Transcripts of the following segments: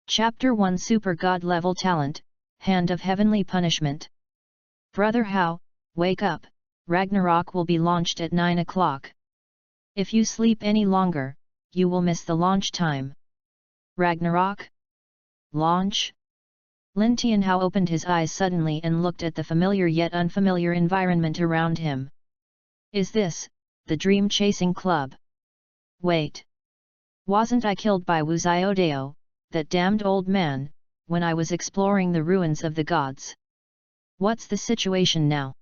Chapter 1 Super God Level Talent, Hand of Heavenly Punishment. Brother How, wake up, Ragnarok will be launched at 9 o'clock. If you sleep any longer, you will miss the launch time. Ragnarok? Launch? Lin Tianhao opened his eyes suddenly and looked at the familiar yet unfamiliar environment around him. Is this the Dream Chasing Club? Wait. Wasn't I killed by Wu Xiaodao, that damned old man, when I was exploring the ruins of the gods? What's the situation now?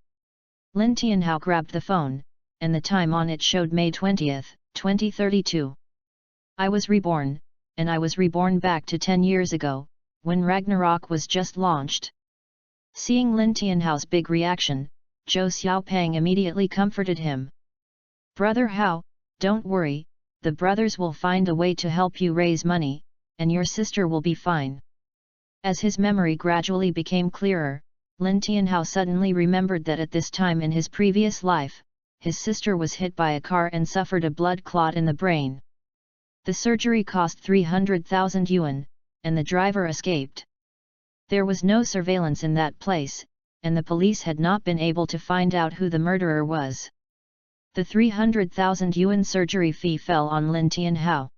Lin Tianhao grabbed the phone, and the time on it showed May 20th, 2032. I was reborn, and I was reborn back to 10 years ago, when Ragnarok was just launched. Seeing Lin Tianhao's big reaction, Zhou Xiaopeng immediately comforted him. Brother How, don't worry, the brothers will find a way to help you raise money, and your sister will be fine. As his memory gradually became clearer, Lin Tianhao suddenly remembered that at this time in his previous life, his sister was hit by a car and suffered a blood clot in the brain. The surgery cost 300,000 yuan, and the driver escaped. There was no surveillance in that place, and the police had not been able to find out who the murderer was. The 300,000 yuan surgery fee fell on Lin Tianhao.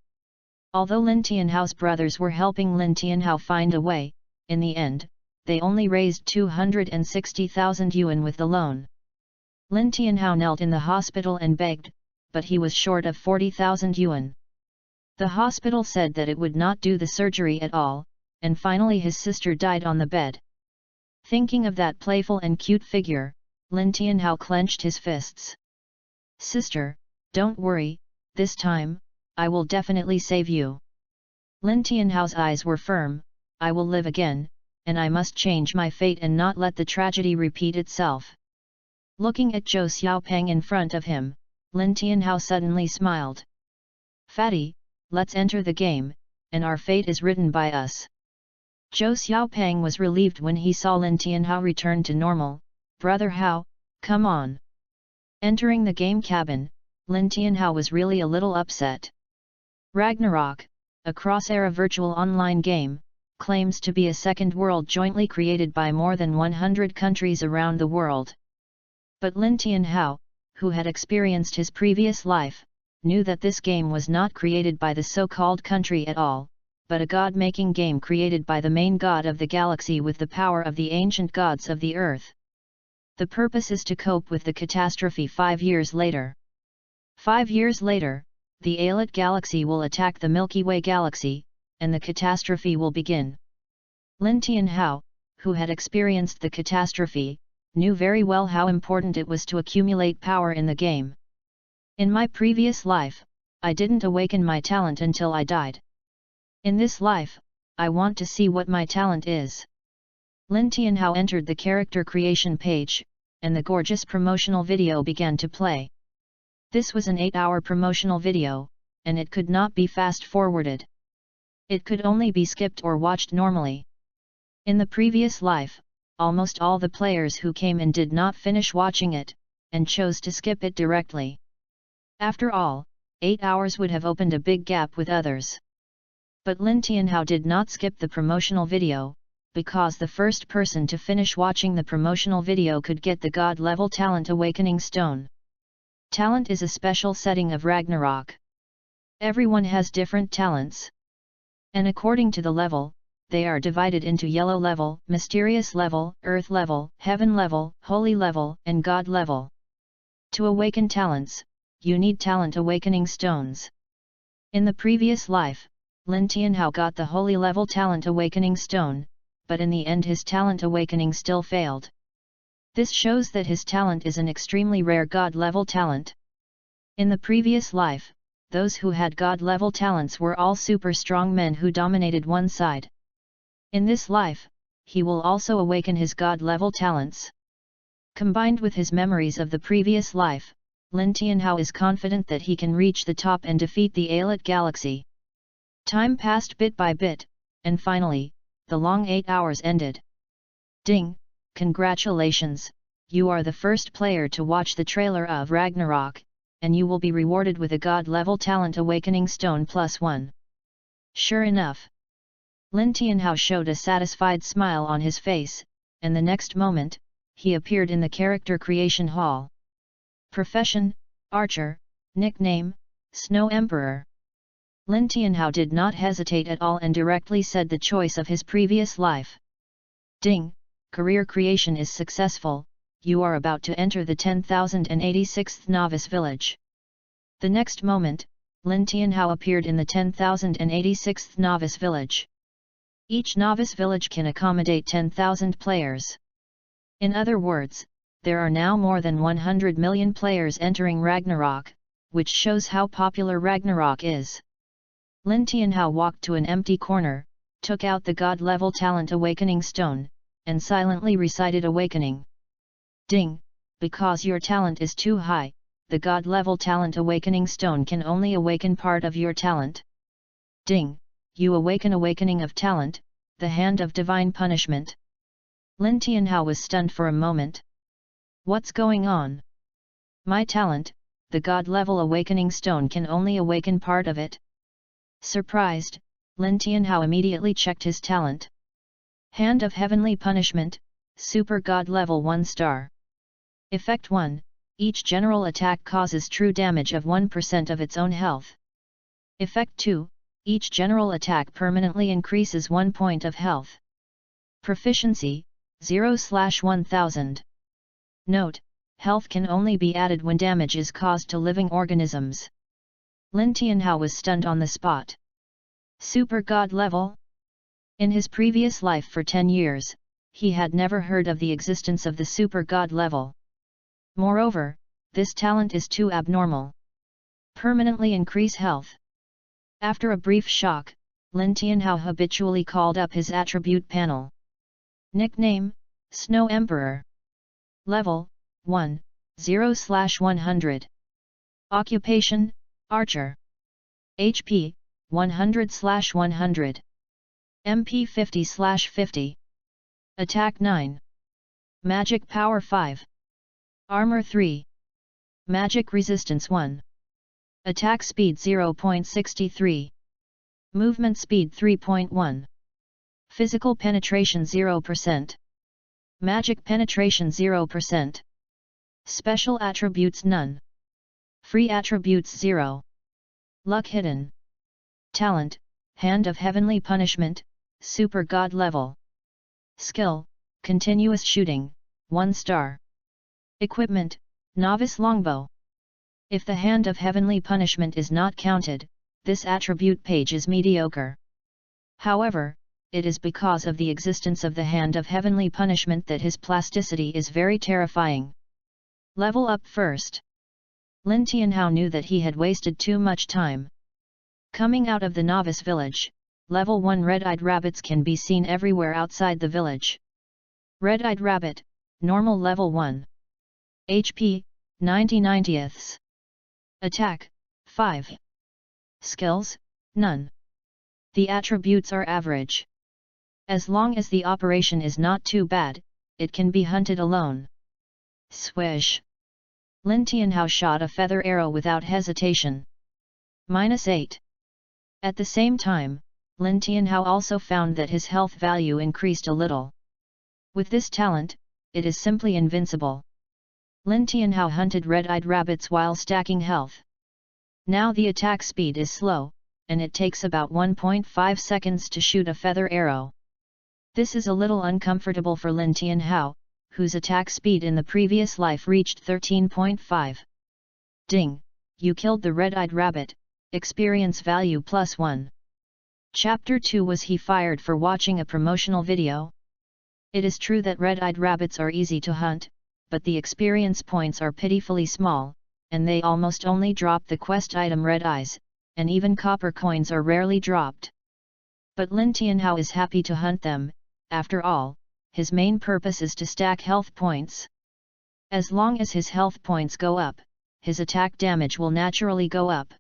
Although Lin Tianhao's brothers were helping Lin Tianhao find a way, in the end, they only raised 260,000 yuan with the loan. Lin Tianhao knelt in the hospital and begged, but he was short of 40,000 yuan. The hospital said that it would not do the surgery at all, and finally his sister died on the bed. Thinking of that playful and cute figure, Lin Tianhao clenched his fists. Sister, don't worry, this time, I will definitely save you. Lin Tianhao's eyes were firm. I will live again, and I must change my fate and not let the tragedy repeat itself. Looking at Zhou Xiaopeng in front of him, Lin Tianhao suddenly smiled. Fatty, let's enter the game, and our fate is written by us. Zhou Xiaopeng was relieved when he saw Lin Tianhao return to normal. Brother How, come on. Entering the game cabin, Lin Tianhao was really a little upset. Ragnarok, a cross-era virtual online game, claims to be a second world jointly created by more than 100 countries around the world. But Lin Tianhao, who had experienced his previous life, knew that this game was not created by the so-called country at all, but a god-making game created by the main god of the galaxy with the power of the ancient gods of the earth. The purpose is to cope with the catastrophe 5 years later. 5 years later, the Alet galaxy will attack the Milky Way galaxy, and the catastrophe will begin. Lin Tianhao, who had experienced the catastrophe, knew very well how important it was to accumulate power in the game. In my previous life, I didn't awaken my talent until I died. In this life, I want to see what my talent is. Lin Tianhao entered the character creation page, and the gorgeous promotional video began to play. This was an 8-hour promotional video, and it could not be fast-forwarded. It could only be skipped or watched normally. In the previous life, almost all the players who came in did not finish watching it, and chose to skip it directly. After all, 8 hours would have opened a big gap with others. But Lin Tianhao did not skip the promotional video, because the first person to finish watching the promotional video could get the God-level Talent Awakening Stone. Talent is a special setting of Ragnarok. Everyone has different talents. And according to the level, they are divided into yellow level, mysterious level, earth level, heaven level, holy level, and God level. To awaken talents, you need talent awakening stones. In the previous life, Lin Tianhao got the holy level talent awakening stone, but in the end his talent awakening still failed. This shows that his talent is an extremely rare God-level talent. In the previous life, those who had God-level talents were all super strong men who dominated one side. In this life, he will also awaken his God-level talents. Combined with his memories of the previous life, Lin Tianhao is confident that he can reach the top and defeat the Alet galaxy. Time passed bit by bit, and finally, the long 8 hours ended. Ding! Congratulations, you are the first player to watch the trailer of Ragnarok, and you will be rewarded with a God-level Talent Awakening Stone +1. Sure enough. Lin Tianhao showed a satisfied smile on his face, and the next moment, he appeared in the character creation hall. Profession, Archer, nickname, Snow Emperor. Lin Tianhao did not hesitate at all and directly said the choice of his previous life. Ding, career creation is successful, you are about to enter the 10,086th novice village. The next moment, Lin Tianhao appeared in the 10,086th novice village. Each novice village can accommodate 10,000 players. In other words, there are now more than 100 million players entering Ragnarok, which shows how popular Ragnarok is. Lin Tianhao walked to an empty corner, took out the God-level talent awakening stone, and silently recited awakening. Ding, because your talent is too high, the God-level talent awakening stone can only awaken part of your talent. Ding, you awaken awakening of talent, the hand of divine punishment. Lin Tianhao was stunned for a moment. What's going on? My talent, the God-level awakening stone can only awaken part of it. Surprised, Lin Tianhao immediately checked his talent. Hand of Heavenly Punishment, Super God Level 1 star. Effect 1, each general attack causes true damage of 1% of its own health. Effect 2, each general attack permanently increases 1 point of health. Proficiency, 0/1000. Note, health can only be added when damage is caused to living organisms. Lin Tianhao was stunned on the spot. Super God level? In his previous life for 10 years, he had never heard of the existence of the Super God level. Moreover, this talent is too abnormal. Permanently increase health. After a brief shock, Lin Tianhao habitually called up his attribute panel. Nickname, Snow Emperor. Level, 1, 0/100. Occupation, Archer. HP, 100/100. MP 50/50. Attack 9. Magic Power 5. Armor 3. Magic Resistance 1. Attack Speed 0.63. Movement Speed 3.1. Physical Penetration 0%. Magic Penetration 0%. Special Attributes none. Free Attributes 0. Luck hidden. Talent, Hand of Heavenly Punishment, Super God level. Skill, Continuous Shooting, 1 star. Equipment, Novice Longbow. If the Hand of Heavenly Punishment is not counted, this attribute page is mediocre. However, it is because of the existence of the Hand of Heavenly Punishment that his plasticity is very terrifying. Level up first. Lin Tianhao knew that he had wasted too much time. Coming out of the novice village, level 1 red-eyed rabbits can be seen everywhere outside the village. Red-eyed rabbit, normal level 1. HP, 90/90ths. Attack, 5. Skills, none. The attributes are average. As long as the operation is not too bad, it can be hunted alone. Swish! Lin Tianhao shot a feather arrow without hesitation. -8. At the same time, Lin Tianhao also found that his health value increased a little. With this talent, it is simply invincible. Lin Tianhao hunted red-eyed rabbits while stacking health. Now the attack speed is slow, and it takes about 1.5 seconds to shoot a feather arrow. This is a little uncomfortable for Lin Tianhao, whose attack speed in the previous life reached 13.5. Ding! You killed the red-eyed rabbit, experience value +1. Chapter 2. Was he fired for watching a promotional video? It is true that red-eyed rabbits are easy to hunt, but the experience points are pitifully small, and they almost only drop the quest item red eyes, and even copper coins are rarely dropped. But Lin Tianhao is happy to hunt them. After all, his main purpose is to stack health points. As long as his health points go up, his attack damage will naturally go up.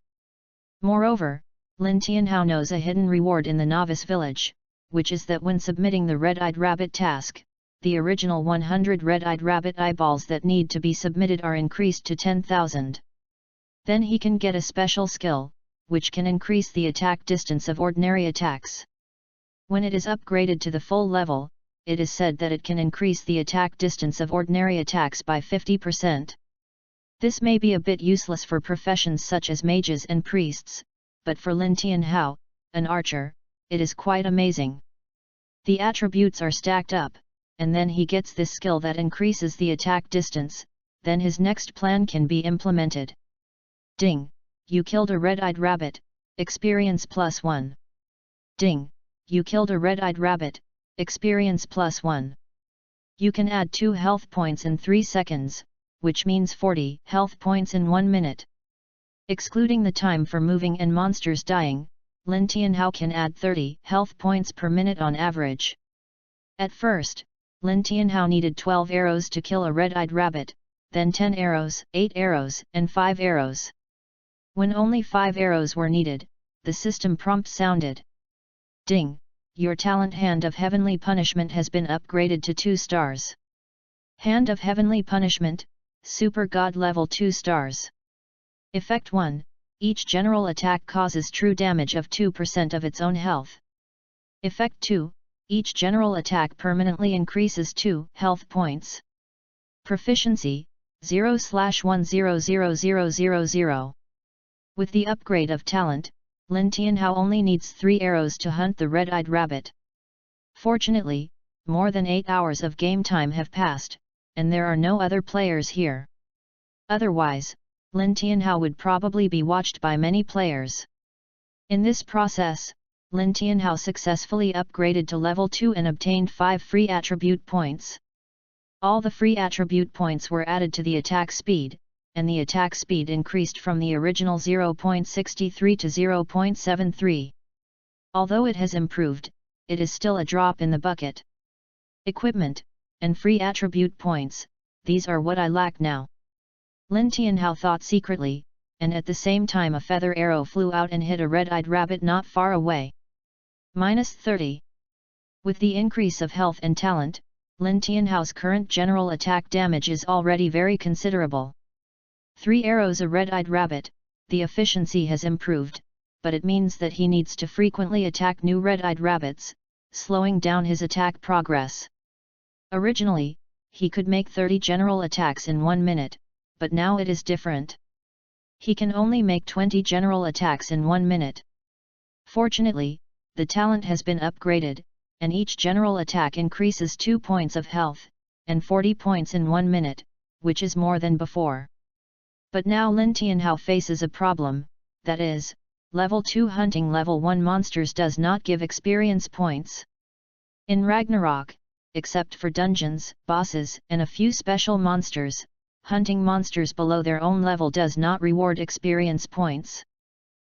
Moreover, Lin Tianhao knows a hidden reward in the novice village, which is that when submitting the red-eyed rabbit task, the original 100 red-eyed rabbit eyeballs that need to be submitted are increased to 10,000. Then he can get a special skill, which can increase the attack distance of ordinary attacks. When it is upgraded to the full level, it is said that it can increase the attack distance of ordinary attacks by 50%. This may be a bit useless for professions such as mages and priests, but for Lin Tianhao, an archer, it is quite amazing. The attributes are stacked up, and then he gets this skill that increases the attack distance, then his next plan can be implemented. Ding! You killed a red-eyed rabbit, experience +1. Ding! You killed a red-eyed rabbit, experience +1. You can add 2 health points in 3 seconds, which means 40 health points in 1 minute. Excluding the time for moving and monsters dying, Lin Tianhao can add 30 health points per minute on average. At first, Lin Tianhao needed 12 arrows to kill a red-eyed rabbit, then 10 arrows, 8 arrows, and 5 arrows. When only 5 arrows were needed, the system prompt sounded. Ding! Your talent Hand of Heavenly Punishment has been upgraded to 2 stars. Hand of Heavenly Punishment, Super God level 2 stars. Effect 1, each general attack causes true damage of 2% of its own health. Effect 2, each general attack permanently increases 2 health points. Proficiency, 0/100000. With the upgrade of talent, Lin Tianhao only needs 3 arrows to hunt the red-eyed rabbit. Fortunately, more than 8 hours of game time have passed, and there are no other players here. Otherwise, Lin Tianhao would probably be watched by many players. In this process, Lin Tianhao successfully upgraded to level 2 and obtained 5 free attribute points. All the free attribute points were added to the attack speed, and the attack speed increased from the original 0.63 to 0.73. Although it has improved, it is still a drop in the bucket. Equipment, and free attribute points, these are what I lack now. Lin Tianhao thought secretly, and at the same time a feather arrow flew out and hit a red-eyed rabbit not far away. -30. With the increase of health and talent, Lin Tianhao's current general attack damage is already very considerable. 3 arrows a red-eyed rabbit, the efficiency has improved, but it means that he needs to frequently attack new red-eyed rabbits, slowing down his attack progress. Originally, he could make 30 general attacks in 1 minute, but now it is different. He can only make 20 general attacks in 1 minute. Fortunately, the talent has been upgraded, and each general attack increases 2 points of health, and 40 points in 1 minute, which is more than before. But now Lin Tianhao faces a problem, that is, level 2 hunting level 1 monsters does not give experience points. In Ragnarok, except for dungeons, bosses, and a few special monsters, hunting monsters below their own level does not reward experience points.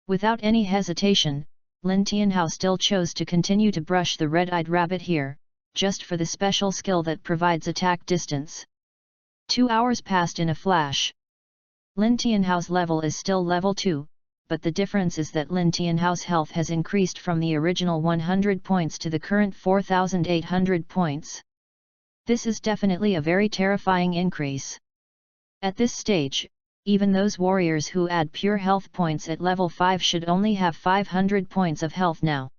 Without any hesitation, Lin Tianhao still chose to continue to brush the red-eyed rabbit here, just for the special skill that provides attack distance. 2 hours passed in a flash. Lin Tianhao's level is still level 2, but the difference is that Lin Tianhao's health has increased from the original 100 points to the current 4,800 points. This is definitely a very terrifying increase. At this stage, even those warriors who add pure health points at level 5 should only have 500 points of health now.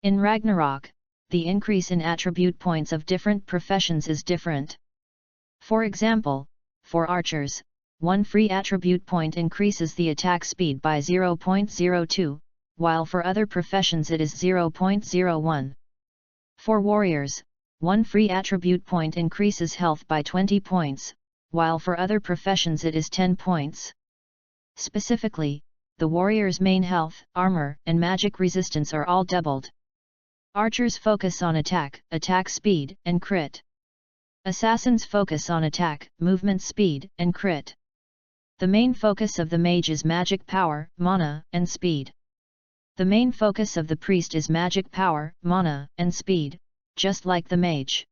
In Ragnarok, the increase in attribute points of different professions is different. For example, for archers, 1 free attribute point increases the attack speed by 0.02, while for other professions it is 0.01. For warriors, 1 free attribute point increases health by 20 points, while for other professions it is 10 points. Specifically, the warrior's main health, armor, and magic resistance are all doubled. Archers focus on attack, attack speed, and crit. Assassins focus on attack, movement speed, and crit. The main focus of the mage is magic power, mana, and speed. The main focus of the priest is magic power, mana, and speed, just like the mage.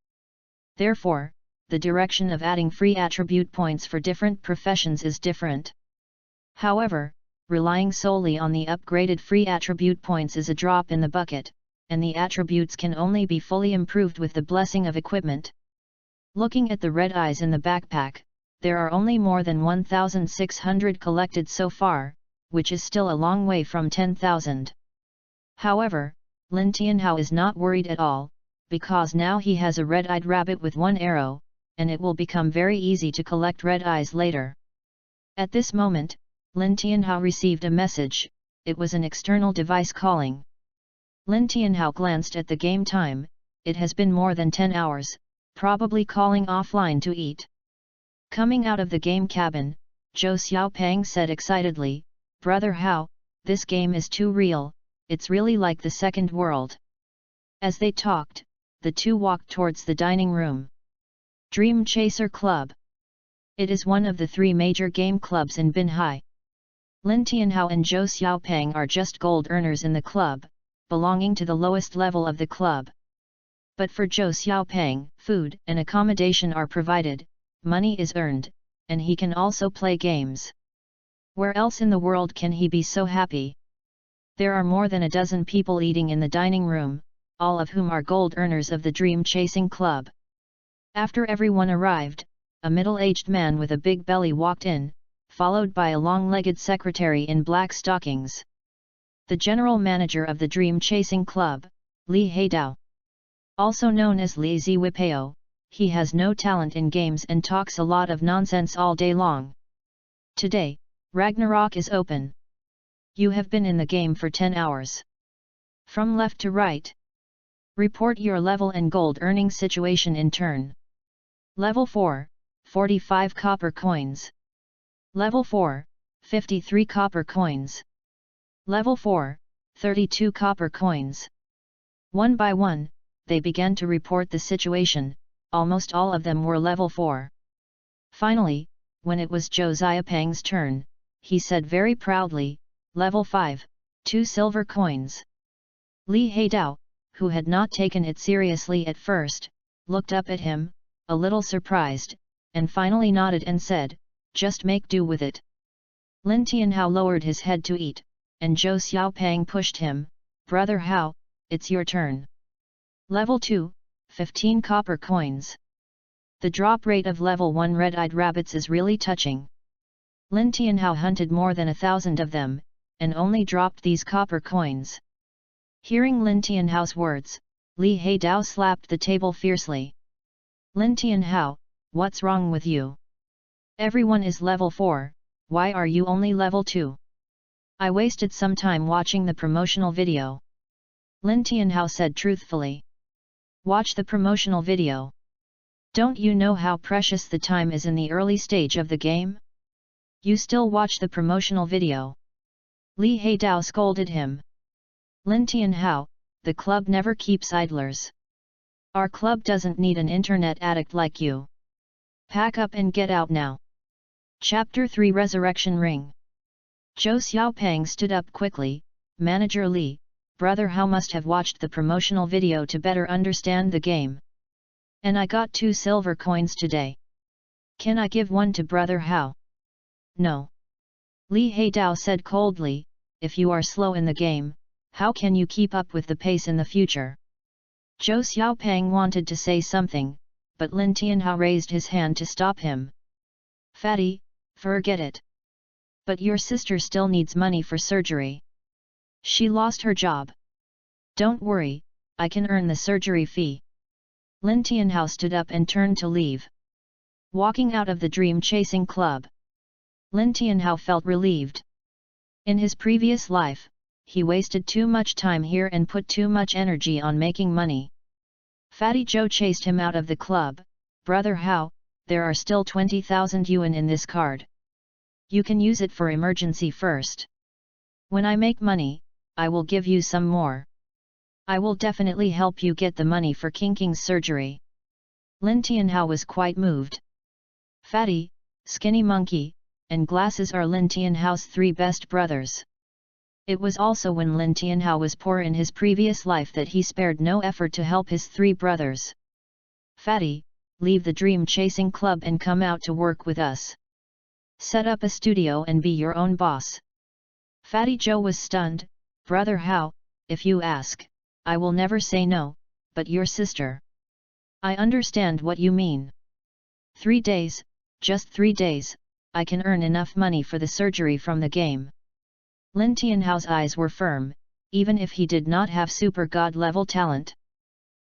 Therefore, the direction of adding free attribute points for different professions is different. However, relying solely on the upgraded free attribute points is a drop in the bucket, and the attributes can only be fully improved with the blessing of equipment. Looking at the red eyes in the backpack, there are only more than 1,600 collected so far, which is still a long way from 10,000. However, Lin Tianhao is not worried at all, because now he has a red-eyed rabbit with one arrow, and it will become very easy to collect red eyes later. At this moment, Lin Tianhao received a message. It was an external device calling. Lin Tianhao glanced at the game time. It has been more than 10 hours, probably calling offline to eat. Coming out of the game cabin, Zhou Xiaopeng said excitedly, "Brother Hao, this game is too real, it's really like the second world." As they talked, the two walked towards the dining room. Dream Chaser Club. It is one of the 3 major game clubs in Binhai. Lin Tianhao and Zhou Xiaopeng are just gold earners in the club, belonging to the lowest level of the club. But for Zhou Xiaopeng, food and accommodation are provided, money is earned, and he can also play games. Where else in the world can he be so happy? There are more than a dozen people eating in the dining room, all of whom are gold earners of the Dream Chasing Club. After everyone arrived, a middle-aged man with a big belly walked in, followed by a long-legged secretary in black stockings. The general manager of the Dream Chasing Club, Li Heidao. Also known as Li Ziwipeo, he has no talent in games and talks a lot of nonsense all day long. Today, Ragnarok is open. You have been in the game for 10 hours. From left to right. Report your level and gold earning situation in turn. Level 4, 45 copper coins. Level 4, 53 copper coins. Level 4, 32 copper coins. One by one, they began to report the situation. Almost all of them were level 4. Finally, when it was Zhou Xiaopeng's turn, he said very proudly, "Level 5, 2 silver coins." Li Heidao, who had not taken it seriously at first, looked up at him, a little surprised, and finally nodded and said, "Just make do with it." Lin Tianhao lowered his head to eat, and Zhou Xiaopeng pushed him, "Brother Hao, it's your turn." Level 2, 15 copper coins. The drop rate of level 1 red-eyed rabbits is really touching. Lin Tianhao hunted more than 1,000 of them, and only dropped these copper coins. Hearing Lin Tianhao's words, Li Heidao slapped the table fiercely. "Lin Tianhao, what's wrong with you? Everyone is level 4, why are you only level 2? I wasted some time watching the promotional video." Lin Tianhao said truthfully. "Watch the promotional video. Don't you know how precious the time is in the early stage of the game? You still watch the promotional video?" Li Heidao scolded him. "Lin Tianhao, the club never keeps idlers. Our club doesn't need an internet addict like you. Pack up and get out now." Chapter 3 Resurrection Ring. Zhou Xiaopeng stood up quickly. "Manager Li, Brother Hao must have watched the promotional video to better understand the game. And I got 2 silver coins today. Can I give one to Brother Hao?" "No." Li Heidao said coldly, "If you are slow in the game, how can you keep up with the pace in the future?" Zhou Xiaopeng wanted to say something, but Lin Tianhao raised his hand to stop him. "Fatty, forget it. But your sister still needs money for surgery. She lost her job. Don't worry, I can earn the surgery fee." Lin Tianhao stood up and turned to leave. Walking out of the Dream Chasing Club, Lin Tianhao felt relieved. In his previous life, he wasted too much time here and put too much energy on making money. Fatty Zhou chased him out of the club. "Brother Hao, there are still 20,000 yuan in this card. You can use it for emergency first. When I make money, I will give you some more. I will definitely help you get the money for King's surgery." Lin Tianhao was quite moved. Fatty, Skinny Monkey, and Glasses are Lin Tianhao's 3 best brothers. It was also when Lin Tianhao was poor in his previous life that he spared no effort to help his 3 brothers. "Fatty, leave the Dream Chasing Club and come out to work with us. Set up a studio and be your own boss." Fatty Zhou was stunned. "Brother Hao, if you ask, I will never say no, but your sister. I understand what you mean. 3 days, just 3 days, I can earn enough money for the surgery from the game." Lin Tianhao's eyes were firm. even if he did not have super god level talent.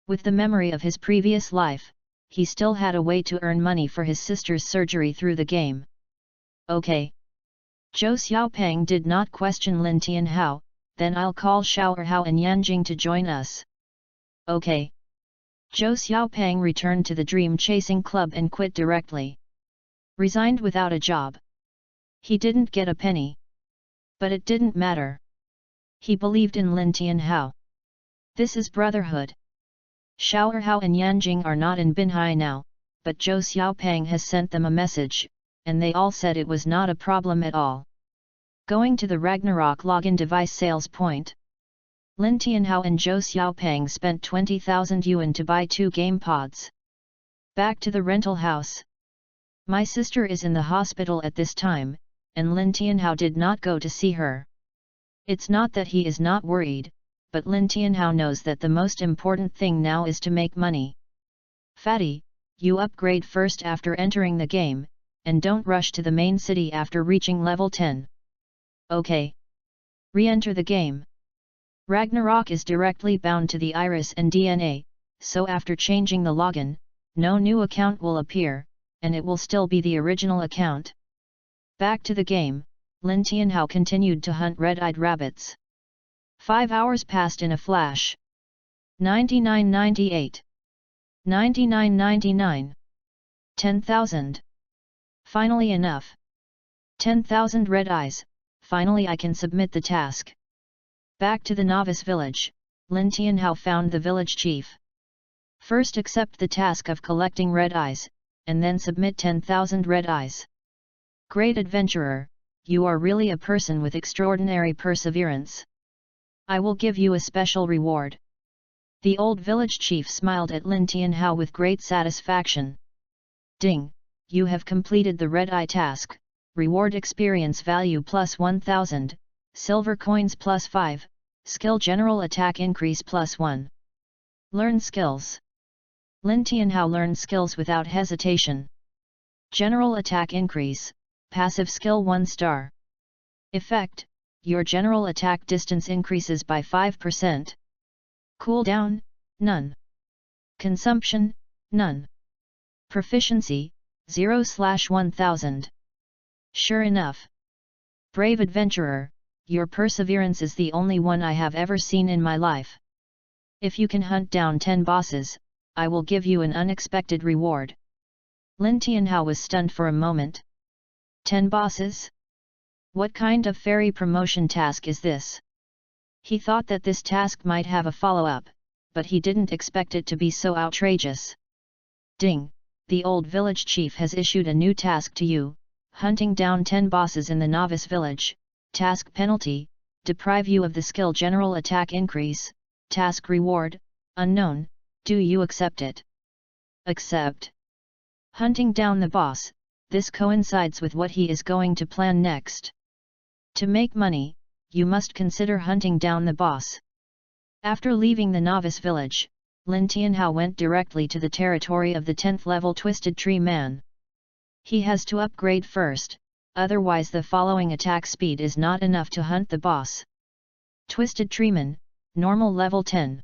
With the memory of his previous life, he still had a way to earn money for his sister's surgery through the game. Okay. Zhou Xiaopeng did not question Lin Tianhao, then I'll call Xiao'erhao and Yanjing to join us. Okay. Zhou Xiaopeng returned to the Dream Chasing Club and quit directly. Resigned without a job. He didn't get a penny. But it didn't matter. He believed in Lin Tianhao. This is brotherhood. Xiao'erhao and Yanjing are not in Binhai now, but Zhou Xiaopeng has sent them a message, and they all said it was not a problem at all. Going to the Ragnarok login device sales point. Lin Tianhao and Zhou Xiaopeng spent 20,000 yuan to buy 2 game pods. Back to the rental house. My sister is in the hospital at this time, and Lin Tianhao did not go to see her. It's not that he is not worried, but Lin Tianhao knows that the most important thing now is to make money. Fatty, you upgrade first after entering the game, and don't rush to the main city after reaching level 10. Okay. Re-enter the game. Ragnarok is directly bound to the iris and DNA, so after changing the login, no new account will appear, and it will still be the original account. Back to the game, Lin Tianhao continued to hunt red-eyed rabbits. 5 hours passed in a flash. 99.98. 99.99. 10,000. Finally enough. 10,000 red eyes, finally I can submit the task. Back to the novice village, Lin Tianhao found the village chief. First accept the task of collecting red eyes, and then submit 10,000 red eyes. Great adventurer, you are really a person with extraordinary perseverance. I will give you a special reward. The old village chief smiled at Lin Tianhao with great satisfaction. Ding! You have completed the red eye task. Reward experience value plus 1000, silver coins plus 5, skill general attack increase plus 1. Learn skills. Lin Tianhao learned skills without hesitation. General attack increase, passive skill 1 star. Effect, your general attack distance increases by 5%. Cooldown, none. Consumption, none. Proficiency, 0/1000. Sure enough. Brave adventurer, your perseverance is the only one I have ever seen in my life. If you can hunt down 10 bosses, I will give you an unexpected reward. Lin Tianhao was stunned for a moment. 10 bosses? What kind of fairy promotion task is this? He thought that this task might have a follow-up, but he didn't expect it to be so outrageous. Ding! The old village chief has issued a new task to you, hunting down 10 bosses in the novice village. Task penalty, deprive you of the skill general attack increase. Task reward, unknown, do you accept it? Accept. Hunting down the boss, this coincides with what he is going to plan next. To make money, you must consider hunting down the boss. After leaving the novice village, Lin Tianhao went directly to the territory of the 10th level Twisted Tree Man. He has to upgrade first, otherwise the following attack speed is not enough to hunt the boss. Twisted Treeman, normal level 10.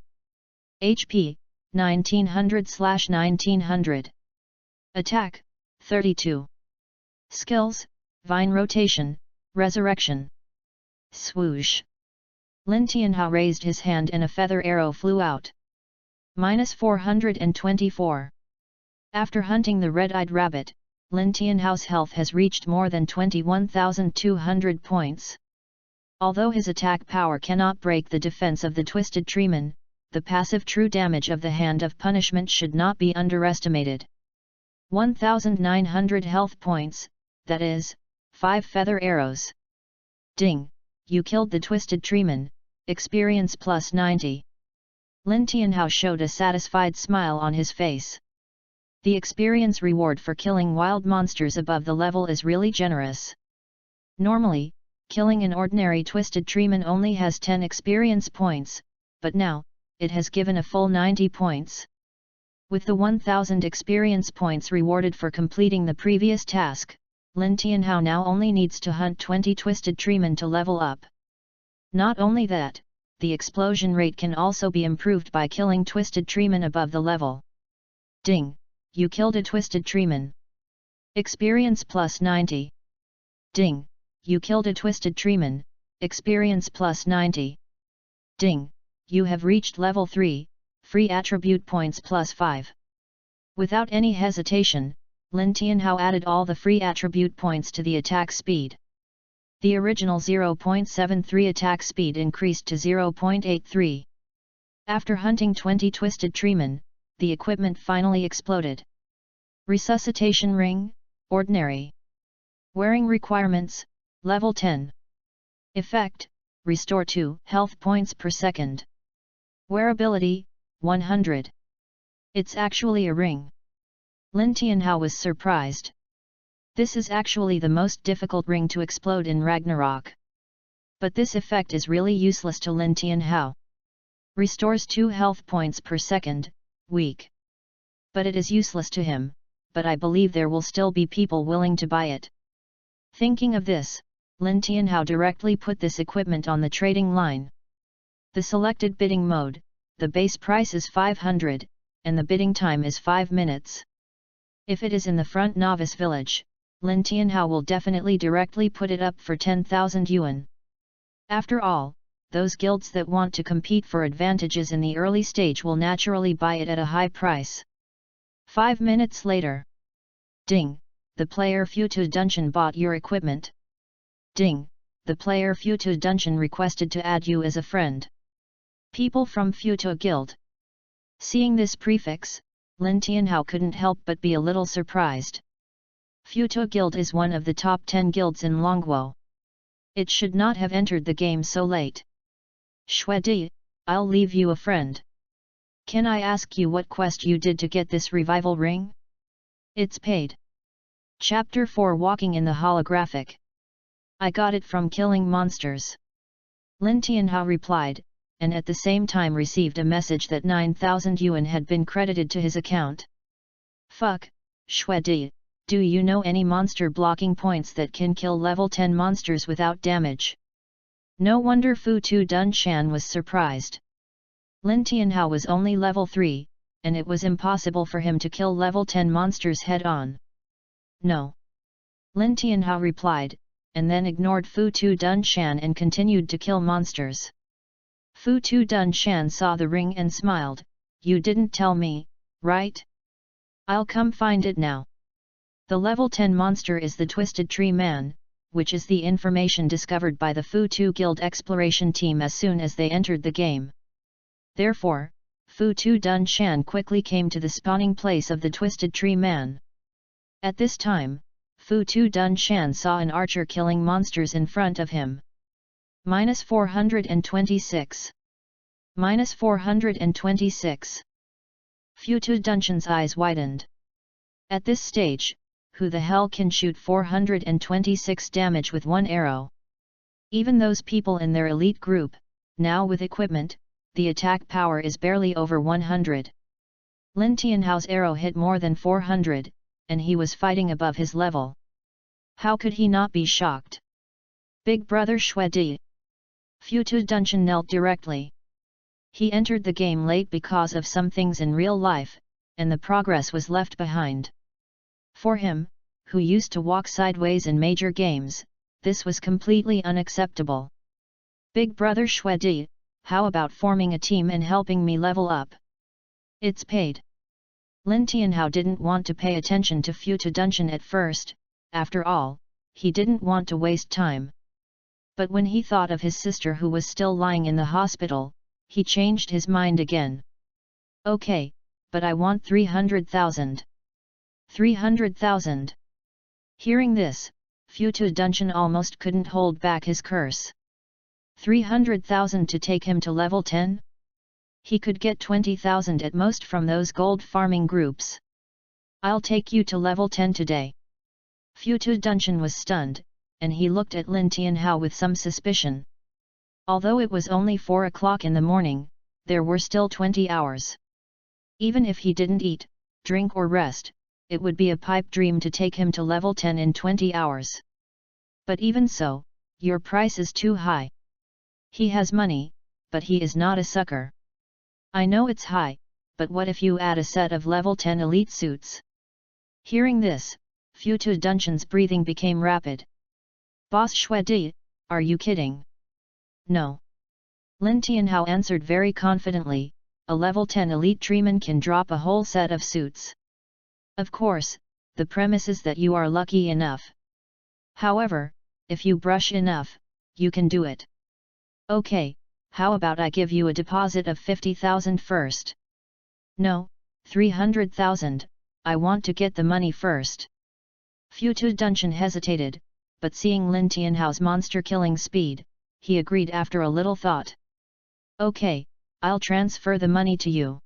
HP, 1900/1900. Attack, 32. Skills, Vine Rotation, Resurrection. Swoosh. Lin Tianhao raised his hand and a feather arrow flew out. -424. After hunting the red-eyed rabbit, Lin Tianhao's health has reached more than 21,200 points. Although his attack power cannot break the defense of the Twisted Treeman, the passive true damage of the Hand of Punishment should not be underestimated. 1,900 health points, that is, 5 feather arrows. Ding! You killed the Twisted Treeman, experience plus 90. Lin Tianhao showed a satisfied smile on his face. The experience reward for killing wild monsters above the level is really generous. Normally, killing an ordinary Twisted Treeman only has 10 experience points, but now, it has given a full 90 points. With the 1000 experience points rewarded for completing the previous task, Lin Tianhao now only needs to hunt 20 Twisted Treeman to level up. Not only that, the explosion rate can also be improved by killing twisted treeman above the level. Ding! You killed a twisted treeman. Experience plus 90. Ding! You killed a twisted treeman. Experience plus 90. Ding! You have reached level 3, free attribute points plus 5. Without any hesitation, Lin Tianhao added all the free attribute points to the attack speed. The original 0.73 attack speed increased to 0.83. After hunting 20 twisted treemen, the equipment finally exploded. Resuscitation ring, ordinary. Wearing requirements, level 10. Effect, restore 2 health points per second. Wearability, 100. It's actually a ring. Lin Tianhao was surprised. This is actually the most difficult ring to explode in Ragnarok. But this effect is really useless to Lin Tianhao. Restores 2 health points per second, weak. But it is useless to him, but I believe there will still be people willing to buy it. Thinking of this, Lin Tianhao directly put this equipment on the trading line. The selected bidding mode, the base price is 500, and the bidding time is 5 minutes. If it is in the front novice village, Lin Tianhao will definitely directly put it up for 10,000 yuan. After all, those guilds that want to compete for advantages in the early stage will naturally buy it at a high price. 5 minutes later. Ding! The player Futu Dungeon bought your equipment. Ding! The player Futu Dungeon requested to add you as a friend. People from Futu Guild. Seeing this prefix, Lin Tianhao couldn't help but be a little surprised. Futu Guild is one of the top 10 guilds in Longguo. It should not have entered the game so late. Shuedi, I'll leave you a friend. Can I ask you what quest you did to get this revival ring? It's paid. Chapter 4 Walking in the Holographic. I got it from killing monsters. Lin Tianhao replied, and at the same time received a message that 9,000 yuan had been credited to his account. Fuck, Shuedi, do you know any monster blocking points that can kill level 10 monsters without damage? No wonder Fu Tu Dun Shan was surprised. Lin Tianhao was only level 3, and it was impossible for him to kill level 10 monsters head-on. No. Lin Tianhao replied, and then ignored Fu Tu Dun Shan and continued to kill monsters. Fu Tu Dun Shan saw the ring and smiled, you didn't tell me, right? I'll come find it now. The level 10 monster is the Twisted Tree Man, which is the information discovered by the Fu Tu Guild exploration team as soon as they entered the game. Therefore, Fu Tu Dun Shan quickly came to the spawning place of the Twisted Tree Man. At this time, Fu Tu Dun Shan saw an archer killing monsters in front of him. -426. -426. Fu Tu Dunshan's eyes widened. At this stage, who the hell can shoot 426 damage with one arrow? Even those people in their elite group, now with equipment, the attack power is barely over 100. Lin Tianhao's arrow hit more than 400, and he was fighting above his level. How could he not be shocked? Big brother Shuedi. Fu Tu Dunshan knelt directly. He entered the game late because of some things in real life, and the progress was left behind. For him, who used to walk sideways in major games, this was completely unacceptable. Big brother Shuedi, how about forming a team and helping me level up? It's paid. Lin Tianhao didn't want to pay attention to Fu Tu Dunshan at first, after all, he didn't want to waste time. But when he thought of his sister who was still lying in the hospital, he changed his mind again. Okay, but I want 300,000. 300,000. Hearing this, Fu Tu Dunshan almost couldn't hold back his curse. 300,000 to take him to level 10? He could get 20,000 at most from those gold farming groups. I'll take you to level 10 today. Fu Tu Dunshan was stunned, and he looked at Lin Tianhao with some suspicion. Although it was only 4 o'clock in the morning, there were still 20 hours. Even if he didn't eat, drink or rest, it would be a pipe dream to take him to level 10 in 20 hours. But even so, your price is too high. He has money, but he is not a sucker. I know it's high, but what if you add a set of level 10 elite suits? Hearing this, Fu Tu Dungeon's breathing became rapid. Boss Shuedi, are you kidding? No. Lin Tianhao answered very confidently, a level 10 elite treeman can drop a whole set of suits. Of course, the premise is that you are lucky enough. However, if you brush enough, you can do it. Okay, how about I give you a deposit of 50,000 first? No, 300,000, I want to get the money first. Fu Tu Dungeon hesitated, but seeing Lin Tianhao's monster-killing speed, he agreed after a little thought. Okay, I'll transfer the money to you.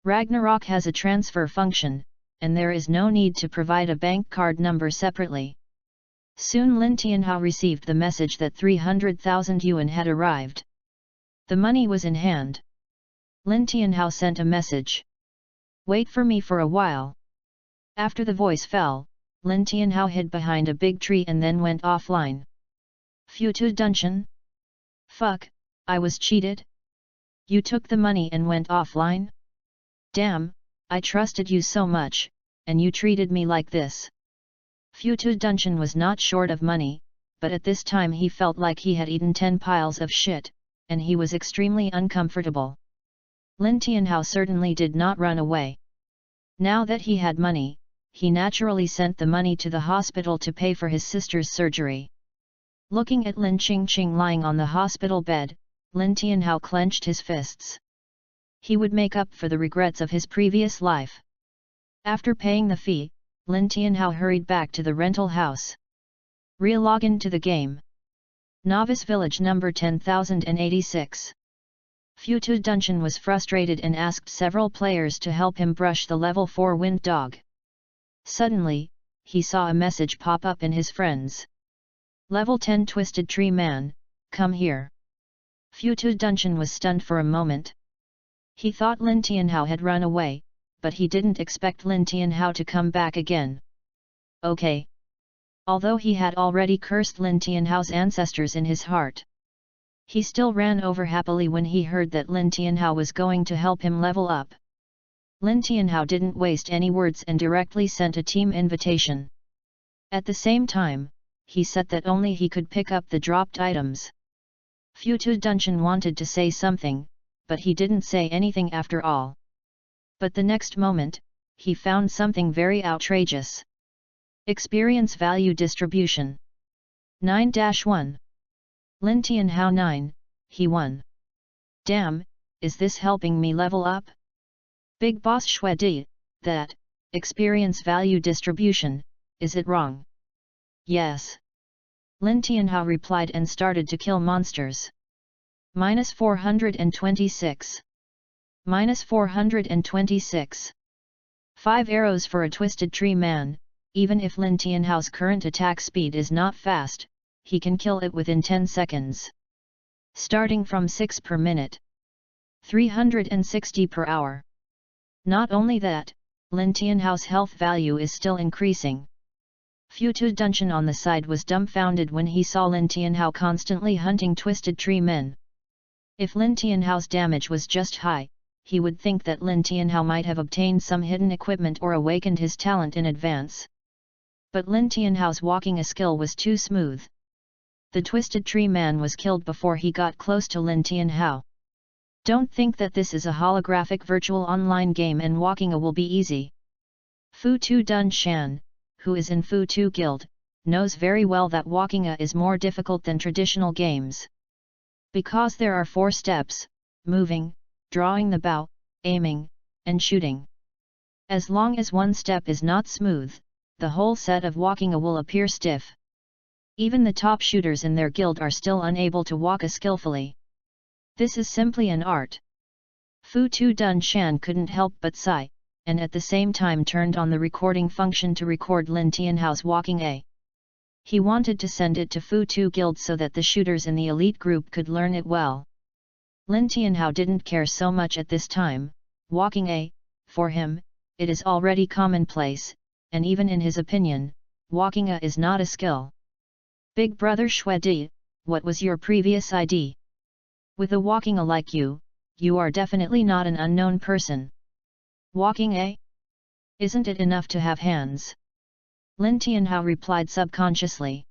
Ragnarok has a transfer function, and there is no need to provide a bank card number separately. Soon Lin Tianhao received the message that 300,000 yuan had arrived. The money was in hand. Lin Tianhao sent a message. Wait for me for a while. After the voice fell, Lin Tianhao hid behind a big tree and then went offline. Fu Tu Dungeon? Fuck, I was cheated? You took the money and went offline? Damn, I trusted you so much, and you treated me like this. Fu Tu Dungeon was not short of money, but at this time he felt like he had eaten 10 piles of shit, and he was extremely uncomfortable. Lin Tianhao certainly did not run away. Now that he had money, he naturally sent the money to the hospital to pay for his sister's surgery. Looking at Lin Qingqing lying on the hospital bed, Lin Tianhao clenched his fists. He would make up for the regrets of his previous life. After paying the fee, Lin Tianhao hurried back to the rental house. Re-login to the game. Novice Village number 10,086. Fu Tu Dungeon was frustrated and asked several players to help him brush the level 4 wind dog. Suddenly, he saw a message pop up in his friends. Level 10 Twisted Tree Man, come here. Fu Tu Dungeon was stunned for a moment. He thought Lin Tianhao had run away, but he didn't expect Lin Tianhao to come back again. Okay. Although he had already cursed Lin Tianhao's ancestors in his heart, he still ran over happily when he heard that Lin Tianhao was going to help him level up. Lin Tianhao didn't waste any words and directly sent a team invitation. At the same time, he said that only he could pick up the dropped items. Fu Tu Dungeon wanted to say something, but he didn't say anything after all. But the next moment, he found something very outrageous. Experience Value Distribution 9-1. Lin Tianhao 9, he won. Damn, is this helping me level up? Big Boss Shuedi, that, experience value distribution, is it wrong? Yes. Lin Tianhao replied and started to kill monsters. -426. -426. 5 arrows for a Twisted Tree Man. Even if Lin Tianhao's current attack speed is not fast, he can kill it within 10 seconds. Starting from 6 per minute. 360 per hour. Not only that, Lin Tianhao's health value is still increasing. Fu Tu Dungeon on the side was dumbfounded when he saw Lin Tianhao constantly hunting Twisted Tree Men. If Lin Tianhao's damage was just high, he would think that Lin Tianhao might have obtained some hidden equipment or awakened his talent in advance. But Lin Tianhao's walking a skill was too smooth. The Twisted Tree Man was killed before he got close to Lin Tianhao. Don't think that this is a holographic virtual online game and walking a will be easy. Fu Tu Dun Shan, who is in Fu Tu Guild, knows very well that walking a is more difficult than traditional games. Because there are 4 steps: moving, drawing the bow, aiming, and shooting. As long as one step is not smooth, the whole set of walking a will appear stiff. Even the top shooters in their guild are still unable to walk a skillfully. This is simply an art. Fu Tu Dun Shan couldn't help but sigh, and at the same time turned on the recording function to record Lin Tianhao's walking a. He wanted to send it to Fu Tu Guild so that the shooters in the elite group could learn it well. Lin Tianhao didn't care so much at this time. Walking a, for him, it is already commonplace, and even in his opinion, walking a is not a skill. Big brother Shuedi, what was your previous ID? With a walking a like you are definitely not an unknown person. Walking a? Isn't it enough to have hands? Lin Tianhao replied subconsciously.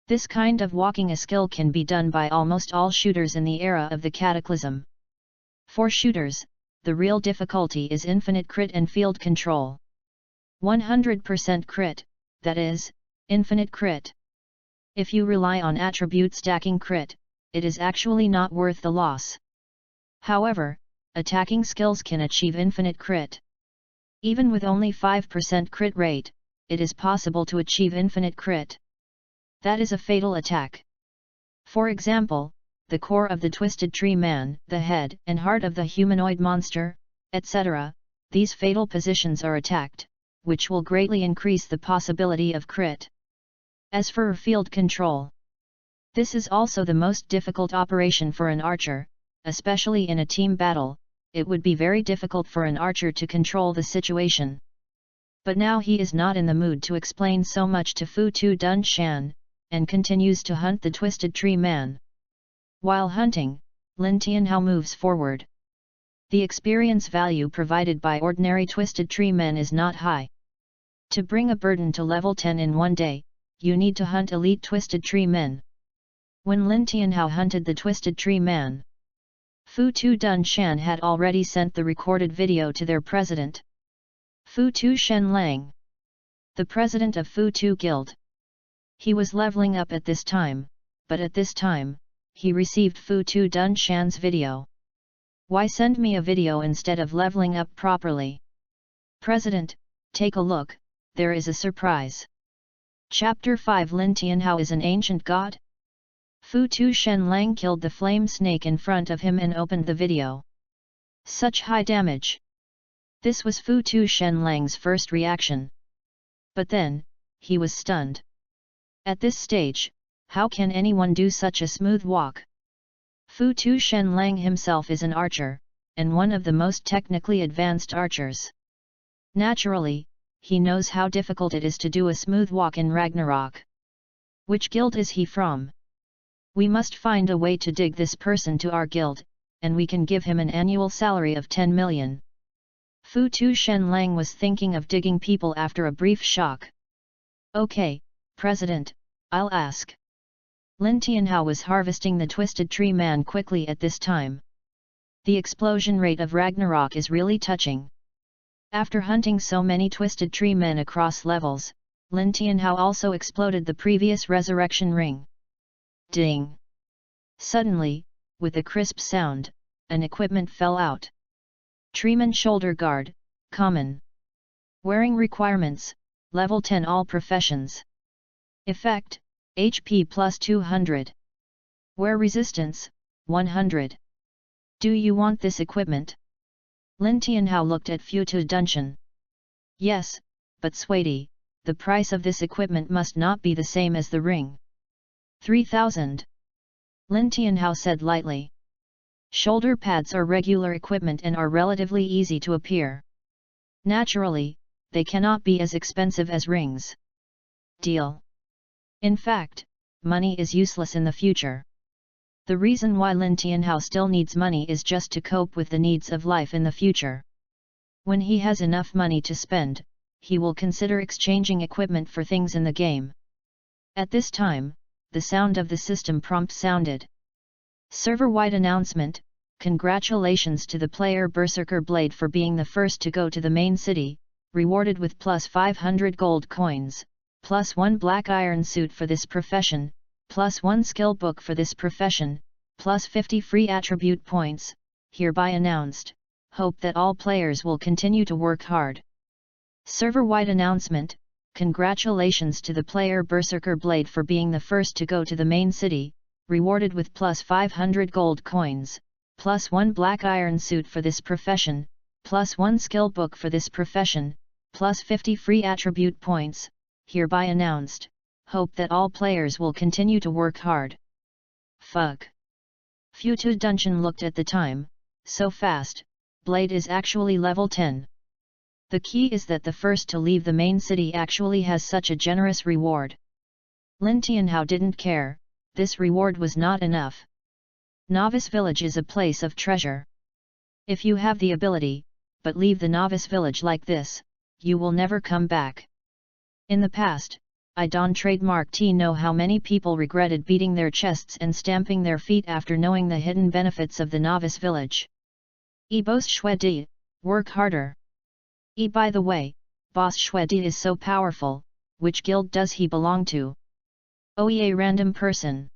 This kind of walking a skill can be done by almost all shooters in the era of the Cataclysm. For shooters, the real difficulty is infinite crit and field control. 100% crit, that is, infinite crit. If you rely on attribute stacking crit, it is actually not worth the loss. However, attacking skills can achieve infinite crit. Even with only 5% crit rate, it is possible to achieve infinite crit. That is a fatal attack. For example, the core of the Twisted Tree Man, the head and heart of the humanoid monster, etc., these fatal positions are attacked, which will greatly increase the possibility of crit. As for field control, this is also the most difficult operation for an archer, especially in a team battle. It would be very difficult for an archer to control the situation. But now he is not in the mood to explain so much to Fu Tu Dun Shan, and continues to hunt the Twisted Tree Man. While hunting, Lin Tianhao moves forward. The experience value provided by ordinary Twisted Tree Men is not high. To bring a burden to level 10 in one day, you need to hunt elite Twisted Tree Men. When Lin Tianhao hunted the Twisted Tree Man, Fu Tu Dun Shan had already sent the recorded video to their president, Fu Tu Shen Lang, the president of Fu Tu Guild. He was leveling up at this time, but at this time, he received Fu Tu Dun Shan's video. Why send me a video instead of leveling up properly? President, take a look, there is a surprise. Chapter 5 Lin Tianhao is an ancient god? Fu Tu Shen Lang killed the flame snake in front of him and opened the video. Such high damage. This was Fu Tu Shen Lang's first reaction. But then, he was stunned. At this stage, how can anyone do such a smooth walk? Fu Tu Shen Lang himself is an archer, and one of the most technically advanced archers. Naturally, he knows how difficult it is to do a smooth walk in Ragnarok. Which guild is he from? We must find a way to dig this person to our guild, and we can give him an annual salary of 10 million. Fu Tu Shen Lang was thinking of digging people after a brief shock. Okay, President, I'll ask. Lin Tianhao was harvesting the Twisted Tree Man quickly at this time. The explosion rate of Ragnarok is really touching. After hunting so many Twisted Tree Men across levels, Lin Tianhao also exploded the previous resurrection ring. Ding! Suddenly, with a crisp sound, an equipment fell out. Treeman Shoulder Guard, Common. Wearing requirements, Level 10 All Professions. Effect, HP plus 200. Wear resistance, 100. Do you want this equipment? Lin Tianhao looked at Fu Tu Dunshan. Yes, but sweetie, the price of this equipment must not be the same as the ring. 3,000. Lin Tianhao said lightly. Shoulder pads are regular equipment and are relatively easy to appear. Naturally, they cannot be as expensive as rings. Deal. In fact, money is useless in the future. The reason why Lin Tianhao still needs money is just to cope with the needs of life in the future. When he has enough money to spend, he will consider exchanging equipment for things in the game. At this time, the sound of the system prompt sounded. Server-wide announcement, congratulations to the player Berserker Blade for being the first to go to the main city, rewarded with plus 500 gold coins, plus 1 black iron suit for this profession, plus 1 skill book for this profession, plus 50 free attribute points, hereby announced. Hope that all players will continue to work hard. Server-wide announcement, congratulations to the player Berserker Blade for being the first to go to the main city, rewarded with plus 500 gold coins, plus 1 black iron suit for this profession, plus 1 skill book for this profession, plus 50 free attribute points, hereby announced. Hope that all players will continue to work hard. Fuck. Fu Tu Dunshan looked at the time, so fast, Blade is actually level 10. The key is that the first to leave the main city actually has such a generous reward. Lin Tianhao didn't care, this reward was not enough. Novice village is a place of treasure. If you have the ability, but leave the novice village like this, you will never come back. In the past, I don't trademark know how many people regretted beating their chests and stamping their feet after knowing the hidden benefits of the novice village. Boss Shwedi, work harder. By the way, Boss Shwedi is so powerful, which guild does he belong to? Oye random person.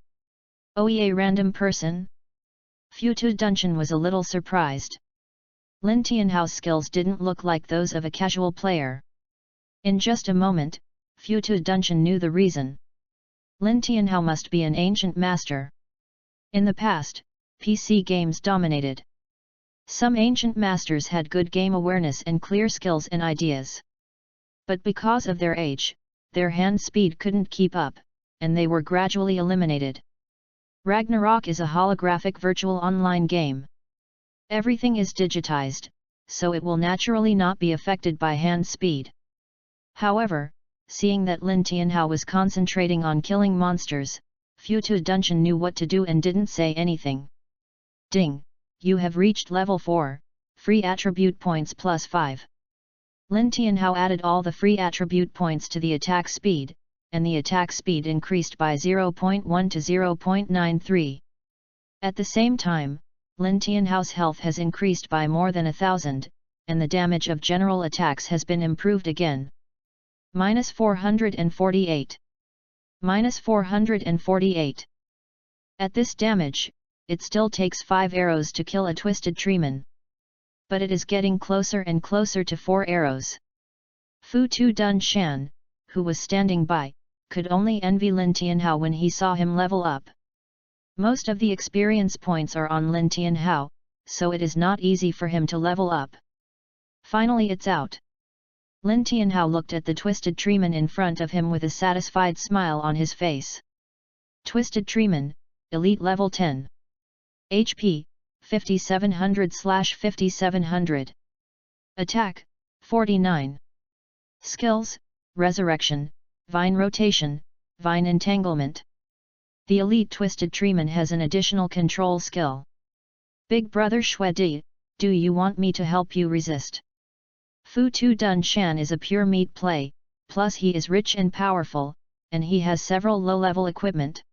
Oye random person? Futu Dungeon was a little surprised. Lin Tianhao's skills didn't look like those of a casual player. In just a moment, Futu Dungeon knew the reason. Lin Tianhao must be an ancient master. In the past, PC games dominated. Some ancient masters had good game awareness and clear skills and ideas. But because of their age, their hand speed couldn't keep up, and they were gradually eliminated. Ragnarok is a holographic virtual online game. Everything is digitized, so it will naturally not be affected by hand speed. However, seeing that Lin Tianhao was concentrating on killing monsters, Futu Dungeon knew what to do and didn't say anything. Ding! You have reached level 4, free attribute points plus 5. Lin Tianhao added all the free attribute points to the attack speed, and the attack speed increased by 0.1 to 0.93. At the same time, Lin Tianhao's health has increased by more than 1,000, and the damage of general attacks has been improved again. Minus 448. Minus 448. At this damage, it still takes 5 arrows to kill a twisted treeman. But it is getting closer and closer to 4 arrows. Futu Dun Shan, who was standing by, could only envy Lin Tianhao when he saw him level up. Most of the experience points are on Lin Tianhao, so it is not easy for him to level up. Finally it's out. Lin Tianhao looked at the twisted treeman in front of him with a satisfied smile on his face. Twisted treeman, elite level 10. HP, 5700/5700. Attack, 49. Skills, Resurrection, Vine Rotation, Vine Entanglement. The elite twisted treeman has an additional control skill. Big brother Shwedi, do you want me to help you resist? Futu Dun Shan is a pure meat play, plus he is rich and powerful, and he has several low-level equipment.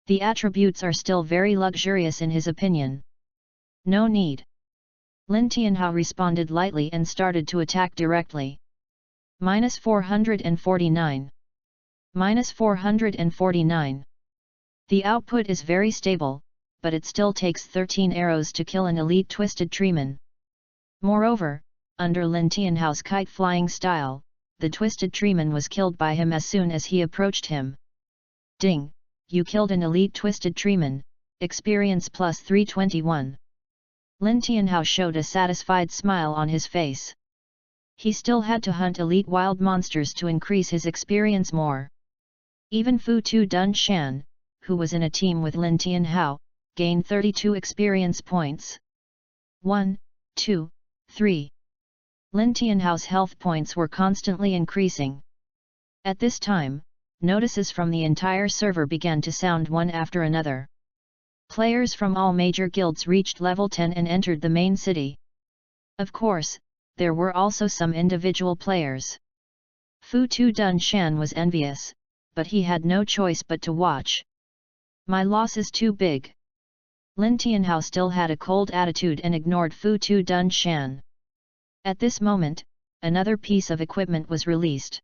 The attributes are still very luxurious in his opinion. No need. Lin Tianhao responded lightly and started to attack directly. Minus 449. Minus 449. The output is very stable, but it still takes 13 arrows to kill an elite twisted treeman. Moreover, under Lin Tianhao's kite-flying style, the twisted treeman was killed by him as soon as he approached him. Ding! You killed an elite twisted treeman, experience plus 321. Lin Tianhao showed a satisfied smile on his face. He still had to hunt elite wild monsters to increase his experience more. Even Futu Dun Shan, who was in a team with Lin Tianhao, gained 32 experience points. 1, 2, 3. Lin Tianhao's health points were constantly increasing. At this time, notices from the entire server began to sound one after another. Players from all major guilds reached level 10 and entered the main city. Of course, there were also some individual players. Futu Dun Shan was envious, but he had no choice but to watch. My loss is too big. Lin Tianhao still had a cold attitude and ignored Futu Dun Shan. At this moment, another piece of equipment was released.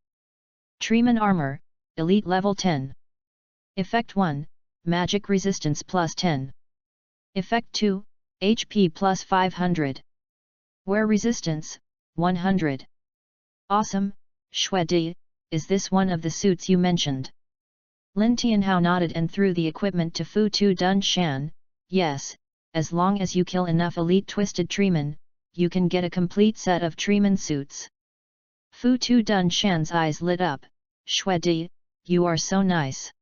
Treeman Armor, Elite Level 10. Effect 1, Magic Resistance plus 10. Effect 2, HP plus 500. Wear Resistance, 100. Awesome, Shwedi, is this one of the suits you mentioned? Lin Tianhao nodded and threw the equipment to Futu Dun Shan. Yes, as long as you kill enough elite twisted treemen, you can get a complete set of treeman suits. Futu Dun Shan's eyes lit up. Shwedi, you are so nice.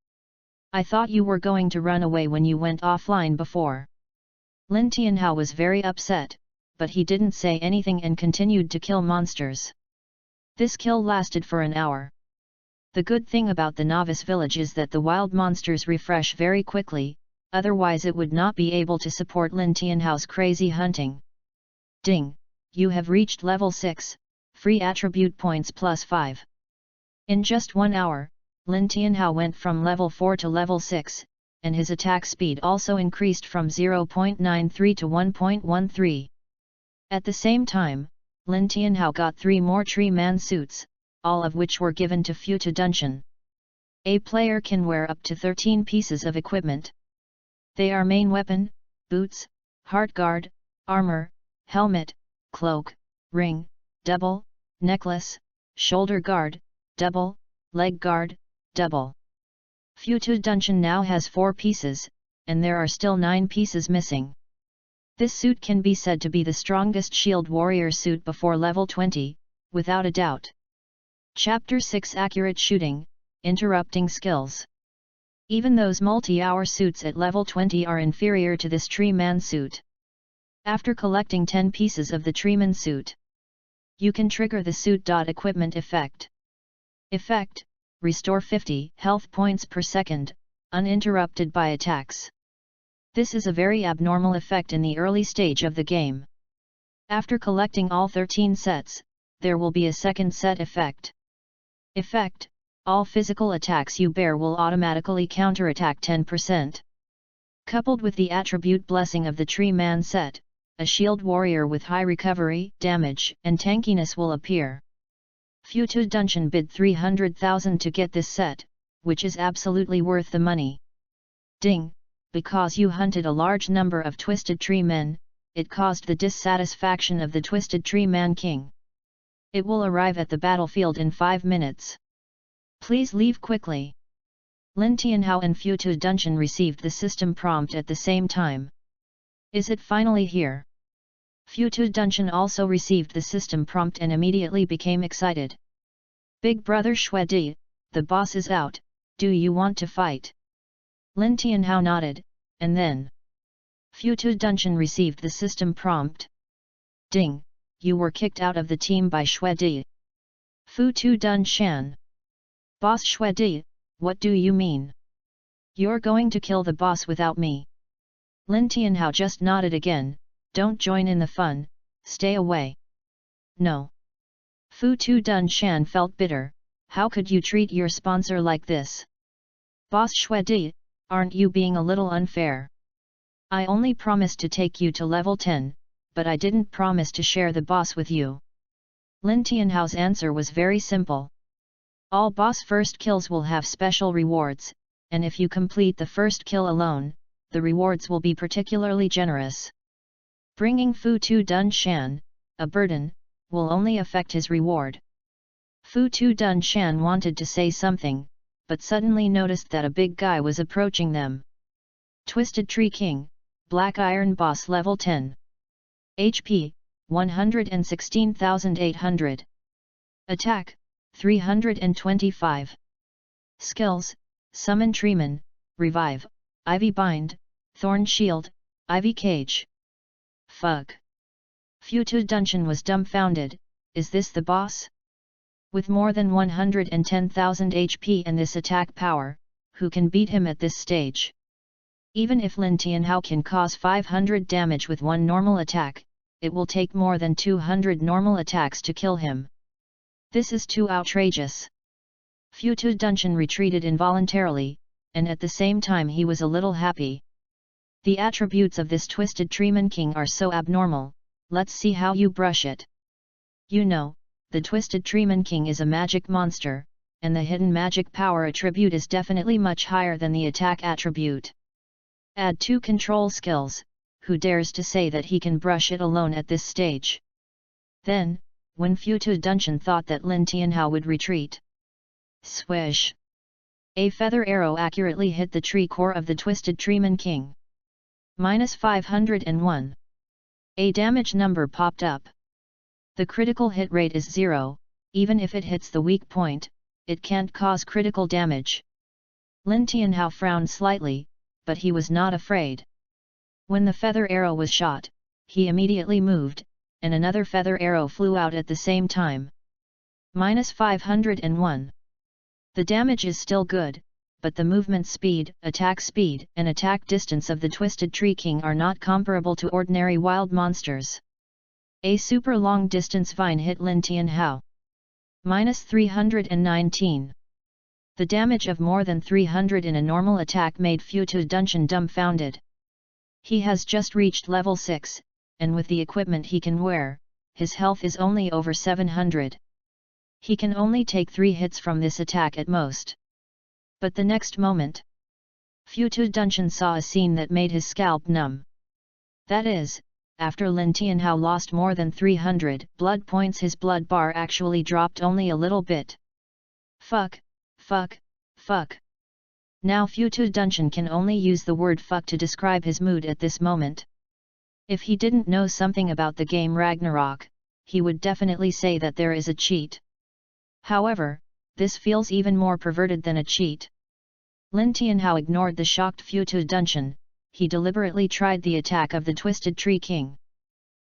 I thought you were going to run away when you went offline before. Lin Tianhao was very upset, but he didn't say anything and continued to kill monsters. This kill lasted for an hour. The good thing about the novice village is that the wild monsters refresh very quickly, otherwise it would not be able to support Lin Tianhao's crazy hunting. Ding! You have reached level 6, free attribute points plus 5. In just 1 hour, Lin Tianhao went from level 4 to level 6, and his attack speed also increased from 0.93 to 1.13. At the same time, Lin Tianhao got 3 more tree man suits, all of which were given to Fu Tu Dungeon. A player can wear up to 13 pieces of equipment. They are main weapon, boots, heart guard, armor, helmet, cloak, ring, double, necklace, shoulder guard, double, leg guard, double. Fu Tu Dungeon now has 4 pieces, and there are still 9 pieces missing. This suit can be said to be the strongest shield warrior suit before level 20, without a doubt. Chapter 6 Accurate Shooting, Interrupting Skills. Even those multi-hour suits at level 20 are inferior to this tree man suit. After collecting 10 pieces of the treeman suit, you can trigger the suit equipment effect. Effect: restore 50 health points per second, uninterrupted by attacks. This is a very abnormal effect in the early stage of the game. After collecting all 13 sets, there will be a second set effect. Effect: all physical attacks you bear will automatically counterattack 10%. Coupled with the attribute blessing of the tree man set, a shield warrior with high recovery, damage, and tankiness will appear. Fu Tu Dungeon bid 300,000 to get this set, which is absolutely worth the money. Ding! Because you hunted a large number of Twisted Tree Men, it caused the dissatisfaction of the Twisted Tree Man King. It will arrive at the battlefield in 5 minutes. Please leave quickly. Lin Tianhao and Fu Tu Dungeon received the system prompt at the same time. Is it finally here? Fu Tu Dungeon also received the system prompt and immediately became excited. Big brother Xue Di, the boss is out, do you want to fight? Lin Tianhao nodded, and then Fu Tu Dungeon received the system prompt. Ding! You were kicked out of the team by Xue Di. Fu Tu Dungeon. Boss Xue Di, what do you mean? You're going to kill the boss without me? Lin Tianhao just nodded again, don't join in the fun, stay away. No. Fu Tu Dungeon felt bitter, how could you treat your sponsor like this? Boss Xue Di, aren't you being a little unfair? I only promised to take you to level 10, but I didn't promise to share the boss with you. Lin Tianhao's answer was very simple. All boss first kills will have special rewards, and if you complete the first kill alone, the rewards will be particularly generous. Bringing Fu Tu Dungeon, a burden, will only affect his reward. Fu Tu Dungeon wanted to say something, but suddenly noticed that a big guy was approaching them. Twisted Tree King, Black Iron Boss level 10. HP, 116,800. Attack, 325. Skills, Summon Treeman, Revive, Ivy Bind, Thorn Shield, Ivy Cage. Fug. Fu Tu Dungeon was dumbfounded, is this the boss? With more than 110,000 HP and this attack power, who can beat him at this stage? Even if Lin Tianhao can cause 500 damage with one normal attack, it will take more than 200 normal attacks to kill him. This is too outrageous. Fu Tu Dungeon retreated involuntarily, and at the same time he was a little happy. The attributes of this Twisted Treeman King are so abnormal, let's see how you brush it. You know, the Twisted Treeman King is a magic monster, and the hidden magic power attribute is definitely much higher than the attack attribute. Add 2 control skills, who dares to say that he can brush it alone at this stage? Then, when Fu Tu Dungeon thought that Lin Tianhao would retreat, swish! A feather arrow accurately hit the tree core of the Twisted Treeman King. -501. A damage number popped up. The critical hit rate is 0, even if it hits the weak point, it can't cause critical damage. Lin Tianhao frowned slightly, but he was not afraid. When the feather arrow was shot, he immediately moved, and another feather arrow flew out at the same time. -501. The damage is still good, but the movement speed, and attack distance of the Twisted Tree King are not comparable to ordinary wild monsters. A super long distance vine hit Lin Tianhao. -319. The damage of more than 300 in a normal attack made Fu Tuidunshan dumbfounded. He has just reached level 6, and with the equipment he can wear, his health is only over 700. He can only take 3 hits from this attack at most. But the next moment, Fu Tuidunshan saw a scene that made his scalp numb. That is, after Lin Tianhao lost more than 300 blood points, his blood bar actually dropped only a little bit. Fuck. Now Fu Tuidunshan can only use the word fuck to describe his mood at this moment. If he didn't know something about the game Ragnarok, he would definitely say that there is a cheat. However, this feels even more perverted than a cheat. Lin Tianhao ignored the shocked Fu Tuidunshan. He deliberately tried the attack of the Twisted Tree King.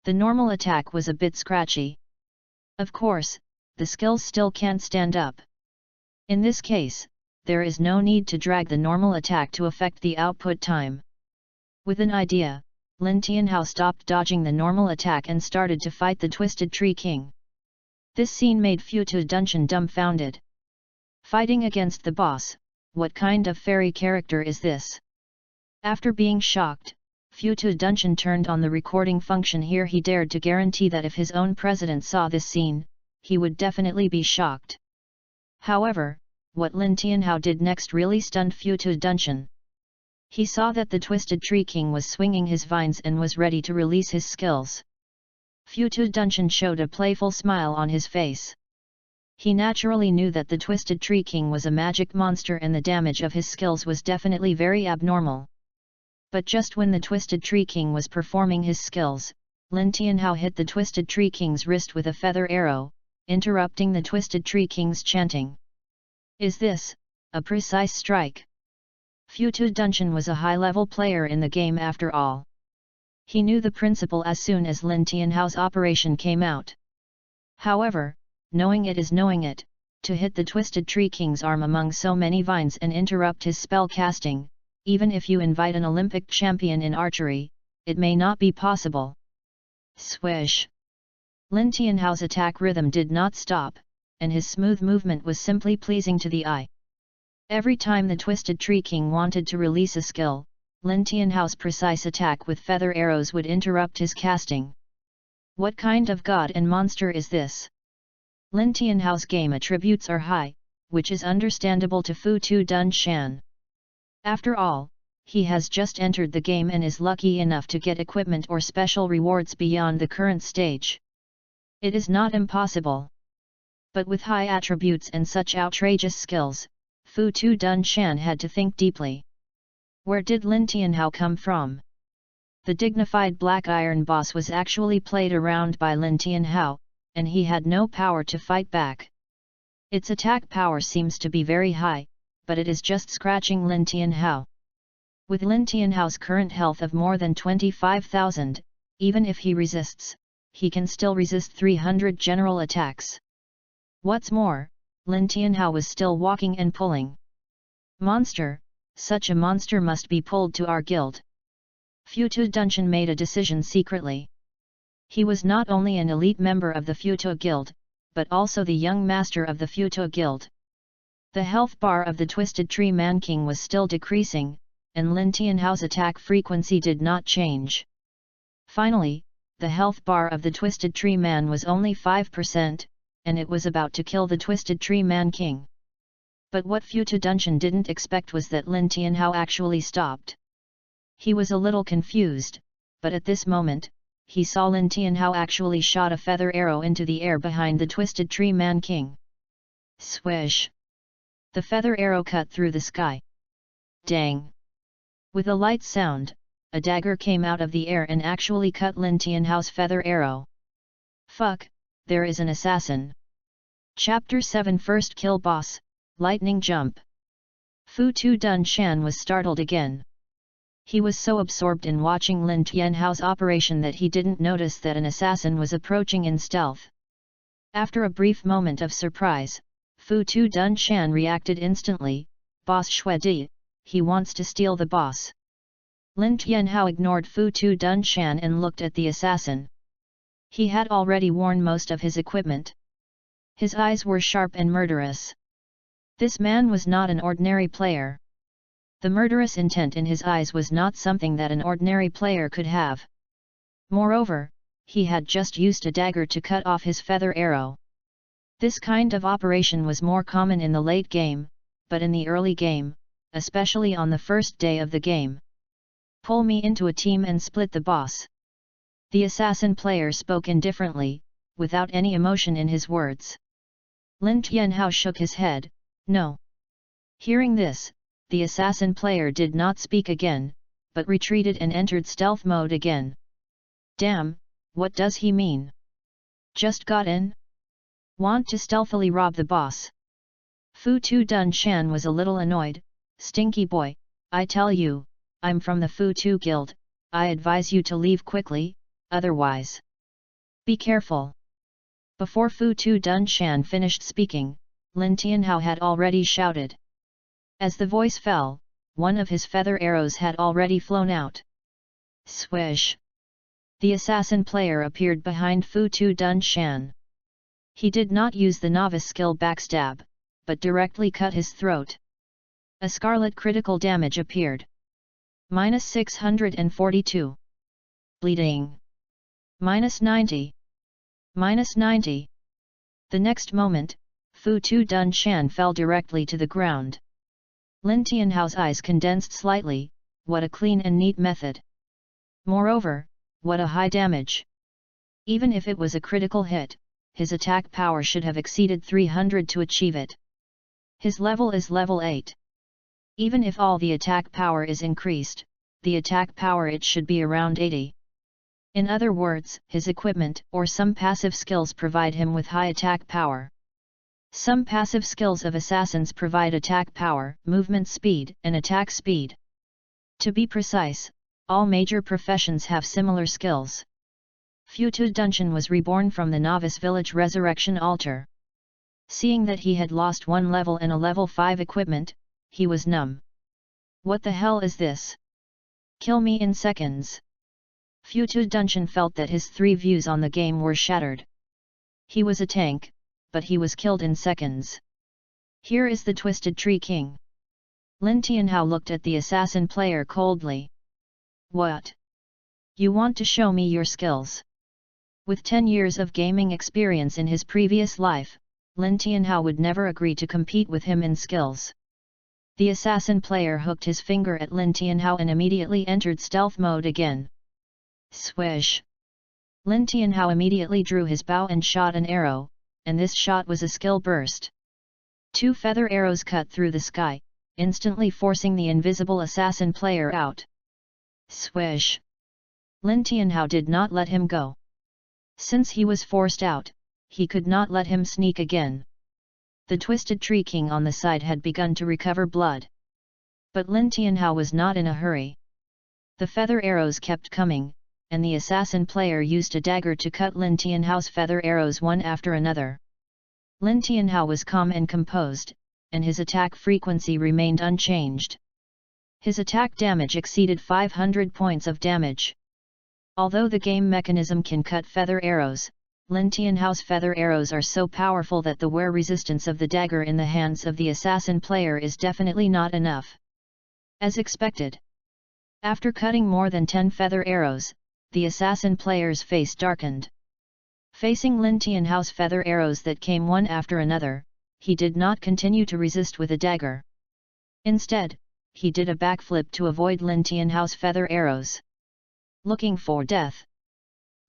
The normal attack was a bit scratchy. Of course, the skills still can't stand up. In this case, there is no need to drag the normal attack to affect the output time. With an idea, Lin Tianhao stopped dodging the normal attack and started to fight the Twisted Tree King. This scene made Fu Tuidunshan dumbfounded. Fighting against the boss, what kind of fairy character is this? After being shocked, Fu Tuidunshan turned on the recording function. Here he dared to guarantee that if his own president saw this scene, he would definitely be shocked. However, what Lin Tianhao did next really stunned Fu Tuidunshan. He saw that the Twisted Tree King was swinging his vines and was ready to release his skills. Fu Tuidunshan showed a playful smile on his face. He naturally knew that the Twisted Tree King was a magic monster and the damage of his skills was definitely very abnormal. But just when the Twisted Tree King was performing his skills, Lin Tianhao hit the Twisted Tree King's wrist with a feather arrow, interrupting the Twisted Tree King's chanting. Is this a precise strike? Fu Tuidunshan was a high-level player in the game after all. He knew the principle as soon as Lin Tianhao's operation came out. However, knowing it is knowing it, to hit the Twisted Tree King's arm among so many vines and interrupt his spell casting, even if you invite an Olympic champion in archery, it may not be possible. Swish! Lin Tianhao's attack rhythm did not stop, and his smooth movement was simply pleasing to the eye. Every time the Twisted Tree King wanted to release a skill, Lin Tianhao's precise attack with feather arrows would interrupt his casting. What kind of god and monster is this? Lin Tianhao's game attributes are high, which is understandable to Fu Tuidunshan. After all, he has just entered the game and is lucky enough to get equipment or special rewards beyond the current stage. It is not impossible. But with high attributes and such outrageous skills, Fu Tuidunshan had to think deeply. Where did Lin Tianhao come from? The dignified Black Iron boss was actually played around by Lin Tianhao, and he had no power to fight back. Its attack power seems to be very high, but it is just scratching Lin Tianhao. With Lin Tianhao's current health of more than 25,000, even if he resists, he can still resist 300 general attacks. What's more, Lin Tianhao was still walking and pulling. Monster, such a monster must be pulled to our guild. Fu Tuidunshan made a decision secretly. He was not only an elite member of the Futu Guild, but also the young master of the Futu Guild. The health bar of the Twisted Tree Man King was still decreasing, and Lin Tianhao's attack frequency did not change. Finally, the health bar of the Twisted Tree Man was only 5%, and it was about to kill the Twisted Tree Man King. But what Fu Tuidunshan didn't expect was that Lin Tianhao actually stopped. He was a little confused, but at this moment, he saw Lin Tianhao actually shot a feather arrow into the air behind the Twisted Tree Man King. Swish! The feather arrow cut through the sky. Dang! With a light sound, a dagger came out of the air and actually cut Lin Tianhao's feather arrow. Fuck, there is an assassin. Chapter 7 First Kill Boss, Lightning Jump. Fu Tuidunshan was startled again. He was so absorbed in watching Lin Tianhao's operation that he didn't notice that an assassin was approaching in stealth. After a brief moment of surprise, Fu Tuidunshan reacted instantly, Boss Shui Di, he wants to steal the boss. Lin Tianhao ignored Fu Tu Dunshan and looked at the assassin. He had already worn most of his equipment. His eyes were sharp and murderous. This man was not an ordinary player. The murderous intent in his eyes was not something that an ordinary player could have. Moreover, he had just used a dagger to cut off his feather arrow. This kind of operation was more common in the late game, but in the early game, especially on the first day of the game. Pull me into a team and split the boss. The assassin player spoke indifferently, without any emotion in his words. Lin Tianhao shook his head, no. Hearing this, the assassin player did not speak again, but retreated and entered stealth mode again. Damn, what does he mean? Just got in? Want to stealthily rob the boss? Fu Tu Dunshan was a little annoyed. Stinky boy, I tell you, I'm from the Fu Tu Guild, I advise you to leave quickly, otherwise. Be careful. Before Fu Tu Dunshan finished speaking, Lin Tianhao had already shouted. As the voice fell, one of his feather arrows had already flown out. Swish! The assassin player appeared behind Fu Tu Dunshan. He did not use the novice skill backstab, but directly cut his throat. A scarlet critical damage appeared. -642. Bleeding. -90. -90. The next moment, Fu Tu Dunshan fell directly to the ground. Lin Tianhao's eyes condensed slightly. What a clean and neat method. Moreover, what a high damage. Even if it was a critical hit, his attack power should have exceeded 300 to achieve it. His level is level 8. Even if all the attack power is increased, the attack power it should be around 80. In other words, his equipment or some passive skills provide him with high attack power. Some passive skills of assassins provide attack power, movement speed, and attack speed. To be precise, all major professions have similar skills. Fu Tu Dunshan was reborn from the novice village resurrection altar. Seeing that he had lost one level and a level 5 equipment, he was numb. What the hell is this? Kill me in seconds. Fu Tu Dunshan felt that his 3 views on the game were shattered. He was a tank, but he was killed in seconds. Here is the Twisted Tree King. Lin Tianhao looked at the assassin player coldly. What? You want to show me your skills? With 10 years of gaming experience in his previous life, Lin Tianhao would never agree to compete with him in skills. The assassin player hooked his finger at Lin Tianhao and immediately entered stealth mode again. Swish! Lin Tianhao immediately drew his bow and shot an arrow, and this shot was a skill burst. 2 feather arrows cut through the sky, instantly forcing the invisible assassin player out. Swish! Lin Tianhao did not let him go. Since he was forced out, he could not let him sneak again. The Twisted Tree King on the side had begun to recover blood. But Lin Tianhao was not in a hurry. The feather arrows kept coming, and the assassin player used a dagger to cut Lin Tianhao's feather arrows one after another. Lin Tianhao was calm and composed, and his attack frequency remained unchanged. His attack damage exceeded 500 points of damage. Although the game mechanism can cut feather arrows, Lin Tianhao's feather arrows are so powerful that the wear resistance of the dagger in the hands of the assassin player is definitely not enough. As expected. After cutting more than 10 feather arrows, the assassin player's face darkened. Facing Lin Tianhao's feather arrows that came one after another, he did not continue to resist with a dagger. Instead, he did a backflip to avoid Lin Tianhao's feather arrows. Looking for death?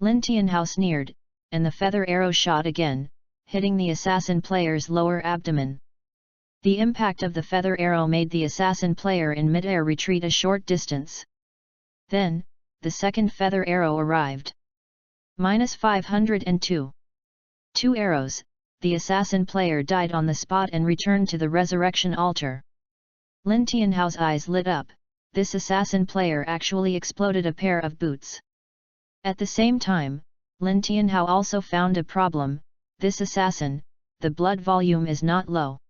Lin Tianhao sneered, and the feather arrow shot again, hitting the assassin player's lower abdomen. The impact of the feather arrow made the assassin player in mid-air retreat a short distance. Then, the second feather arrow arrived. -502. 2 arrows, the assassin player died on the spot and returned to the resurrection altar. Lin Tianhao's eyes lit up. This assassin player actually exploded a pair of boots. At the same time, Lin Tianhao also found a problem. This assassin, the blood volume is not low.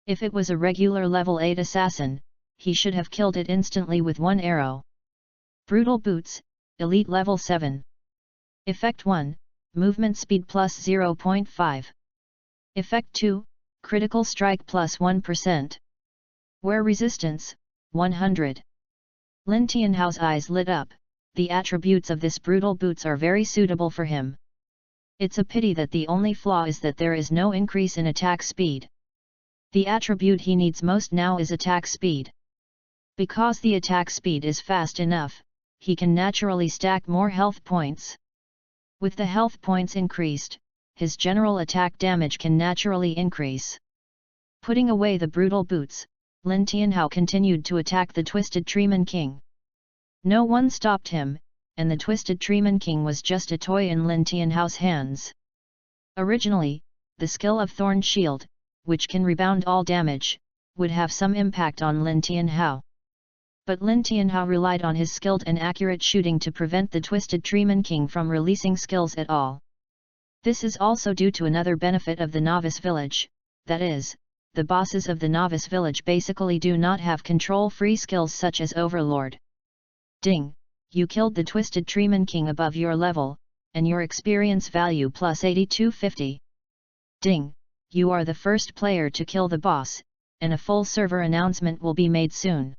If it was a regular level 8 assassin, he should have killed it instantly with one arrow. Brutal Boots, Elite Level 7. Effect 1, Movement Speed plus 0.5. Effect 2, Critical Strike plus 1%. Wear Resistance, 100. Lin Tianhao's eyes lit up. The attributes of this Brutal Boots are very suitable for him. It's a pity that the only flaw is that there is no increase in attack speed. The attribute he needs most now is attack speed. Because the attack speed is fast enough, he can naturally stack more health points. With the health points increased, his general attack damage can naturally increase. Putting away the Brutal Boots, Lin Tianhao continued to attack the Twisted Treeman King. No one stopped him, and the Twisted Treeman King was just a toy in Lin Tianhao's hands. Originally, the skill of Thorn Shield, which can rebound all damage, would have some impact on Lin Tianhao. But Lin Tianhao relied on his skilled and accurate shooting to prevent the Twisted Treeman King from releasing skills at all. This is also due to another benefit of the Novice Village, that is, the bosses of the Novice Village basically do not have control-free skills such as Overlord. Ding! You killed the Twisted Treeman King above your level, and your experience value plus 8250. Ding! You are the first player to kill the boss, and a full server announcement will be made soon.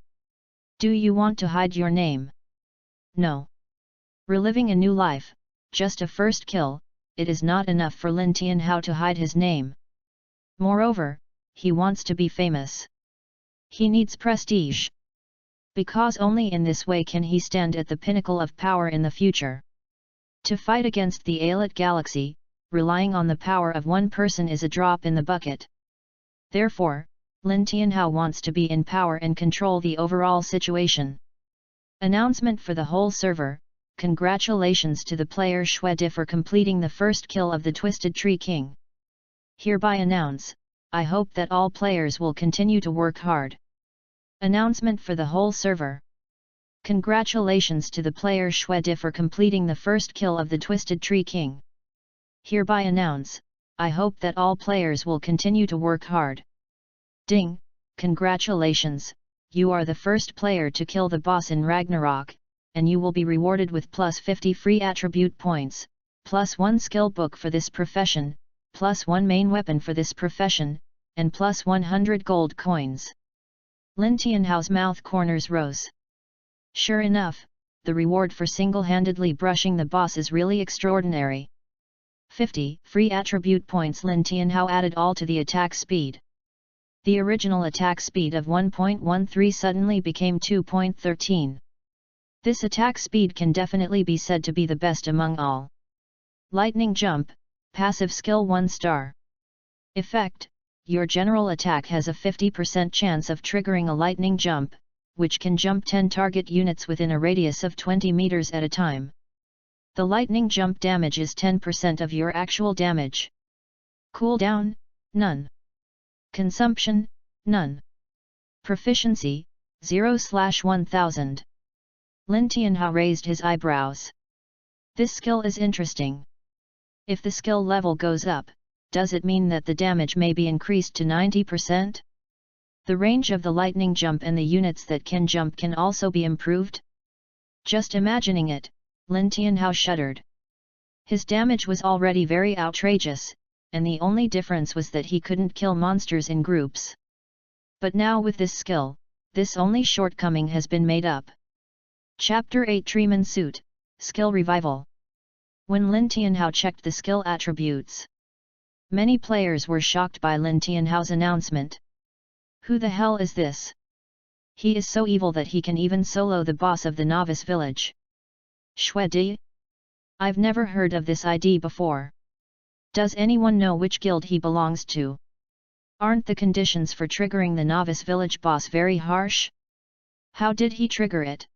Do you want to hide your name? No. Reliving a new life, just a first kill, it is not enough for Lin Tianhao to hide his name. Moreover, he wants to be famous. He needs prestige. Because only in this way can he stand at the pinnacle of power in the future. To fight against the Alet Galaxy, relying on the power of one person is a drop in the bucket. Therefore, Lin Tianhao wants to be in power and control the overall situation. Announcement for the whole server: congratulations to the player Shuedi for completing the first kill of the Twisted Tree King. Hereby announce, I hope that all players will continue to work hard. Announcement for the whole server. Congratulations to the player Shuedi for completing the first kill of the Twisted Tree King. Hereby announce, I hope that all players will continue to work hard. Ding! Congratulations, you are the first player to kill the boss in Ragnarok, and you will be rewarded with plus 50 free attribute points, plus 1 skill book for this profession, plus 1 main weapon for this profession, and plus 100 gold coins. Lin Tianhao's mouth corners rose. Sure enough, the reward for single-handedly brushing the boss is really extraordinary. 50 free attribute points. Lin Tianhao added all to the attack speed. The original attack speed of 1.13 suddenly became 2.13. This attack speed can definitely be said to be the best among all. Lightning Jump, passive skill 1 star. Effect: your general attack has a 50% chance of triggering a lightning jump, which can jump 10 target units within a radius of 20 meters at a time. The lightning jump damage is 10% of your actual damage. Cooldown: none. Consumption: none. Proficiency: 0/1000. Lin Tianhao raised his eyebrows. This skill is interesting. If the skill level goes up, does it mean that the damage may be increased to 90%? The range of the lightning jump and the units that can jump can also be improved? Just imagining it, Lin Tianhao shuddered. His damage was already very outrageous, and the only difference was that he couldn't kill monsters in groups. But now with this skill, this only shortcoming has been made up. Chapter 8 Treeman Suit, Skill Revival. When Lin Tianhao checked the skill attributes, many players were shocked by Lin Tianhao's announcement. Who the hell is this? He is so evil that he can even solo the boss of the Novice Village. Shuedi? I've never heard of this ID before. Does anyone know which guild he belongs to? Aren't the conditions for triggering the Novice Village boss very harsh? How did he trigger it?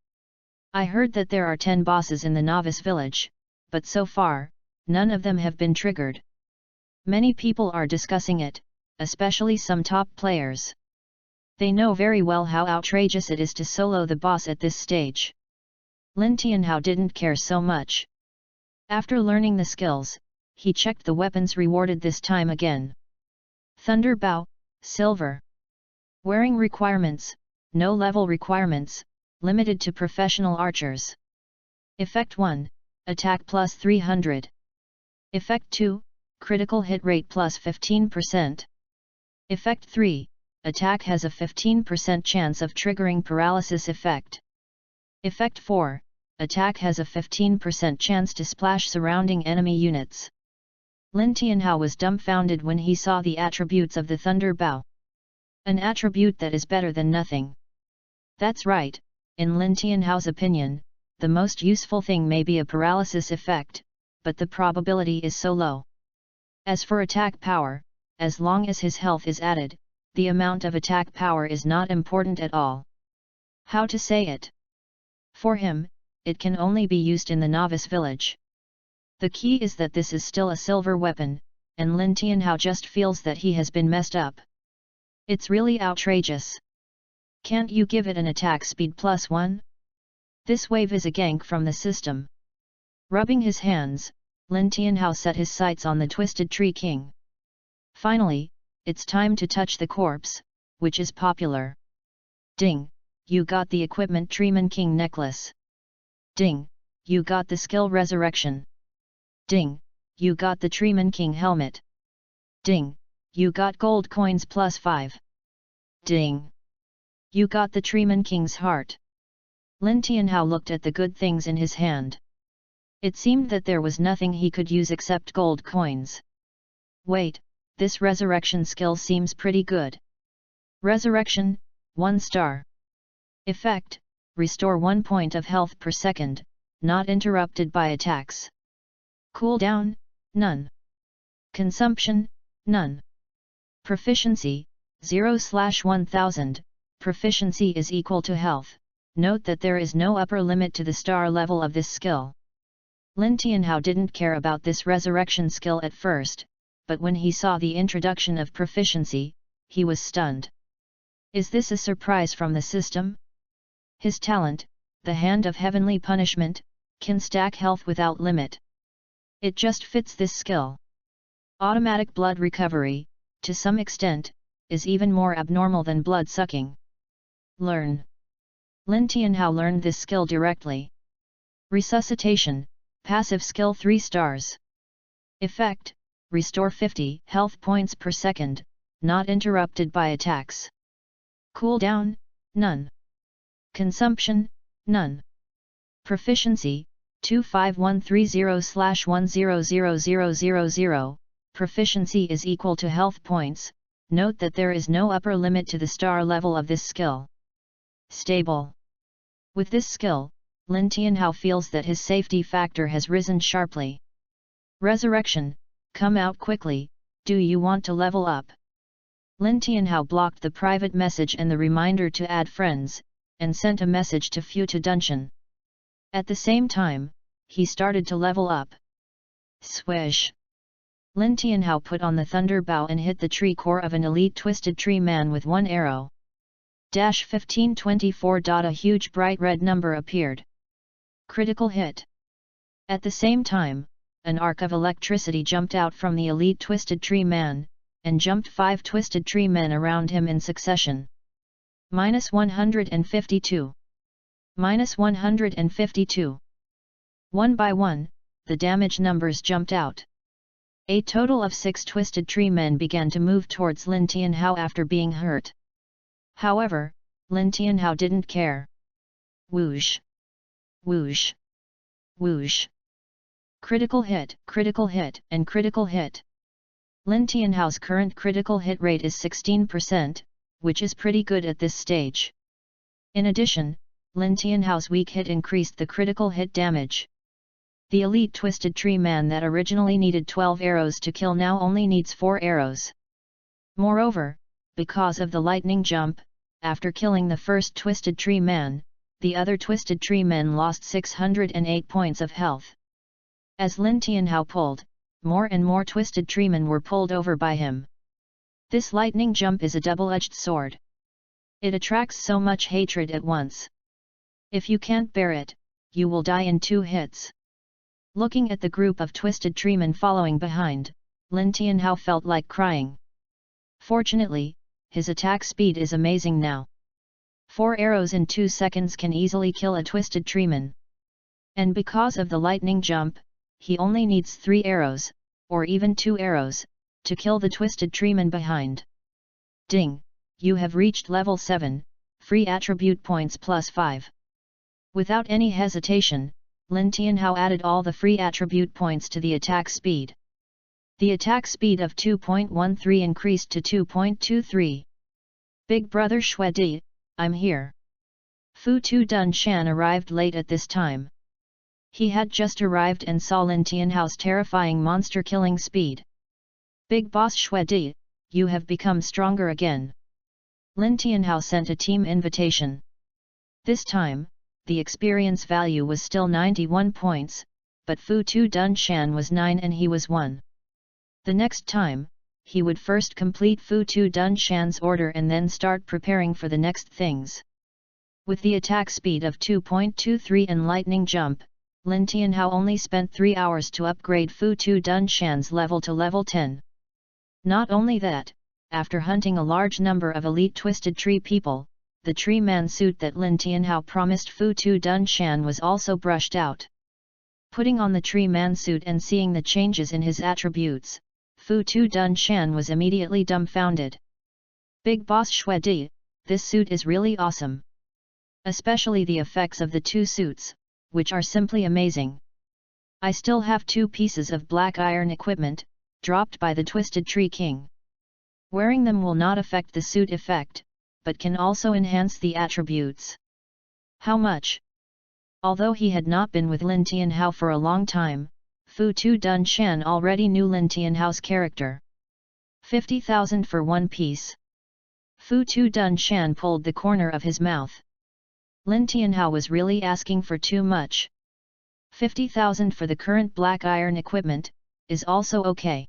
I heard that there are 10 bosses in the Novice Village, but so far, none of them have been triggered. Many people are discussing it, especially some top players. They know very well how outrageous it is to solo the boss at this stage. Lin Tianhao didn't care so much. After learning the skills, he checked the weapons rewarded this time again. Thunder Bow, Silver. Wearing requirements, no level requirements, limited to professional archers. Effect 1, attack plus 300. Effect 2, critical hit rate plus 15%. Effect 3, attack has a 15% chance of triggering paralysis effect. Effect 4, attack has a 15% chance to splash surrounding enemy units. Lin Tianhao was dumbfounded when he saw the attributes of the Thunder Bow. An attribute that is better than nothing. That's right, in Lin Tianhao's opinion, the most useful thing may be a paralysis effect, but the probability is so low. As for attack power, as long as his health is added, the amount of attack power is not important at all. How to say it? For him, it can only be used in the novice village. The key is that this is still a silver weapon, and Lin Tianhao just feels that he has been messed up. It's really outrageous. Can't you give it an attack speed plus 1? This wave is a gank from the system. Rubbing his hands, Lin Tianhao set his sights on the Twisted Tree King. Finally, it's time to touch the corpse, which is popular. Ding, you got the Equipment Treeman King necklace. Ding, you got the Skill Resurrection. Ding, you got the Treeman King helmet. Ding, you got gold coins plus 5. Ding, you got the Treeman King's heart. Lin Tianhao looked at the good things in his hand. It seemed that there was nothing he could use except gold coins. Wait, this resurrection skill seems pretty good. Resurrection, 1 star. Effect, restore 1 point of health per second, not interrupted by attacks. Cooldown, none. Consumption, none. Proficiency, 0/1000, proficiency is equal to health. Note that there is no upper limit to the star level of this skill. Lin Tianhao didn't care about this resurrection skill at first, but when he saw the introduction of proficiency, he was stunned. Is this a surprise from the system? His talent, the Hand of Heavenly Punishment, can stack health without limit. It just fits this skill. Automatic blood recovery, to some extent, is even more abnormal than blood sucking. Learn. Lin Tianhao learned this skill directly. Resuscitation, passive skill 3 stars. Effect, restore 50 health points per second, not interrupted by attacks. Cooldown, none. Consumption, none. Proficiency, 25130/100000. Proficiency is equal to health points. Note that there is no upper limit to the star level of this skill. Stable. With this skill, Lin Tianhao feels that his safety factor has risen sharply. Resurrection, come out quickly, do you want to level up? Lin Tianhao blocked the private message and the reminder to add friends, and sent a message to Fu to Dungeon. At the same time, he started to level up. Swish! Lin Tianhao put on the Thunder Bow and hit the tree core of an elite Twisted Tree Man with 1 arrow. 1524. A huge bright red number appeared. Critical hit. At the same time, an arc of electricity jumped out from the elite Twisted Tree Man, and jumped 5 Twisted Tree Men around him in succession. -152. -152. One by one, the damage numbers jumped out. A total of 6 Twisted Tree Men began to move towards Lin Tianhao after being hurt. However, Lin Tianhao didn't care. Whoosh! Whoosh! Whoosh! Critical hit, and critical hit. Lin Tianhao's current critical hit rate is 16%, which is pretty good at this stage. In addition, Lin Tianhao's weak hit increased the critical hit damage. The elite Twisted Tree Man that originally needed 12 arrows to kill now only needs 4 arrows. Moreover, because of the lightning jump, after killing the first Twisted Tree Man, the other Twisted Tree Men lost 608 points of health. As Lin Tianhao pulled, more and more Twisted Tree Men were pulled over by him. This lightning jump is a double-edged sword. It attracts so much hatred at once. If you can't bear it, you will die in 2 hits. Looking at the group of Twisted Tree Men following behind, Lin Tianhao felt like crying. Fortunately, his attack speed is amazing now. 4 arrows in 2 seconds can easily kill a twisted treeman. And because of the lightning jump, he only needs 3 arrows, or even 2 arrows, to kill the twisted treeman behind. Ding! You have reached level 7, free attribute points plus 5. Without any hesitation, Lin Tianhao added all the free attribute points to the attack speed. The attack speed of 2.13 increased to 2.23. Big brother Shuedi, I'm here. Fu Tu Dun Shan arrived late at this time. He had just arrived and saw Lin Tianhao's terrifying monster-killing speed. Big boss Shuedi, you have become stronger again. Lin Tianhao sent a team invitation. This time, the experience value was still 91 points, but Fu Tu Dun Shan was 9 and he was 1. The next time, he would first complete Fu Tu Dun Shan's order and then start preparing for the next things. With the attack speed of 2.23 and lightning jump, Lin Tianhao only spent 3 hours to upgrade Fu Tu Dun Shan's level to level 10. Not only that, after hunting a large number of elite twisted tree people, the tree man suit that Lin Tianhao promised Fu Tu Dun Shan was also brushed out. Putting on the tree man suit and seeing the changes in his attributes, Fu Tu Dun Shan was immediately dumbfounded. Big boss Shuedi, this suit is really awesome. Especially the effects of the 2 suits, which are simply amazing. I still have 2 pieces of black iron equipment, dropped by the Twisted Tree King. Wearing them will not affect the suit effect, but can also enhance the attributes. How much? Although he had not been with Lin Tianhao for a long time, Fu Tu Dun Shan already knew Lin Tianhao's character. 50,000 for 1 piece. Fu Tu Dun Shan pulled the corner of his mouth. Lin Tianhao was really asking for too much. 50,000 for the current black iron equipment, is also okay.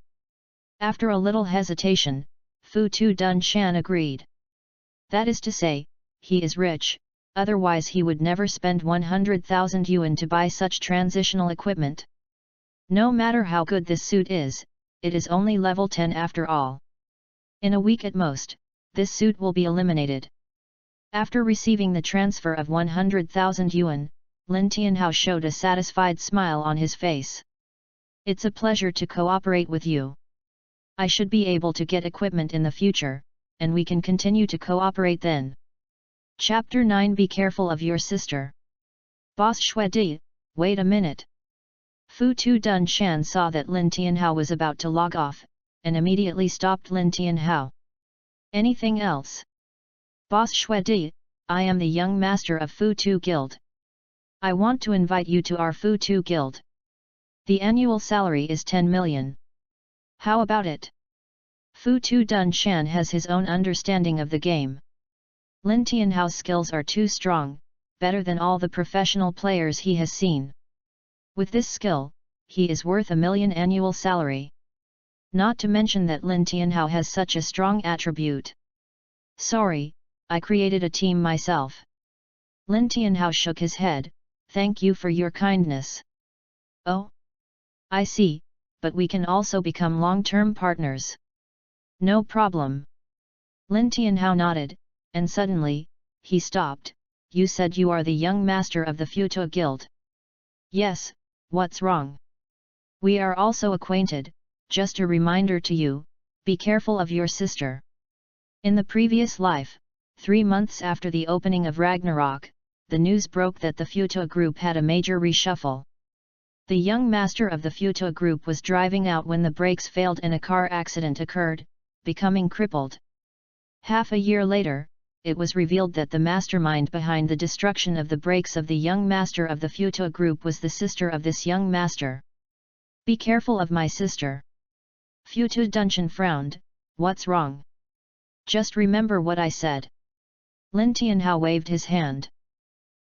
After a little hesitation, Fu Tu Dun Shan agreed. That is to say, he is rich, otherwise he would never spend 100,000 yuan to buy such transitional equipment. No matter how good this suit is, it is only level 10 after all. In a week at most, this suit will be eliminated. After receiving the transfer of 100,000 yuan, Lin Tianhao showed a satisfied smile on his face. It's a pleasure to cooperate with you. I should be able to get equipment in the future, and we can continue to cooperate then. Chapter 9 Be careful of your sister. Boss Shuedi, wait a minute. Fu Tu Dun Shan saw that Lin Tianhao was about to log off, and immediately stopped Lin Tianhao. Anything else? Boss Shuedi, I am the young master of Fu Tu Guild. I want to invite you to our Fu Tu Guild. The annual salary is 10 million. How about it? Fu Tu Dun Shan has his own understanding of the game. Lin Tianhao's skills are too strong, better than all the professional players he has seen. With this skill, he is worth 1 million annual salary. Not to mention that Lin Tianhao has such a strong attribute. Sorry, I created a team myself. Lin Tianhao shook his head, thank you for your kindness. Oh? I see, but we can also become long-term partners. No problem. Lin Tianhao nodded, and suddenly, he stopped. You said you are the young master of the Fu Tu Guild. Yes, what's wrong? We are also acquainted, just a reminder to you, be careful of your sister. In the previous life, 3 months after the opening of Ragnarok, the news broke that the Fu Tu group had a major reshuffle. The young master of the Fu Tu group was driving out when the brakes failed and a car accident occurred, becoming crippled. Half a year later, it was revealed that the mastermind behind the destruction of the brakes of the young master of the Fu Tu group was the sister of this young master. Be careful of my sister. Fu Tu Dun Shan frowned, what's wrong? Just remember what I said. Lin Tianhao waved his hand.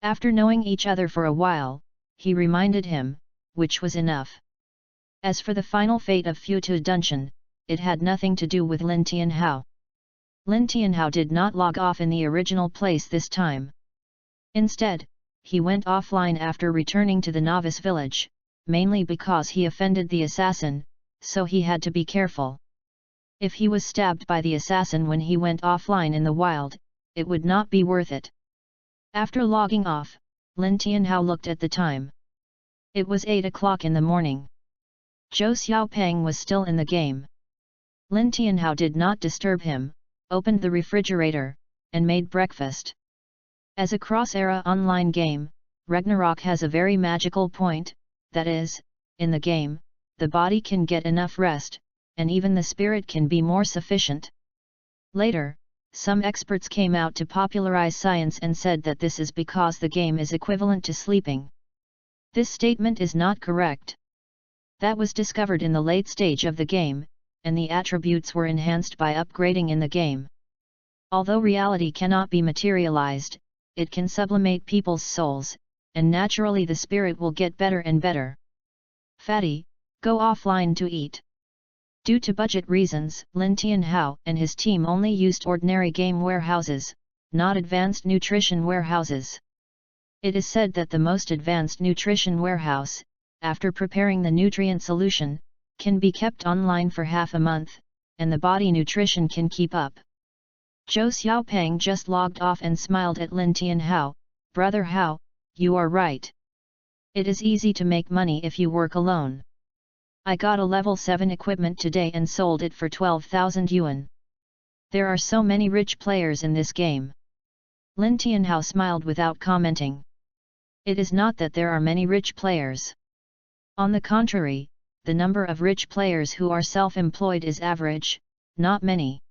After knowing each other for a while, he reminded him, which was enough. As for the final fate of Fu Tu Dun Shan, it had nothing to do with Lin Tianhao. Lin Tianhao did not log off in the original place this time. Instead, he went offline after returning to the novice village, mainly because he offended the assassin, so he had to be careful. If he was stabbed by the assassin when he went offline in the wild, it would not be worth it. After logging off, Lin Tianhao looked at the time. It was 8 o'clock in the morning. Zhou Xiaopeng was still in the game. Lin Tianhao did not disturb him, opened the refrigerator, and made breakfast. As a cross-era online game, Ragnarok has a very magical point, that is, in the game, the body can get enough rest, and even the spirit can be more sufficient. Later, some experts came out to popularize science and said that this is because the game is equivalent to sleeping. This statement is not correct. That was discovered in the late stage of the game, and the attributes were enhanced by upgrading in the game. Although reality cannot be materialized, it can sublimate people's souls, and naturally the spirit will get better and better. Fatty, go offline to eat. Due to budget reasons, Lin Tianhao and his team only used ordinary game warehouses, not advanced nutrition warehouses. It is said that the most advanced nutrition warehouse, after preparing the nutrient solution, can be kept online for half a month, and the body nutrition can keep up. Zhou Xiaopeng just logged off and smiled at Lin Tianhao. Brother Hao, you are right. It is easy to make money if you work alone. I got a level 7 equipment today and sold it for 12,000 yuan. There are so many rich players in this game. Lin Tianhao smiled without commenting. It is not that there are many rich players. On the contrary, the number of rich players who are self-employed is average, not many.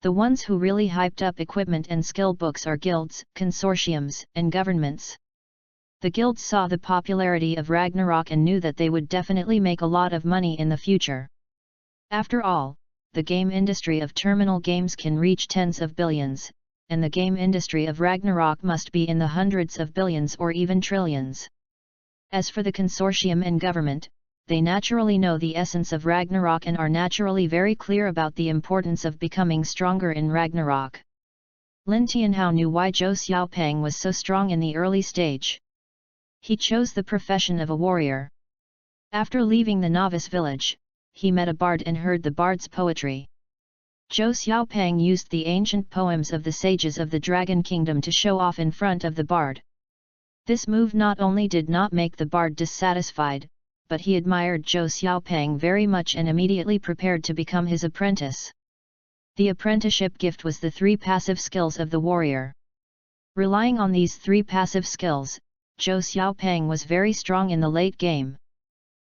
The ones who really hyped up equipment and skill books are guilds, consortiums, and governments. The guilds saw the popularity of Ragnarok and knew that they would definitely make a lot of money in the future. After all, the game industry of terminal games can reach tens of billions, and the game industry of Ragnarok must be in the hundreds of billions or even trillions. As for the consortium and government, they naturally know the essence of Ragnarok and are naturally very clear about the importance of becoming stronger in Ragnarok. Lin Tianhao knew why Zhou Xiaopeng was so strong in the early stage. He chose the profession of a warrior. After leaving the novice village, he met a bard and heard the bard's poetry. Zhou Xiaopeng used the ancient poems of the sages of the Dragon Kingdom to show off in front of the bard. This move not only did not make the bard dissatisfied, but he admired Zhou Xiaopeng very much and immediately prepared to become his apprentice. The apprenticeship gift was the 3 passive skills of the warrior. Relying on these 3 passive skills, Zhou Xiaopeng was very strong in the late game.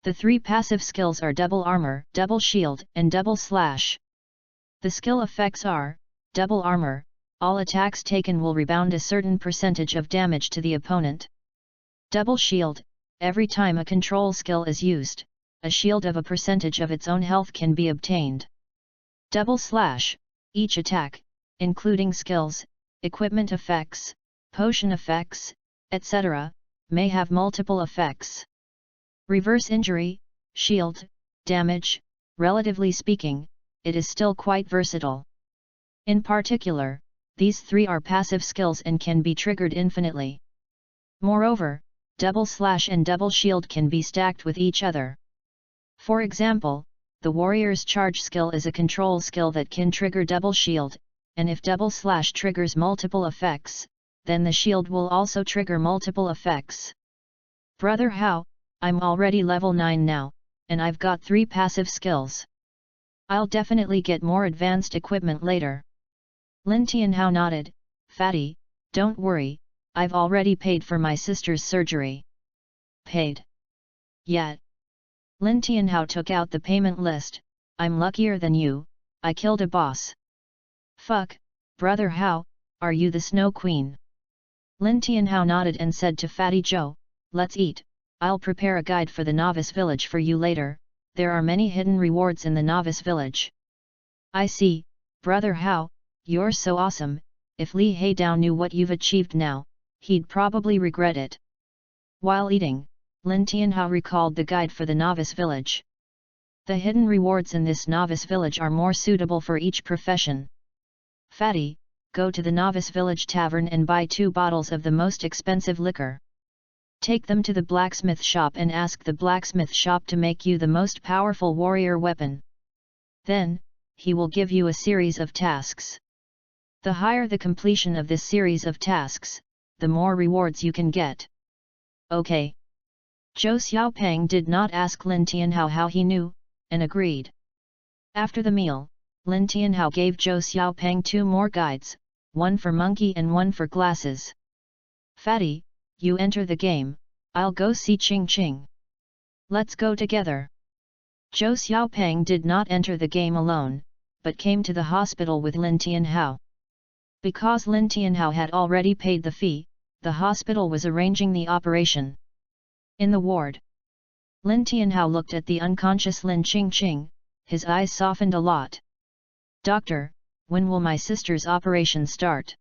The 3 passive skills are double armor, double shield, and double slash. The skill effects are: double armor, all attacks taken will rebound a certain percentage of damage to the opponent. Double shield, every time a control skill is used, a shield of a percentage of its own health can be obtained. Double slash, each attack, including skills, equipment effects, potion effects, etc., may have multiple effects. Reverse injury, shield, damage, relatively speaking, it is still quite versatile. In particular, these 3 are passive skills and can be triggered infinitely. Moreover, double slash and double shield can be stacked with each other. For example, the warrior's charge skill is a control skill that can trigger double shield, and if double slash triggers multiple effects, then the shield will also trigger multiple effects. Brother Hao, I'm already level 9 now, and I've got 3 passive skills. I'll definitely get more advanced equipment later. Lin Tianhao nodded. Fatty, don't worry, I've already paid for my sister's surgery. Paid? Yet. Lin Tianhao took out the payment list. I'm luckier than you, I killed a boss. Fuck, Brother Hao, are you the Snow Queen? Lin Tianhao nodded and said to Fatty Zhou, let's eat, I'll prepare a guide for the novice village for you later, there are many hidden rewards in the novice village. I see, Brother Hao, you're so awesome, if Li Haidao knew what you've achieved now, he'd probably regret it. While eating, Lin Tianhao recalled the guide for the novice village. The hidden rewards in this novice village are more suitable for each profession. Fatty, go to the novice village tavern and buy 2 bottles of the most expensive liquor. Take them to the blacksmith shop and ask the blacksmith shop to make you the most powerful warrior weapon. Then, he will give you a series of tasks. The higher the completion of this series of tasks, the more rewards you can get. Okay. Zhou Xiaopeng did not ask Lin Tianhao how he knew, and agreed. After the meal, Lin Tianhao gave Zhou Xiaopeng 2 more guides, one for monkey and one for glasses. Fatty, you enter the game, I'll go see Ching Ching. Let's go together. Zhou Xiaopeng did not enter the game alone, but came to the hospital with Lin Tianhao. Because Lin Tianhao had already paid the fee, the hospital was arranging the operation. In the ward, Lin Tianhao looked at the unconscious Lin Ching Ching, his eyes softened a lot. Doctor, when will my sister's operation start?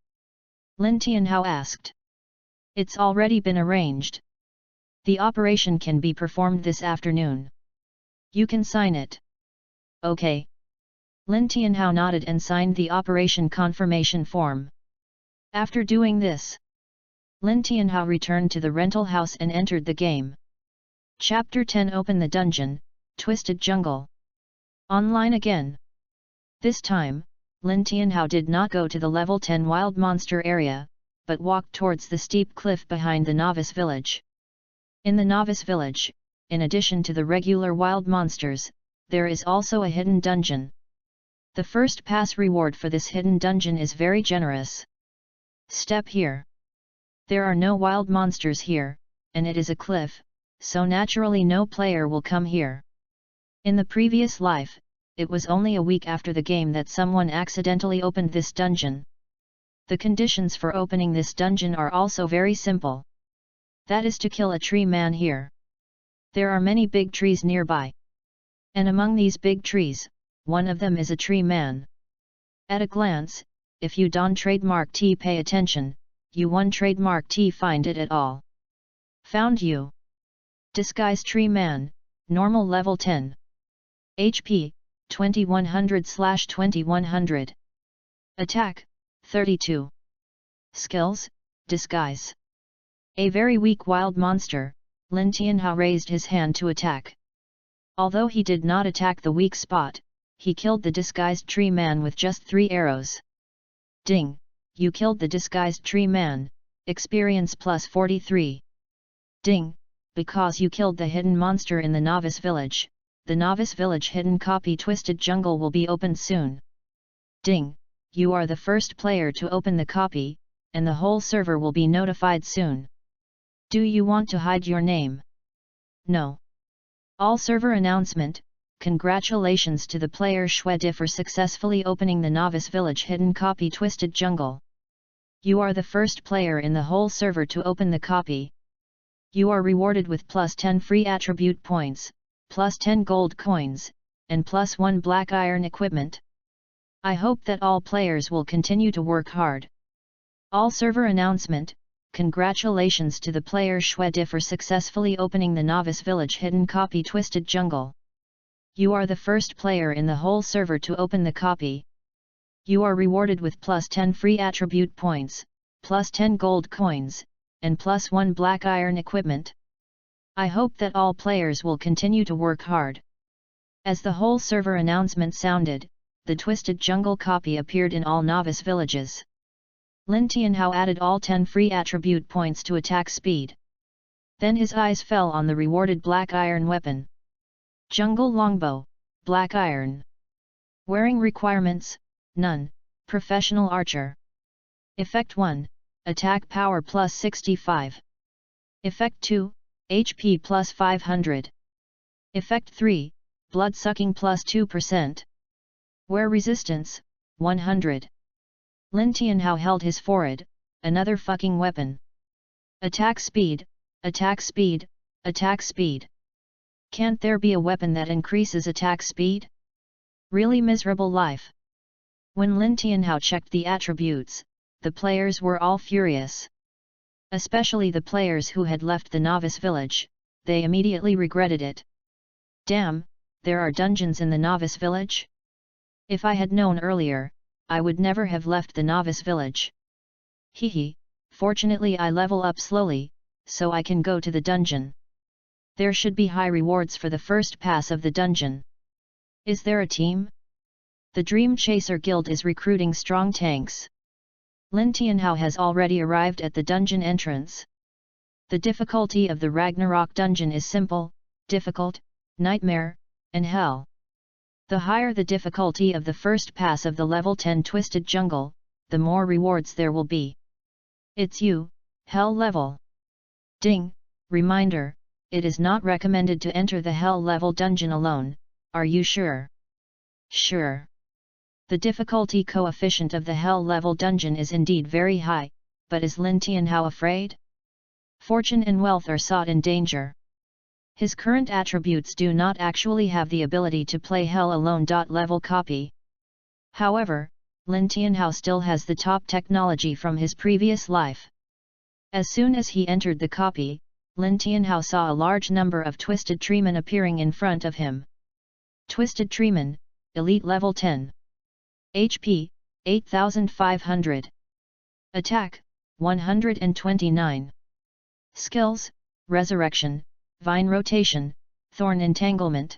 Lin Tianhao asked. It's already been arranged. The operation can be performed this afternoon. You can sign it. Okay. Lin Tianhao nodded and signed the operation confirmation form. After doing this, Lin Tianhao returned to the rental house and entered the game. Chapter 10 Open the Dungeon, Twisted Jungle. Online again. This time, Lin Tianhao did not go to the level 10 wild monster area, but walked towards the steep cliff behind the novice village. In the novice village, in addition to the regular wild monsters, there is also a hidden dungeon. The first pass reward for this hidden dungeon is very generous. Step here. There are no wild monsters here, and it is a cliff, so naturally no player will come here. In the previous life, it was only a week after the game that someone accidentally opened this dungeon. The conditions for opening this dungeon are also very simple. That is to kill a tree man here. There are many big trees nearby. And among these big trees, one of them is a tree man. At a glance, if you don't trademark T pay attention, you won trademark T find it at all. Found you. Disguise tree man, normal level 10. HP, 2100/2100. Attack, 32. Skills, Disguise. A very weak wild monster, Lin Tianhao raised his hand to attack. Although he did not attack the weak spot, he killed the disguised tree man with just 3 arrows. Ding, you killed the disguised tree man, experience plus 43. Ding, because you killed the hidden monster in the novice village, the novice village hidden copy Twisted Jungle will be opened soon. Ding, you are the first player to open the copy, and the whole server will be notified soon. Do you want to hide your name? No. All server announcement, congratulations to the player Shuedi for successfully opening the novice village hidden copy Twisted Jungle. You are the first player in the whole server to open the copy. You are rewarded with plus 10 free attribute points, plus 10 gold coins, and plus 1 black iron equipment. I hope that all players will continue to work hard. All server announcement, congratulations to the player Shuedi for successfully opening the novice village hidden copy Twisted Jungle. You are the first player in the whole server to open the copy. You are rewarded with plus 10 free attribute points, plus 10 gold coins, and plus 1 black iron equipment. I hope that all players will continue to work hard. As the whole server announcement sounded, the Twisted Jungle copy appeared in all novice villages. Lin Tianhao added all 10 free attribute points to attack speed. Then his eyes fell on the rewarded black iron weapon. Jungle Longbow, Black Iron. Wearing requirements, none, Professional Archer. Effect 1, Attack Power plus 65. Effect 2, HP plus 500. Effect 3, Blood Sucking plus 2%. Wear Resistance, 100. Lin Tianhao held his forehead, another fucking weapon. Attack Speed, Attack Speed, Attack Speed. Can't there be a weapon that increases attack speed? Really miserable life. When Lin Tianhao checked the attributes, the players were all furious. Especially the players who had left the novice village, they immediately regretted it. Damn, there are dungeons in the novice village? If I had known earlier, I would never have left the novice village. Hehe, fortunately I level up slowly, so I can go to the dungeon. There should be high rewards for the first pass of the dungeon. Is there a team? The Dream Chaser Guild is recruiting strong tanks. Lin Tianhao has already arrived at the dungeon entrance. The difficulty of the Ragnarok dungeon is simple, difficult, nightmare, and hell. The higher the difficulty of the first pass of the level 10 Twisted Jungle, the more rewards there will be. It's you, hell level. Ding, reminder, it is not recommended to enter the hell level dungeon alone, are you sure? Sure. The difficulty coefficient of the hell level dungeon is indeed very high, but is Lin Tianhao afraid? Fortune and wealth are sought in danger. His current attributes do not actually have the ability to play hell alone. Level copy. However, Lin Tianhao still has the top technology from his previous life. As soon as he entered the copy, Lin Tianhao saw a large number of Twisted Treemen appearing in front of him. Twisted Treemen, Elite Level 10. HP, 8500. Attack, 129. Skills, Resurrection, Vine Rotation, Thorn Entanglement.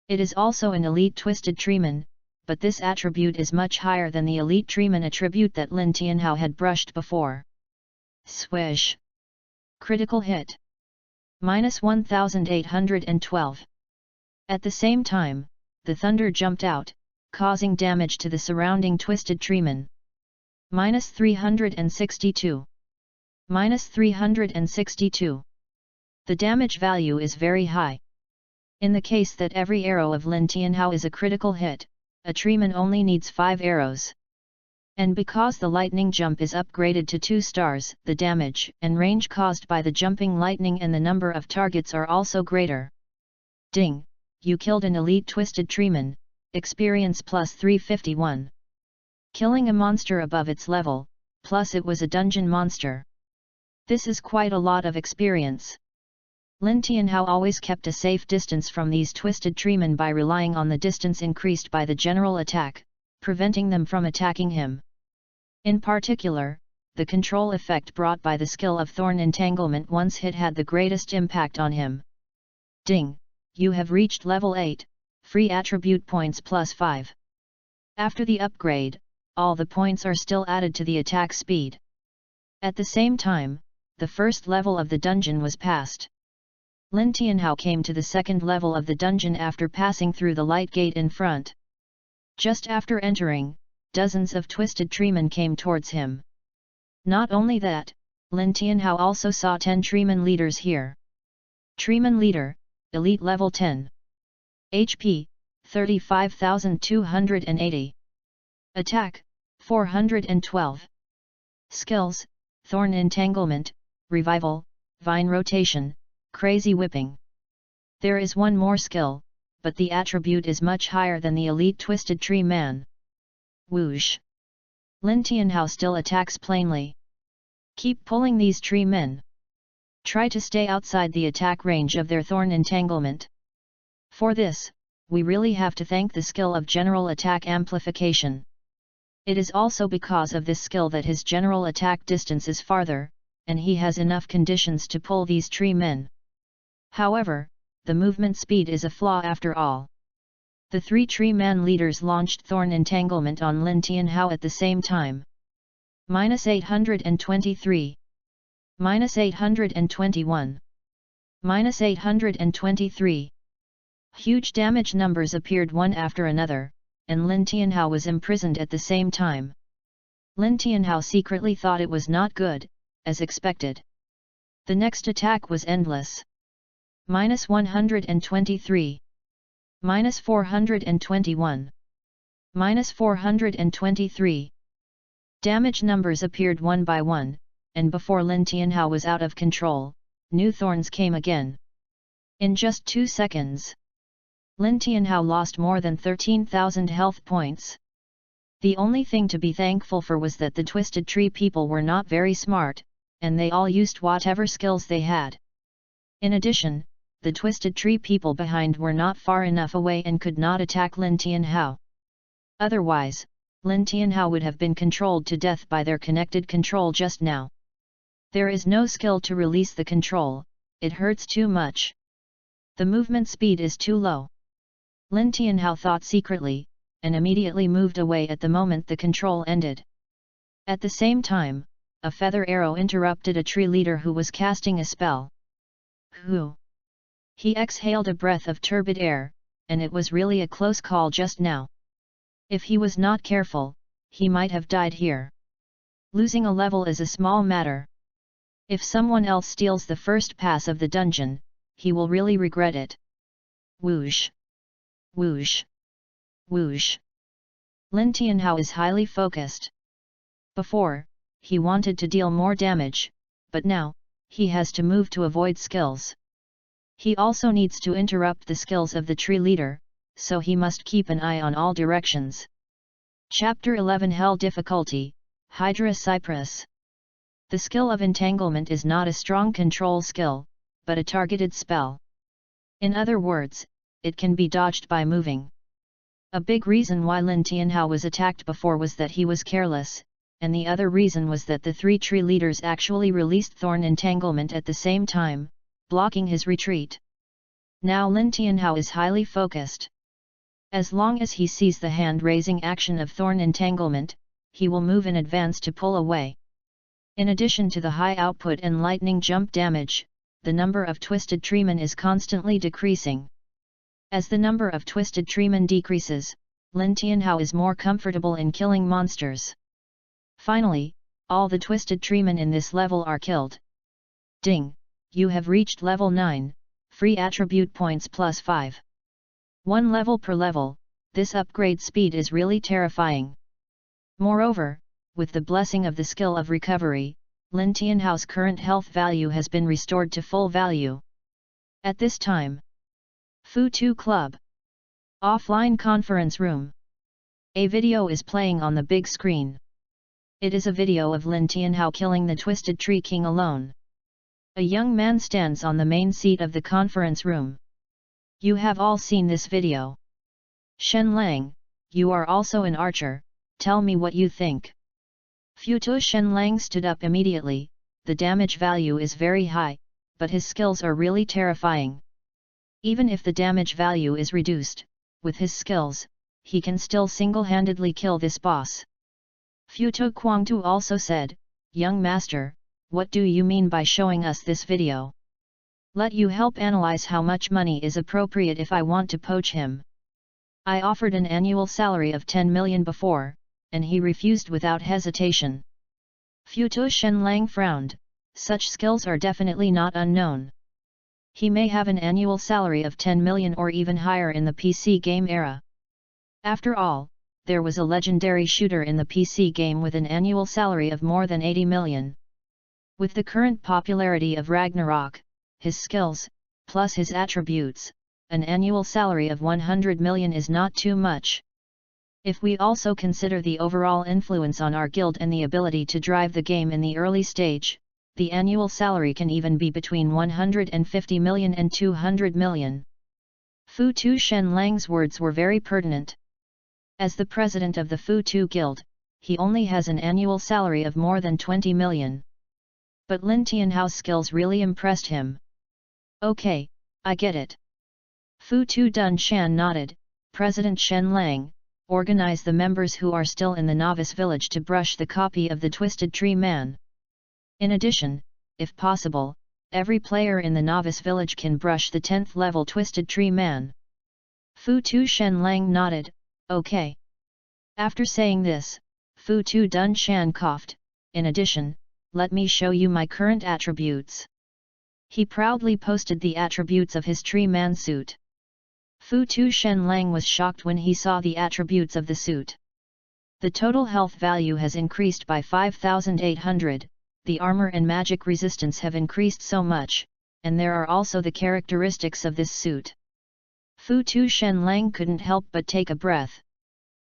It is also an Elite Twisted Treeman, but this attribute is much higher than the Elite Treeman attribute that Lin Tianhao had brushed before. Swish. Critical hit. -1812. At the same time, the thunder jumped out, causing damage to the surrounding Twisted Treeman. -362. -362. The damage value is very high. In the case that every arrow of Lin Tianhao is a critical hit, a Treeman only needs 5 arrows. And because the lightning jump is upgraded to 2 stars, the damage and range caused by the jumping lightning and the number of targets are also greater. Ding! You killed an Elite Twisted Treeman, experience plus 351. Killing a monster above its level, plus it was a dungeon monster. This is quite a lot of experience. Lin Tianhao always kept a safe distance from these Twisted Treemen by relying on the distance increased by the general attack, preventing them from attacking him. In particular, the control effect brought by the skill of Thorn Entanglement once hit had the greatest impact on him. Ding! You have reached level 8, free attribute points plus 5. After the upgrade, all the points are still added to the attack speed. At the same time, the first level of the dungeon was passed. Lin Tianhao came to the second level of the dungeon after passing through the light gate in front. Just after entering, dozens of Twisted Treemen came towards him. Not only that, Lin Tianhao also saw 10 Treemen leaders here. Treemen leader, Elite Level 10. HP, 35,280. Attack, 412. Skills, Thorn Entanglement, Revival, Vine Rotation, Crazy Whipping. There is one more skill, but the attribute is much higher than the Elite Twisted Tree Man. Whoosh! Lin Tianhao still attacks plainly. Keep pulling these tree men. Try to stay outside the attack range of their Thorn Entanglement. For this, we really have to thank the skill of General Attack Amplification. It is also because of this skill that his general attack distance is farther, and he has enough conditions to pull these tree men. However, the movement speed is a flaw after all. The 3 tree man leaders launched Thorn Entanglement on Lin Tianhao at the same time. -823. -821. -823. Huge damage numbers appeared one after another, and Lin Tianhao was imprisoned at the same time. Lin Tianhao secretly thought it was not good, as expected. The next attack was endless. -123. -421. -423. Damage numbers appeared one by one, and before Lin Tianhao was out of control, new thorns came again. In just 2 seconds, Lin Tianhao lost more than 13,000 health points. The only thing to be thankful for was that the Twisted Tree people were not very smart, and they all used whatever skills they had. In addition, the Twisted Tree people behind were not far enough away and could not attack Lin Tianhao. Otherwise, Lin Tianhao would have been controlled to death by their connected control just now. There is no skill to release the control, it hurts too much. The movement speed is too low. Lin Tianhao thought secretly, and immediately moved away at the moment the control ended. At the same time, a feather arrow interrupted a tree leader who was casting a spell. Who? He exhaled a breath of turbid air, and it was really a close call just now. If he was not careful, he might have died here. Losing a level is a small matter. If someone else steals the first pass of the dungeon, he will really regret it. Whoosh! Whoosh! Whoosh! Lin Tianhao is highly focused. Before, he wanted to deal more damage, but now, he has to move to avoid skills. He also needs to interrupt the skills of the tree leader, so he must keep an eye on all directions. Chapter 11 Hell Difficulty, Hydra Cypress. The skill of entanglement is not a strong control skill, but a targeted spell. In other words, it can be dodged by moving. A big reason why Lin Tianhao was attacked before was that he was careless, and the other reason was that the three tree leaders actually released Thorn Entanglement at the same time, blocking his retreat. Now Lin Tianhao is highly focused. As long as he sees the hand-raising action of Thorn Entanglement, he will move in advance to pull away. In addition to the high output and lightning jump damage, the number of Twisted Treemen is constantly decreasing. As the number of Twisted Treemen decreases, Lin Tianhao is more comfortable in killing monsters. Finally, all the Twisted Treemen in this level are killed. Ding! You have reached level 9, free attribute points plus 5. 1 level per level, this upgrade speed is really terrifying. Moreover, with the blessing of the skill of recovery, Lin Tianhao's current health value has been restored to full value. At this time, Fu2 Club. Offline conference room. A video is playing on the big screen. It is a video of Lin Tianhao killing the Twisted Tree King alone. A young man stands on the main seat of the conference room. You have all seen this video. Shen Lang, you are also an archer, tell me what you think. Fu2 Shen Lang stood up immediately. The damage value is very high, but his skills are really terrifying. Even if the damage value is reduced, with his skills, he can still single-handedly kill this boss. Fu2 Guangtu also said, Young Master, what do you mean by showing us this video? Let you help analyze how much money is appropriate if I want to poach him. I offered an annual salary of 10 million before, and he refused without hesitation. Fu2 Shen Lang frowned, such skills are definitely not unknown. He may have an annual salary of 10 million or even higher in the PC game era. After all, there was a legendary shooter in the PC game with an annual salary of more than 80 million. With the current popularity of Ragnarok, his skills, plus his attributes, an annual salary of 100 million is not too much. If we also consider the overall influence on our guild and the ability to drive the game in the early stage, the annual salary can even be between 150 million and 200 million. Fu2 Shen Lang's words were very pertinent. As the president of the Fu2 Guild, he only has an annual salary of more than 20 million. But Lin Tianhao's skills really impressed him. Okay, I get it. Fu2 Dun Shan nodded. President Shen Lang, organize the members who are still in the novice village to brush the copy of the Twisted Tree Man. In addition, if possible, every player in the novice village can brush the 10th level Twisted Tree Man. Fu2 Shen Lang nodded, okay. After saying this, Fu2 Dun Shan coughed. In addition, let me show you my current attributes. He proudly posted the attributes of his Tree Man suit. Fu2 Shen Lang was shocked when he saw the attributes of the suit. The total health value has increased by 5,800, the armor and magic resistance have increased so much, and there are also the characteristics of this suit. Fu2 Shen Lang couldn't help but take a breath.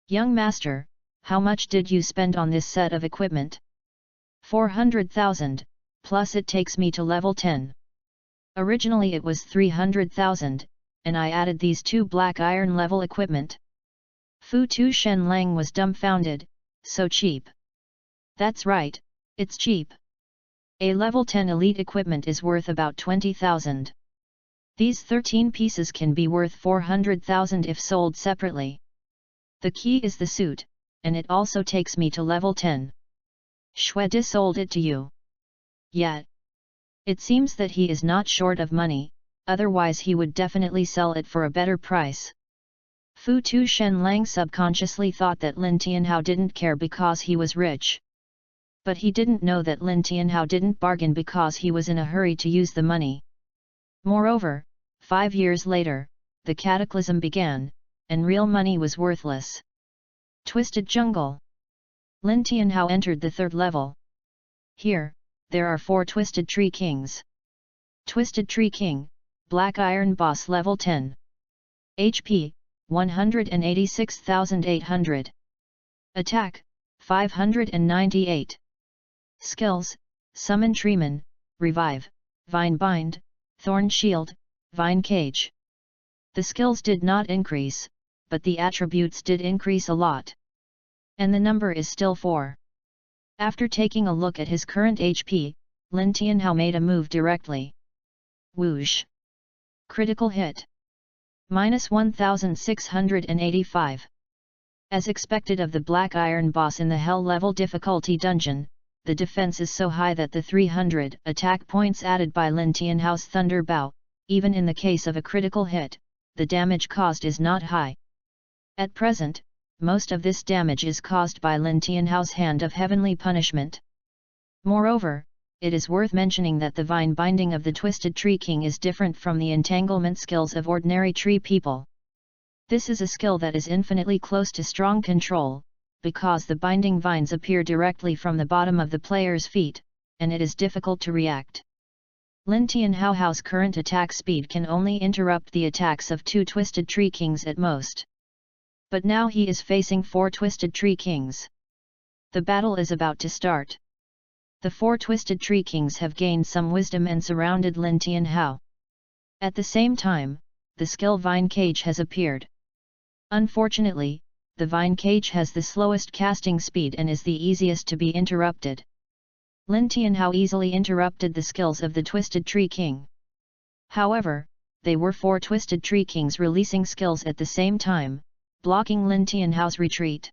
Young Master, how much did you spend on this set of equipment? 400,000, plus it takes me to level 10. Originally it was 300,000, and I added these 2 black iron level equipment. Fu2 Shen Lang was dumbfounded, so cheap. That's right, it's cheap. A level 10 elite equipment is worth about 20,000. These 13 pieces can be worth 400,000 if sold separately. The key is the suit, and it also takes me to level 10. Shwedi sold it to you. Yet. It seems that he is not short of money, otherwise he would definitely sell it for a better price. Fu Tu Shen Lang subconsciously thought that Lin Tianhao didn't care because he was rich. But he didn't know that Lin Tianhao didn't bargain because he was in a hurry to use the money. Moreover, 5 years later, the cataclysm began, and real money was worthless. Twisted Jungle. Lin Tianhao entered the 3rd level. Here, there are 4 Twisted Tree Kings. Twisted Tree King, Black Iron Boss level 10. HP, 186,800. Attack, 598. Skills, Summon Treeman, Revive, Vine Bind, Thorn Shield, Vine Cage. The skills did not increase, but the attributes did increase a lot. And the number is still 4. After taking a look at his current HP, Lin Tianhao made a move directly. Whoosh! Critical hit. -1685. As expected of the Black Iron Boss in the Hell level difficulty dungeon, the defense is so high that the 300 attack points added by Lin Tianhao's Thunder Bow, even in the case of a critical hit, the damage caused is not high. At present, most of this damage is caused by Lin Tianhao's Hand of Heavenly Punishment. Moreover, it is worth mentioning that the vine binding of the Twisted Tree King is different from the entanglement skills of ordinary tree people. This is a skill that is infinitely close to strong control, because the binding vines appear directly from the bottom of the player's feet, and it is difficult to react. Lin Tianhao's current attack speed can only interrupt the attacks of 2 Twisted Tree Kings at most. But now he is facing 4 Twisted Tree Kings. The battle is about to start. The 4 Twisted Tree Kings have gained some wisdom and surrounded Lin Tianhao. At the same time, the skill Vine Cage has appeared. Unfortunately, the Vine Cage has the slowest casting speed and is the easiest to be interrupted. Lin Tianhao easily interrupted the skills of the Twisted Tree King. However, they were 4 Twisted Tree Kings releasing skills at the same time, blocking Lin Tianhao's retreat.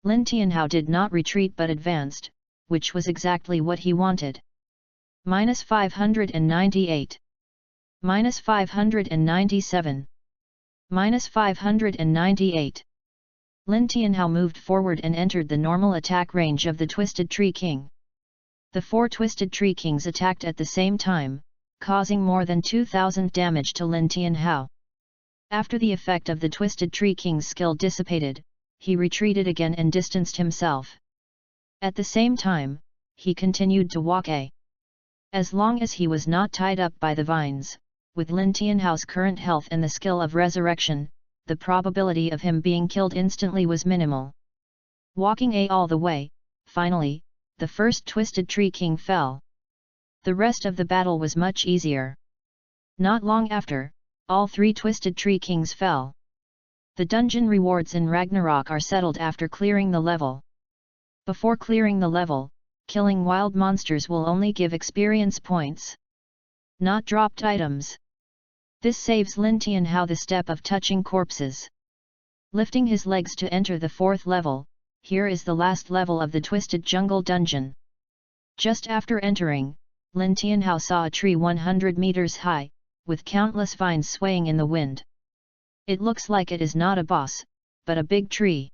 Lin Tianhao did not retreat but advanced, which was exactly what he wanted. -598. -597. -598. Lin Tianhao moved forward and entered the normal attack range of the Twisted Tree King. The 4 Twisted Tree Kings attacked at the same time, causing more than 2,000 damage to Lin Tianhao. After the effect of the Twisted Tree King's skill dissipated, he retreated again and distanced himself. At the same time, he continued to walk as long as he was not tied up by the vines. With Lin Tianhao's current health and the skill of resurrection, the probability of him being killed instantly was minimal. Walking all the way, finally, the first Twisted Tree King fell. The rest of the battle was much easier. Not long after, all 3 Twisted Tree Kings fell. The dungeon rewards in Ragnarok are settled after clearing the level. Before clearing the level, killing wild monsters will only give experience points, not dropped items. This saves Lin Tianhao the step of touching corpses. Lifting his legs to enter the 4th level, here is the last level of the Twisted Jungle Dungeon. Just after entering, Lin Tianhao saw a tree 100 meters high, with countless vines swaying in the wind. It looks like it is not a boss, but a big tree.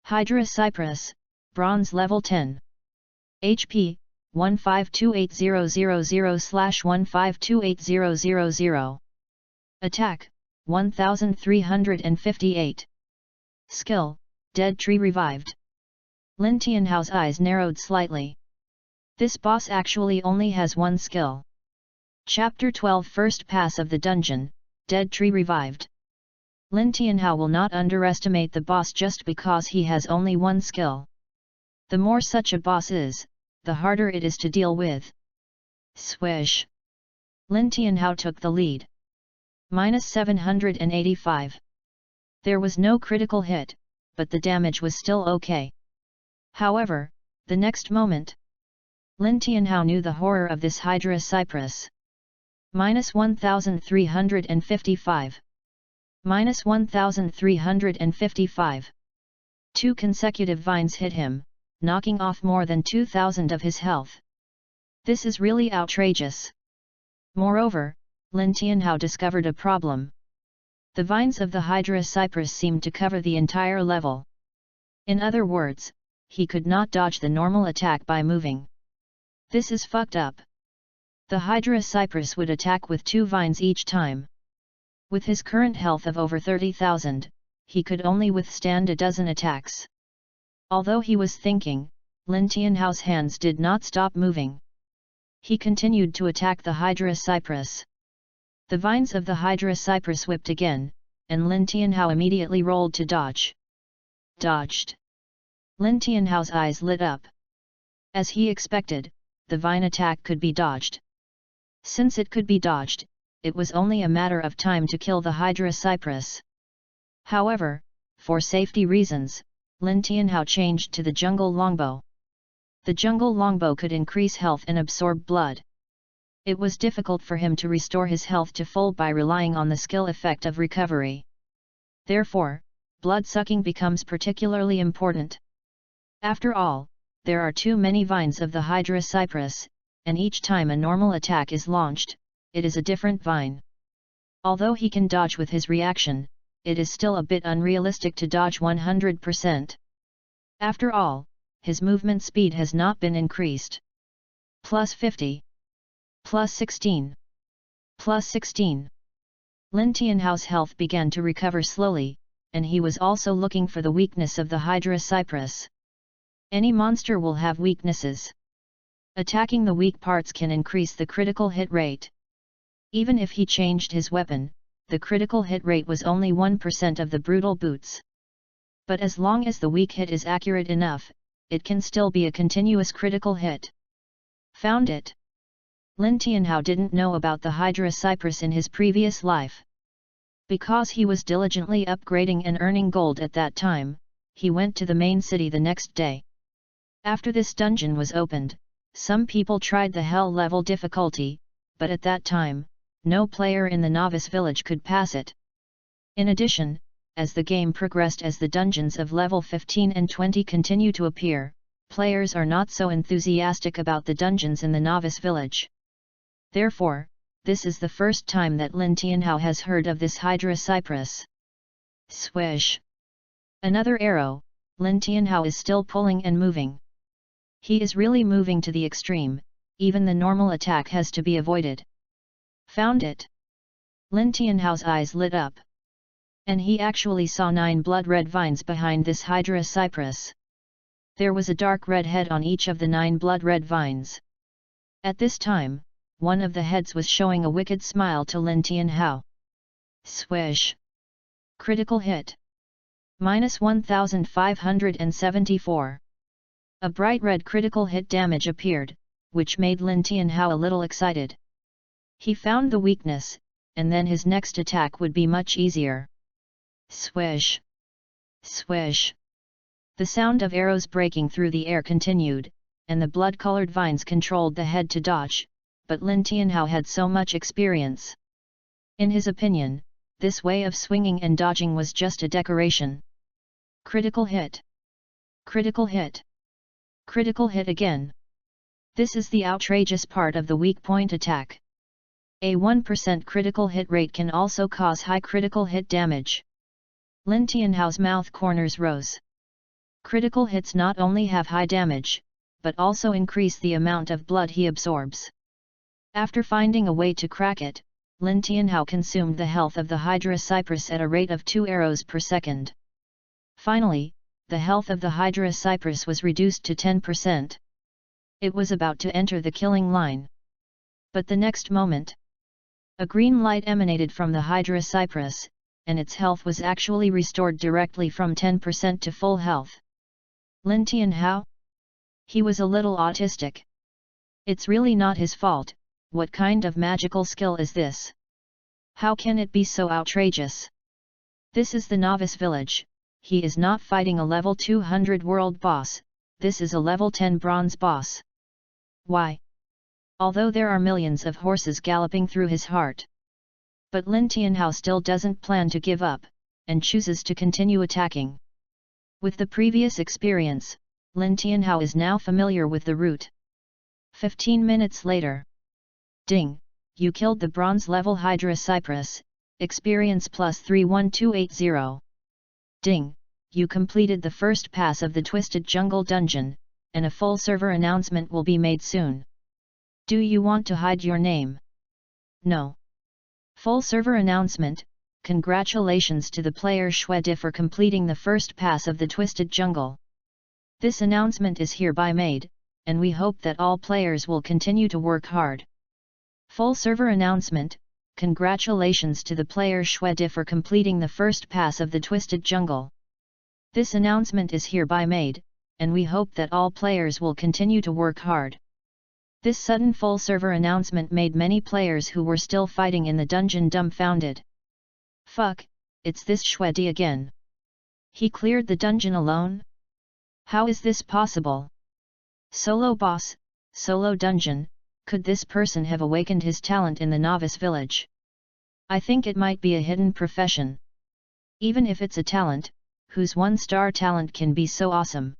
Hydra Cypress, Bronze level 10. HP, 1528000/1528000. Attack, 1358. Skill, Dead Tree Revived. Lin Tianhao's eyes narrowed slightly. This boss actually only has one skill. Chapter 12 First Pass of the Dungeon, Dead Tree Revived. Lin Tianhao will not underestimate the boss just because he has only one skill. The more such a boss is, the harder it is to deal with. Swish! Lin Tianhao took the lead. -785. There was no critical hit, but the damage was still okay. However, the next moment, Lin Tianhao knew the horror of this Hydra Cypress. -1355. -1355. 2 consecutive vines hit him, knocking off more than 2,000 of his health. This is really outrageous. Moreover, Lin Tianhao discovered a problem. The vines of the Hydra cypress seemed to cover the entire level. In other words, he could not dodge the normal attack by moving. This is fucked up. The Hydra cypress would attack with 2 vines each time. With his current health of over 30,000, he could only withstand a dozen attacks. Although he was thinking, Lin Tianhao's hands did not stop moving. He continued to attack the Hydra cypress. The vines of the Hydra cypress whipped again, and Lin Tianhao immediately rolled to dodge. Dodged. Lin Tianhao's eyes lit up. As he expected, the vine attack could be dodged. Since it could be dodged, it was only a matter of time to kill the Hydra cypress. However, for safety reasons, Lin Tianhao changed to the jungle longbow. The jungle longbow could increase health and absorb blood. It was difficult for him to restore his health to full by relying on the skill effect of recovery. Therefore, blood-sucking becomes particularly important. After all, there are too many vines of the Hydra cypress, and each time a normal attack is launched, it is a different vine. Although he can dodge with his reaction, it is still a bit unrealistic to dodge 100%. After all, his movement speed has not been increased. +50. +16. +16. Lin Tianhao's health began to recover slowly, and he was also looking for the weakness of the Hydra cypress. Any monster will have weaknesses. Attacking the weak parts can increase the critical hit rate. Even if he changed his weapon, the critical hit rate was only 1% of the brutal boots. But as long as the weak hit is accurate enough, it can still be a continuous critical hit. Found it. Lin Tianhao didn't know about the Hydra cypress in his previous life. Because he was diligently upgrading and earning gold at that time, he went to the main city the next day. After this dungeon was opened, some people tried the hell level difficulty, but at that time, no player in the novice village could pass it. In addition, as the game progressed, as the dungeons of level 15 and 20 continue to appear, players are not so enthusiastic about the dungeons in the novice village. Therefore, this is the first time that Lin Tianhao has heard of this Hydra cypress. Swish! Another arrow. Lin Tianhao is still pulling and moving. He is really moving to the extreme, even the normal attack has to be avoided. Found it. Lin Tianhao's eyes lit up. And he actually saw 9 blood-red vines behind this Hydra cypress. There was a dark red head on each of the 9 blood-red vines. At this time, one of the heads was showing a wicked smile to Lin Tianhao. Swish! Critical hit. -1574. A bright red critical hit damage appeared, which made Lin Tianhao a little excited. He found the weakness, and then his next attack would be much easier. Swish! Swish! The sound of arrows breaking through the air continued, and the blood-colored vines controlled the head to dodge, but Lin Tianhao had so much experience. In his opinion, this way of swinging and dodging was just a decoration. Critical hit. Critical hit. Critical hit again. This is the outrageous part of the weak point attack. A 1% critical hit rate can also cause high critical hit damage. Lin Tianhao's mouth corners rose. Critical hits not only have high damage, but also increase the amount of blood he absorbs. After finding a way to crack it, Lin Tianhao consumed the health of the Hydra cypress at a rate of 2 arrows per second. Finally, the health of the Hydra cypress was reduced to 10%. It was about to enter the killing line. But the next moment, a green light emanated from the Hydra cypress, and its health was actually restored directly from 10% to full health. Lin Tianhao? He was a little autistic. It's really not his fault. What kind of magical skill is this? How can it be so outrageous? This is the novice village. He is not fighting a level 200 world boss, this is a level 10 bronze boss. Why? Although there are millions of horses galloping through his heart. But Lin Tianhao still doesn't plan to give up, and chooses to continue attacking. With the previous experience, Lin Tianhao is now familiar with the route. 15 minutes later. Ding! You killed the bronze level Hydra Cypress, experience plus 31280. Ding! You completed the first pass of the Twisted Jungle Dungeon, and a full server announcement will be made soon. Do you want to hide your name? No. Full server announcement. Congratulations to the player Xuedi for completing the first pass of the Twisted Jungle. This announcement is hereby made, and we hope that all players will continue to work hard. Full server announcement. Congratulations to the player Xuedi for completing the first pass of the Twisted Jungle. This announcement is hereby made, and we hope that all players will continue to work hard. This sudden full server announcement made many players who were still fighting in the dungeon dumbfounded. Fuck, it's this Xuedi again. He cleared the dungeon alone? How is this possible? Solo boss, solo dungeon, could this person have awakened his talent in the novice village? I think it might be a hidden profession. Even if it's a talent, whose one-star talent can be so awesome?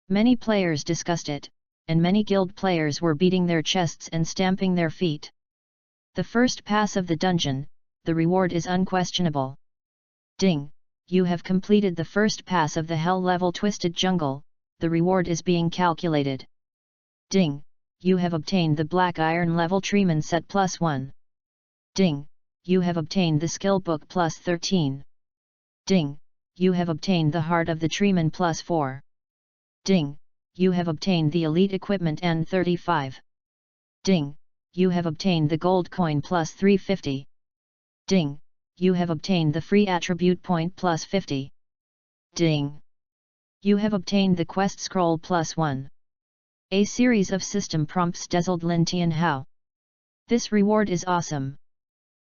Many players discussed it, and many guild players were beating their chests and stamping their feet. The first pass of the dungeon, the reward is unquestionable. Ding! You have completed the first pass of the Hell level Twisted Jungle, the reward is being calculated. Ding! You have obtained the Black Iron level Treeman set +1. Ding! You have obtained the Skill Book +13. Ding! You have obtained the Heart of the Treeman +4. Ding! You have obtained the Elite Equipment N35. Ding! You have obtained the Gold Coin +350. Ding! You have obtained the Free Attribute Point +50. Ding! You have obtained the Quest Scroll +1. A series of system prompts dazzled Lin Tianhao. This reward is awesome.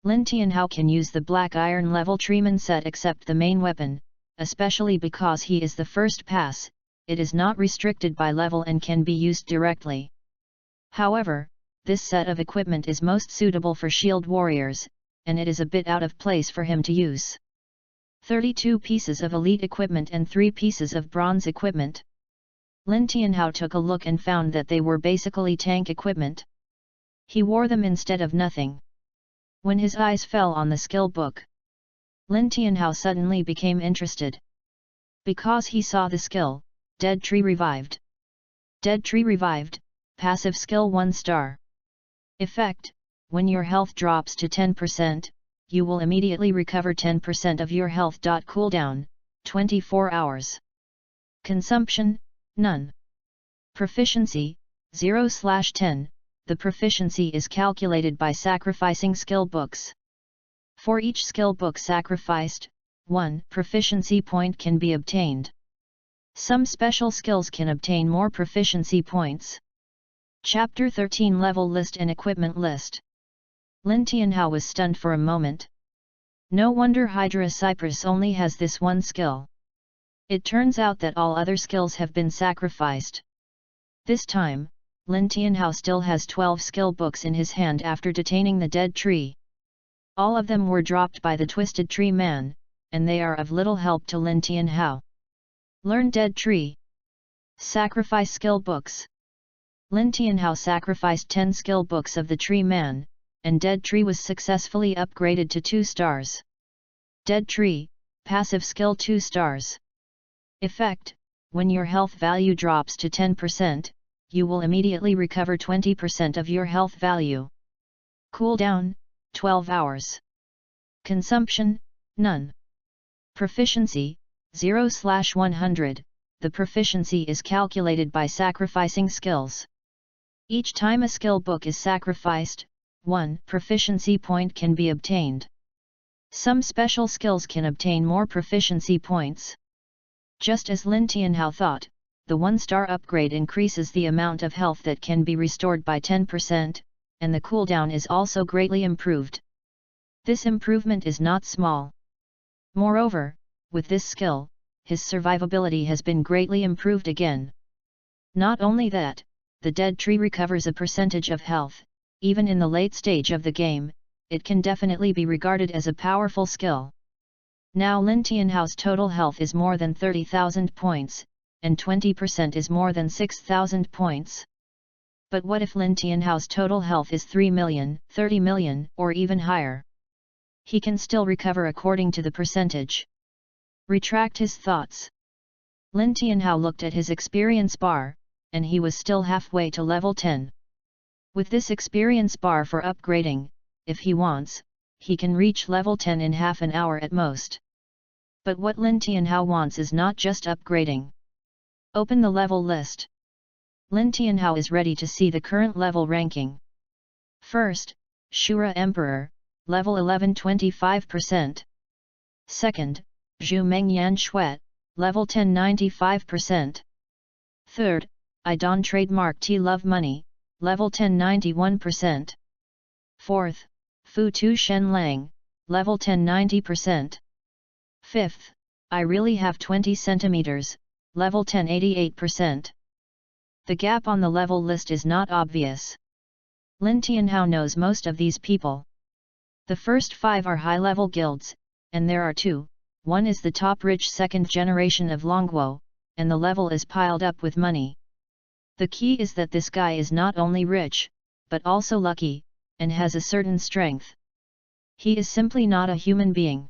Lin Tianhao can use the Black Iron level Treeman set except the main weapon, especially because he is the first pass, it is not restricted by level and can be used directly. However, this set of equipment is most suitable for shield warriors, and it is a bit out of place for him to use. 32 pieces of elite equipment and 3 pieces of bronze equipment. Lin Tianhao took a look and found that they were basically tank equipment. He wore them instead of nothing. When his eyes fell on the skill book, Lin Tianhao suddenly became interested. Because he saw the skill, Dead Tree Revived. Dead Tree Revived, passive skill 1 star. Effect: when your health drops to 10%, you will immediately recover 10% of your health. Cooldown, 24 hours. Consumption, none. Proficiency, 0/10, the proficiency is calculated by sacrificing skill books. For each skill book sacrificed, 1 proficiency point can be obtained. Some special skills can obtain more proficiency points. Chapter 13 Level List and Equipment List. Lin Tianhao was stunned for a moment. No wonder Hydra Cypress only has this one skill. It turns out that all other skills have been sacrificed. This time, Lin Tianhao still has 12 skill books in his hand after detaining the dead tree. All of them were dropped by the Twisted Tree Man, and they are of little help to Lin Tianhao. Learn Dead Tree. Sacrifice skill books. Lin Tianhao sacrificed 10 skill books of the Tree Man, and Dead Tree was successfully upgraded to 2 stars. Dead Tree, passive skill 2 stars. Effect: when your health value drops to 10%, you will immediately recover 20% of your health value. Cooldown, 12 hours. Consumption, none. Proficiency, 0/100, the proficiency is calculated by sacrificing skills. Each time a skill book is sacrificed, 1 proficiency point can be obtained. Some special skills can obtain more proficiency points. Just as Lin Tianhao thought, the 1-star upgrade increases the amount of health that can be restored by 10%, and the cooldown is also greatly improved. This improvement is not small. Moreover, with this skill, his survivability has been greatly improved again. Not only that, the dead tree recovers a percentage of health, even in the late stage of the game, it can definitely be regarded as a powerful skill. Now Lin Tianhao's total health is more than 30,000 points, and 20% is more than 6,000 points. But what if Lin Tianhao's total health is 3 million, 30 million, or even higher? He can still recover according to the percentage. Retract his thoughts. Lin Tianhao looked at his experience bar, and he was still halfway to level 10. With this experience bar for upgrading, if he wants, he can reach level 10 in half an hour at most. But what Lin Tianhao wants is not just upgrading. Open the level list. Lin Tianhao is ready to see the current level ranking. First, Shura Emperor, level 11 25%. Second, Zhu Mengyan Shuet, level 10 95%. Third, Idon Trademark T Love Money, level 10 91%. Fourth, Fu Tu Shen Lang, level 10 90%. Fifth, I Really Have 20 centimeters, level 10 88%. The gap on the level list is not obvious. Lin Tianhao knows most of these people. The first 5 are high-level guilds, and there are 2, one is the top rich second generation of Longguo, and the level is piled up with money. The key is that this guy is not only rich, but also lucky, and has a certain strength. He is simply not a human being.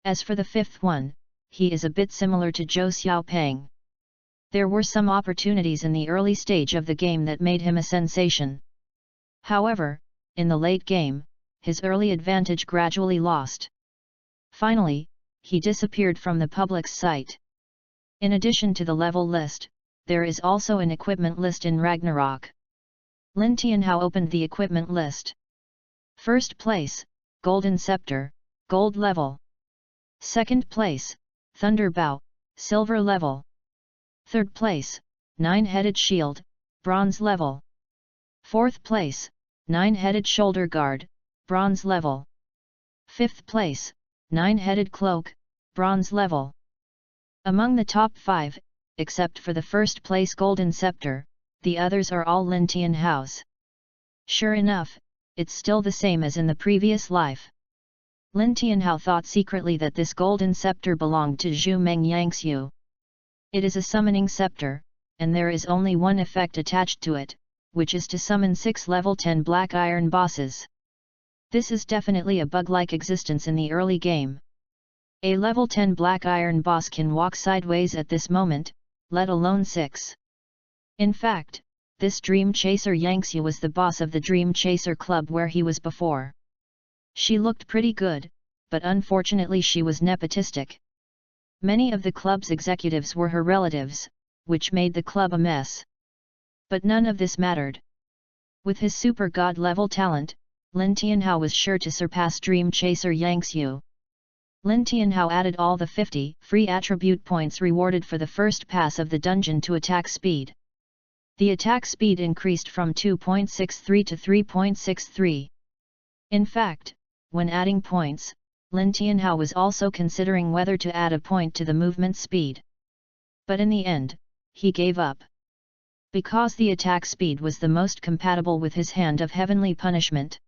As for the 5th one, he is a bit similar to Zhou Xiaopeng. There were some opportunities in the early stage of the game that made him a sensation. However, in the late game, his early advantage gradually lost. Finally, he disappeared from the public's sight. In addition to the level list, there is also an equipment list in Ragnarok. Lin Tianhao opened the equipment list. First place, Golden Scepter, Gold level. Second place, Thunder Bow, Silver level. Third place, Nine-Headed Shield, Bronze level. Fourth place, Nine-Headed Shoulder Guard, Bronze level. Fifth place, Nine-Headed Cloak, Bronze level. Among the top 5, except for the first place Golden Scepter, the others are all Lin Tianhao's. Sure enough, it's still the same as in the previous life. Lin Tianhao thought secretly that this Golden Scepter belonged to Zhu Meng Yangxiu. It is a summoning scepter, and there is only one effect attached to it, which is to summon 6 level 10 black iron bosses. This is definitely a bug-like existence in the early game. A level 10 black iron boss can walk sideways at this moment, let alone 6. In fact, this Dream Chaser Yangxiu was the boss of the Dream Chaser Club where he was before. She looked pretty good, but unfortunately she was nepotistic. Many of the club's executives were her relatives, which made the club a mess. But none of this mattered. With his super god level talent, Lin Tianhao was sure to surpass Dream Chaser Yangxiu. Lin Tianhao added all the 50 free attribute points rewarded for the first pass of the dungeon to attack speed. The attack speed increased from 2.63 to 3.63. In fact, when adding points, Lin Tianhao was also considering whether to add a point to the movement speed. But in the end, he gave up. Because the attack speed was the most compatible with his Hand of Heavenly Punishment.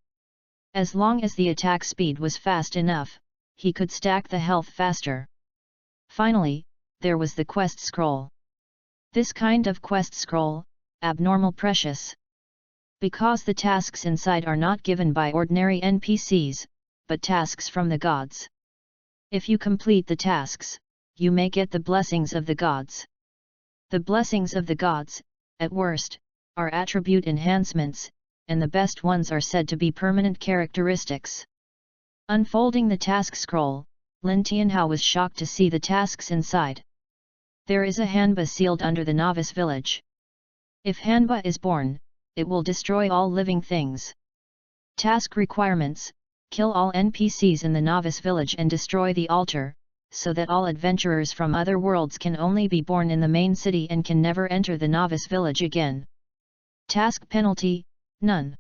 As long as the attack speed was fast enough, he could stack the health faster. Finally, there was the quest scroll. This kind of quest scroll, abnormal precious. Because the tasks inside are not given by ordinary NPCs, but tasks from the gods. If you complete the tasks, you may get the blessings of the gods. The blessings of the gods, at worst, are attribute enhancements, and the best ones are said to be permanent characteristics. Unfolding the task scroll, Lin Tianhao was shocked to see the tasks inside. There is a Hanba sealed under the novice village. If Hanba is born, it will destroy all living things. Task requirements: kill all NPCs in the novice village and destroy the altar, so that all adventurers from other worlds can only be born in the main city and can never enter the novice village again. Task penalty: none.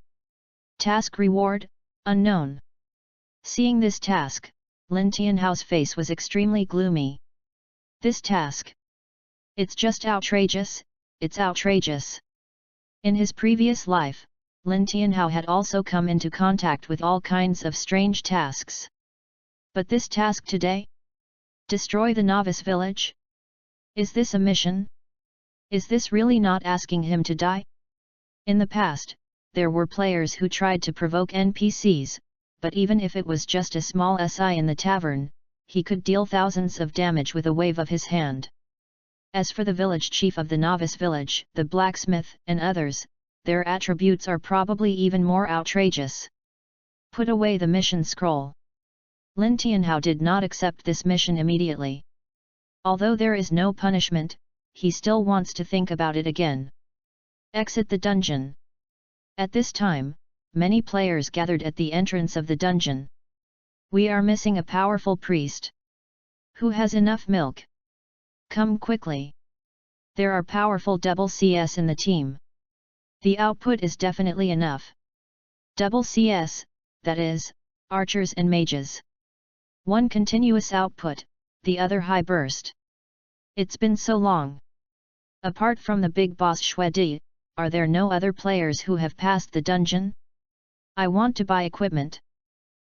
Task reward: unknown. Seeing this task, Lin Tianhao's face was extremely gloomy. This task. It's just outrageous, it's outrageous. In his previous life, Lin Tianhao had also come into contact with all kinds of strange tasks. But this task today? Destroy the novice village? Is this a mission? Is this really not asking him to die? In the past, there were players who tried to provoke NPCs, but even if it was just a small SI in the tavern, he could deal thousands of damage with a wave of his hand. As for the village chief of the novice village, the blacksmith, and others, their attributes are probably even more outrageous. Put away the mission scroll. Lin Tianhao did not accept this mission immediately. Although there is no punishment, he still wants to think about it again. Exit the dungeon. At this time, many players gathered at the entrance of the dungeon. We are missing a powerful priest. Who has enough milk? Come quickly. There are powerful double CS in the team. The output is definitely enough. Double CS, that is, archers and mages. One continuous output, the other high burst. It's been so long. Apart from the big boss Xue Di, are there no other players who have passed the dungeon? I want to buy equipment.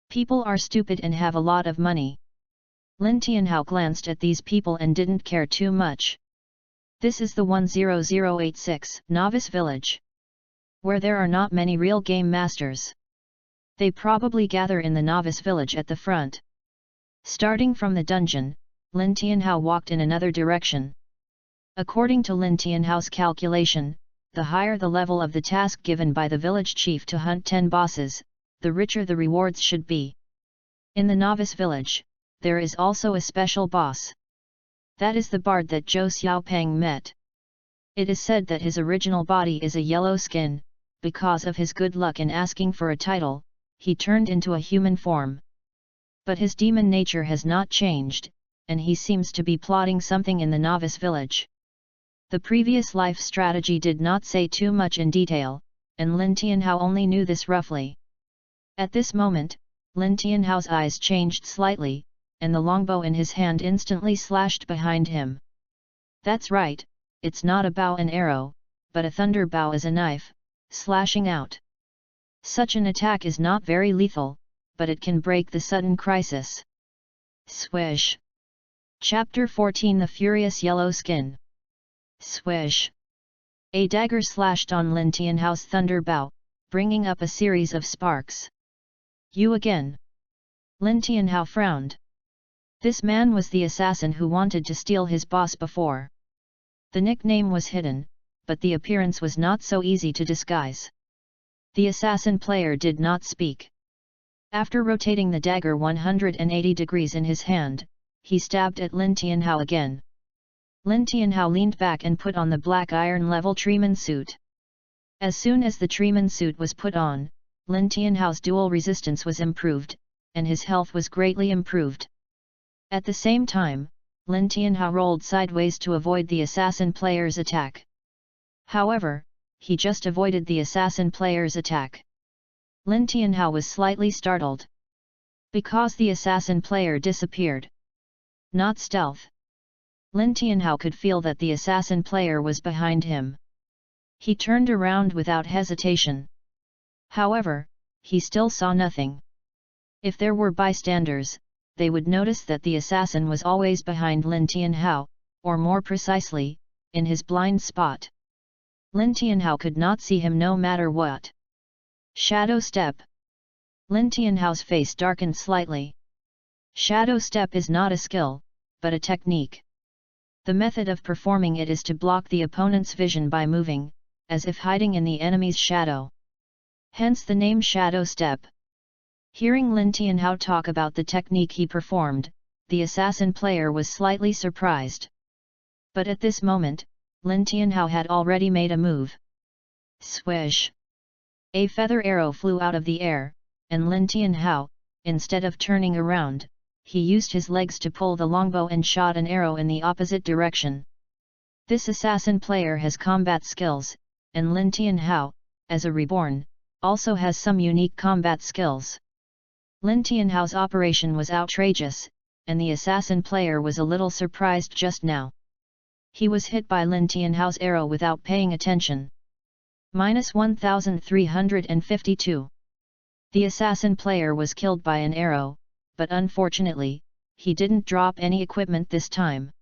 People are stupid and have a lot of money. Lin Tianhao glanced at these people and didn't care too much. This is the 10086 Novice Village, where there are not many real game masters. They probably gather in the Novice Village at the front. Starting from the dungeon, Lin Tianhao walked in another direction. According to Lin Tianhao's calculation, the higher the level of the task given by the village chief to hunt 10 bosses, the richer the rewards should be. In the Novice Village, there is also a special boss. That is the bard that Zhou Xiaopeng met. It is said that his original body is a yellow skin. Because of his good luck in asking for a title, he turned into a human form. But his demon nature has not changed, and he seems to be plotting something in the Novice Village. The previous life strategy did not say too much in detail, and Lin Tianhao only knew this roughly. At this moment, Lin Tianhao's eyes changed slightly, and the longbow in his hand instantly slashed behind him. That's right, it's not a bow and arrow, but a thunder bow as a knife, slashing out. Such an attack is not very lethal, but it can break the sudden crisis. Swish! Chapter 14 The Furious Yellow Skin. Swish! A dagger slashed on Lin Tianhao's thunder bow, bringing up a series of sparks. You again? Lin Tianhao frowned. This man was the assassin who wanted to steal his boss before. The nickname was hidden, but the appearance was not so easy to disguise. The assassin player did not speak. After rotating the dagger 180 degrees in his hand, he stabbed at Lin Tianhao again. Lin Tianhao leaned back and put on the black iron level treeman suit. As soon as the treeman suit was put on, Lin Tianhao's dual resistance was improved, and his health was greatly improved. At the same time, Lin Tianhao rolled sideways to avoid the assassin player's attack. However, he just avoided the assassin player's attack. Lin Tianhao was slightly startled. Because the assassin player disappeared. Not stealth. Lin Tianhao could feel that the assassin player was behind him. He turned around without hesitation. However, he still saw nothing. If there were bystanders, they would notice that the assassin was always behind Lin Tianhao, or more precisely, in his blind spot. Lin Tianhao could not see him no matter what. Shadow step. Lin Tianhao's face darkened slightly. Shadow step is not a skill, but a technique. The method of performing it is to block the opponent's vision by moving, as if hiding in the enemy's shadow. Hence the name shadow step. Hearing Lin Tianhao talk about the technique he performed, the assassin player was slightly surprised. But at this moment, Lin Tianhao had already made a move. Swish! A feather arrow flew out of the air, and Lin Tianhao, instead of turning around, he used his legs to pull the longbow and shot an arrow in the opposite direction. This assassin player has combat skills, and Lin Tianhao, as a reborn, also has some unique combat skills. Lin Tianhao's operation was outrageous, and the assassin player was a little surprised just now. He was hit by Lin Tianhao's arrow without paying attention. -1352. The assassin player was killed by an arrow, but unfortunately, he didn't drop any equipment this time.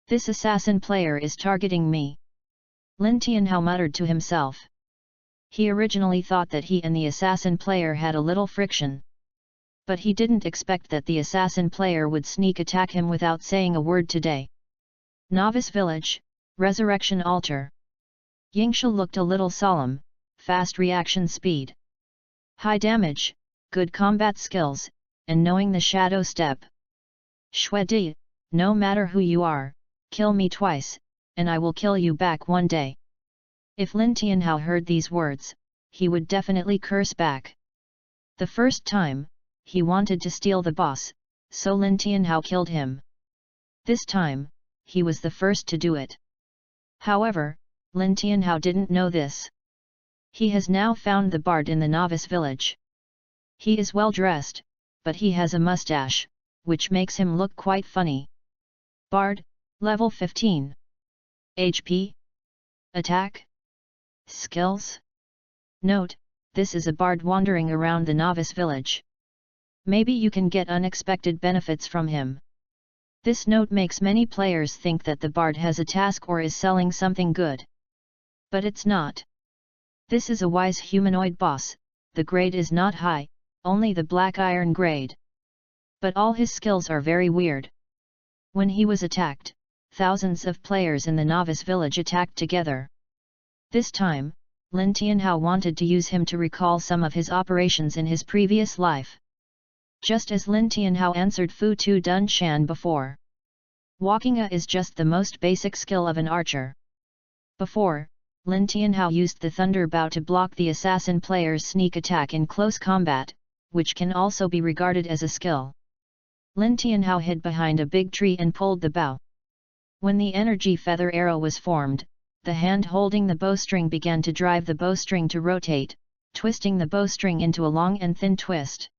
This assassin player is targeting me, Lin Tianhao muttered to himself. He originally thought that he and the assassin player had a little friction. But he didn't expect that the assassin player would sneak attack him without saying a word today. Novice Village, Resurrection Altar. Yingsha looked a little solemn, fast reaction speed, high damage, good combat skills, and knowing the shadow step. Shui Di, no matter who you are, kill me twice, and I will kill you back one day. If Lin Tianhao heard these words, he would definitely curse back. The first time, he wanted to steal the boss, so Lin Tianhao killed him. This time, he was the first to do it. However, Lin Tianhao didn't know this. He has now found the bard in the novice village. He is well dressed, but he has a mustache, which makes him look quite funny. Bard, level 15. HP? Attack? Skills? Note, this is a bard wandering around the novice village. Maybe you can get unexpected benefits from him. This note makes many players think that the bard has a task or is selling something good. But it's not. This is a wise humanoid boss, the grade is not high, only the black iron grade. But all his skills are very weird. When he was attacked, thousands of players in the novice village attacked together. This time, Lin Tianhao wanted to use him to recall some of his operations in his previous life. Just as Lin Tianhao answered Fu Tu Dun Shan before. Walking is just the most basic skill of an archer. Before, Lin Tianhao used the Thunder Bow to block the assassin player's sneak attack in close combat, which can also be regarded as a skill. Lin Tianhao hid behind a big tree and pulled the bow. When the energy feather arrow was formed, the hand holding the bowstring began to drive the bowstring to rotate, twisting the bowstring into a long and thin twist.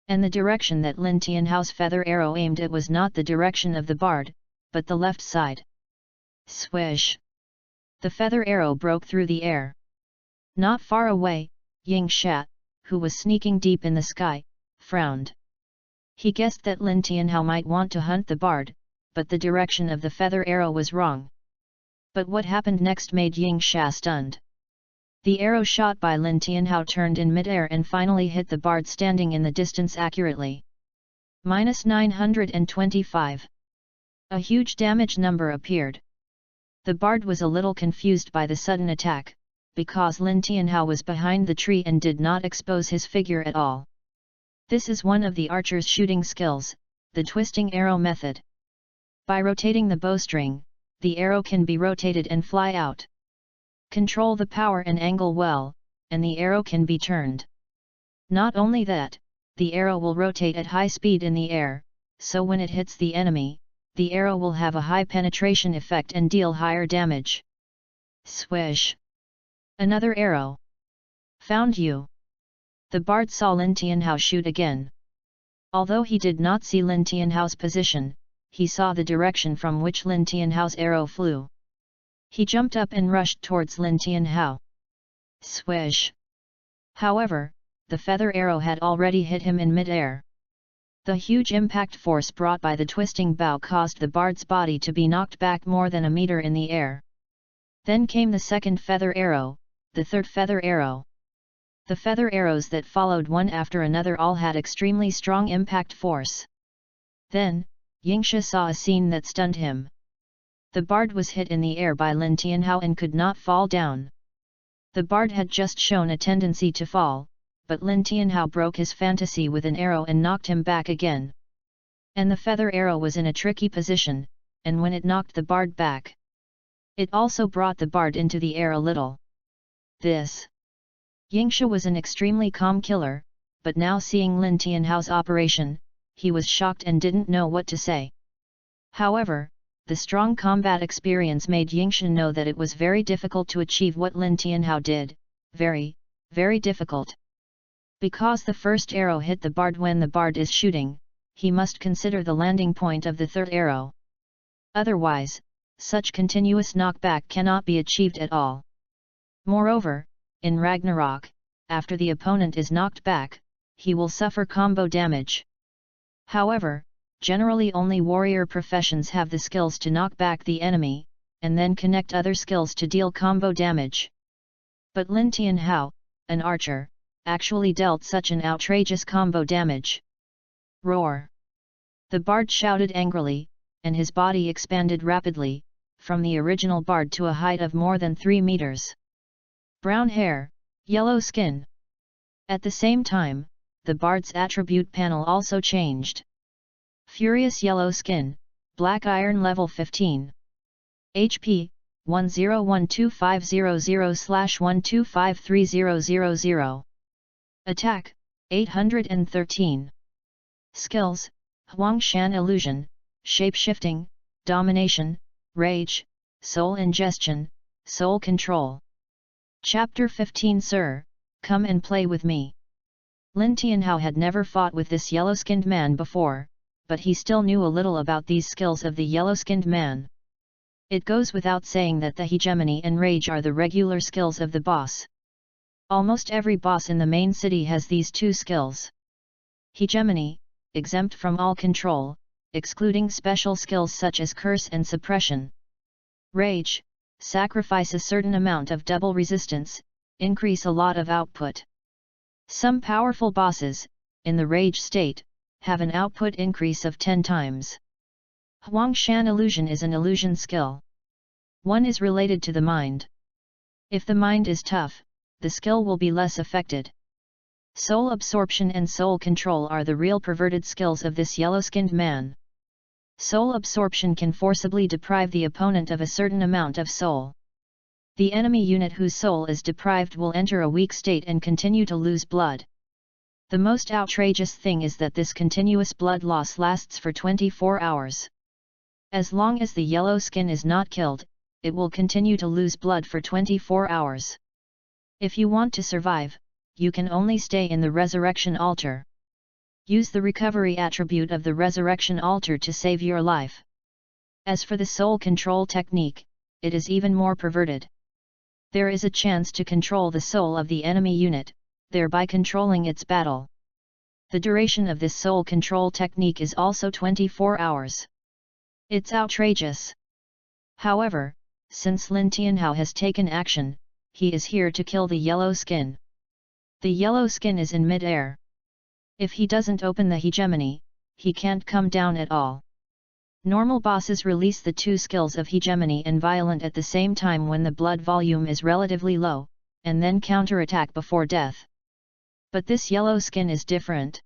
And the direction that Lin Tianhao's feather arrow aimed at was not the direction of the bard, but the left side. Swish! The feather arrow broke through the air. Not far away, Ying Sha, who was sneaking deep in the sky, frowned. He guessed that Lin Tianhao might want to hunt the bard, but the direction of the feather arrow was wrong. But what happened next made Ying Sha stunned. The arrow shot by Lin Tianhao turned in midair and finally hit the bard standing in the distance accurately. -925. A huge damage number appeared. The bard was a little confused by the sudden attack, because Lin Tianhao was behind the tree and did not expose his figure at all. This is one of the archer's shooting skills, the twisting arrow method. By rotating the bowstring, the arrow can be rotated and fly out. Control the power and angle well, and the arrow can be turned. Not only that, the arrow will rotate at high speed in the air, so when it hits the enemy, the arrow will have a high penetration effect and deal higher damage. Swish! Another arrow. Found you! The bard saw Lin Tianhao shoot again. Although he did not see Lin Tianhao's position, he saw the direction from which Lin Tianhao's arrow flew. He jumped up and rushed towards Lin Tianhao. Swish! However, the feather arrow had already hit him in mid-air. The huge impact force brought by the twisting bow caused the bard's body to be knocked back more than a meter in the air. Then came the second feather arrow, the third feather arrow. The feather arrows that followed one after another all had extremely strong impact force. Then, Yingsha saw a scene that stunned him. The bard was hit in the air by Lin Tianhao and could not fall down. The bard had just shown a tendency to fall, but Lin Tianhao broke his fantasy with an arrow and knocked him back again. And the feather arrow was in a tricky position, and when it knocked the bard back, it also brought the bard into the air a little. This Yingsha was an extremely calm killer, but now seeing Lin Tianhao's operation, he was shocked and didn't know what to say. However, the strong combat experience made Yingsha know that it was very difficult to achieve what Lin Tianhao did, very, very difficult. Because the first arrow hit the bard when the bard is shooting, he must consider the landing point of the third arrow. Otherwise, such continuous knockback cannot be achieved at all. Moreover, in Ragnarok, after the opponent is knocked back, he will suffer combo damage. However, generally only warrior professions have the skills to knock back the enemy, and then connect other skills to deal combo damage. But Lin Tianhao, an archer, actually dealt such an outrageous combo damage. Roar! The bard shouted angrily, and his body expanded rapidly, from the original bard to a height of more than 3 meters. Brown hair, yellow skin. At the same time, the bard's attribute panel also changed. Furious yellow skin, black iron level 15. HP, 101250/125300. Attack, 813. Skills, Huangshan Illusion, Shape-shifting, Domination, Rage, Soul Ingestion, Soul Control. Chapter 15. Sir, come and play with me. Lin Tianhao had never fought with this yellow-skinned man before, but he still knew a little about these skills of the yellow-skinned man. It goes without saying that the hegemony and rage are the regular skills of the boss. Almost every boss in the main city has these two skills. Hegemony, exempt from all control, excluding special skills such as curse and suppression. Rage, sacrifice a certain amount of double resistance, increase a lot of output. Some powerful bosses, in the rage state, have an output increase of 10 times. Huangshan Illusion is an illusion skill. One is related to the mind. If the mind is tough, the skill will be less affected. Soul absorption and soul control are the real perverted skills of this yellow-skinned man. Soul absorption can forcibly deprive the opponent of a certain amount of soul. The enemy unit whose soul is deprived will enter a weak state and continue to lose blood. The most outrageous thing is that this continuous blood loss lasts for 24 hours. As long as the yellow skin is not killed, it will continue to lose blood for 24 hours. If you want to survive, you can only stay in the resurrection altar. Use the recovery attribute of the resurrection altar to save your life. As for the soul control technique, it is even more perverted. There is a chance to control the soul of the enemy unit, thereby controlling its battle. The duration of this soul control technique is also 24 hours. It's outrageous. However, since Lin Tianhao has taken action, he is here to kill the yellow skin. The yellow skin is in mid-air. If he doesn't open the hegemony, he can't come down at all. Normal bosses release the two skills of hegemony and violent at the same time when the blood volume is relatively low, and then counterattack before death. But this yellow skin is different.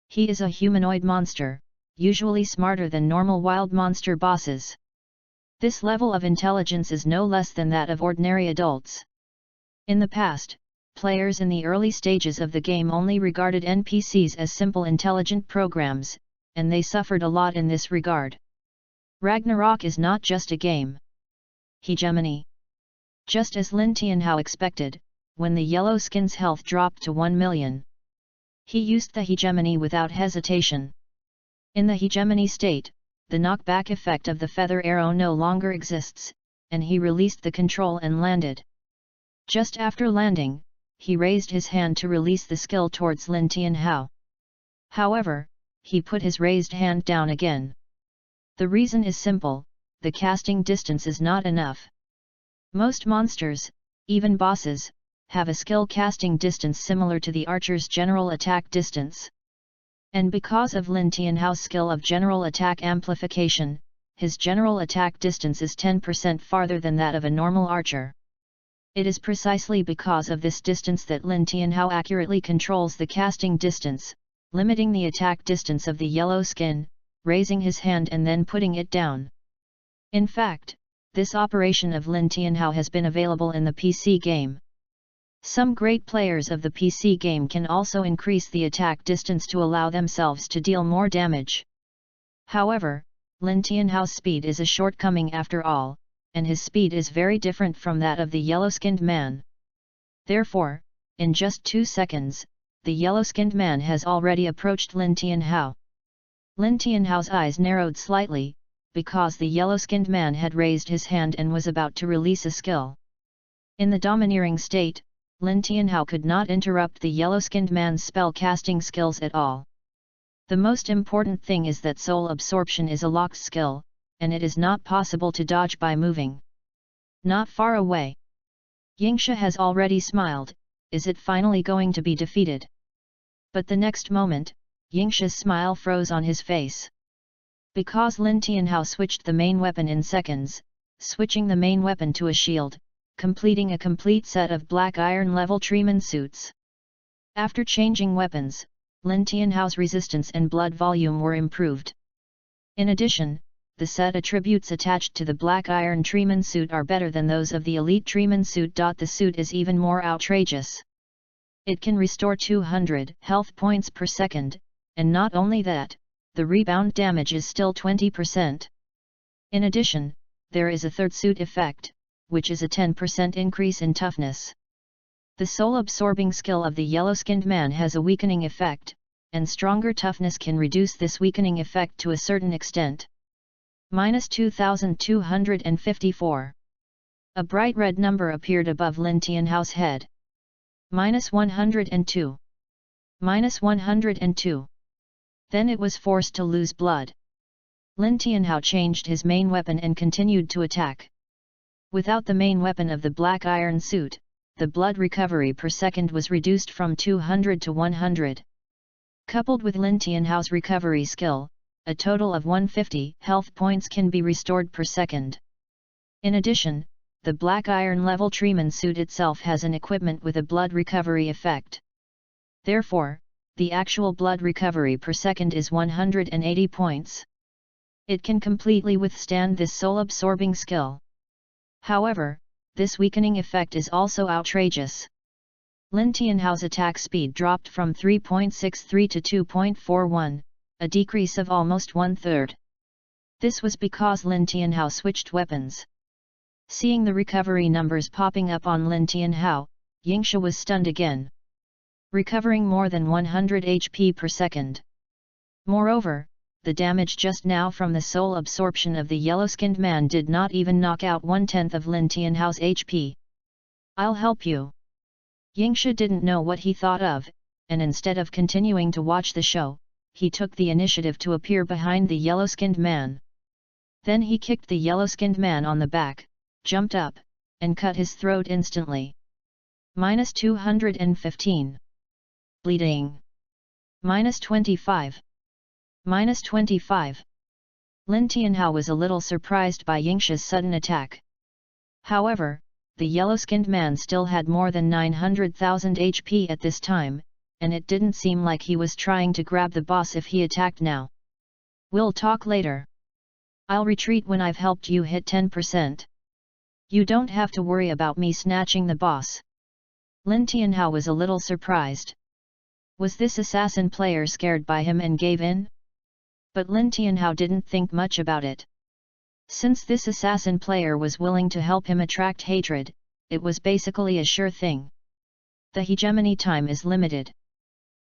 He is a humanoid monster, usually smarter than normal wild monster bosses. This level of intelligence is no less than that of ordinary adults. In the past, players in the early stages of the game only regarded NPCs as simple intelligent programs, and they suffered a lot in this regard. Ragnarok is not just a game. Hegemony. Just as Lin Tianhao expected, when the yellow skin's health dropped to 1 million. He used the hegemony without hesitation. In the hegemony state, the knockback effect of the feather arrow no longer exists, and he released the control and landed. Just after landing, he raised his hand to release the skill towards Lin Tianhao. However, he put his raised hand down again. The reason is simple: the casting distance is not enough. Most monsters, even bosses, have a skill casting distance similar to the archer's general attack distance. And because of Lin Tianhao's skill of general attack amplification, his general attack distance is 10% farther than that of a normal archer. It is precisely because of this distance that Lin Tianhao accurately controls the casting distance, limiting the attack distance of the yellow skin, raising his hand and then putting it down. In fact, this operation of Lin Tianhao has been available in the PC game. Some great players of the PC game can also increase the attack distance to allow themselves to deal more damage. However, Lin Tianhao's speed is a shortcoming after all, and his speed is very different from that of the yellow-skinned man. Therefore, in just 2 seconds, the yellow-skinned man has already approached Lin Tianhao. Lin Tianhao's eyes narrowed slightly, because the yellow-skinned man had raised his hand and was about to release a skill. In the domineering state, Lin Tianhao could not interrupt the yellow-skinned man's spell-casting skills at all. The most important thing is that soul absorption is a locked skill, and it is not possible to dodge by moving. Not far away. Yingxia has already smiled. Is it finally going to be defeated? But the next moment, Yingxia's smile froze on his face. Because Lin Tianhao switched the main weapon in seconds, switching the main weapon to a shield, completing a complete set of black iron level treeman suits. After changing weapons, Lin Tianhao's resistance and blood volume were improved. In addition, the set attributes attached to the black iron treeman suit are better than those of the elite treeman suit. The suit is even more outrageous. It can restore 200 health points per second, and not only that, the rebound damage is still 20%. In addition, there is a third suit effect, which is a 10% increase in toughness. The soul-absorbing skill of the yellow-skinned man has a weakening effect, and stronger toughness can reduce this weakening effect to a certain extent. -2254. A bright red number appeared above Lin Tianhao's head. -102. -102. Then it was forced to lose blood. Lin Tianhao changed his main weapon and continued to attack. Without the main weapon of the black iron suit, the blood recovery per second was reduced from 200 to 100. Coupled with Lin Tianhao's recovery skill, a total of 150 health points can be restored per second. In addition, the black iron level treeman suit itself has an equipment with a blood recovery effect. Therefore, the actual blood recovery per second is 180 points. It can completely withstand this soul-absorbing skill. However, this weakening effect is also outrageous. Lin Tianhao's attack speed dropped from 3.63 to 2.41, a decrease of almost one-third. This was because Lin Tianhao switched weapons. Seeing the recovery numbers popping up on Lin Tianhao, Yingxia was stunned again. Recovering more than 100 HP per second. Moreover, the damage just now from the soul absorption of the yellow-skinned man did not even knock out 1/10 of Lin Tianhao's HP. "I'll help you." Yingxia didn't know what he thought of, and instead of continuing to watch the show, he took the initiative to appear behind the yellow-skinned man. Then he kicked the yellow-skinned man on the back, jumped up, and cut his throat instantly. -215. Bleeding. -25. -25. Lin Tianhao was a little surprised by Yingxia's sudden attack. However, the yellow-skinned man still had more than 900,000 HP at this time, and it didn't seem like he was trying to grab the boss if he attacked now. "We'll talk later. I'll retreat when I've helped you hit 10%. You don't have to worry about me snatching the boss." Lin Tianhao was a little surprised. Was this assassin player scared by him and gave in? But Lin Tianhao didn't think much about it. Since this assassin player was willing to help him attract hatred, it was basically a sure thing. The hegemony time is limited.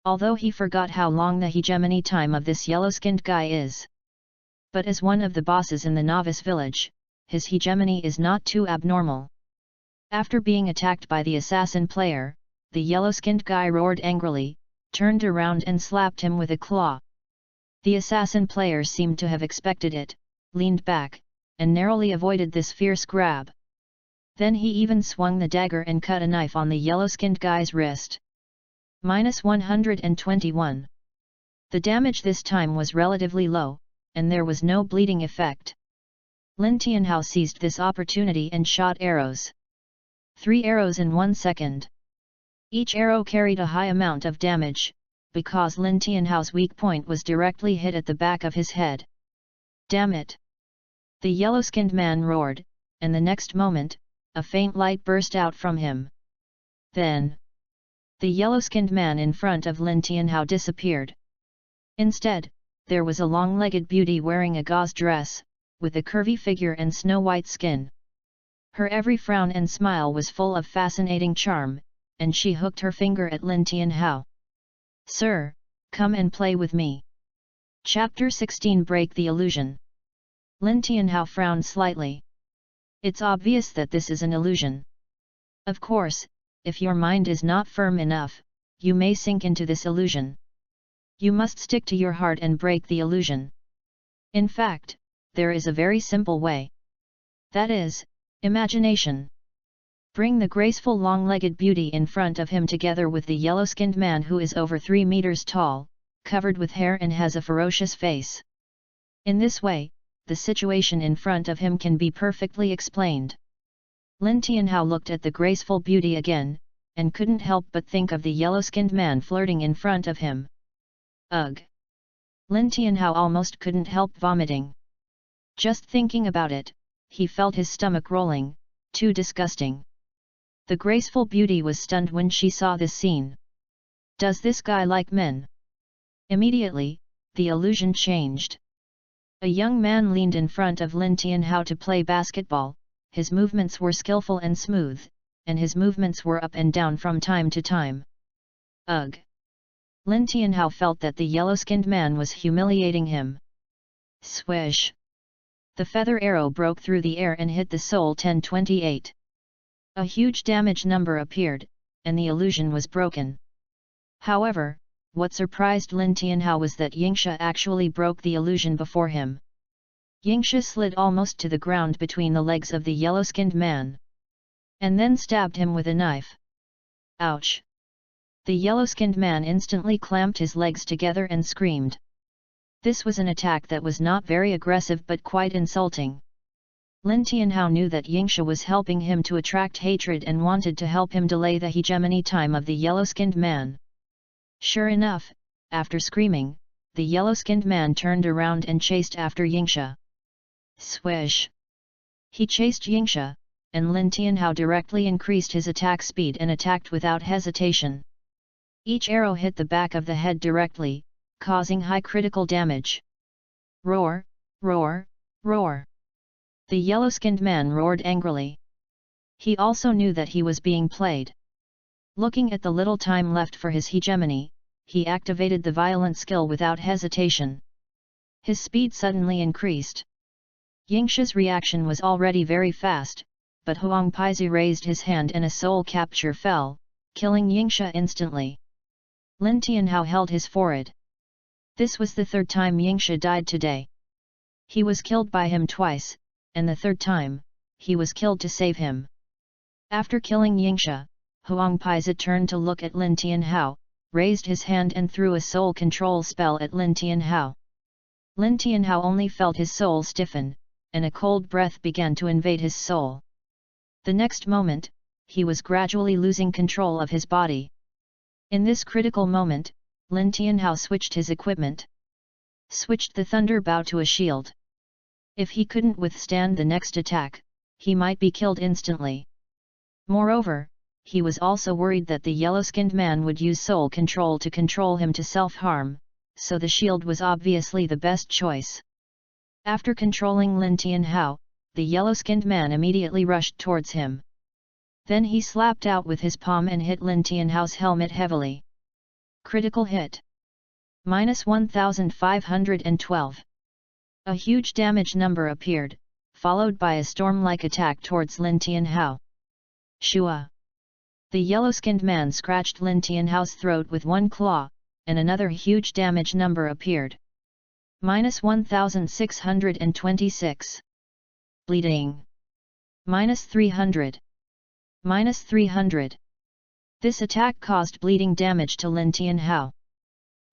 Although he forgot how long the hegemony time of this yellow-skinned guy is. But as one of the bosses in the novice village, his hegemony is not too abnormal. After being attacked by the assassin player, the yellow-skinned guy roared angrily, turned around and slapped him with a claw. The assassin player seemed to have expected it, leaned back, and narrowly avoided this fierce grab. Then he even swung the dagger and cut a knife on the yellow-skinned guy's wrist. -121. The damage this time was relatively low, and there was no bleeding effect. Lin Tianhao seized this opportunity and shot arrows. 3 arrows in 1 second. Each arrow carried a high amount of damage, because Lin Tianhao's weak point was directly hit at the back of his head. "Damn it!" The yellow-skinned man roared, and the next moment, a faint light burst out from him. Then, the yellow-skinned man in front of Lin Tianhao disappeared. Instead, there was a long-legged beauty wearing a gauze dress, with a curvy figure and snow-white skin. Her every frown and smile was full of fascinating charm, and she hooked her finger at Lin Tianhao. "Sir, come and play with me." Chapter 16 Break the Illusion. Lin Tianhao frowned slightly. It's obvious that this is an illusion. Of course, if your mind is not firm enough, you may sink into this illusion. You must stick to your heart and break the illusion. In fact, there is a very simple way. That is, imagination. Bring the graceful long-legged beauty in front of him together with the yellow-skinned man who is over 3 meters tall, covered with hair and has a ferocious face. In this way, the situation in front of him can be perfectly explained. Lin Tianhao looked at the graceful beauty again, and couldn't help but think of the yellow-skinned man flirting in front of him. Ugh! Lin Tianhao almost couldn't help vomiting. Just thinking about it, he felt his stomach rolling, too disgusting. The graceful beauty was stunned when she saw this scene. Does this guy like men? Immediately, the illusion changed. A young man leaned in front of Lin Tianhao to play basketball. His movements were skillful and smooth, and his movements were up and down from time to time. Ugh! Lin Tianhao felt that the yellow-skinned man was humiliating him. Swish! The feather arrow broke through the air and hit the soul 1028. A huge damage number appeared, and the illusion was broken. However, what surprised Lin Tianhao was that Yingxia actually broke the illusion before him. Yingxia slid almost to the ground between the legs of the yellow-skinned man, and then stabbed him with a knife. Ouch! The yellow-skinned man instantly clamped his legs together and screamed. This was an attack that was not very aggressive but quite insulting. Lin Tianhao knew that Yingxia was helping him to attract hatred and wanted to help him delay the hegemony time of the yellow-skinned man. Sure enough, after screaming, the yellow-skinned man turned around and chased after Yingxia. Swish! He chased Yingxia, and Lin Tianhao directly increased his attack speed and attacked without hesitation. Each arrow hit the back of the head directly, causing high critical damage. Roar! Roar! Roar! The yellow-skinned man roared angrily. He also knew that he was being played. Looking at the little time left for his hegemony, he activated the violent skill without hesitation. His speed suddenly increased. Yingxia's reaction was already very fast, but Huang Paizi raised his hand and a soul capture fell, killing Yingxia instantly. Lin Tianhao held his forehead. This was the third time Yingxia died today. He was killed by him twice, and the third time, he was killed to save him. After killing Yingxia, Huang Paizi turned to look at Lin Tianhao, raised his hand and threw a soul control spell at Lin Tianhao. Lin Tianhao only felt his soul stiffen, and a cold breath began to invade his soul. The next moment, he was gradually losing control of his body. In this critical moment, Lin Tianhao switched his equipment. Switched the thunder bow to a shield. If he couldn't withstand the next attack, he might be killed instantly. Moreover, he was also worried that the yellow-skinned man would use soul control to control him to self-harm, so the shield was obviously the best choice. After controlling Lin Tianhao, the yellow-skinned man immediately rushed towards him. Then he slapped out with his palm and hit Lin Tianhao's helmet heavily. Critical hit. -1512. A huge damage number appeared, followed by a storm-like attack towards Lin Tianhao. Shua! The yellow-skinned man scratched Lin Tianhao's throat with one claw, and another huge damage number appeared. -1626. Bleeding. -300. -300. This attack caused bleeding damage to Lin Tianhao.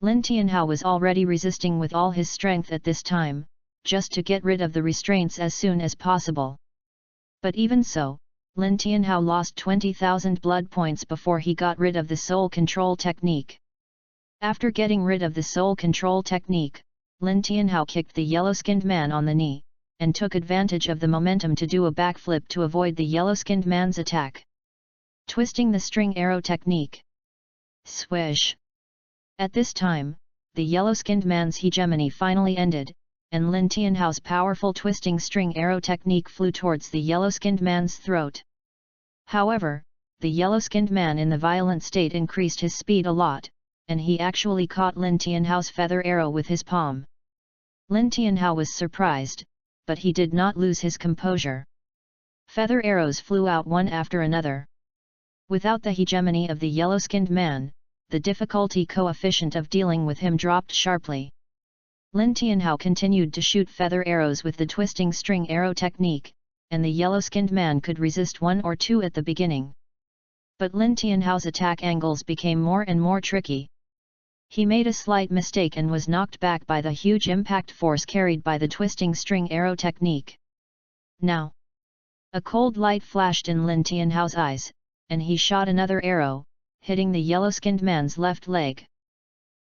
Lin Tianhao was already resisting with all his strength at this time, just to get rid of the restraints as soon as possible. But even so, Lin Tianhao lost 20,000 blood points before he got rid of the soul control technique. After getting rid of the soul control technique, Lin Tianhao kicked the yellow-skinned man on the knee, and took advantage of the momentum to do a backflip to avoid the yellow-skinned man's attack. Twisting the string arrow technique. Swish! At this time, the yellow-skinned man's hegemony finally ended, and Lin Tianhao's powerful twisting string arrow technique flew towards the yellow-skinned man's throat. However, the yellow-skinned man in the violent state increased his speed a lot, and he actually caught Lin Tianhao's feather arrow with his palm. Lin Tianhao was surprised, but he did not lose his composure. Feather arrows flew out one after another. Without the hegemony of the yellow-skinned man, the difficulty coefficient of dealing with him dropped sharply. Lin Tianhao continued to shoot feather arrows with the twisting string arrow technique, and the yellow-skinned man could resist one or two at the beginning. But Lin Tianhao's attack angles became more and more tricky. He made a slight mistake and was knocked back by the huge impact force carried by the twisting string arrow technique. Now! A cold light flashed in Lin Tianhao's eyes, and he shot another arrow, hitting the yellow-skinned man's left leg.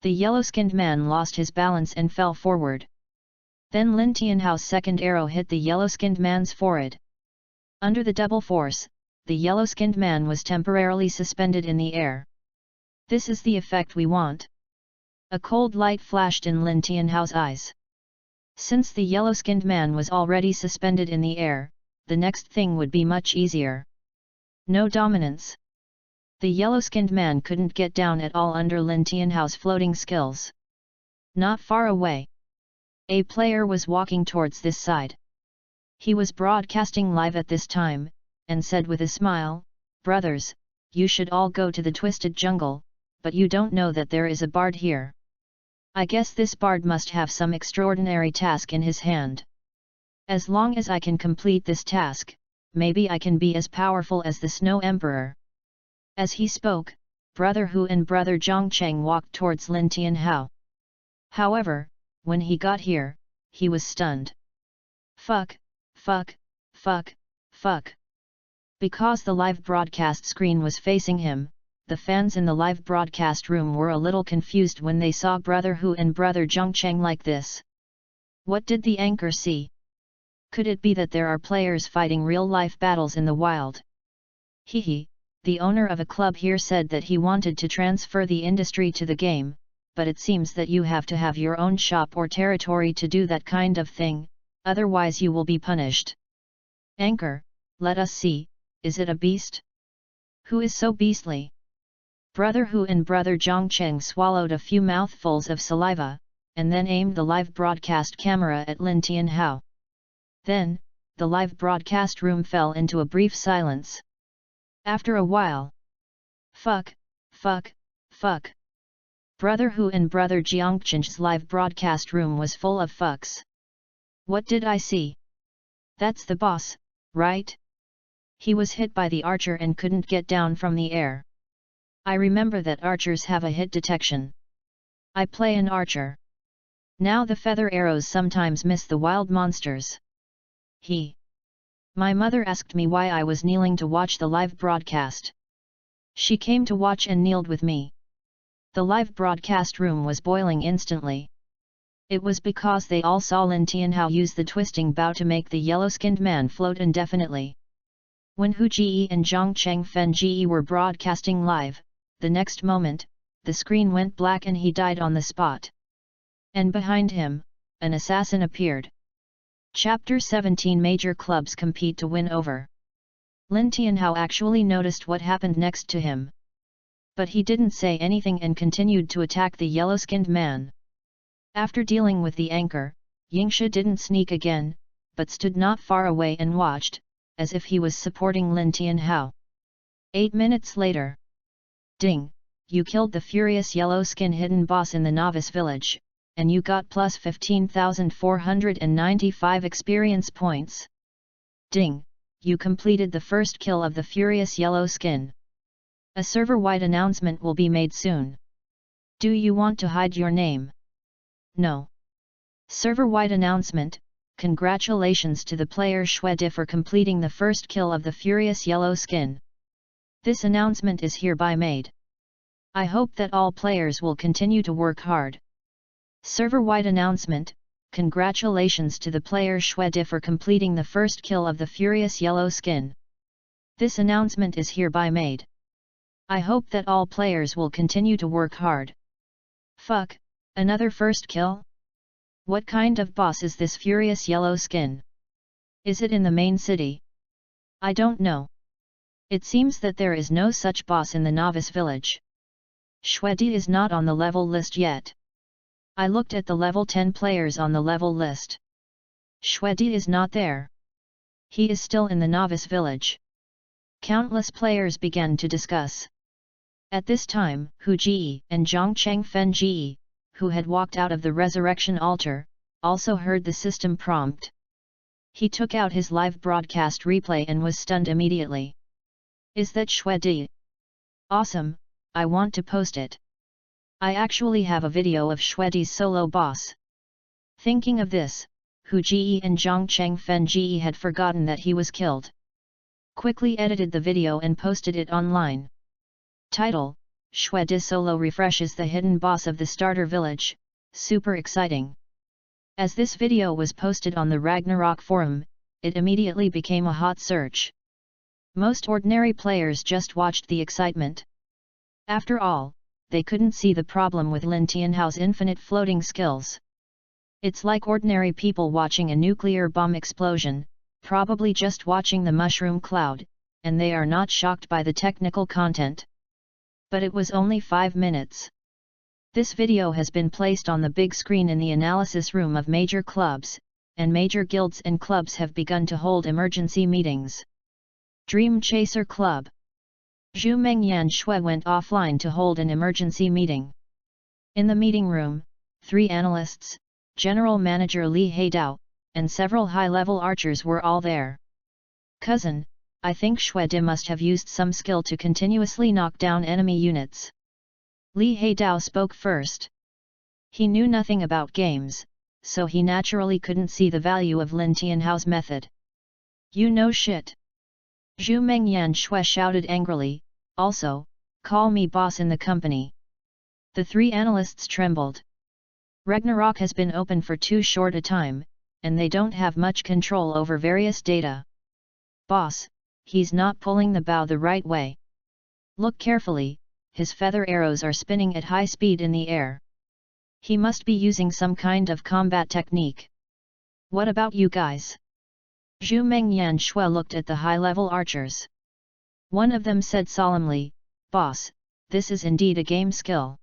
The yellow-skinned man lost his balance and fell forward. Then Lin Tianhao's second arrow hit the yellow-skinned man's forehead. Under the double force, the yellow-skinned man was temporarily suspended in the air. This is the effect we want. A cold light flashed in Lin Tianhao's eyes. Since the yellow-skinned man was already suspended in the air, the next thing would be much easier. No dominance. The yellow-skinned man couldn't get down at all under Lin Tianhao's floating skills. Not far away, a player was walking towards this side. He was broadcasting live at this time, and said with a smile, "Brothers, you should all go to the twisted jungle, but you don't know that there is a bard here. I guess this bard must have some extraordinary task in his hand. As long as I can complete this task, maybe I can be as powerful as the Snow Emperor." As he spoke, Brother Hu and Brother Zhongcheng walked towards Lin Tianhao. However, when he got here, he was stunned. Fuck, fuck, fuck, fuck. Because the live broadcast screen was facing him, the fans in the live broadcast room were a little confused when they saw Brother Hu and Brother Zhongcheng like this. What did the anchor see? Could it be that there are players fighting real-life battles in the wild? Hehe, the owner of a club here said that he wanted to transfer the industry to the game, but it seems that you have to have your own shop or territory to do that kind of thing, otherwise you will be punished. Anchor, let us see, is it a beast? Who is so beastly? Brother Hu and Brother Zhongcheng swallowed a few mouthfuls of saliva, and then aimed the live broadcast camera at Lin Tianhao. Then, the live broadcast room fell into a brief silence. After a while, fuck, fuck, fuck. Brother Hu and Brother Zhongcheng's live broadcast room was full of fucks. What did I see? That's the boss, right? He was hit by the archer and couldn't get down from the air. I remember that archers have a hit detection. I play an archer. Now the feather arrows sometimes miss the wild monsters. My mother asked me why I was kneeling to watch the live broadcast. She came to watch and kneeled with me. The live broadcast room was boiling instantly. It was because they all saw Lin Tianhao use the twisting bow to make the yellow-skinned man float indefinitely. When Hu Jie and Zhongcheng Fen Jie were broadcasting live, the next moment, the screen went black and he died on the spot. And behind him, an assassin appeared. Chapter 17 Major Clubs Compete to Win Over. Lin Tianhao actually noticed what happened next to him. But he didn't say anything and continued to attack the yellow-skinned man. After dealing with the anchor, Yingshi didn't sneak again, but stood not far away and watched, as if he was supporting Lin Tianhao. 8 minutes later. Ding! You killed the furious yellow-skin hidden boss in the novice village, and you got plus 15,495 experience points. Ding! You completed the first kill of the furious yellow skin. A server-wide announcement will be made soon. Do you want to hide your name? No. Server-wide announcement, congratulations to the player Xuedi for completing the first kill of the furious yellow skin. This announcement is hereby made. I hope that all players will continue to work hard. Server-wide announcement, congratulations to the player Xuedi for completing the first kill of the furious yellow skin. This announcement is hereby made. I hope that all players will continue to work hard. Fuck, another first kill? What kind of boss is this furious yellow skin? Is it in the main city? I don't know. It seems that there is no such boss in the novice village. Xuedi is not on the level list yet. I looked at the level 10 players on the level list. Xuedi is not there. He is still in the novice village. Countless players began to discuss. At this time, Hu Ji and Zhang Chengfen Ji, who had walked out of the resurrection altar, also heard the system prompt. He took out his live broadcast replay and was stunned immediately. Is that Xue Di? Awesome, I want to post it. I actually have a video of Xue Di's solo boss. Thinking of this, Hu Ji and Zhang Chengfen Ji had forgotten that he was killed. Quickly edited the video and posted it online. Title: Xue Di solo refreshes the hidden boss of the starter village, super exciting. As this video was posted on the Ragnarok forum, it immediately became a hot search. Most ordinary players just watched the excitement. After all, they couldn't see the problem with Lin Tianhao's infinite floating skills. It's like ordinary people watching a nuclear bomb explosion, probably just watching the mushroom cloud, and they are not shocked by the technical content. But it was only 5 minutes. This video has been placed on the big screen in the analysis room of major clubs, and major guilds and clubs have begun to hold emergency meetings. Dream Chaser Club. Zhu Mengyan Xue went offline to hold an emergency meeting. In the meeting room, 3 analysts, General Manager Li Heidao, and several high-level archers were all there. Cousin, I think Xue Di must have used some skill to continuously knock down enemy units. Li Heidao spoke first. He knew nothing about games, so he naturally couldn't see the value of Lin Tianhao's method. You know shit. Zhu Mengyan Xue shouted angrily, also, call me boss in the company. The 3 analysts trembled. Ragnarok has been open for too short a time, and they don't have much control over various data. Boss, he's not pulling the bow the right way. Look carefully, his feather arrows are spinning at high speed in the air. He must be using some kind of combat technique. What about you guys? Zhu Mengyan Xue looked at the high-level archers. One of them said solemnly, Boss, this is indeed a game skill.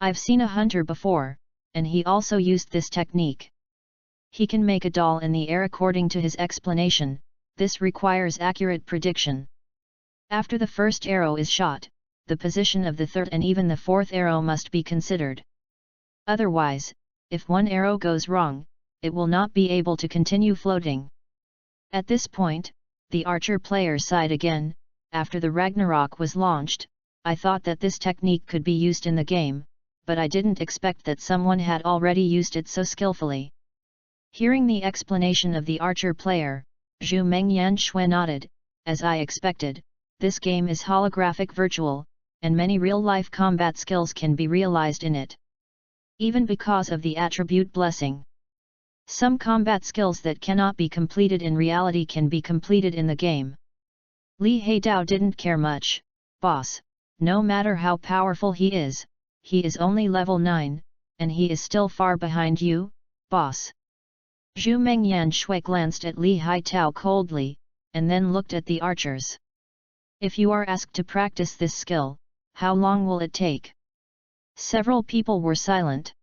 I've seen a hunter before, and he also used this technique. He can make a doll in the air according to his explanation. This requires accurate prediction. After the first arrow is shot, the position of the third and even the fourth arrow must be considered. Otherwise, if one arrow goes wrong, it will not be able to continue floating. At this point, the archer player sighed again. After the Ragnarok was launched, I thought that this technique could be used in the game, but I didn't expect that someone had already used it so skillfully. Hearing the explanation of the archer player, Zhu Mengyan Xue nodded. As I expected, this game is holographic virtual, and many real-life combat skills can be realized in it. Even because of the attribute blessing. Some combat skills that cannot be completed in reality can be completed in the game. Li Heidao didn't care much. Boss, no matter how powerful he is only level 9, and he is still far behind you, boss. Zhu Mengyan Xue glanced at Li Heidao coldly, and then looked at the archers. If you are asked to practice this skill, how long will it take? Several people were silent.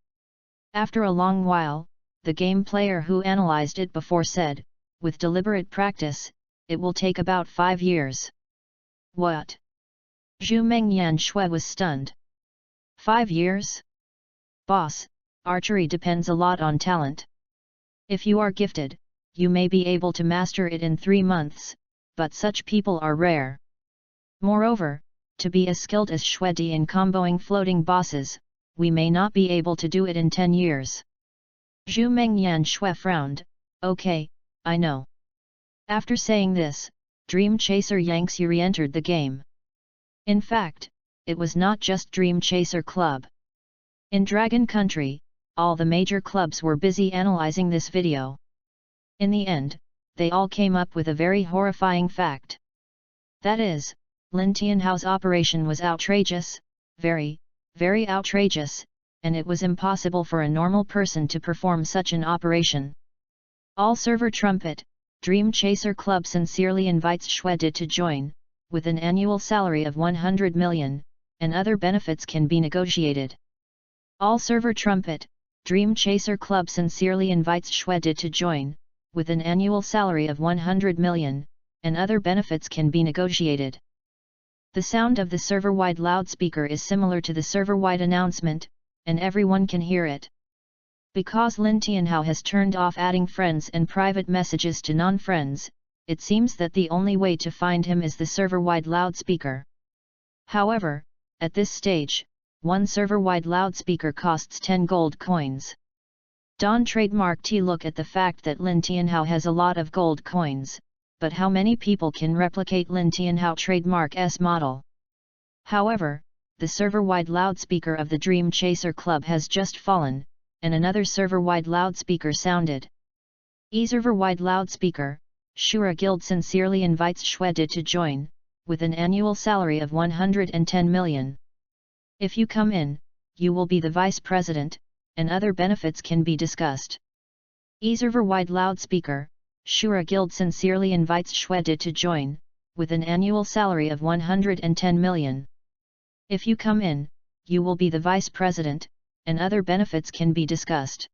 After a long while, the game player who analyzed it before said, with deliberate practice, it will take about 5 years. What? Zhu Mengyan Xue was stunned. 5 years? Boss, archery depends a lot on talent. If you are gifted, you may be able to master it in 3 months, but such people are rare. Moreover, to be as skilled as Xue Di in comboing floating bosses, we may not be able to do it in 10 years. Zhu Mengyan Xue frowned. Okay, I know. After saying this, Dream Chaser Yangxi re-entered the game. In fact, it was not just Dream Chaser Club. In Dragon Country, all the major clubs were busy analyzing this video. In the end, they all came up with a very horrifying fact. That is, Lin Tianhao's operation was outrageous, very, very outrageous, and it was impossible for a normal person to perform such an operation. All Server Trumpet, Dream Chaser Club sincerely invites Xue Di to join, with an annual salary of 100 million, and other benefits can be negotiated. All Server Trumpet, Dream Chaser Club sincerely invites Xue Di to join, with an annual salary of 100 million, and other benefits can be negotiated. The sound of the server-wide loudspeaker is similar to the server-wide announcement, and everyone can hear it. Because Lin Tianhao has turned off adding friends and private messages to non-friends, it seems that the only way to find him is the server-wide loudspeaker. However, at this stage, one server-wide loudspeaker costs 10 gold coins. Don trademark T look at the fact that Lin Tianhao has a lot of gold coins, but how many people can replicate Lin Tianhao trademark S model? However, the server-wide loudspeaker of the Dream Chaser Club has just fallen, and another server-wide loudspeaker sounded. E-server-wide loudspeaker, Shura Guild sincerely invites Shwede to join, with an annual salary of 110 million. If you come in, you will be the vice president, and other benefits can be discussed. E-server-wide loudspeaker, Shura Guild sincerely invites Shwede to join, with an annual salary of 110 million. If you come in, you will be the vice president, and other benefits can be discussed.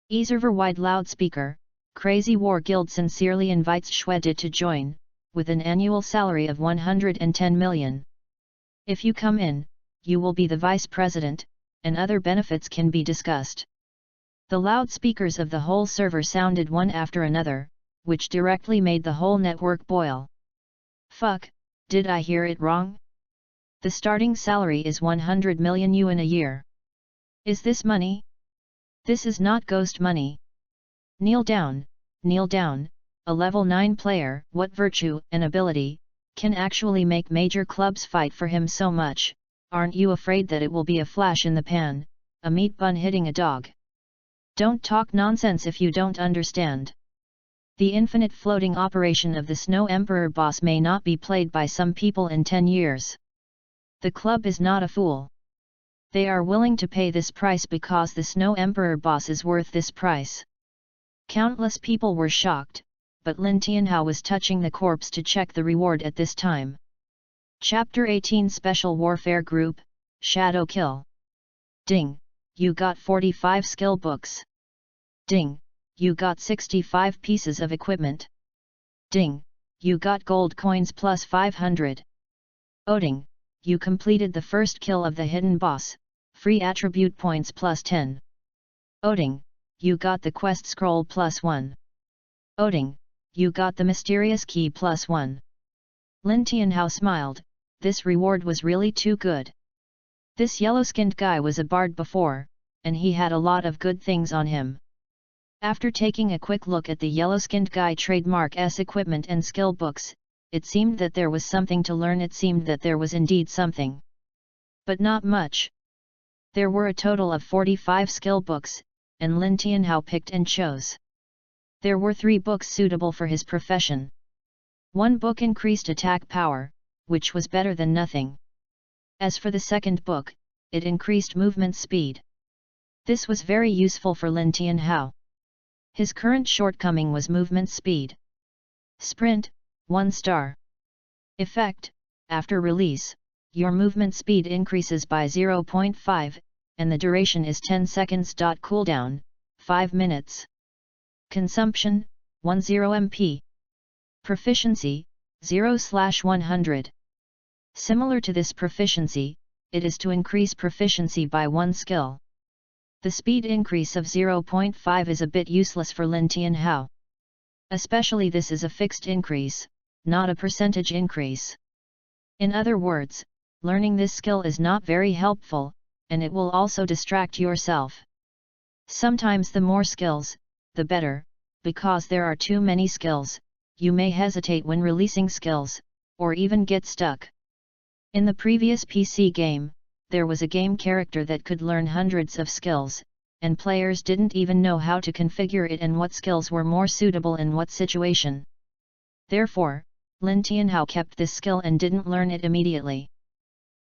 E-server-wide loudspeaker, Crazy War Guild sincerely invites Shwede to join, with an annual salary of 110 million. If you come in, you will be the vice president, and other benefits can be discussed. The loudspeakers of the whole server sounded one after another, which directly made the whole network boil. Fuck, did I hear it wrong? The starting salary is 100 million yuan a year. Is this money? This is not ghost money. Kneel down, a level 9 player, what virtue and ability, can actually make major clubs fight for him so much? Aren't you afraid that it will be a flash in the pan, a meat bun hitting a dog? Don't talk nonsense if you don't understand. The infinite floating operation of the Snow Emperor boss may not be played by some people in 10 years. The club is not a fool. They are willing to pay this price because the Snow Emperor boss is worth this price. Countless people were shocked, but Lin Tianhao was touching the corpse to check the reward at this time. Chapter 18 Special Warfare Group, Shadow Kill. Ding, you got 45 skill books. Ding, you got 65 pieces of equipment. Ding, you got gold coins plus 500. Ding, you completed the first kill of the hidden boss, free attribute points plus 10. Ding, you got the quest scroll plus 1. Ding, you got the mysterious key plus 1. Lin Tianhao smiled, this reward was really too good. This yellow-skinned guy was a bard before, and he had a lot of good things on him. After taking a quick look at the yellow-skinned guy trademark S equipment and skill books, it seemed that there was something to learn. It seemed that there was indeed something. But not much. There were a total of 45 skill books, and Lin Tianhao picked and chose. There were 3 books suitable for his profession. One book increased attack power, which was better than nothing. As for the second book, it increased movement speed. This was very useful for Lin Tianhao. His current shortcoming was movement speed. Sprint, 1 star. Effect, after release, your movement speed increases by 0.5, and the duration is 10 seconds. Cooldown, 5 minutes. Consumption, 10 MP. Proficiency, 0/100. Similar to this proficiency, it is to increase proficiency by 1 skill. The speed increase of 0.5 is a bit useless for Lin Tianhao. Especially this is a fixed increase, not a percentage increase. In other words, learning this skill is not very helpful, and it will also distract yourself. Sometimes the more skills, the better, because there are too many skills, you may hesitate when releasing skills, or even get stuck. In the previous PC game, there was a game character that could learn hundreds of skills, and players didn't even know how to configure it and what skills were more suitable in what situation. Therefore, Lin Tianhao kept this skill and didn't learn it immediately.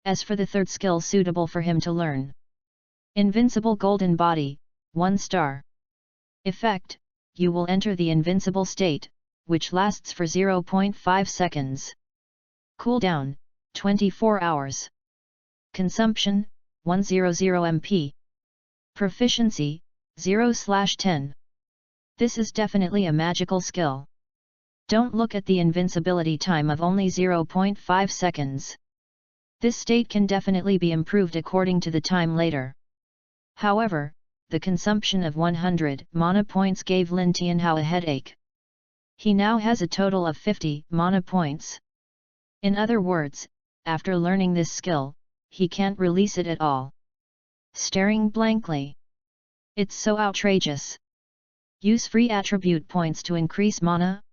As for the third skill suitable for him to learn, Invincible Golden Body, 1 star. Effect, you will enter the invincible state, which lasts for 0.5 seconds. Cooldown, 24 hours. Consumption, 100 MP. Proficiency, 0/10. This is definitely a magical skill. Don't look at the invincibility time of only 0.5 seconds. This state can definitely be improved according to the time later. However, the consumption of 100 mana points gave Lin Tianhao a headache. He now has a total of 50 mana points. In other words, after learning this skill, he can't release it at all. Staring blankly. It's so outrageous. Use free attribute points to increase mana?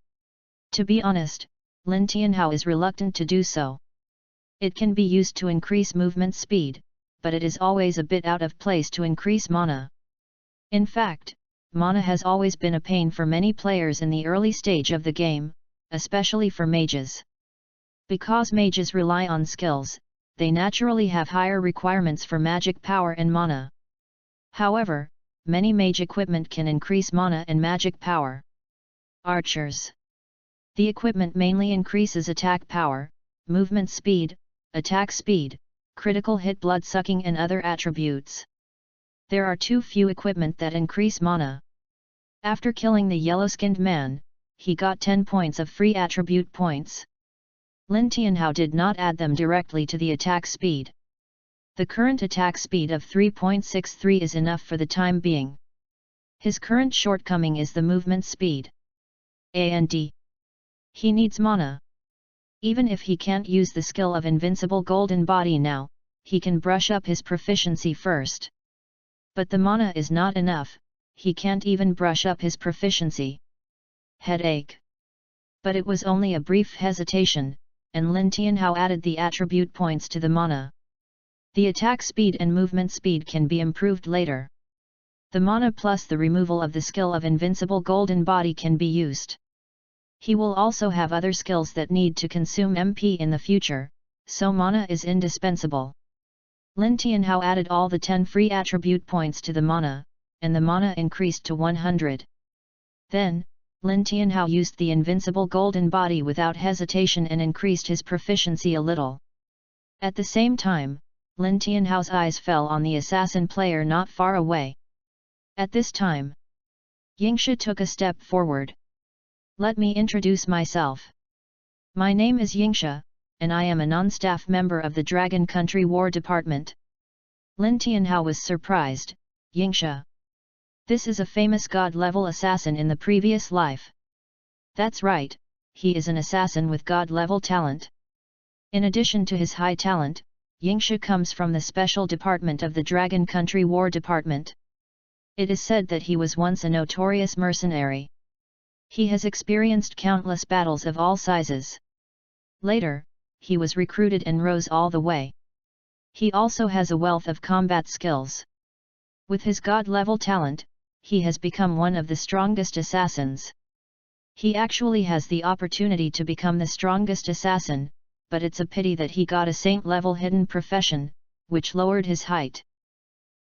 To be honest, Lin Tianhao is reluctant to do so. It can be used to increase movement speed, but it is always a bit out of place to increase mana. In fact, mana has always been a pain for many players in the early stage of the game, especially for mages. Because mages rely on skills, they naturally have higher requirements for magic power and mana. However, many mage equipment can increase mana and magic power. Archers. The equipment mainly increases attack power, movement speed, attack speed, critical hit, blood sucking and other attributes. There are too few equipment that increase mana. After killing the yellow-skinned man, he got 10 points of free attribute points. Lin Tianhao did not add them directly to the attack speed. The current attack speed of 3.63 is enough for the time being. His current shortcoming is the movement speed. And he needs mana. Even if he can't use the skill of invincible golden body now, he can brush up his proficiency first. But the mana is not enough, he can't even brush up his proficiency. Headache. But it was only a brief hesitation, and Lin Tianhao added the attribute points to the mana. The attack speed and movement speed can be improved later. The mana plus the removal of the skill of invincible golden body can be used. He will also have other skills that need to consume MP in the future, so mana is indispensable. Lin Tianhao added all the 10 free attribute points to the mana, and the mana increased to 100. Then, Lin Tianhao used the invincible golden body without hesitation and increased his proficiency a little. At the same time, Lin Tianhao's eyes fell on the assassin player not far away. At this time, Yingxia took a step forward. Let me introduce myself. My name is Yingxia, and I am a non-staff member of the Dragon Country War Department. Lin Tianhao was surprised. Yingxia. This is a famous god-level assassin in the previous life. That's right, he is an assassin with god-level talent. In addition to his high talent, Yingxia comes from the special department of the Dragon Country War Department. It is said that he was once a notorious mercenary. He has experienced countless battles of all sizes. Later, he was recruited and rose all the way. He also has a wealth of combat skills. With his god-level talent, he has become one of the strongest assassins. He actually has the opportunity to become the strongest assassin, but it's a pity that he got a saint-level hidden profession, which lowered his height.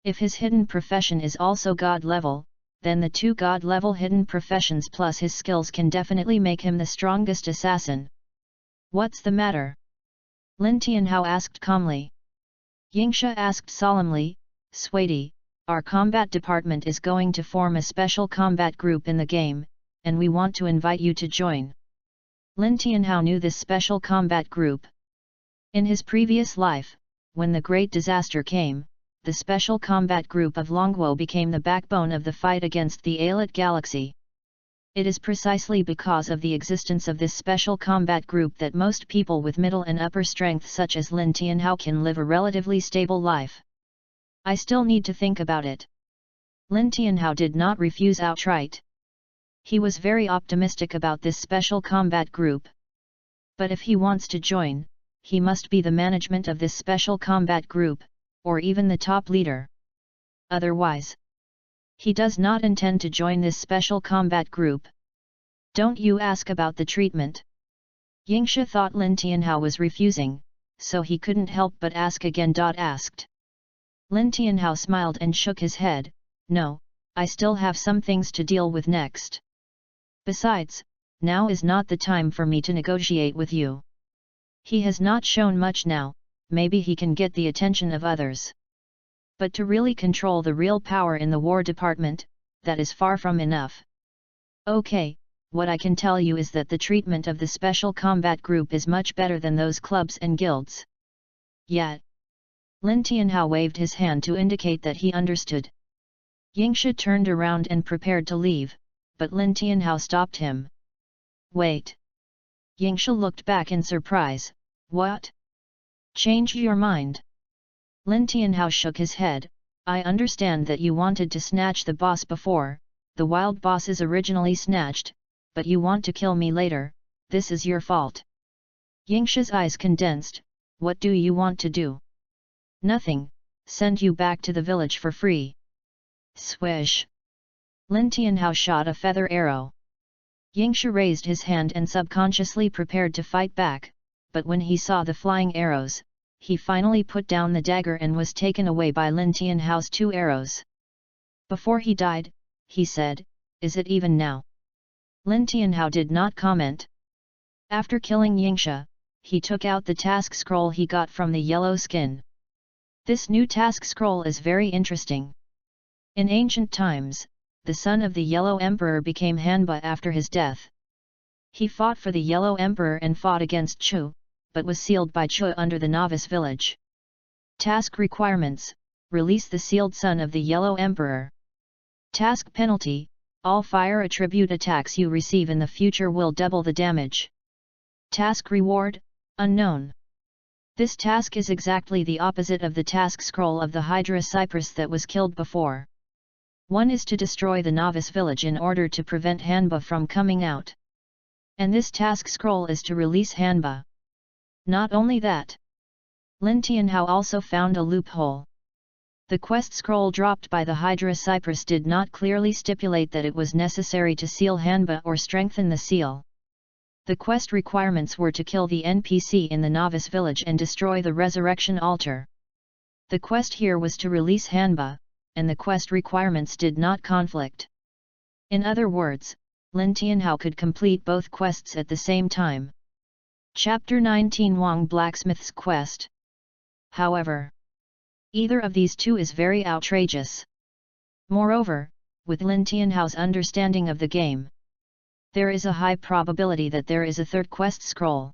If his hidden profession is also god-level, then the 2 god-level hidden professions plus his skills can definitely make him the strongest assassin. What's the matter? Lin Tianhao asked calmly. Yingxia asked solemnly, Sweetie, our combat department is going to form a special combat group in the game, and we want to invite you to join. Lin Tianhao knew this special combat group. In his previous life, when the great disaster came, the special combat group of Longguo became the backbone of the fight against the Alet Galaxy. It is precisely because of the existence of this special combat group that most people with middle and upper strength such as Lin Tianhao can live a relatively stable life. I still need to think about it. Lin Tianhao did not refuse outright. He was very optimistic about this special combat group. But if he wants to join, he must be the management of this special combat group, or even the top leader. Otherwise, he does not intend to join this special combat group. Don't you ask about the treatment? Yingxia thought Lin Tianhao was refusing, so he couldn't help but ask again. Asked. Lin Tianhao smiled and shook his head. No, I still have some things to deal with next. Besides, now is not the time for me to negotiate with you. He has not shown much now, maybe he can get the attention of others. But to really control the real power in the War Department, that is far from enough. Okay, what I can tell you is that the treatment of the special combat group is much better than those clubs and guilds. Yet. Lin Tianhao waved his hand to indicate that he understood. Yingxia turned around and prepared to leave, but Lin Tianhao stopped him. Wait. Yingxia looked back in surprise. What? Change your mind? Lin Tianhao shook his head. I understand that you wanted to snatch the boss before, the wild boss is originally snatched, but you want to kill me later, this is your fault. Yingxia's eyes condensed. What do you want to do? Nothing, send you back to the village for free. Swish. Lin Tianhao shot a feather arrow. Yingxia raised his hand and subconsciously prepared to fight back, but when he saw the flying arrows, he finally put down the dagger and was taken away by Lin Tianhao's 2 arrows. Before he died, he said, "Is it even now?" Lin Tianhao did not comment. After killing Yingxia, he took out the task scroll he got from the yellow skin. This new task scroll is very interesting. In ancient times, the son of the Yellow Emperor became Hanba after his death. He fought for the Yellow Emperor and fought against Chu, but was sealed by Chu under the novice village. Task requirements: release the sealed son of the Yellow Emperor. Task penalty: all fire attribute attacks you receive in the future will double the damage. Task reward: unknown. This task is exactly the opposite of the task scroll of the Hydra Cypress that was killed before. One is to destroy the novice village in order to prevent Hanba from coming out. And this task scroll is to release Hanba. Not only that. Lin Tianhao also found a loophole. The quest scroll dropped by the Hydra Cypress did not clearly stipulate that it was necessary to seal Hanba or strengthen the seal. The quest requirements were to kill the NPC in the novice village and destroy the resurrection altar. The quest here was to release Hanba, and the quest requirements did not conflict. In other words, Lin Tianhao could complete both quests at the same time. Chapter 19 Wang Blacksmith's Quest. However, either of these two is very outrageous. Moreover, with Lin Tianhao's understanding of the game, there is a high probability that there is a third quest scroll.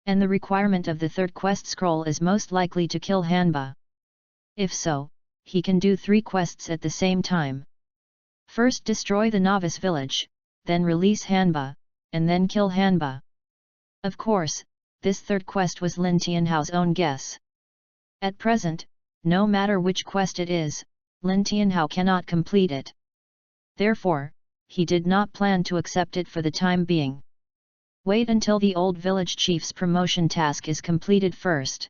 And the requirement of the third quest scroll is most likely to kill Hanba. If so, he can do 3 quests at the same time. First destroy the novice village, then release Hanba, and then kill Hanba. Of course, this third quest was Lin Tianhao's own guess. At present, no matter which quest it is, Lin Tianhao cannot complete it. Therefore, he did not plan to accept it for the time being. Wait until the old village chief's promotion task is completed first.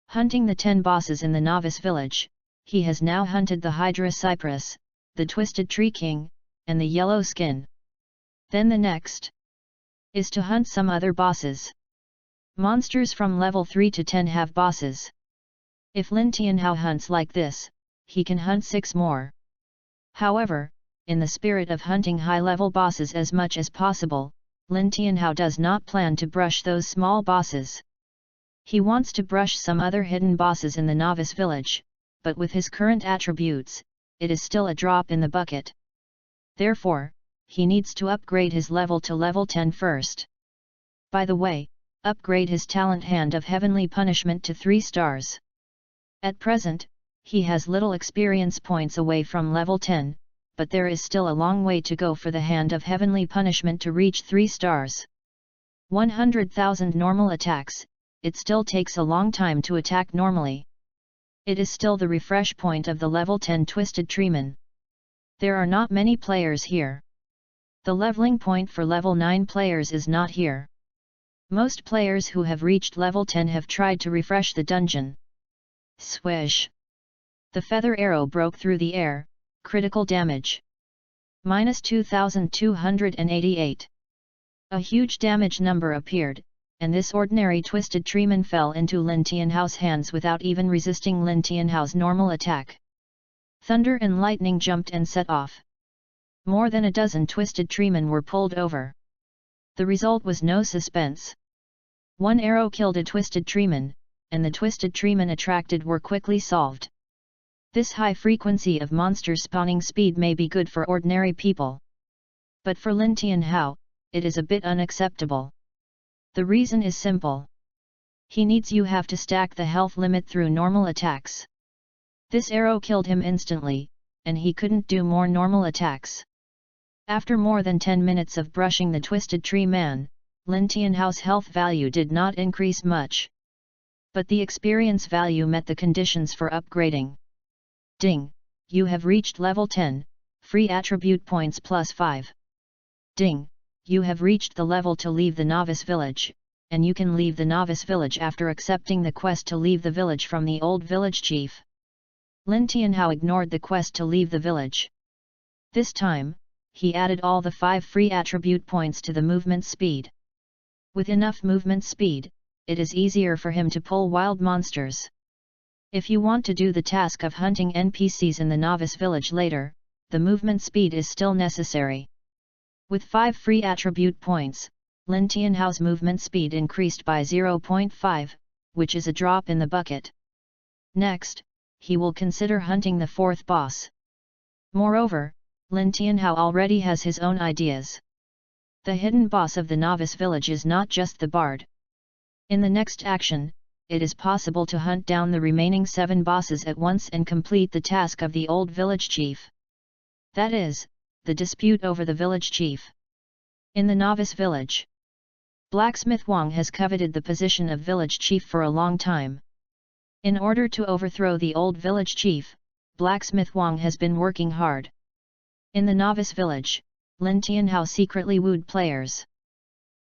Hunting the 10 bosses in the novice village, he has now hunted the Hydra Cypress, the Twisted Tree King, and the Yellow Skin. Then the next is to hunt some other bosses. Monsters from level 3 to 10 have bosses. If Lin Tianhao hunts like this, he can hunt 6 more. However, in the spirit of hunting high-level bosses as much as possible, Lin Tianhao does not plan to brush those small bosses. He wants to brush some other hidden bosses in the novice village, but with his current attributes, it is still a drop in the bucket. Therefore, he needs to upgrade his level to level 10 first. By the way, upgrade his talent Hand of Heavenly Punishment to 3 stars. At present, he has little experience points away from level 10, but there is still a long way to go for the Hand of Heavenly Punishment to reach 3 stars. 100,000 normal attacks, it still takes a long time to attack normally. It is still the refresh point of the level 10 Twisted Treeman. There are not many players here. The leveling point for level 9 players is not here. Most players who have reached level 10 have tried to refresh the dungeon. Swish! The feather arrow broke through the air, critical damage. -2288. A huge damage number appeared, and this ordinary Twisted Treeman fell into Lin Tianhao's hands without even resisting Lin Tianhao's normal attack. Thunder and lightning jumped and set off. More than a dozen Twisted Treemen were pulled over. The result was no suspense. 1 arrow killed a Twisted Treeman, and the Twisted Treemen attracted were quickly solved. This high frequency of monster spawning speed may be good for ordinary people. But for Lin Tianhao, it is a bit unacceptable. The reason is simple. He needs you have to stack the health limit through normal attacks. This arrow killed him instantly, and he couldn't do more normal attacks. After more than 10 minutes of brushing the Twisted Tree Man, Lin Tianhao's health value did not increase much. But the experience value met the conditions for upgrading. Ding! You have reached level 10, free attribute points plus 5. Ding! You have reached the level to leave the novice village, and you can leave the novice village after accepting the quest to leave the village from the old village chief. Lin Tianhao ignored the quest to leave the village. This time, he added all the 5 free attribute points to the movement speed. With enough movement speed, it is easier for him to pull wild monsters. If you want to do the task of hunting NPCs in the novice village later, the movement speed is still necessary. With 5 free attribute points, Lin Tianhao's movement speed increased by 0.5, which is a drop in the bucket. Next, he will consider hunting the 4th boss. Moreover, Lin Tianhao already has his own ideas. The hidden boss of the novice village is not just the bard. In the next action, it is possible to hunt down the remaining 7 bosses at once and complete the task of the old village chief. That is, the dispute over the village chief. In the novice village, Blacksmith Wang has coveted the position of village chief for a long time. In order to overthrow the old village chief, Blacksmith Wang has been working hard. In the novice village, Lin Tianhao secretly wooed players.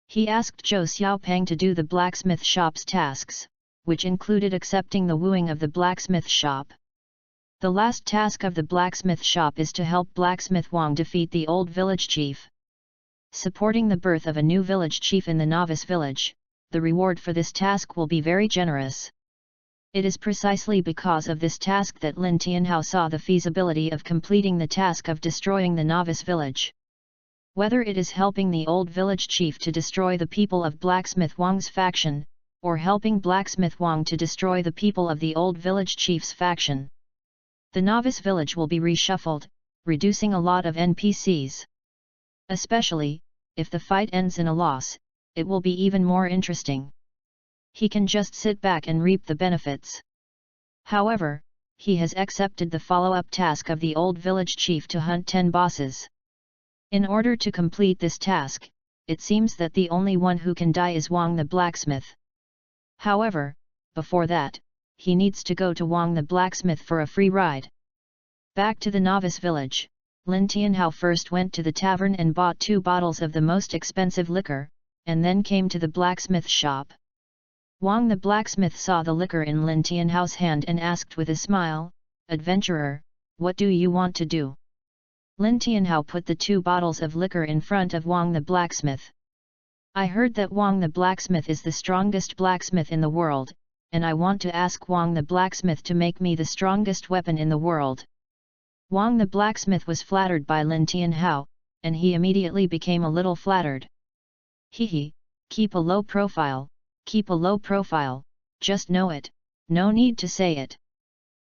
He asked Zhou Xiaopeng to do the blacksmith shop's tasks, which included accepting the wooing of the blacksmith shop. The last task of the blacksmith shop is to help Blacksmith Wang defeat the old village chief. Supporting the birth of a new village chief in the novice village, the reward for this task will be very generous. It is precisely because of this task that Lin Tianhao saw the feasibility of completing the task of destroying the novice village. Whether it is helping the old village chief to destroy the people of Blacksmith Wang's faction, or helping Blacksmith Wang to destroy the people of the old village chief's faction, the novice village will be reshuffled, reducing a lot of NPCs. Especially, if the fight ends in a loss, it will be even more interesting. He can just sit back and reap the benefits. However, he has accepted the follow-up task of the old village chief to hunt 10 bosses. In order to complete this task, it seems that the only one who can die is Wang the blacksmith. However, before that, he needs to go to Wang the blacksmith for a free ride. Back to the novice village, Lin Tianhao first went to the tavern and bought 2 bottles of the most expensive liquor, and then came to the blacksmith shop. Wang the blacksmith saw the liquor in Lin Tianhao's hand and asked with a smile, "Adventurer, what do you want to do?" Lin Tianhao put the 2 bottles of liquor in front of Wang the blacksmith. "I heard that Wang the blacksmith is the strongest blacksmith in the world, and I want to ask Wang the blacksmith to make me the strongest weapon in the world." Wang the blacksmith was flattered by Lin Tianhao, and he immediately became a little flattered. "Hehe, keep a low profile, keep a low profile, just know it, no need to say it."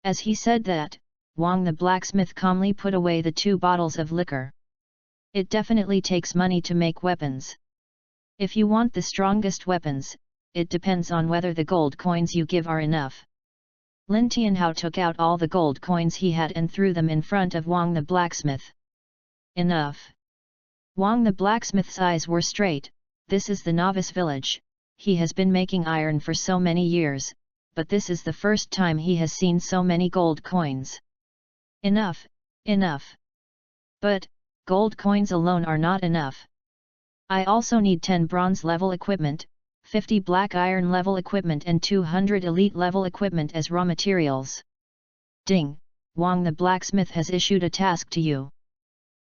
As he said that, Wang the blacksmith calmly put away the 2 bottles of liquor. It definitely takes money to make weapons. If you want the strongest weapons, it depends on whether the gold coins you give are enough. Lin Tianhao took out all the gold coins he had and threw them in front of Wang the blacksmith. "Enough." Wang the blacksmith's eyes were straight. This is the novice village. He has been making iron for so many years, but this is the first time he has seen so many gold coins. "Enough, enough. But, gold coins alone are not enough. I also need 10 bronze level equipment, 50 black iron level equipment and 200 elite level equipment as raw materials." Ding! Wang the blacksmith has issued a task to you.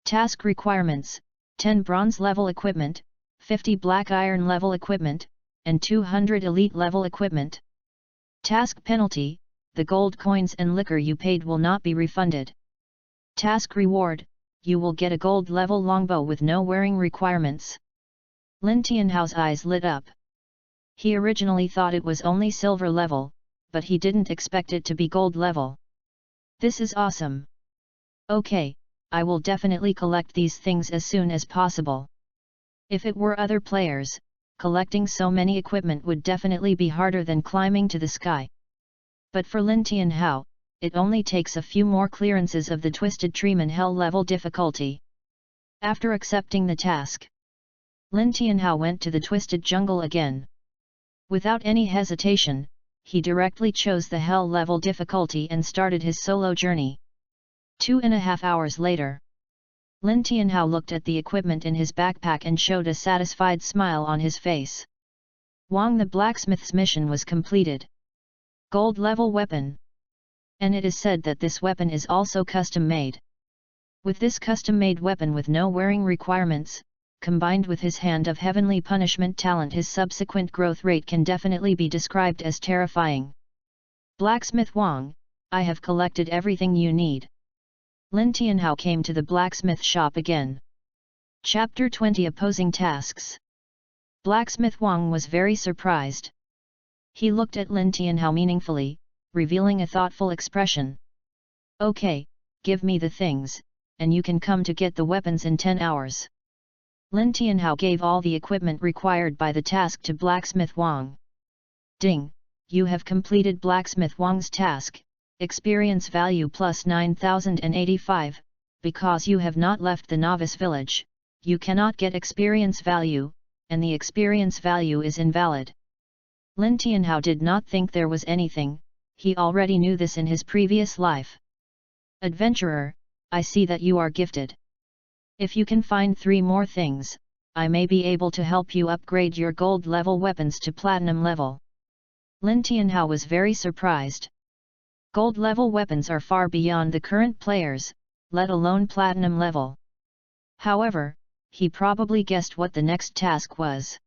Task requirements: 10 bronze level equipment, 50 black iron level equipment, and 200 elite level equipment. Task penalty: the gold coins and liquor you paid will not be refunded. Task reward: you will get a gold level longbow with no wearing requirements. Lin Tianhao's eyes lit up. He originally thought it was only silver level, but he didn't expect it to be gold level. This is awesome. Okay, I will definitely collect these things as soon as possible. If it were other players, collecting so many equipment would definitely be harder than climbing to the sky. But for Lin Tianhao, it only takes a few more clearances of the Twisted Treeman Hell level difficulty. After accepting the task, Lin Tianhao went to the Twisted Jungle again. Without any hesitation, he directly chose the Hell level difficulty and started his solo journey. 2.5 hours later, Lin Tianhao looked at the equipment in his backpack and showed a satisfied smile on his face. Wang the blacksmith's mission was completed. Gold level weapon. And it is said that this weapon is also custom-made. With this custom-made weapon with no wearing requirements, combined with his Hand of Heavenly Punishment talent, his subsequent growth rate can definitely be described as terrifying. Blacksmith Wang, I have collected everything you need. Lin Tianhao came to the blacksmith shop again. Chapter 20 Opposing Tasks. Blacksmith Wang was very surprised. He looked at Lin Tianhao meaningfully, revealing a thoughtful expression. Okay, give me the things, and you can come to get the weapons in 10 hours. Lin Tianhao gave all the equipment required by the task to Blacksmith Wang. Ding! You have completed Blacksmith Wang's task, experience value plus 9085, because you have not left the novice village, you cannot get experience value, and the experience value is invalid. Lin Tianhao did not think there was anything, he already knew this in his previous life. Adventurer, I see that you are gifted. If you can find 3 more things, I may be able to help you upgrade your gold level weapons to platinum level. Lin Tianhao was very surprised. Gold level weapons are far beyond the current players, let alone platinum level. However, he probably guessed what the next task was.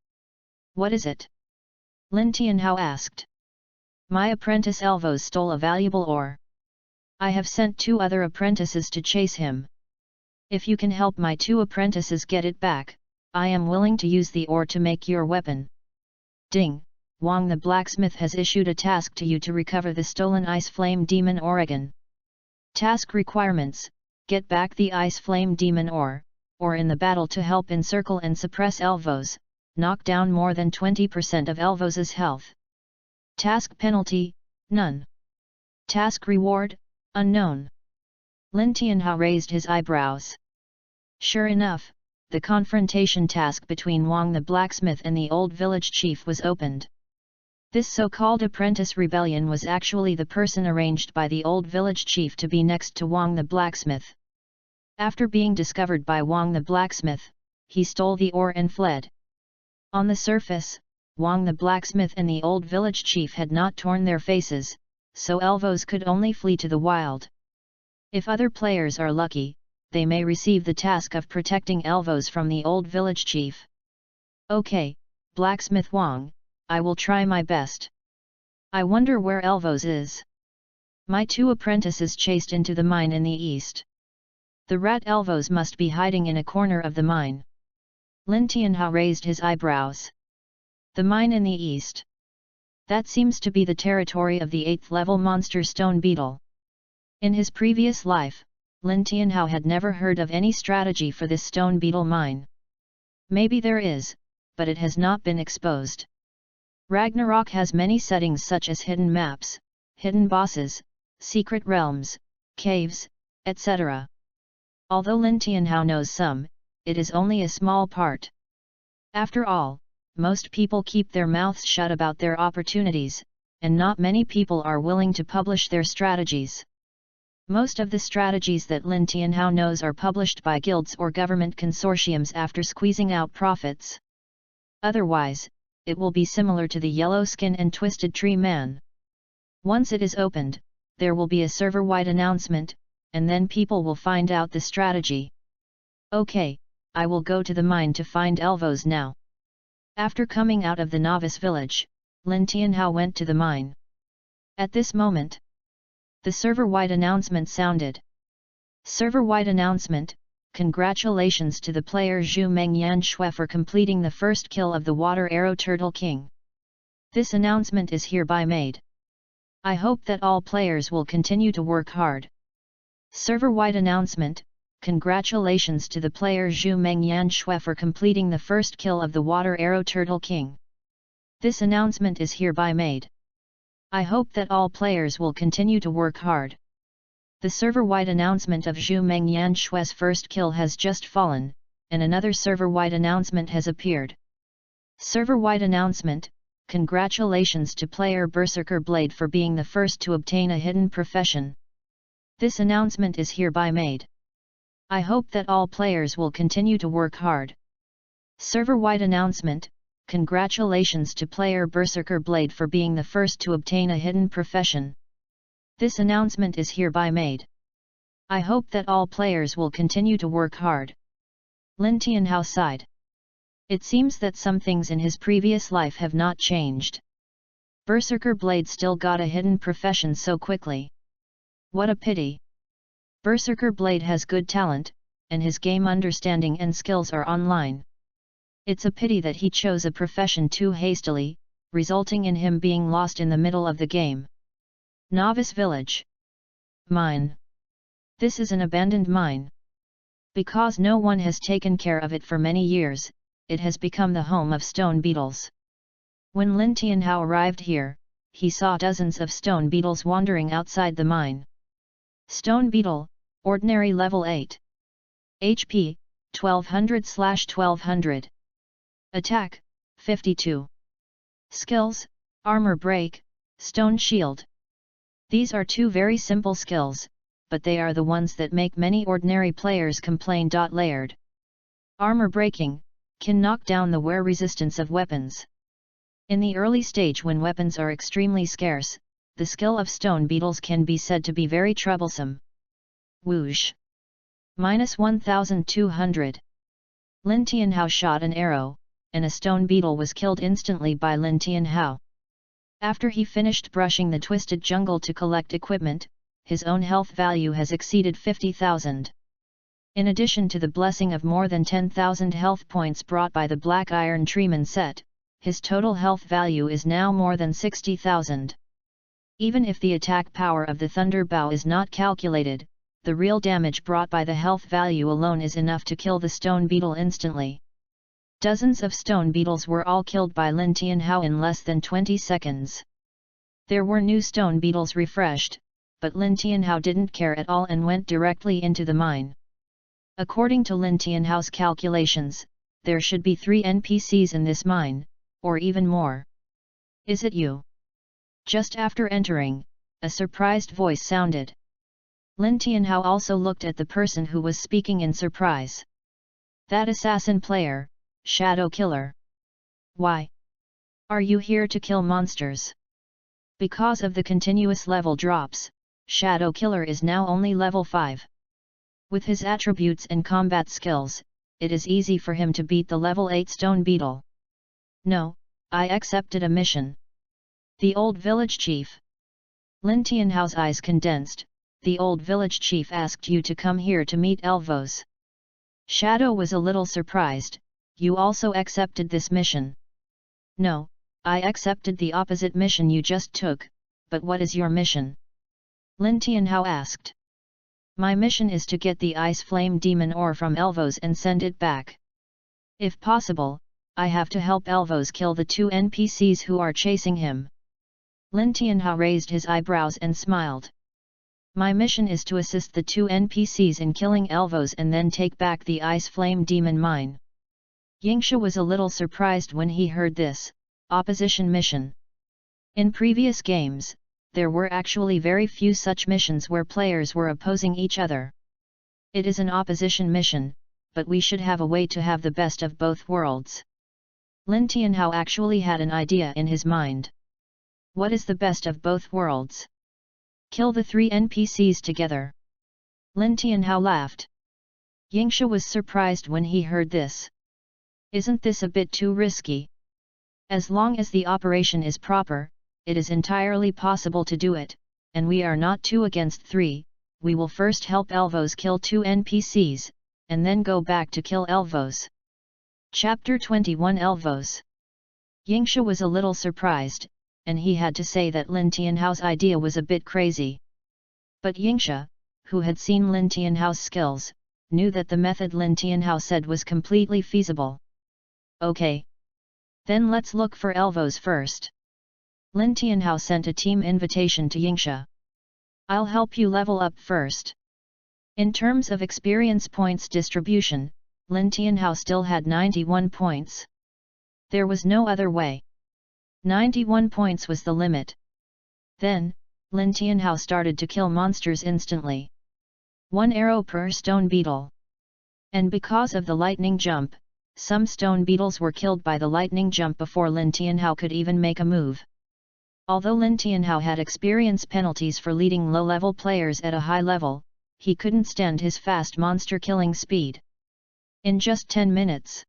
What is it? Lin Tianhao asked. My apprentice Elvos stole a valuable ore. I have sent 2 other apprentices to chase him. If you can help my 2 apprentices get it back, I am willing to use the ore to make your weapon. Ding! Wang the blacksmith has issued a task to you to recover the stolen Ice Flame Demon Oregon. Task requirements: get back the Ice Flame Demon ore, or in the battle to help encircle and suppress Elvos, knock down more than 20% of Elvos' health. Task penalty: none. Task reward: unknown. Lin Tianhao raised his eyebrows. Sure enough, the confrontation task between Wang the blacksmith and the old village chief was opened. This so-called apprentice rebellion was actually the person arranged by the old village chief to be next to Wang the blacksmith. After being discovered by Wang the blacksmith, he stole the ore and fled. On the surface, Wang the blacksmith and the old village chief had not torn their faces, so Elvos could only flee to the wild. If other players are lucky, they may receive the task of protecting Elvos from the old village chief. Okay, Blacksmith Wang, I will try my best. I wonder where Elvos is. My 2 apprentices chased into the mine in the east. The rat Elvos must be hiding in a corner of the mine. Lin Tianhao raised his eyebrows. The mine in the east. That seems to be the territory of the 8th level monster Stone Beetle. In his previous life, Lin Tianhao had never heard of any strategy for this stone beetle mine. Maybe there is, but it has not been exposed. Ragnarok has many settings such as hidden maps, hidden bosses, secret realms, caves, etc. Although Lin Tianhao knows some, it is only a small part. After all, most people keep their mouths shut about their opportunities, and not many people are willing to publish their strategies. Most of the strategies that Lin Tianhao knows are published by guilds or government consortiums after squeezing out profits. Otherwise, it will be similar to the Yellow Skin and Twisted Tree Man. Once it is opened, there will be a server-wide announcement, and then people will find out the strategy. Okay, I will go to the mine to find Elvos now. After coming out of the novice village, Lin Tianhao went to the mine. At this moment, the server-wide announcement sounded. Server-wide announcement: congratulations to the player Zhu Mengyan Shui for completing the first kill of the Water Arrow Turtle King. This announcement is hereby made. I hope that all players will continue to work hard. Server-wide announcement: congratulations to the player Zhu Mengyan Shui for completing the first kill of the Water Arrow Turtle King. This announcement is hereby made. I hope that all players will continue to work hard. The server-wide announcement of Zhu Mengyan Shui's first kill has just fallen, and another server-wide announcement has appeared. Server-wide announcement: congratulations to player Berserker Blade for being the first to obtain a hidden profession. This announcement is hereby made. I hope that all players will continue to work hard. Server-wide announcement: congratulations to player Berserker Blade for being the first to obtain a hidden profession. This announcement is hereby made. I hope that all players will continue to work hard. Lin Tianhao sighed. It seems that some things in his previous life have not changed. Berserker Blade still got a hidden profession so quickly. What a pity. Berserker Blade has good talent, and his game understanding and skills are online. It's a pity that he chose a profession too hastily, resulting in him being lost in the middle of the game. Novice Village. Mine. This is an abandoned mine. Because no one has taken care of it for many years, it has become the home of stone beetles. When Lin Tianhao arrived here, he saw dozens of stone beetles wandering outside the mine. Stone beetle, ordinary level 8. HP, 1200/1200. Attack, 52. Skills, Armor Break, Stone Shield. These are two very simple skills, but they are the ones that make many ordinary players complain. Layered Armor Breaking can knock down the wear resistance of weapons. In the early stage when weapons are extremely scarce, the skill of stone beetles can be said to be very troublesome. Whoosh! -1200. Lin Tianhao shot an arrow, and a stone beetle was killed instantly by Lin Tianhao. After he finished brushing the twisted jungle to collect equipment, his own health value has exceeded 50,000. In addition to the blessing of more than 10,000 health points brought by the Black Iron Treeman set, his total health value is now more than 60,000. Even if the attack power of the Thunder Bow is not calculated, the real damage brought by the health value alone is enough to kill the stone beetle instantly. Dozens of stone beetles were all killed by Lin Tianhao in less than 20 seconds. There were new stone beetles refreshed, but Lin Tianhao didn't care at all and went directly into the mine. According to Lin Tianhao's calculations, there should be 3 NPCs in this mine, or even more. Is it you? Just after entering, a surprised voice sounded. Lin Tianhao also looked at the person who was speaking in surprise. That assassin player, Shadow Killer. Why? Are you here to kill monsters? Because of the continuous level drops, Shadow Killer is now only level 5. With his attributes and combat skills, it is easy for him to beat the level 8 stone beetle. No, I accepted a mission. The old village chief. Lin Tianhao's eyes condensed. The old village chief asked you to come here to meet Elvos. Shadow was a little surprised. You also accepted this mission? No, I accepted the opposite mission you just took, but what is your mission? Lin Tianhao asked. My mission is to get the Ice Flame Demon ore from Elvos and send it back. If possible, I have to help Elvos kill the 2 NPCs who are chasing him. Lin Tianhao raised his eyebrows and smiled. My mission is to assist the 2 NPCs in killing Elvos and then take back the Ice Flame Demon mine. Yingsha was a little surprised when he heard this opposition mission. In previous games, there were actually very few such missions where players were opposing each other. It is an opposition mission, but we should have a way to have the best of both worlds. Lin Tianhao actually had an idea in his mind. What is the best of both worlds? Kill the 3 NPCs together. Lin Tianhao laughed. Yingsha was surprised when he heard this. Isn't this a bit too risky? As long as the operation is proper, it is entirely possible to do it, and we are not 2 against 3, we will first help Elvos kill 2 NPCs, and then go back to kill Elvos. Chapter 21 Elvos. Yingsha was a little surprised, and he had to say that Lin Tianhao's idea was a bit crazy. But Yingsha, who had seen Lin Tianhao's skills, knew that the method Lin Tianhao said was completely feasible. Okay. Then let's look for elbows first. Lin Tianhao sent a team invitation to Yingsha. I'll help you level up first. In terms of experience points distribution, Lin Tianhao still had 91 points. There was no other way. 91 points was the limit. Then, Lin Tianhao started to kill monsters instantly. 1 arrow per stone beetle. And because of the lightning jump, some stone beetles were killed by the lightning jump before Lin Tianhao could even make a move. Although Lin Tianhao had experience penalties for leading low-level players at a high level, he couldn't stand his fast monster-killing speed. In just 10 minutes,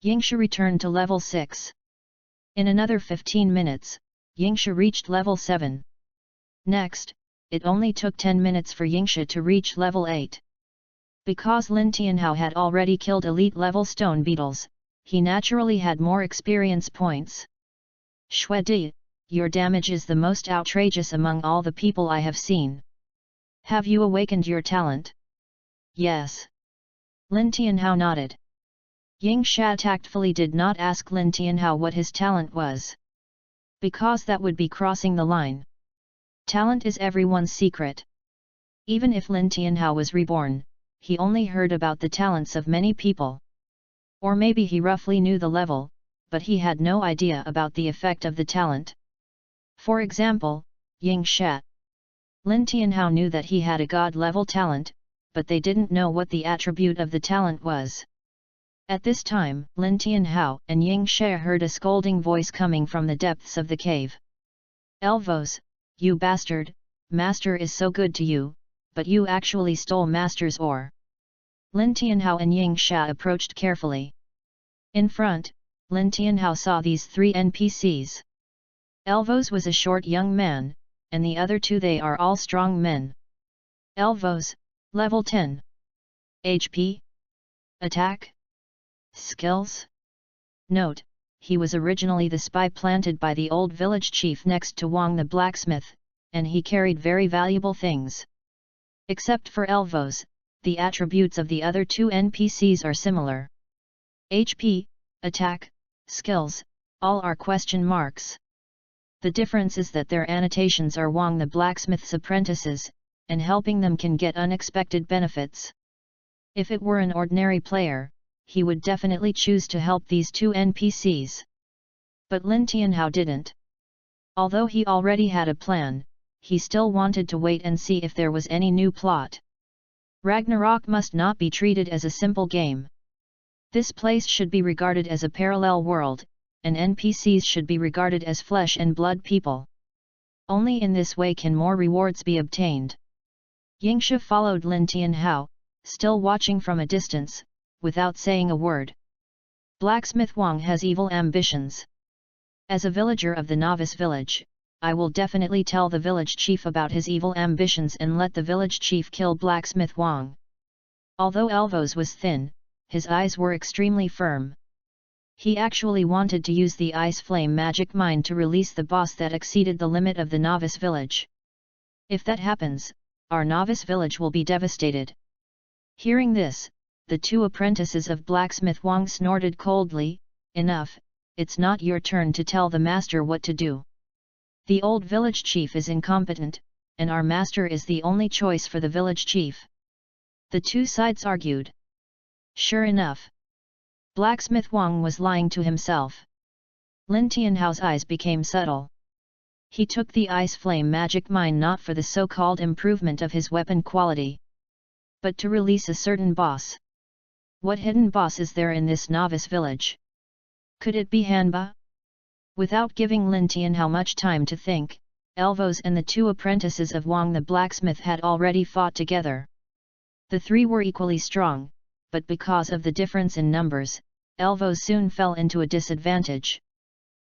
Yingsha returned to level 6. In another 15 minutes, Yingsha reached level 7. Next, it only took 10 minutes for Yingsha to reach level 8. Because Lin Tianhao had already killed elite-level stone beetles, he naturally had more experience points. Shuedi, your damage is the most outrageous among all the people I have seen. Have you awakened your talent? Yes. Lin Tianhao nodded. Yingsha tactfully did not ask Lin Tianhao what his talent was. Because that would be crossing the line. Talent is everyone's secret. Even if Lin Tianhao was reborn, he only heard about the talents of many people. Or maybe he roughly knew the level, but he had no idea about the effect of the talent. For example, Yingsha. Lin Tianhao knew that he had a god-level talent, but they didn't know what the attribute of the talent was. At this time, Lin Tianhao and Yingsha heard a scolding voice coming from the depths of the cave. Elvos, you bastard, Master is so good to you, but you actually stole Master's ore. Lin Tianhao and Yingsha approached carefully. In front, Lin Tianhao saw these 3 NPCs. Elvos was a short young man, and the other 2 they are all strong men. Elvos, level 10. HP? Attack? Skills? Note, he was originally the spy planted by the old village chief next to Wang the blacksmith, and he carried very valuable things. Except for Elvos, the attributes of the other 2 NPCs are similar. HP, attack, skills, all are question marks. The difference is that their annotations are Wang the blacksmith's apprentices, and helping them can get unexpected benefits. If it were an ordinary player, he would definitely choose to help these 2 NPCs. But Lin Tianhao didn't. Although he already had a plan, he still wanted to wait and see if there was any new plot. Ragnarok must not be treated as a simple game. This place should be regarded as a parallel world, and NPCs should be regarded as flesh and blood people. Only in this way can more rewards be obtained. Yingsha followed Lin Tianhao, still watching from a distance, without saying a word. Blacksmith Wang has evil ambitions. As a villager of the novice village, I will definitely tell the village chief about his evil ambitions and let the village chief kill Blacksmith Wang. Although Elvos was thin, his eyes were extremely firm. He actually wanted to use the ice flame magic mine to release the boss that exceeded the limit of the novice village. If that happens, our novice village will be devastated. Hearing this, the 2 apprentices of Blacksmith Wang snorted coldly. Enough, it's not your turn to tell the master what to do. The old village chief is incompetent, and our master is the only choice for the village chief. The 2 sides argued. Sure enough, Blacksmith Wang was lying to himself. Lin Tianhao's eyes became subtle. He took the ice flame magic mine not for the so-called improvement of his weapon quality, but to release a certain boss. What hidden boss is there in this novice village? Could it be Hanba? Without giving Lin Tianhao much time to think, Elvos and the 2 apprentices of Wang the blacksmith had already fought together. The 3 were equally strong, but because of the difference in numbers, Elvos soon fell into a disadvantage.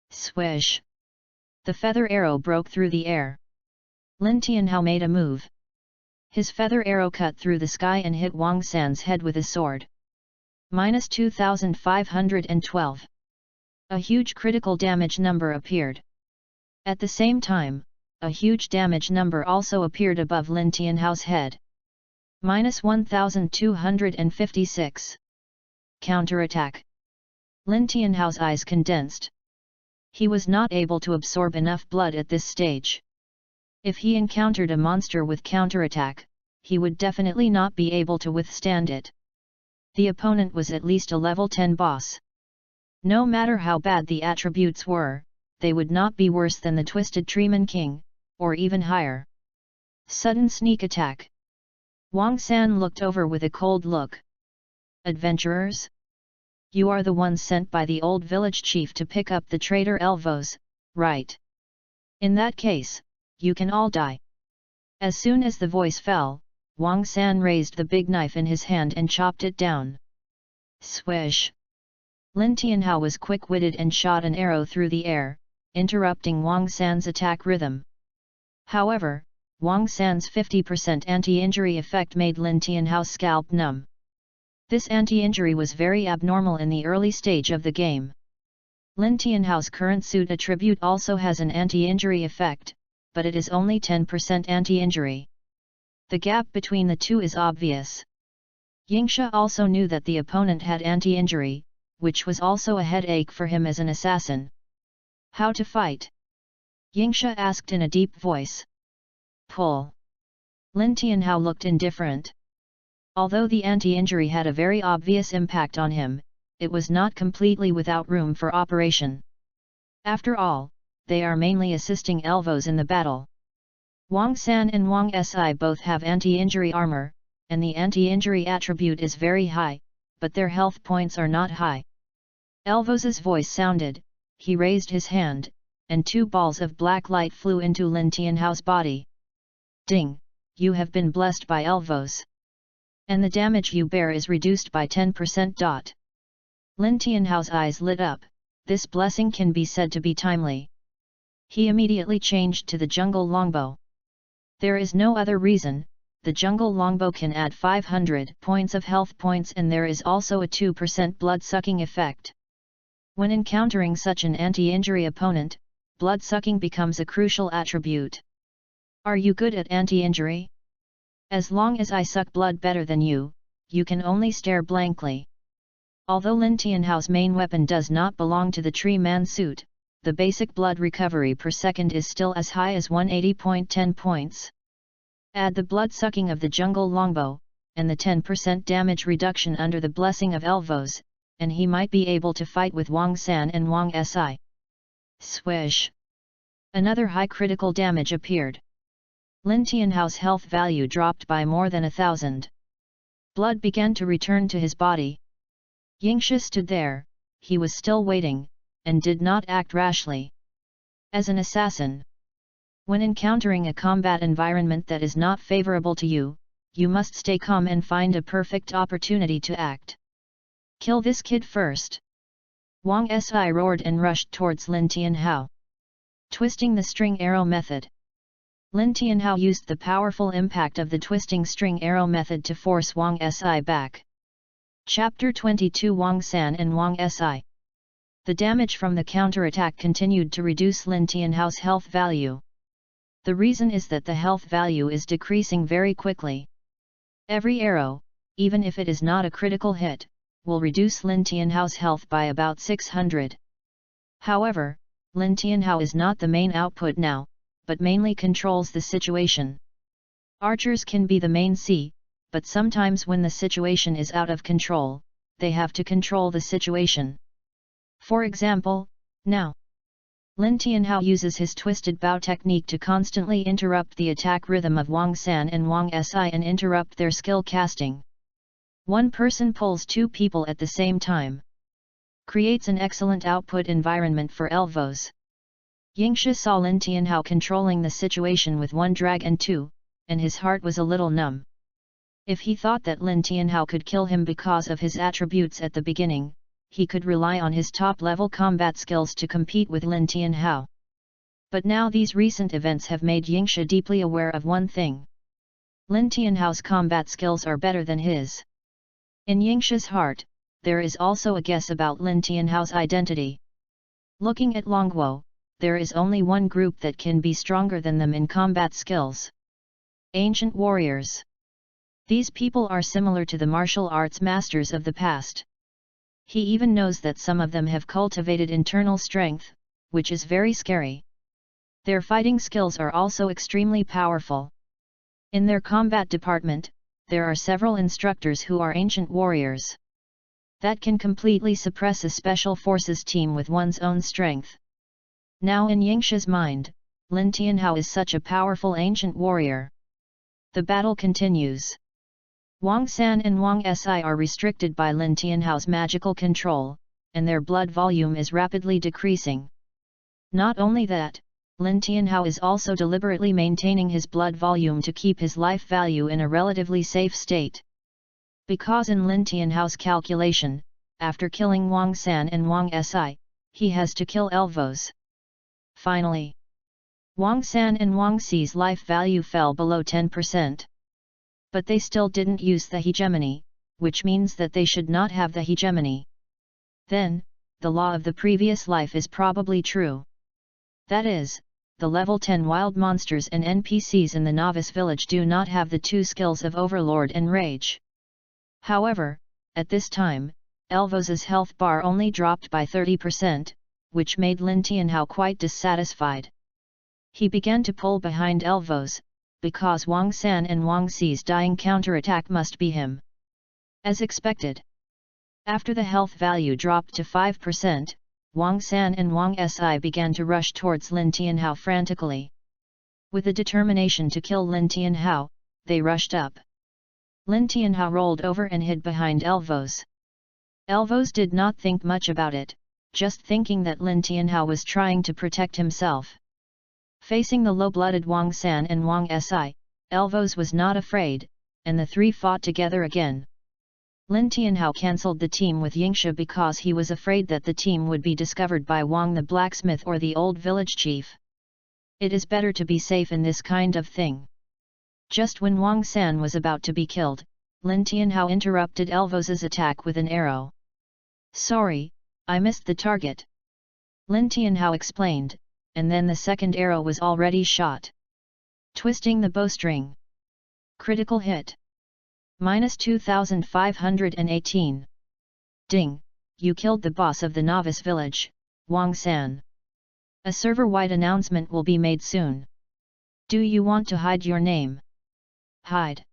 Swish! The feather arrow broke through the air. Lin Tianhao made a move. His feather arrow cut through the sky and hit Wang San's head with a sword. -2512. A huge critical damage number appeared. At the same time, a huge damage number also appeared above Lin Tianhao's head. -1256. Counterattack. Lin Tianhao's eyes condensed. He was not able to absorb enough blood at this stage. If he encountered a monster with counterattack, he would definitely not be able to withstand it. The opponent was at least a level 10 boss. No matter how bad the attributes were, they would not be worse than the Twisted Treeman King, or even higher. Sudden sneak attack. Wang San looked over with a cold look. Adventurers? You are the ones sent by the old village chief to pick up the traitor Elvos, right? In that case, you can all die. As soon as the voice fell, Wang San raised the big knife in his hand and chopped it down. Swish! Lin Tianhao was quick-witted and shot an arrow through the air, interrupting Wang San's attack rhythm. However, Wang San's 50% anti-injury effect made Lin Tianhao's scalp numb. This anti-injury was very abnormal in the early stage of the game. Lin Tianhao's current suit attribute also has an anti-injury effect, but it is only 10% anti-injury. The gap between the two is obvious. Yingsha also knew that the opponent had anti-injury, which was also a headache for him as an assassin. How to fight? Yingsha asked in a deep voice. Pull. Lin Tianhao looked indifferent. Although the anti-injury had a very obvious impact on him, it was not completely without room for operation. After all, they are mainly assisting Elvos in the battle. Wang San and Wang Si both have anti-injury armor, and the anti-injury attribute is very high, but their health points are not high. Elvos's voice sounded, he raised his hand, and two balls of black light flew into Lin Tianhao's body. Ding! You have been blessed by Elvos. And the damage you bear is reduced by 10%. Lin Tianhao's eyes lit up, this blessing can be said to be timely. He immediately changed to the jungle longbow. There is no other reason, the jungle longbow can add 500 points of health points and there is also a 2% blood-sucking effect. When encountering such an anti-injury opponent, blood-sucking becomes a crucial attribute. Are you good at anti-injury? As long as I suck blood better than you, you can only stare blankly. Although Lin Tianhao's main weapon does not belong to the Tree Man suit, the basic blood recovery per second is still as high as 180.10 points. Add the blood-sucking of the jungle longbow, and the 10% damage reduction under the blessing of Elvos, and he might be able to fight with Wang San and Wang Si. Swish! Another high critical damage appeared. Lin Tianhao's health value dropped by more than 1,000. Blood began to return to his body. Yingsha stood there, he was still waiting, and did not act rashly. As an assassin, when encountering a combat environment that is not favorable to you, you must stay calm and find a perfect opportunity to act. Kill this kid first! Wang Si roared and rushed towards Lin Tianhao. Twisting the string arrow method. Lin Tianhao used the powerful impact of the twisting string arrow method to force Wang Si back. Chapter 22 Wang San and Wang Si. The damage from the counterattack continued to reduce Lin Tianhao's health value. The reason is that the health value is decreasing very quickly. Every arrow, even if it is not a critical hit, will reduce Lin Tianhao's health by about 600. However, Lin Tianhao is not the main output now, but mainly controls the situation. Archers can be the main C, but sometimes when the situation is out of control, they have to control the situation. For example, now, Lin Tianhao uses his twisted bow technique to constantly interrupt the attack rhythm of Wang San and Wang Si and interrupt their skill casting. One person pulls two people at the same time. Creates an excellent output environment for Elvos. Yingsha saw Lin Tianhao controlling the situation with one drag and two, and his heart was a little numb. If he thought that Lin Tianhao could kill him because of his attributes at the beginning, he could rely on his top-level combat skills to compete with Lin Tianhao. But now these recent events have made Yingsha deeply aware of one thing. Lin Tianhao's combat skills are better than his. In Yingsha's heart, there is also a guess about Lin Tianhao's identity. Looking at Longguo, there is only one group that can be stronger than them in combat skills. Ancient warriors. These people are similar to the martial arts masters of the past. He even knows that some of them have cultivated internal strength, which is very scary. Their fighting skills are also extremely powerful. In their combat department, there are several instructors who are ancient warriors that can completely suppress a special forces team with one's own strength. Now in Yingsha's mind, Lin Tianhao is such a powerful ancient warrior. The battle continues. Wang San and Wang Si are restricted by Lin Tianhao's magical control, and their blood volume is rapidly decreasing. Not only that, Lin Tianhao is also deliberately maintaining his blood volume to keep his life value in a relatively safe state. Because in Lin Tianhao's calculation, after killing Wang San and Wang Si, he has to kill Elvos. Finally, Wang San and Wang Si's life value fell below 10%. But they still didn't use the hegemony, which means that they should not have the hegemony. Then, the law of the previous life is probably true. That is, the level 10 wild monsters and NPCs in the novice village do not have the two skills of Overlord and Rage. However, at this time, Elvos' health bar only dropped by 30%, which made Lin Tianhao quite dissatisfied. He began to pull behind Elvos, because Wang San and Wang Si's dying counterattack must be him. As expected. After the health value dropped to 5%, Wang San and Wang Si began to rush towards Lin Tianhao frantically. With the determination to kill Lin Tianhao, they rushed up. Lin Tianhao rolled over and hid behind Elvos. Elvos did not think much about it, just thinking that Lin Tianhao was trying to protect himself. Facing the low-blooded Wang San and Wang Si, Elvos was not afraid, and the three fought together again. Lin Tianhao cancelled the team with Yingsha because he was afraid that the team would be discovered by Wang the blacksmith or the old village chief. It is better to be safe in this kind of thing. Just when Wang San was about to be killed, Lin Tianhao interrupted Elvos' attack with an arrow. "Sorry, I missed the target," Lin Tianhao explained, and then the second arrow was already shot. Twisting the bowstring. Critical hit. -2518. Ding, you killed the boss of the novice village, Wang San. A server-wide announcement will be made soon. Do you want to hide your name? Hide.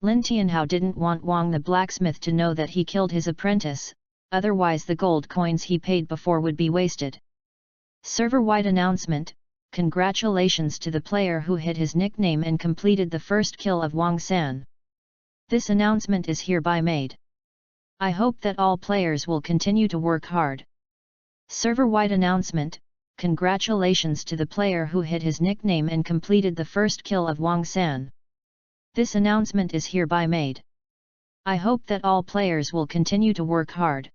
Lin Tianhao didn't want Wang the blacksmith to know that he killed his apprentice, otherwise the gold coins he paid before would be wasted. Server-wide announcement, congratulations to the player who hit his nickname and completed the first kill of Wang San. This announcement is hereby made. I hope that all players will continue to work hard. Server-wide announcement, congratulations to the player who hit his nickname and completed the first kill of Wang San. This announcement is hereby made. I hope that all players will continue to work hard.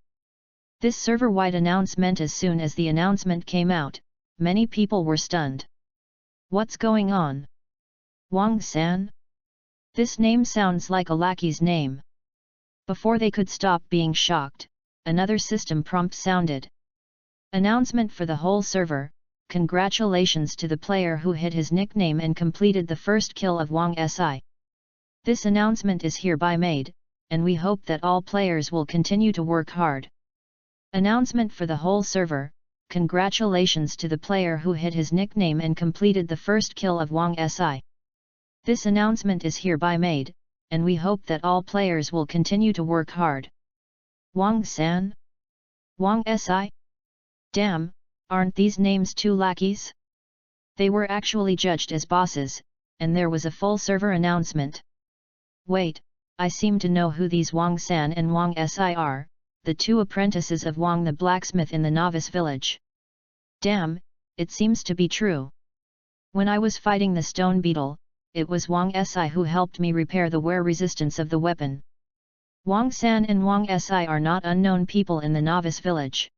This server-wide announcement. As soon as the announcement came out, many people were stunned. What's going on? Wang San? This name sounds like a lackey's name. Before they could stop being shocked, another system prompt sounded. Announcement for the whole server, congratulations to the player who hit his nickname and completed the first kill of Wang Si. This announcement is hereby made, and we hope that all players will continue to work hard. Announcement for the whole server, congratulations to the player who hit his nickname and completed the first kill of Wang Si. This announcement is hereby made, and we hope that all players will continue to work hard. Wang San? Wang Si? Damn, aren't these names two lackeys? They were actually judged as bosses, and there was a full server announcement. Wait, I seem to know who these Wang San and Wang Si are, the two apprentices of Wang the blacksmith in the novice village. Damn, it seems to be true. When I was fighting the stone beetle, it was Wang Si who helped me repair the wear resistance of the weapon. Wang San and Wang Si are not unknown people in the novice village.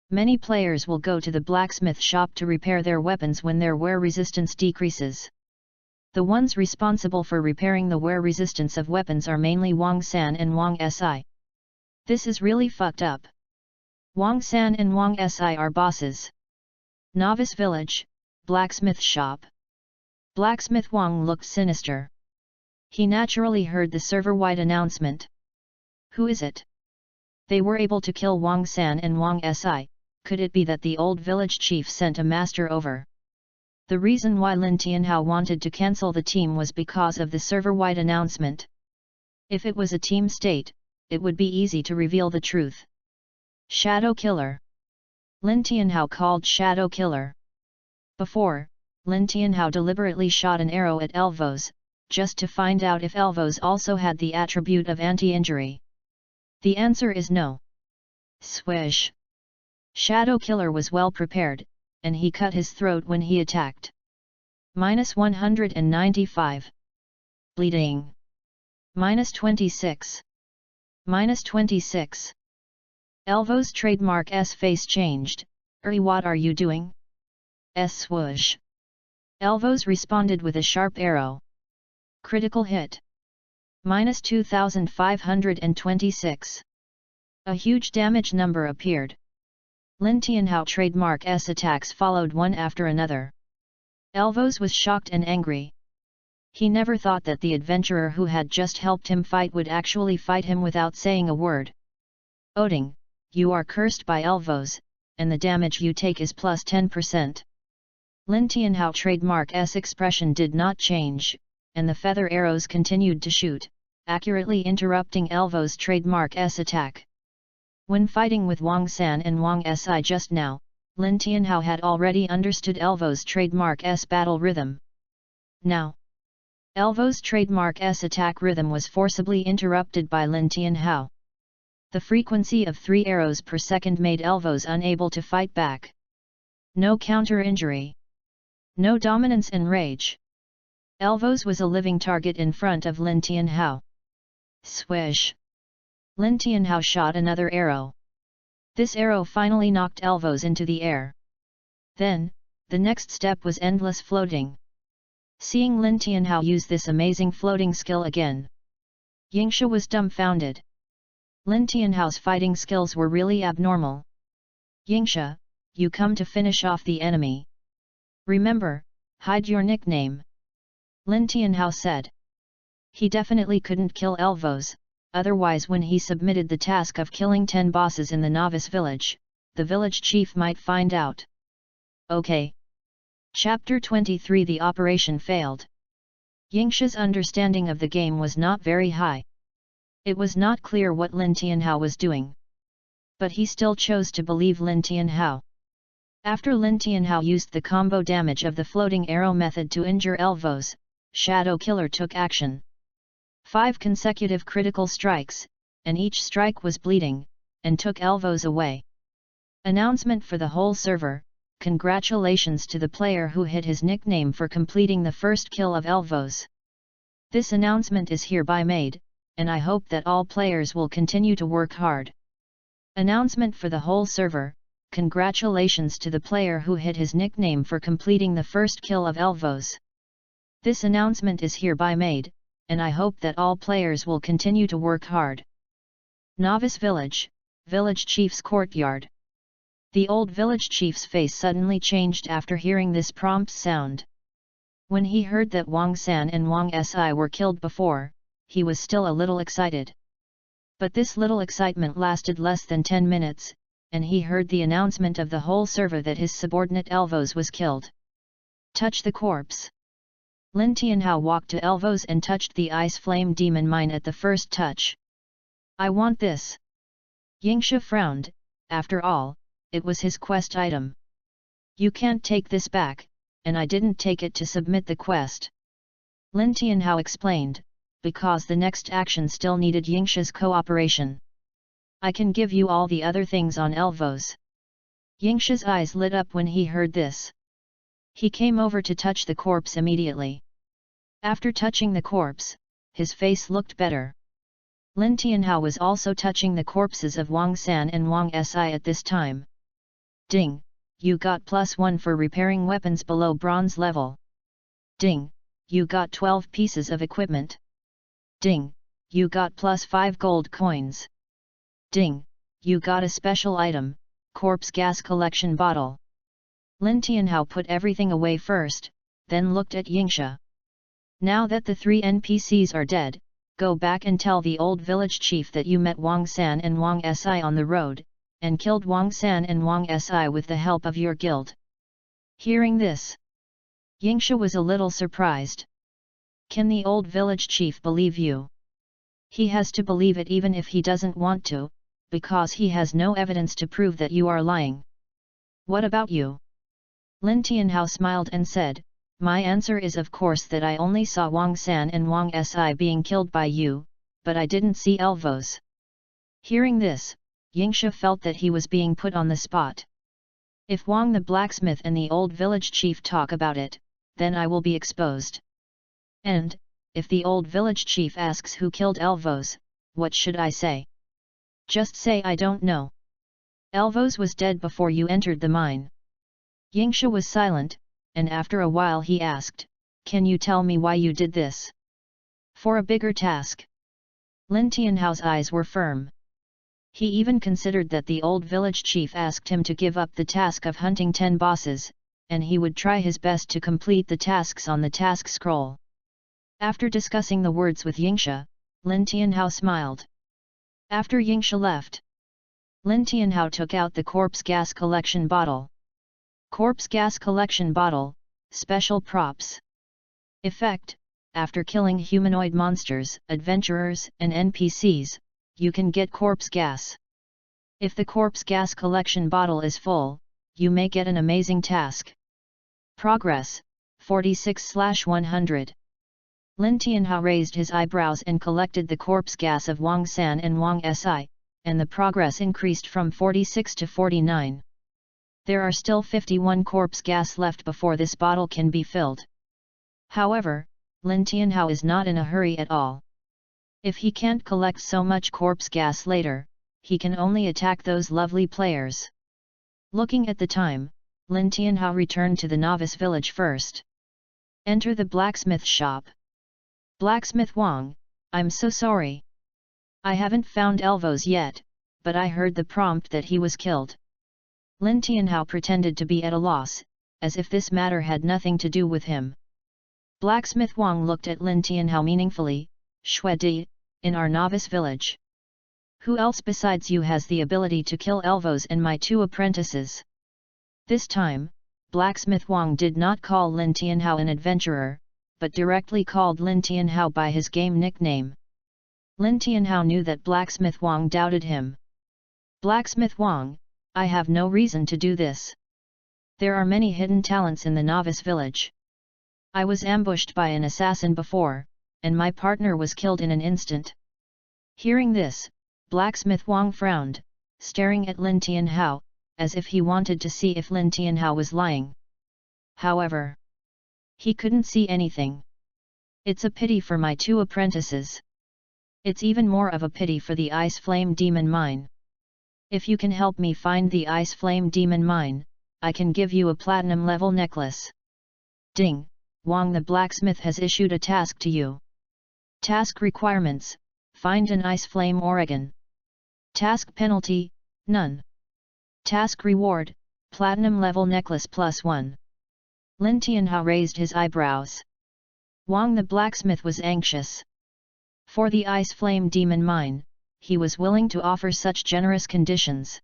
Many players will go to the blacksmith shop to repair their weapons when their wear resistance decreases. The ones responsible for repairing the wear resistance of weapons are mainly Wang San and Wang Si. This is really fucked up. Wang San and Wang Si are bosses. Novice village, blacksmith shop. Blacksmith Wang looked sinister. He naturally heard the server-wide announcement. Who is it? They were able to kill Wang San and Wang Si, could it be that the old village chief sent a master over? The reason why Lin Tianhao wanted to cancel the team was because of the server-wide announcement. If it was a team state, it would be easy to reveal the truth. Shadow Killer. Lin Tianhao called Shadow Killer. Before, Lin Tianhao deliberately shot an arrow at Elvos, just to find out if Elvos also had the attribute of anti-injury. The answer is no. Swish! Shadow Killer was well prepared, and he cut his throat when he attacked. -195. Bleeding. -26. -26. Elvos' trademark S face changed. What are you doing? Swoosh. Elvos responded with a sharp arrow. Critical hit. -2526. A huge damage number appeared. Lin Tianhao trademark S attacks followed one after another. Elvos was shocked and angry. He never thought that the adventurer who had just helped him fight would actually fight him without saying a word. Oding, you are cursed by Elvos, and the damage you take is plus 10%. Lin Tianhao trademark S expression did not change, and the feather arrows continued to shoot, accurately interrupting Elvos' trademark S attack. When fighting with Wang San and Wang Si just now, Lin Tianhao had already understood Elvos' trademark S battle rhythm. Now, Elvos' trademark S attack rhythm was forcibly interrupted by Lin Tianhao. The frequency of 3 arrows per second made Elvos unable to fight back. No counter-injury. No dominance and rage. Elvos was a living target in front of Lin Tianhao. Swish! Lin Tianhao shot another arrow. This arrow finally knocked Elvos into the air. Then, the next step was endless floating. Seeing Lin Tianhao use this amazing floating skill again, Yingxia was dumbfounded. Lin Tianhao's fighting skills were really abnormal. Yingxia, you come to finish off the enemy. Remember, hide your nickname. Lin Tianhao said. He definitely couldn't kill Elvos, otherwise when he submitted the task of killing 10 bosses in the novice village, the village chief might find out. Okay. Chapter 23 The operation failed. Yingxia's understanding of the game was not very high. It was not clear what Lin Tianhao was doing. But he still chose to believe Lin Tianhao. After Lin Tianhao used the combo damage of the floating arrow method to injure Elvos, Shadow Killer took action. 5 consecutive critical strikes, and each strike was bleeding, and took Elvos away. Announcement for the whole server: congratulations to the player who hit his nickname for completing the first kill of Elvos. This announcement is hereby made, and I hope that all players will continue to work hard. Announcement for the whole server: congratulations to the player who hit his nickname for completing the first kill of Elvos. This announcement is hereby made, and I hope that all players will continue to work hard. Novice Village, Village Chief's Courtyard. The old village chief's face suddenly changed after hearing this prompt sound. When he heard that Wang San and Wang Si were killed before, he was still a little excited. But this little excitement lasted less than 10 minutes, and he heard the announcement of the whole server that his subordinate Elvos was killed. Touch the corpse. Lin Tianhao walked to Elvos and touched the ice flame demon mine at the first touch. I want this. Yingxia frowned, after all, it was his quest item. You can't take this back, and I didn't take it to submit the quest. Lin Tianhao explained, because the next action still needed Yingxia's cooperation. I can give you all the other things on Elvos. Yingxia's eyes lit up when he heard this. He came over to touch the corpse immediately. After touching the corpse, his face looked better. Lin Tianhao was also touching the corpses of Wang San and Wang Si at this time. Ding, you got +1 for repairing weapons below bronze level. Ding, you got 12 pieces of equipment. Ding, you got +5 gold coins. Ding, you got a special item, corpse gas collection bottle. Lin Tianhao put everything away first, then looked at Yingxia. Now that the 3 NPCs are dead, go back and tell the old village chief that you met Wang San and Wang Si on the road, and killed Wang San and Wang Si with the help of your guild. Hearing this, Yingsha was a little surprised. Can the old village chief believe you? He has to believe it even if he doesn't want to, because he has no evidence to prove that you are lying. What about you? Lin Tianhao smiled and said, my answer is of course that I only saw Wang San and Wang Si being killed by you, but I didn't see Elvos. Hearing this, Yingsha felt that he was being put on the spot. If Wang the blacksmith and the old village chief talk about it, then I will be exposed. And, if the old village chief asks who killed Elvos, what should I say? Just say I don't know. Elvos was dead before you entered the mine. Yingsha was silent, and after a while he asked, can you tell me why you did this? For a bigger task. Lin Tianhao's eyes were firm. He even considered that the old village chief asked him to give up the task of hunting 10 bosses, and he would try his best to complete the tasks on the task scroll. After discussing the words with Yingsha, Lin Tianhao smiled. After Yingsha left, Lin Tianhao took out the corpse gas collection bottle. Corpse gas collection bottle, special props. Effect: after killing humanoid monsters, adventurers and NPCs, you can get corpse gas. If the corpse gas collection bottle is full, you may get an amazing task. Progress: 46/100. Lin Tianhao raised his eyebrows and collected the corpse gas of Wang San and Wang Si, and the progress increased from 46 to 49. There are still 51 corpse gas left before this bottle can be filled. However, Lin Tianhao is not in a hurry at all. If he can't collect so much corpse gas later, he can only attack those lovely players. Looking at the time, Lin Tianhao returned to the novice village first. Enter the blacksmith shop. Blacksmith Wang, I'm so sorry. I haven't found Elvos yet, but I heard the prompt that he was killed. Lin Tianhao pretended to be at a loss, as if this matter had nothing to do with him. Blacksmith Wang looked at Lin Tianhao meaningfully, Shui Di, in our novice village. Who else besides you has the ability to kill Elvos and my 2 apprentices? This time, Blacksmith Wang did not call Lin Tianhao an adventurer, but directly called Lin Tianhao by his game nickname. Lin Tianhao knew that Blacksmith Wang doubted him. Blacksmith Wang, I have no reason to do this. There are many hidden talents in the novice village. I was ambushed by an assassin before, and my partner was killed in an instant. Hearing this, Blacksmith Wang frowned, staring at Lin Tianhao, as if he wanted to see if Lin Tianhao was lying. However, he couldn't see anything. It's a pity for my 2 apprentices. It's even more of a pity for the Ice Flame Demon Mine. If you can help me find the Ice Flame Demon Mine, I can give you a platinum level necklace. Ding! Wang the blacksmith has issued a task to you. Task requirements: find an Ice Flame Oregon. Task penalty: none. Task reward: platinum level necklace +1. Lin Tianhao raised his eyebrows. Wang the blacksmith was anxious. For the Ice Flame Demon Mine, he was willing to offer such generous conditions.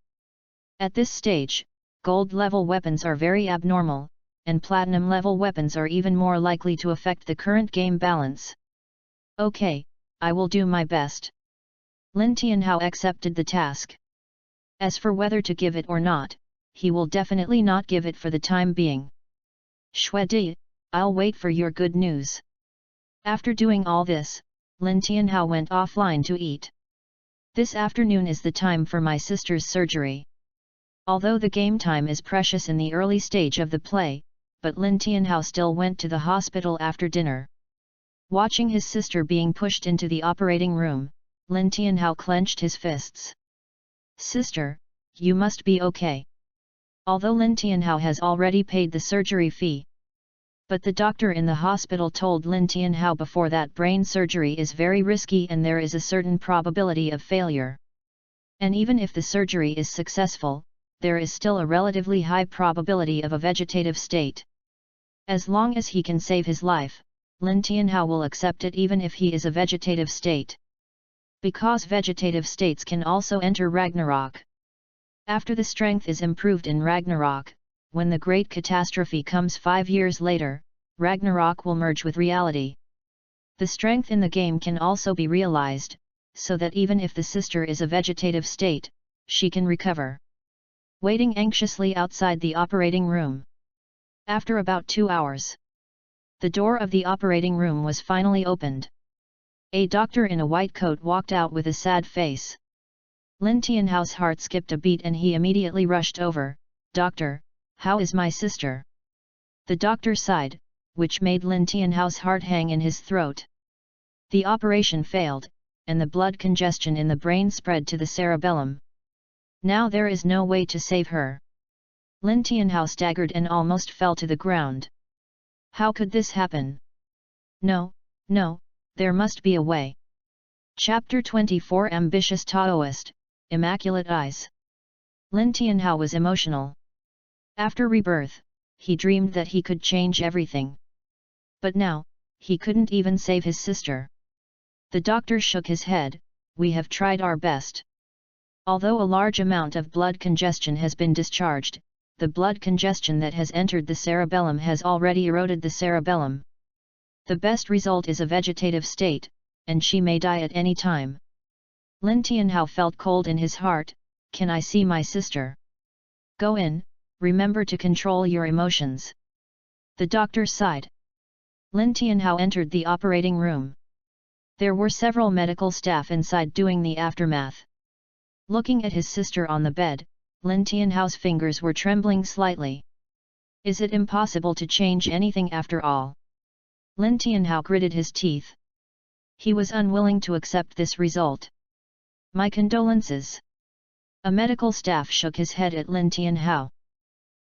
At this stage, gold level weapons are very abnormal, and platinum level weapons are even more likely to affect the current game balance. Okay, I will do my best. Lin Tianhao accepted the task. As for whether to give it or not, he will definitely not give it for the time being. Shui Di, I'll wait for your good news. After doing all this, Lin Tianhao went offline to eat. This afternoon is the time for my sister's surgery. Although the game time is precious in the early stage of the play, but Lin Tianhao still went to the hospital after dinner. Watching his sister being pushed into the operating room, Lin Tianhao clenched his fists. Sister, you must be okay. Although Lin Tianhao has already paid the surgery fee. But the doctor in the hospital told Lin Tianhao before that brain surgery is very risky and there is a certain probability of failure. And even if the surgery is successful, there is still a relatively high probability of a vegetative state. As long as he can save his life, Lin Tianhao will accept it even if he is a vegetative state. Because vegetative states can also enter Ragnarok. After the strength is improved in Ragnarok, when the great catastrophe comes 5 years later, Ragnarok will merge with reality. The strength in the game can also be realized, so that even if the sister is a vegetative state, she can recover. Waiting anxiously outside the operating room. After about 2 hours, the door of the operating room was finally opened. A doctor in a white coat walked out with a sad face. Lin Tianhao's heart skipped a beat and he immediately rushed over. "Doctor, how is my sister?" The doctor sighed, which made Lin Tianhao's heart hang in his throat. The operation failed, and the blood congestion in the brain spread to the cerebellum. Now there is no way to save her. Lin Tianhao staggered and almost fell to the ground. How could this happen? No, there must be a way. Chapter 24 Ambitious Taoist, Immaculate Eyes. Lin Tianhao was emotional. After rebirth, he dreamed that he could change everything. But now, he couldn't even save his sister. The doctor shook his head. "We have tried our best. Although a large amount of blood congestion has been discharged, the blood congestion that has entered the cerebellum has already eroded the cerebellum. The best result is a vegetative state, and she may die at any time." Lin Tianhao felt cold in his heart. "Can I see my sister?" "Go in, remember to control your emotions." The doctor sighed. Lin Tianhao entered the operating room. There were several medical staff inside doing the aftermath. Looking at his sister on the bed, Lin Tianhao's fingers were trembling slightly. Is it impossible to change anything after all? Lin Tianhao gritted his teeth. He was unwilling to accept this result. "My condolences." A medical staff shook his head at Lin Tianhao.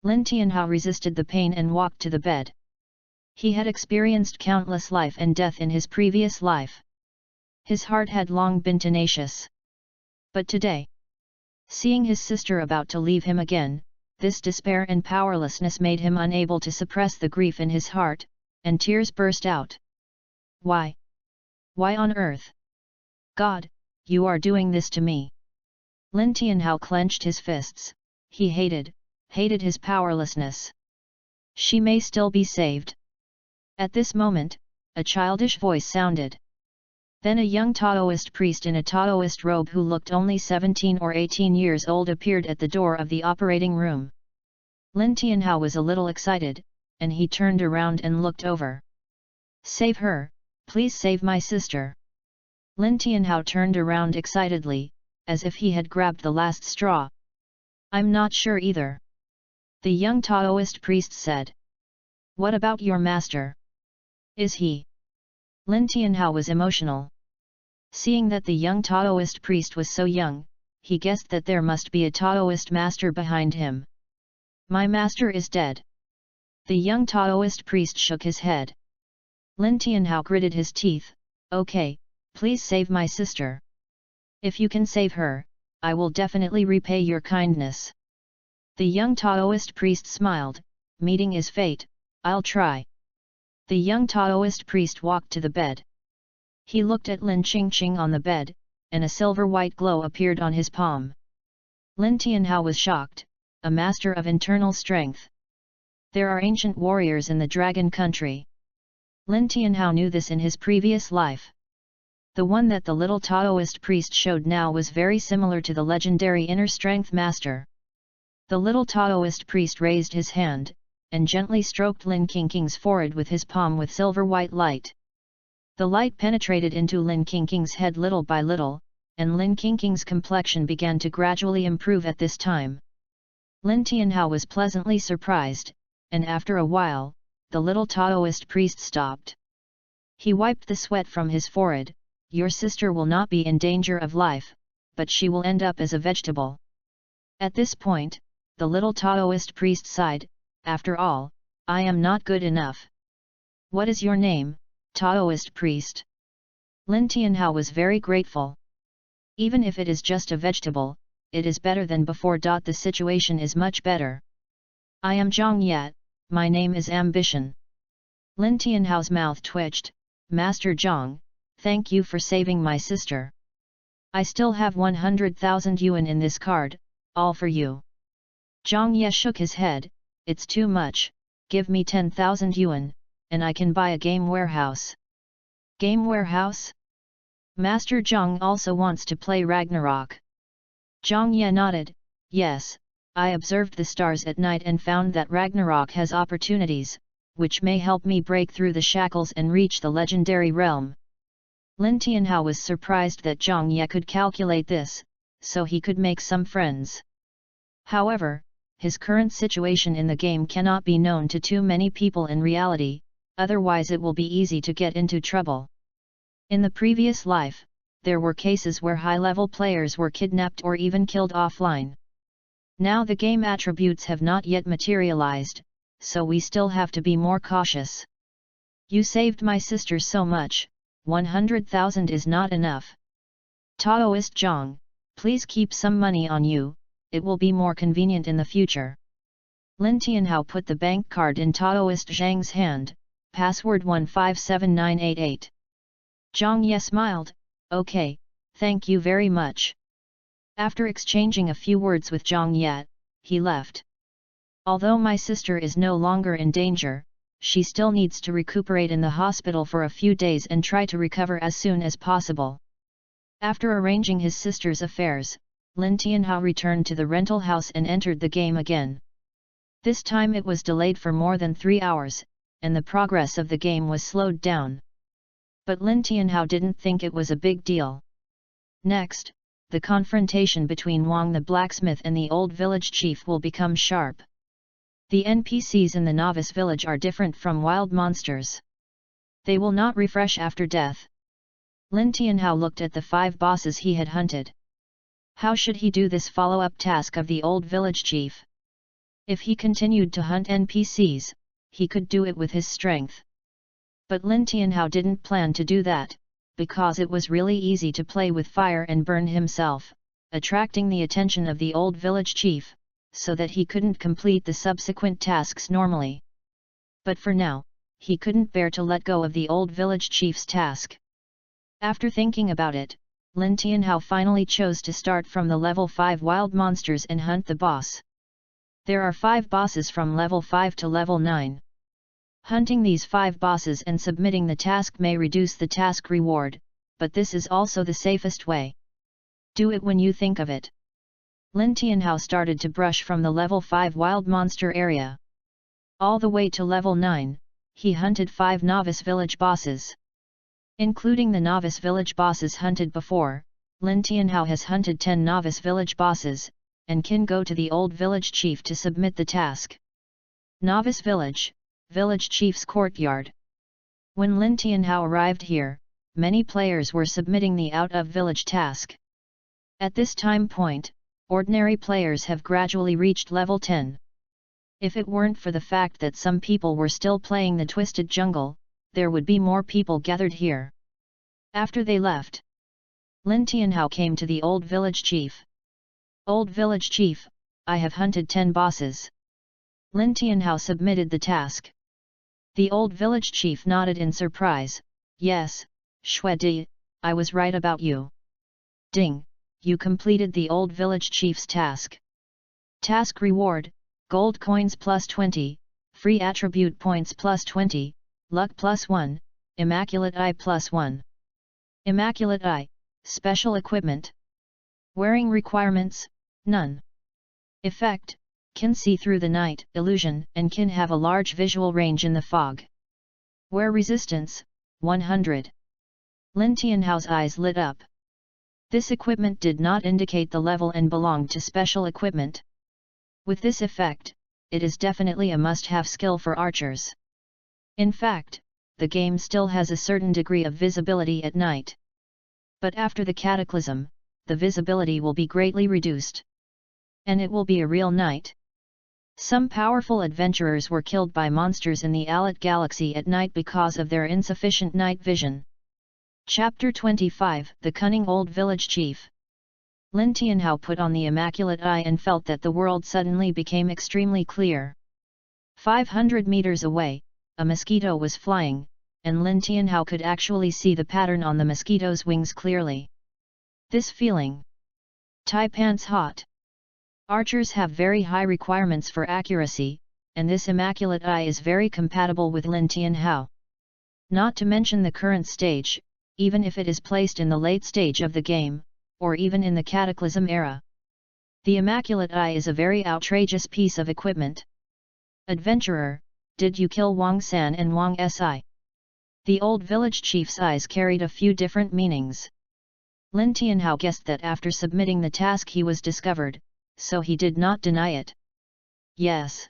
Lin Tianhao resisted the pain and walked to the bed. He had experienced countless life and death in his previous life. His heart had long been tenacious. But today, seeing his sister about to leave him again, this despair and powerlessness made him unable to suppress the grief in his heart, and tears burst out. Why? Why on earth? God, you are doing this to me. Lin Tianhao clenched his fists. He hated his powerlessness. She may still be saved. At this moment, a childish voice sounded. Then a young Taoist priest in a Taoist robe who looked only 17 or 18 years old appeared at the door of the operating room. Lin Tianhao was a little excited, and he turned around and looked over. "Save her, please save my sister." Lin Tianhao turned around excitedly, as if he had grabbed the last straw. "I'm not sure either," the young Taoist priest said. "What about your master? Is he?" Lin Tianhao was emotional. Seeing that the young Taoist priest was so young, he guessed that there must be a Taoist master behind him. "My master is dead." The young Taoist priest shook his head. Lin Tianhao gritted his teeth. "Okay, please save my sister. If you can save her, I will definitely repay your kindness." The young Taoist priest smiled. "Meeting is fate, I'll try." The young Taoist priest walked to the bed. He looked at Lin Qingqing on the bed, and a silver-white glow appeared on his palm. Lin Tianhao was shocked, a master of internal strength. There are ancient warriors in the dragon country. Lin Tianhao knew this in his previous life. The one that the little Taoist priest showed now was very similar to the legendary inner strength master. The little Taoist priest raised his hand, and gently stroked Lin Qingqing's forehead with his palm with silver-white light. The light penetrated into Lin Qingqing's head little by little, and Lin Qingqing's complexion began to gradually improve at this time. Lin Tianhao was pleasantly surprised, and after a while, the little Taoist priest stopped. He wiped the sweat from his forehead. "Your sister will not be in danger of life, but she will end up as a vegetable." At this point, the little Taoist priest sighed. "After all, I am not good enough." "What is your name, Taoist priest?" Lin Tianhao was very grateful. "Even if it is just a vegetable, it is better than before. The situation is much better." "I am Zhang Yat, my name is Ambition." Lin Tianhao's mouth twitched. Master Zhang, thank you for saving my sister. I still have 100,000 yuan in this card, all for you. Zhang Ye shook his head, it's too much, give me 10,000 yuan, and I can buy a game warehouse. Game warehouse? Master Zhang also wants to play Ragnarok. Zhang Ye nodded, yes, I observed the stars at night and found that Ragnarok has opportunities, which may help me break through the shackles and reach the legendary realm. Lin Tianhao was surprised that Zhang Ye could calculate this, so he could make some friends. However, his current situation in the game cannot be known to too many people in reality, otherwise it will be easy to get into trouble. In the previous life, there were cases where high-level players were kidnapped or even killed offline. Now the game attributes have not yet materialized, so we still have to be more cautious. You saved my sister so much, 100,000 is not enough. Taoist Zhang, please keep some money on you, it will be more convenient in the future. Lin Tianhao put the bank card in Taoist Zhang's hand, password 157988. Zhang Ye smiled, okay, thank you very much. After exchanging a few words with Zhang Ye, he left. Although my sister is no longer in danger, she still needs to recuperate in the hospital for a few days and try to recover as soon as possible. After arranging his sister's affairs, Lin Tianhao returned to the rental house and entered the game again. This time it was delayed for more than 3 hours, and the progress of the game was slowed down. But Lin Tianhao didn't think it was a big deal. Next, the confrontation between Wang the blacksmith and the old village chief will become sharp. The NPCs in the novice village are different from wild monsters. They will not refresh after death. Lin Tianhao looked at the 5 bosses he had hunted. How should he do this follow-up task of the old village chief? If he continued to hunt NPCs, he could do it with his strength. But Lin Tianhao didn't plan to do that, because it was really easy to play with fire and burn himself, attracting the attention of the old village chief, so that he couldn't complete the subsequent tasks normally. But for now, he couldn't bear to let go of the old village chief's task. After thinking about it, Lin Tianhao finally chose to start from the level 5 wild monsters and hunt the boss. There are 5 bosses from level 5 to level 9. Hunting these 5 bosses and submitting the task may reduce the task reward, but this is also the safest way. Do it when you think of it. Lin Tianhao started to brush from the level 5 wild monster area. All the way to level 9, he hunted 5 novice village bosses. Including the novice village bosses hunted before, Lin Tianhao has hunted 10 novice village bosses, and can go to the old village chief to submit the task. Novice village, village chief's courtyard. When Lin Tianhao arrived here, many players were submitting the out-of-village task. At this time point, ordinary players have gradually reached level 10. If it weren't for the fact that some people were still playing the Twisted Jungle, there would be more people gathered here. After they left, Lin Tianhao came to the old village chief. Old village chief, I have hunted 10 bosses. Lin Tianhao submitted the task. The old village chief nodded in surprise, yes, Xue Di, I was right about you. Ding, you completed the old village chief's task. Task reward, gold coins plus 20, free attribute points plus 20, luck plus 1, immaculate eye plus 1. Immaculate eye, special equipment. Wearing requirements, none. Effect, can see through the night illusion and can have a large visual range in the fog. Wear resistance, 100. Lin Tianhao's eyes lit up. This equipment did not indicate the level and belonged to special equipment. With this effect, it is definitely a must-have skill for archers. In fact, the game still has a certain degree of visibility at night. But after the cataclysm, the visibility will be greatly reduced. And it will be a real night. Some powerful adventurers were killed by monsters in the Alat Galaxy at night because of their insufficient night vision. Chapter 25 The Cunning Old Village Chief. Lin Tianhao put on the Immaculate Eye and felt that the world suddenly became extremely clear. 500 meters away, a mosquito was flying, and Lin Tianhao could actually see the pattern on the mosquito's wings clearly. This feeling. Tai pants hot. Archers have very high requirements for accuracy, and this immaculate eye is very compatible with Lin Tianhao. Not to mention the current stage, even if it is placed in the late stage of the game, or even in the Cataclysm era. The immaculate eye is a very outrageous piece of equipment. Adventurer, did you kill Wang San and Wang Si? The old village chief's eyes carried a few different meanings. Lin Tianhao guessed that after submitting the task he was discovered, so he did not deny it. Yes.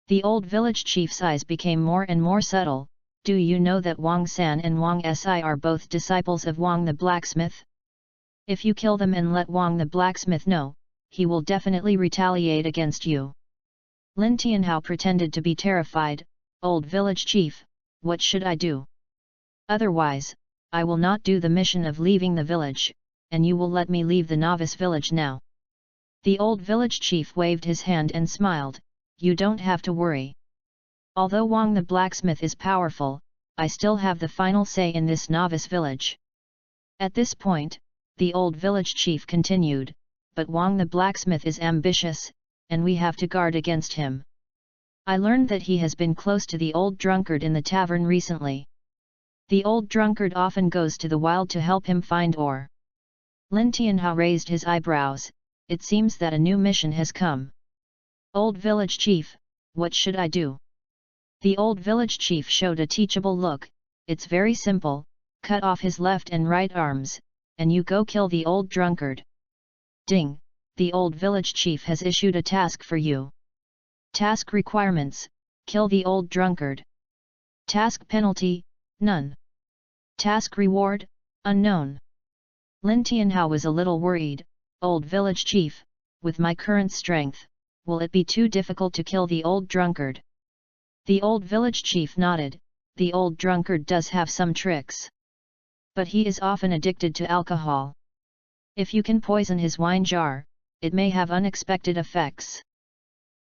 The old village chief's eyes became more and more subtle. Do you know that Wang San and Wang Si are both disciples of Wang the blacksmith? If you kill them and let Wang the blacksmith know, he will definitely retaliate against you. Lin Tianhao pretended to be terrified. Old village chief, what should I do? Otherwise, I will not do the mission of leaving the village, and you will let me leave the novice village now. The old village chief waved his hand and smiled. You don't have to worry. Although Wang the blacksmith is powerful, I still have the final say in this novice village. At this point, the old village chief continued, but Wang the blacksmith is ambitious, and we have to guard against him. I learned that he has been close to the old drunkard in the tavern recently. The old drunkard often goes to the wild to help him find ore. Lin Tianhao raised his eyebrows. It seems that a new mission has come. Old village chief, what should I do? The old village chief showed a teachable look. It's very simple, cut off his left and right arms, and you go kill the old drunkard. Ding, the old village chief has issued a task for you. Task requirements, kill the old drunkard. Task penalty, none. Task reward, unknown. Lin Tianhao was a little worried. Old village chief, with my current strength, will it be too difficult to kill the old drunkard? The old village chief nodded. The old drunkard does have some tricks. But he is often addicted to alcohol. If you can poison his wine jar, it may have unexpected effects.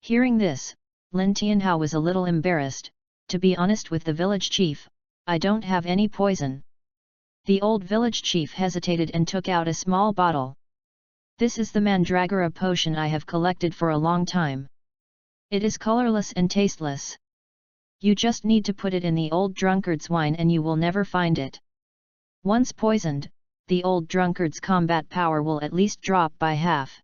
Hearing this, Lin Tianhao was a little embarrassed. To be honest with the village chief, I don't have any poison. The old village chief hesitated and took out a small bottle. This is the mandragora potion I have collected for a long time. It is colorless and tasteless. You just need to put it in the old drunkard's wine and you will never find it. Once poisoned, the old drunkard's combat power will at least drop by half.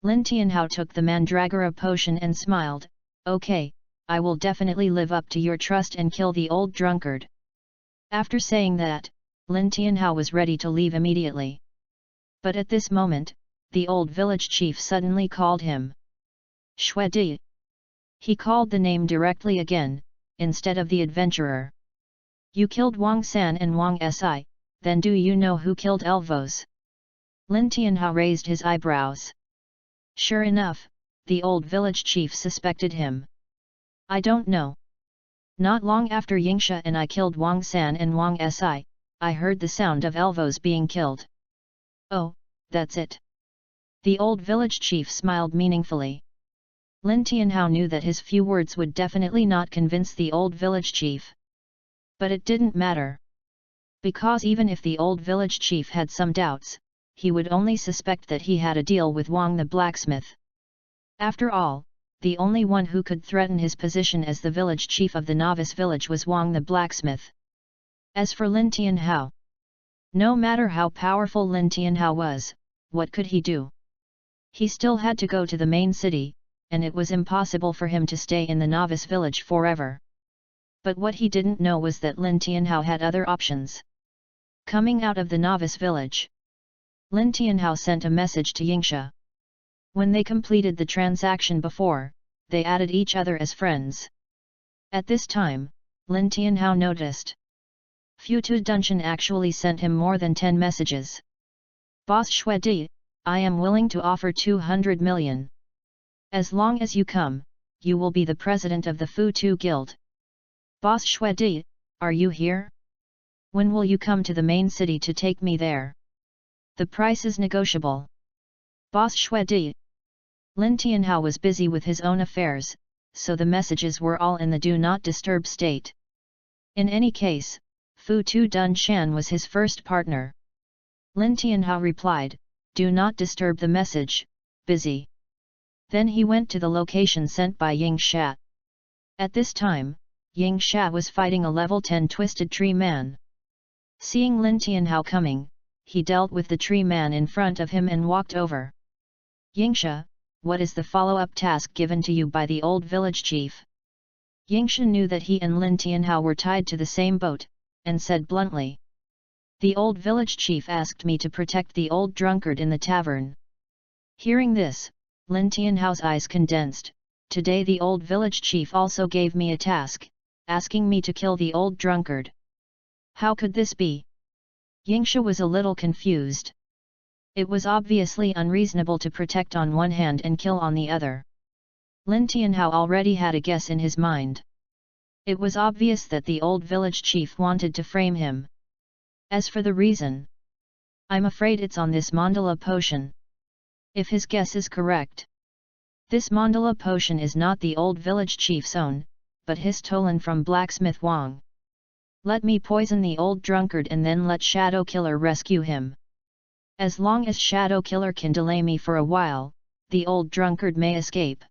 Lin Tianhao took the mandragora potion and smiled. Okay, I will definitely live up to your trust and kill the old drunkard. After saying that, Lin Tianhao was ready to leave immediately. But at this moment, the old village chief suddenly called him. Shui Di. He called the name directly again, instead of the adventurer. You killed Wang San and Wang Si, then do you know who killed Elvos? Lin Tianhao raised his eyebrows. Sure enough, the old village chief suspected him. I don't know. Not long after Yingsha and I killed Wang San and Wang Si, I heard the sound of Elvos being killed. Oh, that's it. The old village chief smiled meaningfully. Lin Tianhao knew that his few words would definitely not convince the old village chief. But it didn't matter. Because even if the old village chief had some doubts, he would only suspect that he had a deal with Wang the blacksmith. After all, the only one who could threaten his position as the village chief of the novice village was Wang the blacksmith. As for Lin Tianhao, no matter how powerful Lin Tianhao was, what could he do? He still had to go to the main city, and it was impossible for him to stay in the novice village forever. But what he didn't know was that Lin Tianhao had other options. Coming out of the novice village, Lin Tianhao sent a message to Yingsha. When they completed the transaction before, they added each other as friends. At this time, Lin Tianhao noticed. Futu Dungeon actually sent him more than 10 messages. Boss Shui Di, I am willing to offer 200 million. As long as you come, you will be the president of the Futu Guild. Boss Shui Di, are you here? When will you come to the main city to take me there? The price is negotiable. Boss Shui Di. Lin Tianhao was busy with his own affairs, so the messages were all in the do not disturb state. In any case, Fu Tu Dun Shan was his first partner. Lin Tianhao replied, "Do not disturb the message, busy." Then he went to the location sent by Ying Sha. At this time, Ying Sha was fighting a level 10 twisted tree man. Seeing Lin Tianhao coming, he dealt with the tree man in front of him and walked over. "Ying Sha, what is the follow-up task given to you by the old village chief?" Ying Sha knew that he and Lin Tianhao were tied to the same boat, and said bluntly, "The old village chief asked me to protect the old drunkard in the tavern." Hearing this, Lin Tianhao's eyes condensed. Today the old village chief also gave me a task, asking me to kill the old drunkard. How could this be? Yingsha was a little confused. It was obviously unreasonable to protect on one hand and kill on the other. Lin Tianhao already had a guess in his mind. It was obvious that the old village chief wanted to frame him. As for the reason, I'm afraid it's on this mandala potion. If his guess is correct, this mandala potion is not the old village chief's own, but his stolen from blacksmith Wang. Let me poison the old drunkard and then let Shadow Killer rescue him. As long as Shadow Killer can delay me for a while, the old drunkard may escape.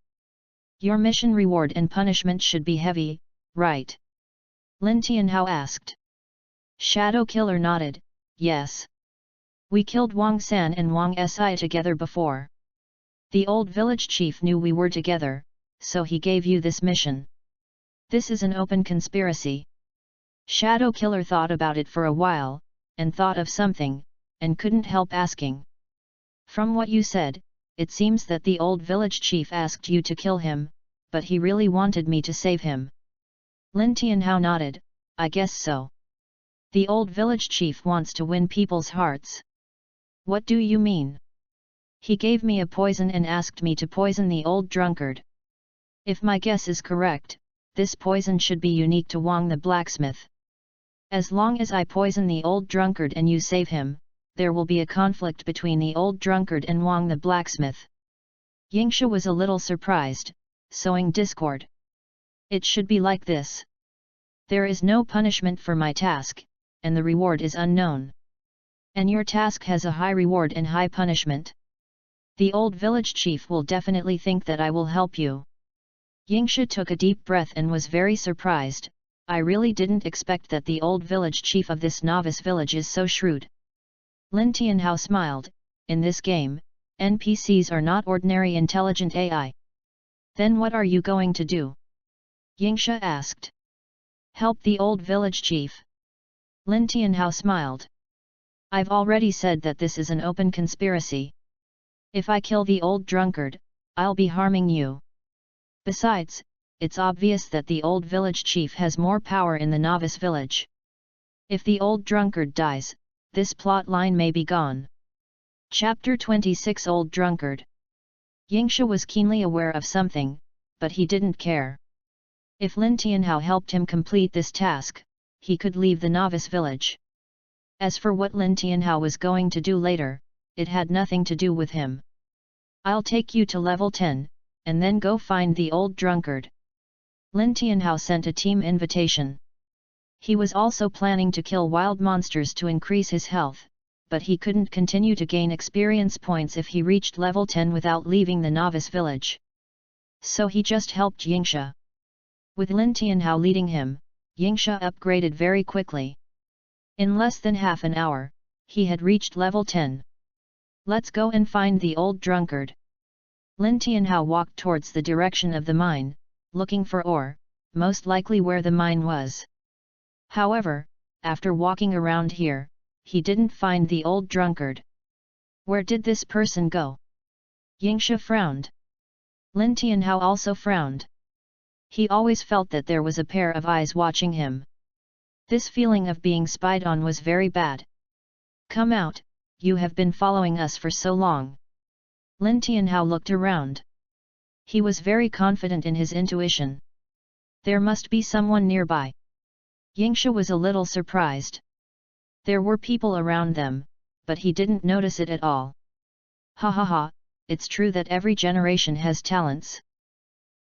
Your mission reward and punishment should be heavy, right? Lin Tianhao asked. Shadow Killer nodded, yes. We killed Wang San and Wang Si together before. The old village chief knew we were together, so he gave you this mission. This is an open conspiracy. Shadow Killer thought about it for a while, and thought of something, and couldn't help asking. From what you said, it seems that the old village chief asked you to kill him, but he really wanted me to save him. Lin Tianhao nodded, I guess so. The old village chief wants to win people's hearts. What do you mean? He gave me a poison and asked me to poison the old drunkard. If my guess is correct, this poison should be unique to Wang the blacksmith. As long as I poison the old drunkard and you save him, there will be a conflict between the old drunkard and Wang the blacksmith. Yingsha was a little surprised, sowing discord. It should be like this. There is no punishment for my task, and the reward is unknown. And your task has a high reward and high punishment. The old village chief will definitely think that I will help you. Yingsha took a deep breath and was very surprised. I really didn't expect that the old village chief of this novice village is so shrewd. Lin Tianhao smiled, in this game, NPCs are not ordinary intelligent AI. Then what are you going to do? Yingsha asked. Help the old village chief. Lin Tianhao smiled. I've already said that this is an open conspiracy. If I kill the old drunkard, I'll be harming you. Besides, it's obvious that the old village chief has more power in the novice village. If the old drunkard dies, this plot line may be gone. Chapter 26 Old Drunkard. Yingsha was keenly aware of something, but he didn't care. If Lin Tianhao helped him complete this task, he could leave the novice village. As for what Lin Tianhao was going to do later, it had nothing to do with him. I'll take you to level 10, and then go find the old drunkard. Lin Tianhao sent a team invitation. He was also planning to kill wild monsters to increase his health, but he couldn't continue to gain experience points if he reached level 10 without leaving the novice village. So he just helped Yingsha. With Lin Tianhao leading him, Yingsha upgraded very quickly. In less than half an hour, he had reached level 10. Let's go and find the old drunkard. Lin Tianhao walked towards the direction of the mine, looking for ore, most likely where the mine was. However, after walking around here, he didn't find the old drunkard. Where did this person go? Yingsha frowned. Lin Tianhao also frowned. He always felt that there was a pair of eyes watching him. This feeling of being spied on was very bad. Come out, you have been following us for so long. Lin Tianhao looked around. He was very confident in his intuition. There must be someone nearby. Yingsha was a little surprised. There were people around them, but he didn't notice it at all. Ha ha ha, it's true that every generation has talents.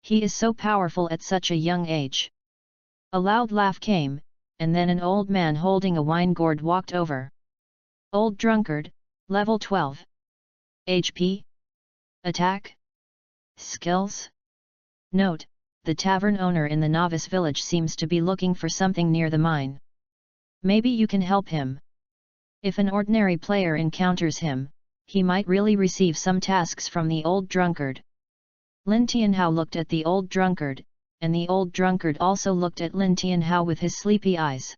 He is so powerful at such a young age. A loud laugh came, and then an old man holding a wine gourd walked over. Old drunkard, level 12. HP? Attack? Skills? Note, the tavern owner in the novice village seems to be looking for something near the mine. Maybe you can help him. If an ordinary player encounters him, he might really receive some tasks from the old drunkard. Lin Tianhao looked at the old drunkard, and the old drunkard also looked at Lin Tianhao with his sleepy eyes.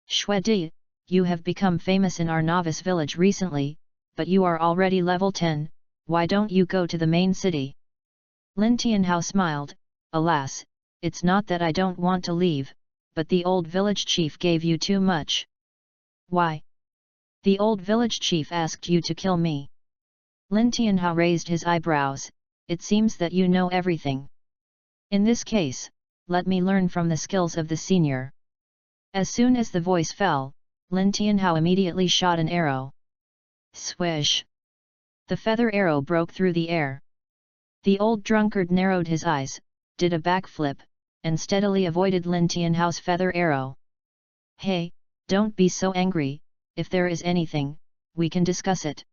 Shui Di, you have become famous in our novice village recently, but you are already level 10, why don't you go to the main city? Lin Tianhao smiled, alas, it's not that I don't want to leave, but the old village chief gave you too much. Why? The old village chief asked you to kill me. Lin Tianhao raised his eyebrows, it seems that you know everything. In this case, let me learn from the skills of the senior. As soon as the voice fell, Lin Tianhao immediately shot an arrow. Swish! The feather arrow broke through the air. The old drunkard narrowed his eyes, did a backflip, and steadily avoided Lin Tianhao's feather arrow. Hey, don't be so angry, if there is anything, we can discuss it.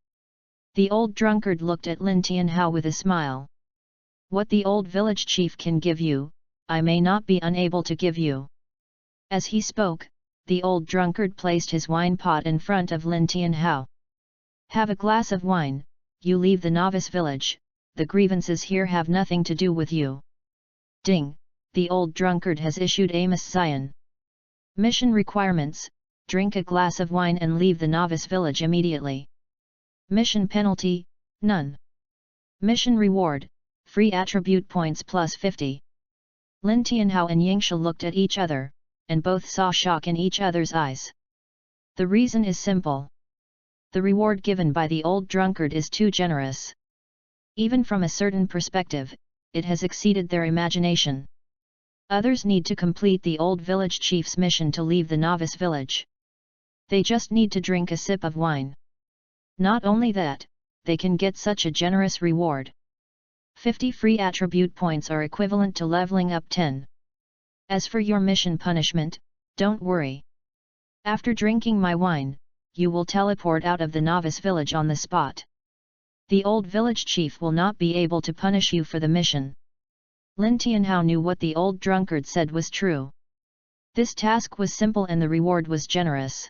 The old drunkard looked at Lin Tianhao with a smile. What the old village chief can give you, I may not be unable to give you. As he spoke, the old drunkard placed his wine pot in front of Lin Tianhao. Have a glass of wine, you leave the novice village, the grievances here have nothing to do with you. Ding, the old drunkard has issued Amos Zion. Mission requirements, drink a glass of wine and leave the novice village immediately. Mission penalty, none. Mission reward, free attribute points plus 50. Lin Tianhao and Yingsha looked at each other, and both saw shock in each other's eyes. The reason is simple. The reward given by the old drunkard is too generous. Even from a certain perspective, it has exceeded their imagination. Others need to complete the old village chief's mission to leave the novice village. They just need to drink a sip of wine. Not only that, they can get such a generous reward. 50 free attribute points are equivalent to leveling up 10. As for your mission punishment, don't worry. After drinking my wine, you will teleport out of the novice village on the spot. The old village chief will not be able to punish you for the mission. Lin Tianhao knew what the old drunkard said was true. This task was simple and the reward was generous.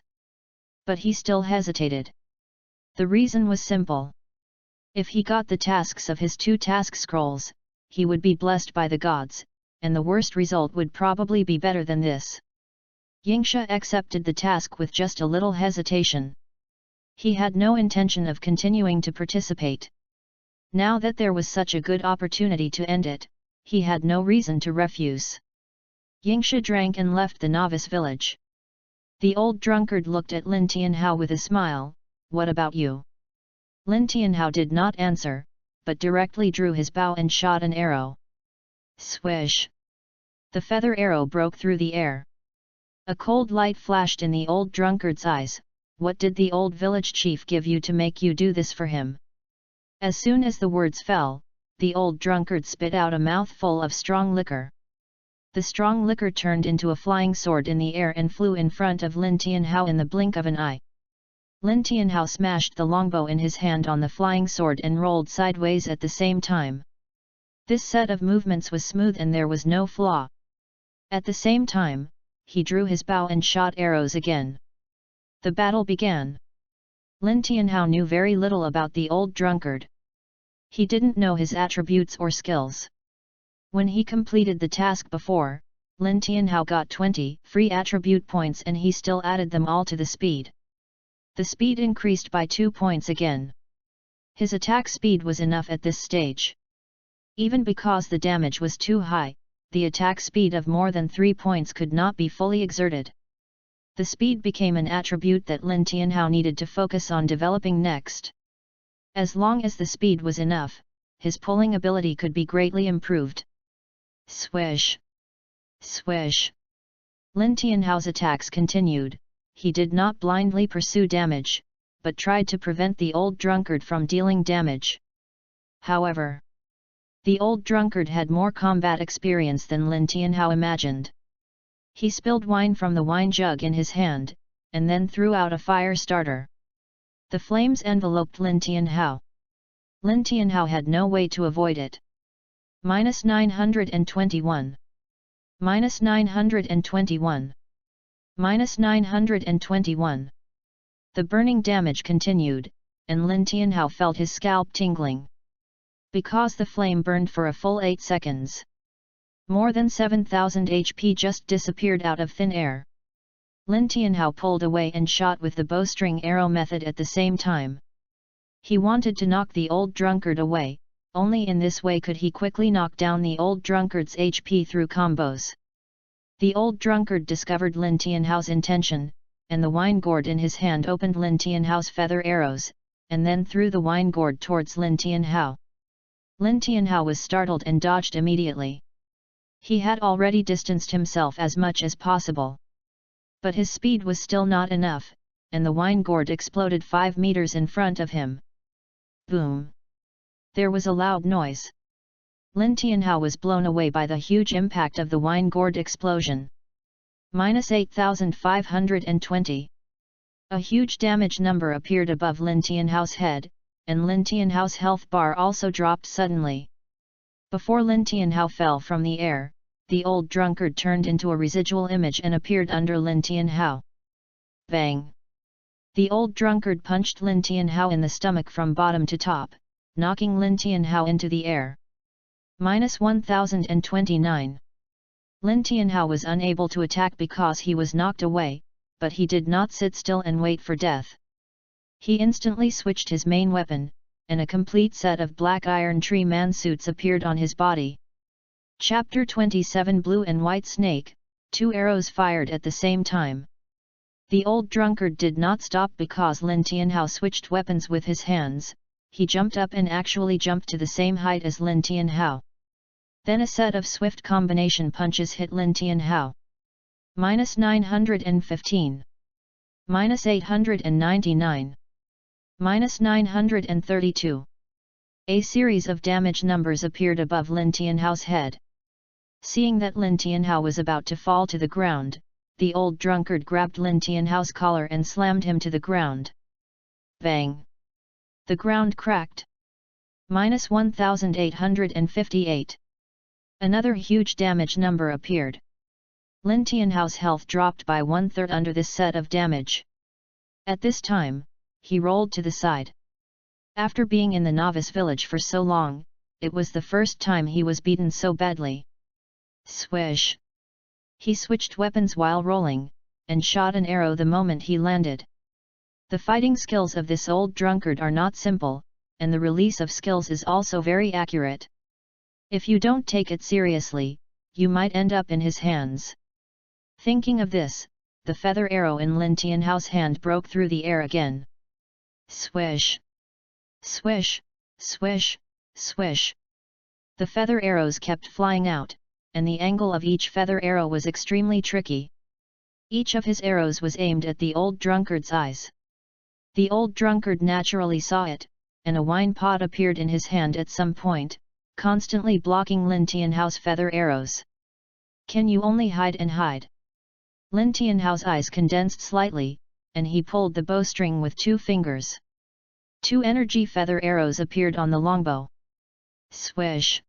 But he still hesitated. The reason was simple. If he got the tasks of his 2 task scrolls, he would be blessed by the gods, and the worst result would probably be better than this. Yingsha accepted the task with just a little hesitation. He had no intention of continuing to participate. Now that there was such a good opportunity to end it, he had no reason to refuse. Yingsha drank and left the novice village. The old drunkard looked at Lin Tianhao with a smile, what about you? Lin Tianhao did not answer, but directly drew his bow and shot an arrow. Swish! The feather arrow broke through the air. A cold light flashed in the old drunkard's eyes. What did the old village chief give you to make you do this for him? As soon as the words fell, the old drunkard spit out a mouthful of strong liquor. The strong liquor turned into a flying sword in the air and flew in front of Lin Tianhao in the blink of an eye. Lin Tianhao smashed the longbow in his hand on the flying sword and rolled sideways at the same time. This set of movements was smooth and there was no flaw. At the same time, he drew his bow and shot arrows again. The battle began. Lin Tianhao knew very little about the old drunkard. He didn't know his attributes or skills. When he completed the task before, Lin Tianhao got 20 free attribute points and he still added them all to the speed. The speed increased by 2 points again. His attack speed was enough at this stage. Even because the damage was too high, the attack speed of more than 3 points could not be fully exerted. The speed became an attribute that Lin Tianhao needed to focus on developing next. As long as the speed was enough, his pulling ability could be greatly improved. Swish! Swish! Lin Tianhao's attacks continued. He did not blindly pursue damage, but tried to prevent the old drunkard from dealing damage. However, The old drunkard had more combat experience than Lin Tianhao imagined. He spilled wine from the wine jug in his hand, and then threw out a fire starter. The flames enveloped Lin Tianhao. Lin Tianhao had no way to avoid it. -921. -921. -921. The burning damage continued, and Lin Tianhao felt his scalp tingling. Because the flame burned for a full 8 seconds. More than 7,000 HP just disappeared out of thin air. Lin Tianhao pulled away and shot with the bowstring arrow method at the same time. He wanted to knock the old drunkard away, only in this way could he quickly knock down the old drunkard's HP through combos. The old drunkard discovered Lin Tianhao's intention, and the wine gourd in his hand opened Lin Tianhao's feather arrows, and then threw the wine gourd towards Lin Tianhao. Lin Tianhao was startled and dodged immediately. He had already distanced himself as much as possible. But his speed was still not enough, and the wine gourd exploded 5 meters in front of him. Boom! There was a loud noise. Lin Tianhao was blown away by the huge impact of the wine gourd explosion. -8,520. A huge damage number appeared above Lin Tianhao's head, and Lin Tianhao's health bar also dropped suddenly. Before Lin Tianhao fell from the air, the old drunkard turned into a residual image and appeared under Lin Tianhao. Bang! The old drunkard punched Lin Tianhao in the stomach from bottom to top, knocking Lin Tianhao into the air. -1029. Lin Tianhao was unable to attack because he was knocked away, but he did not sit still and wait for death. He instantly switched his main weapon, and a complete set of black iron tree man suits appeared on his body. Chapter 27 Blue and White Snake, 2 arrows fired at the same time. The old drunkard did not stop because Lin Tianhao switched weapons with his hands. He jumped up and actually jumped to the same height as Lin Tianhao. Then a set of swift combination punches hit Lin Tianhao. -915. -899. -932. A series of damage numbers appeared above Lin Tianhao's head. Seeing that Lin Tianhao was about to fall to the ground, the old drunkard grabbed Lin Tianhao's collar and slammed him to the ground. Bang! The ground cracked. -1858. Another huge damage number appeared. Lin Tianhao's health dropped by 1/3 under this set of damage. At this time, he rolled to the side. After being in the novice village for so long, it was the first time he was beaten so badly. Swish! He switched weapons while rolling, and shot an arrow the moment he landed. The fighting skills of this old drunkard are not simple, and the release of skills is also very accurate. If you don't take it seriously, you might end up in his hands. Thinking of this, the feather arrow in Lin Tianhao's hand broke through the air again. Swish! Swish! Swish! Swish! The feather arrows kept flying out, and the angle of each feather arrow was extremely tricky. Each of his arrows was aimed at the old drunkard's eyes. The old drunkard naturally saw it, and a wine pot appeared in his hand at some point, constantly blocking Lin Tianhao's feather arrows. Can you only hide and hide? Lin Tianhao's eyes condensed slightly, and he pulled the bowstring with 2 fingers. 2 energy feather arrows appeared on the longbow. Swish!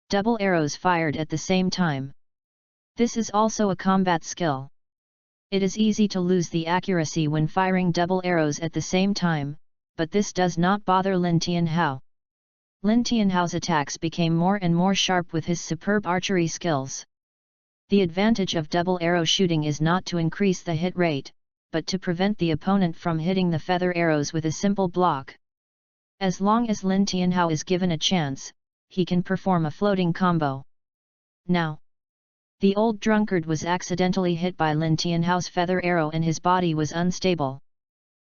Double arrows fired at the same time. This is also a combat skill. It is easy to lose the accuracy when firing double arrows at the same time, but this does not bother Lin Tianhao. Lin Tianhao's attacks became more and more sharp with his superb archery skills. The advantage of double arrow shooting is not to increase the hit rate, but to prevent the opponent from hitting the feather arrows with a simple block. As long as Lin Tianhao is given a chance, he can perform a floating combo. Now, the old drunkard was accidentally hit by Lin Tianhao's feather arrow and his body was unstable.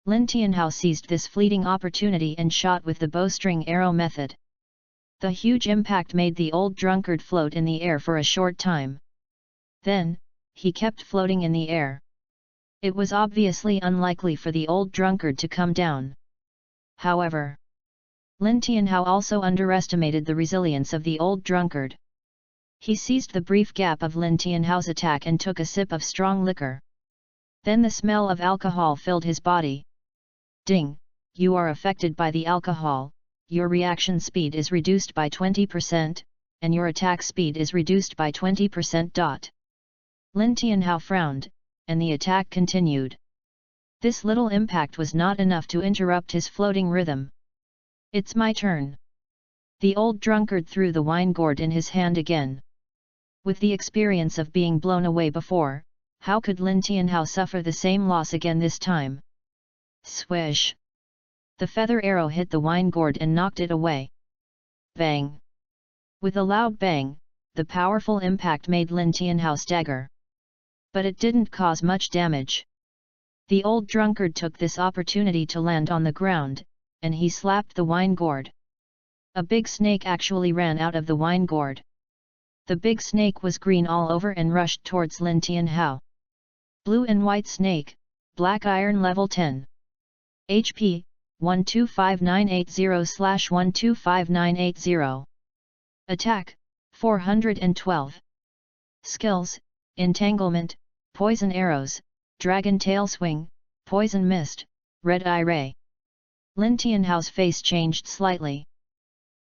Lin Tianhao seized this fleeting opportunity and shot with the bowstring arrow method. The huge impact made the old drunkard float in the air for a short time. Then, he kept floating in the air. It was obviously unlikely for the old drunkard to come down. However, Lin Tianhao also underestimated the resilience of the old drunkard. He seized the brief gap of Lin Tianhao's attack and took a sip of strong liquor. Then the smell of alcohol filled his body. Ding! You are affected by the alcohol, your reaction speed is reduced by 20%, and your attack speed is reduced by 20%. Lin Tianhao frowned, and the attack continued. This little impact was not enough to interrupt his floating rhythm. It's my turn. The old drunkard threw the wine gourd in his hand again. With the experience of being blown away before, how could Lin Tianhao suffer the same loss again this time? Swish! The feather arrow hit the wine gourd and knocked it away. Bang! With a loud bang, the powerful impact made Lin Tianhao stagger. But it didn't cause much damage. The old drunkard took this opportunity to land on the ground, and he slapped the wine gourd. A big snake actually ran out of the wine gourd. The big snake was green all over and rushed towards Lin Tianhao. Blue and white snake, black iron level 10. HP, 125980/125980. Attack, 412. Skills, Entanglement, Poison Arrows, Dragon Tail Swing, Poison Mist, Red Eye Ray. Lin Tianhao's face changed slightly.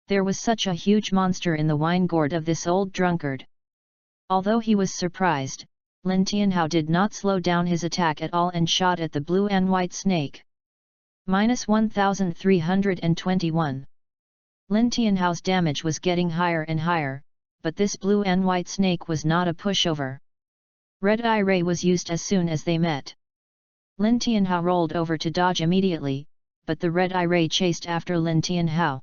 There was such a huge monster in the wine gourd of this old drunkard. Although he was surprised, Lin Tianhao did not slow down his attack at all and shot at the blue and white snake. -1321. Lin Tianhao's damage was getting higher and higher, but this blue and white snake was not a pushover. Red Eye Ray was used as soon as they met. Lin Tianhao rolled over to dodge immediately, but the Red Eye Ray chased after Lin Tianhao.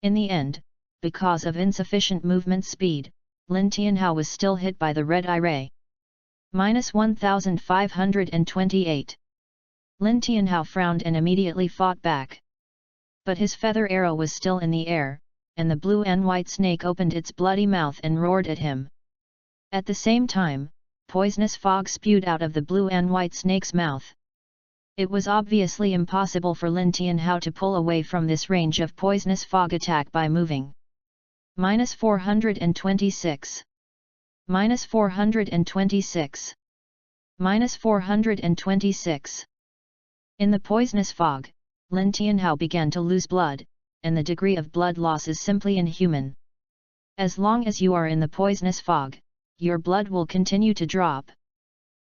In the end, because of insufficient movement speed, Lin Tianhao was still hit by the Red Eye Ray. -1528. Lin Tianhao frowned and immediately fought back. But his feather arrow was still in the air, and the blue and white snake opened its bloody mouth and roared at him. At the same time, poisonous fog spewed out of the blue and white snake's mouth. It was obviously impossible for Lin Tianhao to pull away from this range of poisonous fog attack by moving. -426. -426. -426. In the poisonous fog, Lin Tianhao began to lose blood, and the degree of blood loss is simply inhuman. As long as you are in the poisonous fog, your blood will continue to drop.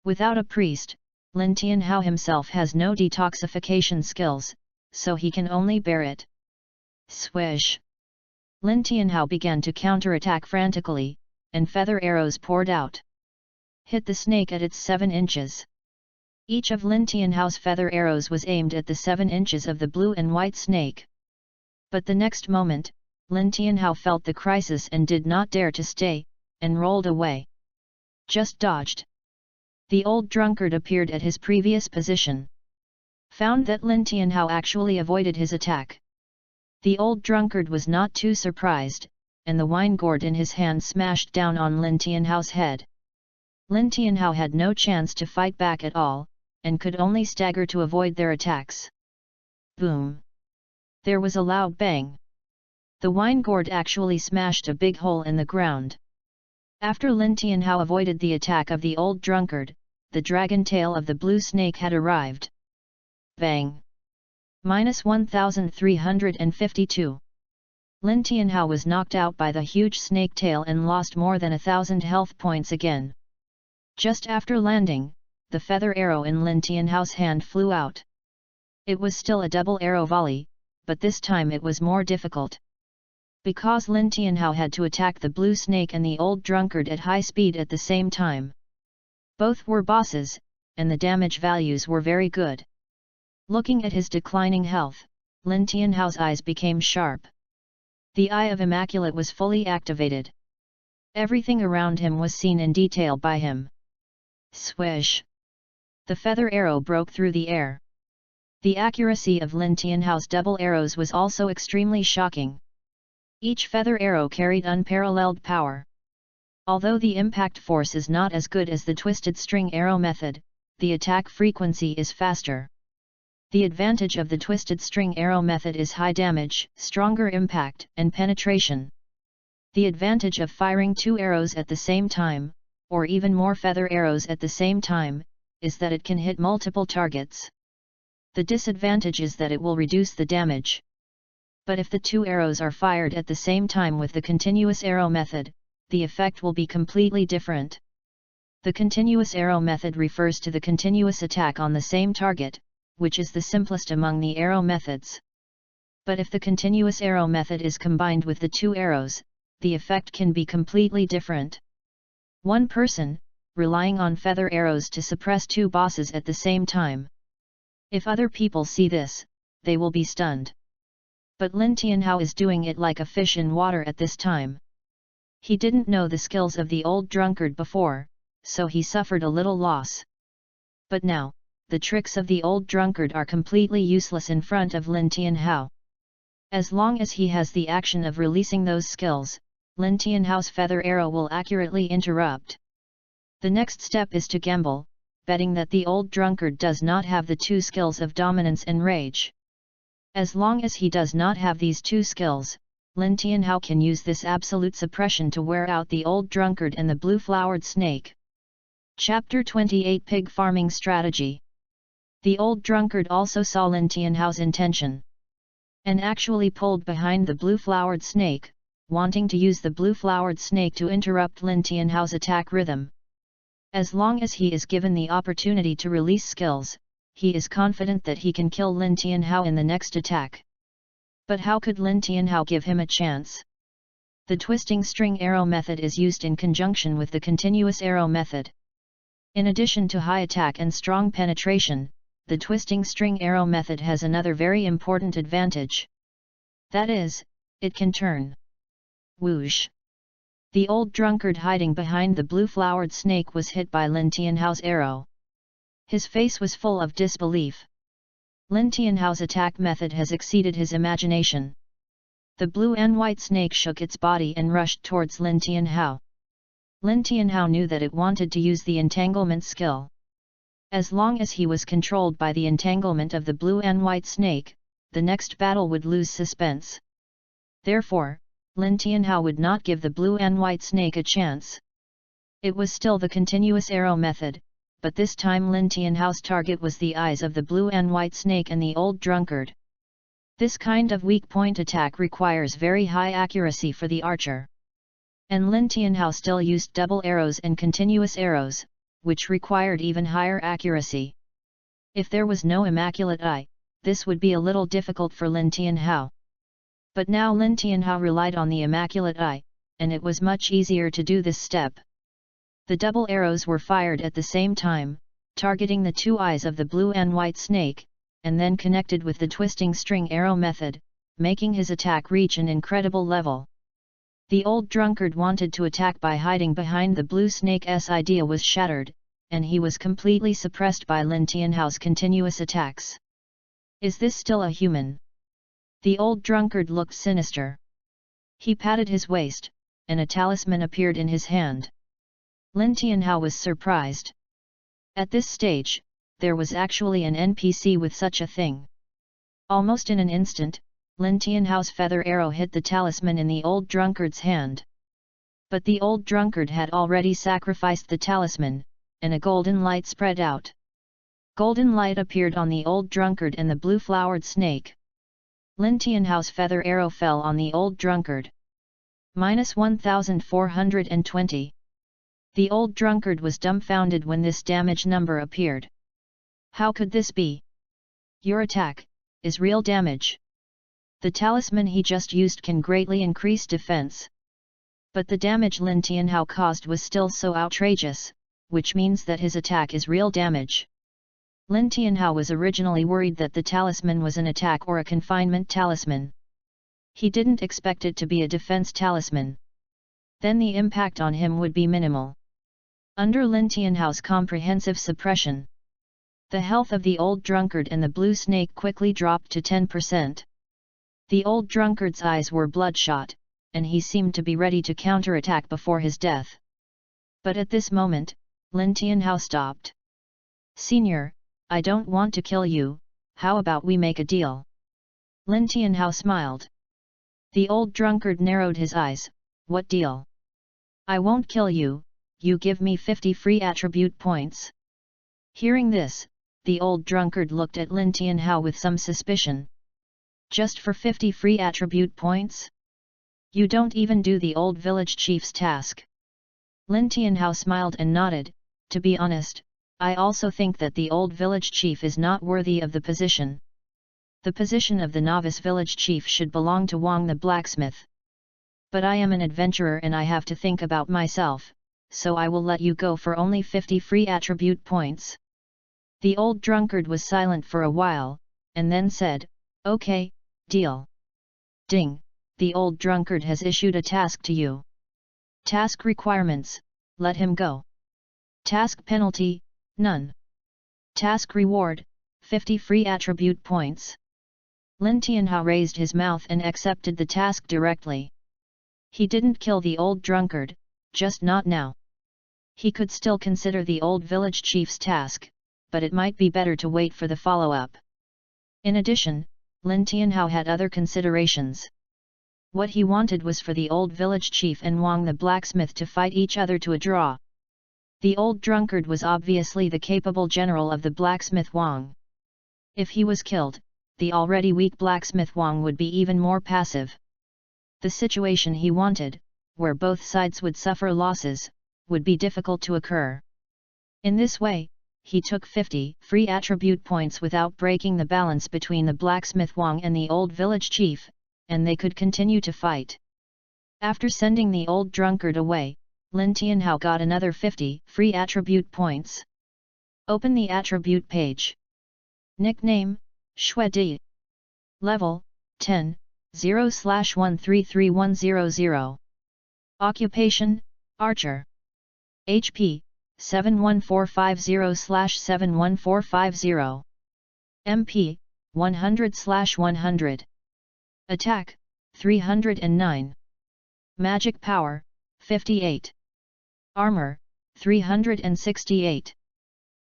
Without a priest, Lin Tianhao himself has no detoxification skills, so he can only bear it. Swish! Lin Tianhao began to counterattack frantically, and feather arrows poured out. Hit the snake at its 7 inches. Each of Lin Tianhao's feather arrows was aimed at the 7 inches of the blue and white snake. But the next moment, Lin Tianhao felt the crisis and did not dare to stay, and rolled away. Just dodged. The old drunkard appeared at his previous position. Found that Lin Tianhao actually avoided his attack. The old drunkard was not too surprised, and the wine gourd in his hand smashed down on Lin Tianhao's head. Lin Tianhao had no chance to fight back at all, and could only stagger to avoid their attacks. Boom! There was a loud bang. The wine gourd actually smashed a big hole in the ground. After Lin Tianhao avoided the attack of the old drunkard, the dragon tail of the blue snake had arrived. Bang! -1352. Lin Tianhao was knocked out by the huge snake tail and lost more than 1,000 health points again. Just after landing, the feather arrow in Lin Tianhao's hand flew out. It was still a double arrow volley, but this time it was more difficult. Because Lin Tianhao had to attack the blue snake and the old drunkard at high speed at the same time. Both were bosses, and the damage values were very good. Looking at his declining health, Lin Tianhao's eyes became sharp. The Eye of Immaculate was fully activated. Everything around him was seen in detail by him. Swish! The feather arrow broke through the air. The accuracy of Lin Tianhao's double arrows was also extremely shocking. Each feather arrow carried unparalleled power. Although the impact force is not as good as the twisted string arrow method, the attack frequency is faster. The advantage of the twisted string arrow method is high damage, stronger impact, and penetration. The advantage of firing 2 arrows at the same time, or even more feather arrows at the same time, is that it can hit multiple targets. The disadvantage is that it will reduce the damage. But if the 2 arrows are fired at the same time with the continuous arrow method, the effect will be completely different. The continuous arrow method refers to the continuous attack on the same target, which is the simplest among the arrow methods. But if the continuous arrow method is combined with the 2 arrows, the effect can be completely different. One person, relying on feather arrows to suppress 2 bosses at the same time. If other people see this, they will be stunned. But Lin Tianhao is doing it like a fish in water at this time. He didn't know the skills of the old drunkard before, so he suffered a little loss. But now, the tricks of the old drunkard are completely useless in front of Lin Tianhao. As long as he has the action of releasing those skills, Lin Tianhao's feather arrow will accurately interrupt. The next step is to gamble, betting that the old drunkard does not have the 2 skills of dominance and rage. As long as he does not have these 2 skills, Lin Tianhao can use this absolute suppression to wear out the old drunkard and the blue-flowered snake. Chapter 28 Pig Farming Strategy. The old drunkard also saw Lin Tianhao's intention, and actually pulled behind the blue-flowered snake, wanting to use the blue-flowered snake to interrupt Lin Tianhao's attack rhythm. As long as he is given the opportunity to release skills, he is confident that he can kill Lin Tianhao in the next attack. But how could Lin Tianhao give him a chance? The twisting string arrow method is used in conjunction with the continuous arrow method. In addition to high attack and strong penetration, the twisting string arrow method has another very important advantage. That is, it can turn. Whoosh! The old drunkard hiding behind the blue-flowered snake was hit by Lin Tianhao's arrow. His face was full of disbelief. Lin Tianhao's attack method has exceeded his imagination. The blue and white snake shook its body and rushed towards Lin Tianhao. Lin Tianhao knew that it wanted to use the entanglement skill. As long as he was controlled by the entanglement of the blue and white snake, the next battle would lose suspense. Therefore, Lin Tianhao would not give the blue and white snake a chance. It was still the continuous arrow method, but this time Lin Tianhao's target was the eyes of the blue and white snake and the old drunkard. This kind of weak point attack requires very high accuracy for the archer. And Lin Tianhao still used double arrows and continuous arrows, which required even higher accuracy. If there was no immaculate eye, this would be a little difficult for Lin Tianhao. But now Lin Tianhao relied on the immaculate eye, and it was much easier to do this step. The double arrows were fired at the same time, targeting the 2 eyes of the blue and white snake, and then connected with the twisting string arrow method, making his attack reach an incredible level. The old drunkard wanted to attack by hiding behind the blue snake's idea was shattered, and he was completely suppressed by Lin Tianhao's continuous attacks. Is this still a human? The old drunkard looked sinister. He patted his waist, and a talisman appeared in his hand. Lin Tianhao was surprised. At this stage, there was actually an NPC with such a thing. Almost in an instant, Lin Tianhao's feather arrow hit the talisman in the old drunkard's hand. But the old drunkard had already sacrificed the talisman, and a golden light spread out. Golden light appeared on the old drunkard and the blue-flowered snake. Lin Tianhao's feather arrow fell on the old drunkard. -1420. The old drunkard was dumbfounded when this damage number appeared. How could this be? Your attack is real damage. The talisman he just used can greatly increase defense. But the damage Lin Tianhao caused was still so outrageous, which means that his attack is real damage. Lin Tianhao was originally worried that the talisman was an attack or a confinement talisman. He didn't expect it to be a defense talisman. Then the impact on him would be minimal. Under Lin Tianhao's comprehensive suppression, the health of the old drunkard and the blue snake quickly dropped to 10%. The old drunkard's eyes were bloodshot, and he seemed to be ready to counterattack before his death. But at this moment, Lin Tianhao stopped. "Senior, I don't want to kill you, how about we make a deal? Lin Tianhao smiled. The old drunkard narrowed his eyes, what deal? I won't kill you, you give me 50 free attribute points. Hearing this, the old drunkard looked at Lin Tianhao with some suspicion. Just for 50 free attribute points? You don't even do the old village chief's task. Lin Tianhao smiled and nodded, to be honest, I also think that the old village chief is not worthy of the position. The position of the novice village chief should belong to Wang the blacksmith. But I am an adventurer and I have to think about myself, so I will let you go for only 50 free attribute points. The old drunkard was silent for a while, and then said, okay, deal. Ding, the old drunkard has issued a task to you. Task requirements, let him go. Task penalty, none. Task reward, 50 free attribute points. Lin Tianhao raised his mouth and accepted the task directly. He didn't kill the old drunkard, just not now. He could still consider the old village chief's task, but it might be better to wait for the follow-up. In addition, Lin Tianhao had other considerations. What he wanted was for the old village chief and Wang the blacksmith to fight each other to a draw. The old drunkard was obviously the capable general of the blacksmith Wang. If he was killed, the already weak blacksmith Wang would be even more passive. The situation he wanted, where both sides would suffer losses, would be difficult to occur. In this way, he took 50 free attribute points without breaking the balance between the blacksmith Wang and the old village chief, and they could continue to fight. After sending the old drunkard away, Lin Tianhao got another 50 free attribute points. Open the attribute page. Nickname, Xue Di. Level, 10, 0/133100. Occupation, Archer. HP, 71450/71450. MP, 100/100. Attack, 309. Magic Power, 58. Armor, 368.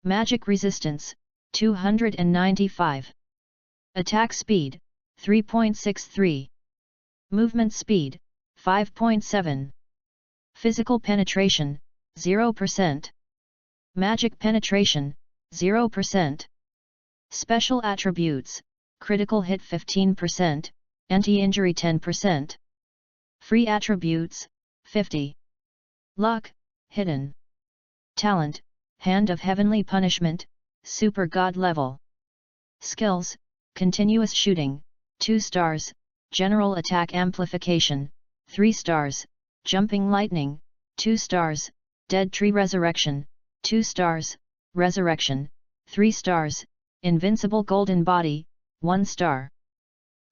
Magic Resistance, 295. Attack Speed, 3.63. Movement Speed, 5.7. Physical Penetration, 0%. Magic Penetration, 0%. Special Attributes, Critical Hit 15%, Anti-Injury 10%. Free Attributes, 50. Luck, Hidden. Talent, Hand of Heavenly Punishment, Super God Level. Skills, Continuous Shooting, 2 stars, General Attack Amplification, 3 stars, Jumping Lightning, 2 stars, Dead Tree Resurrection, 2 stars, Resurrection, 3 stars, Invincible Golden Body, 1 star.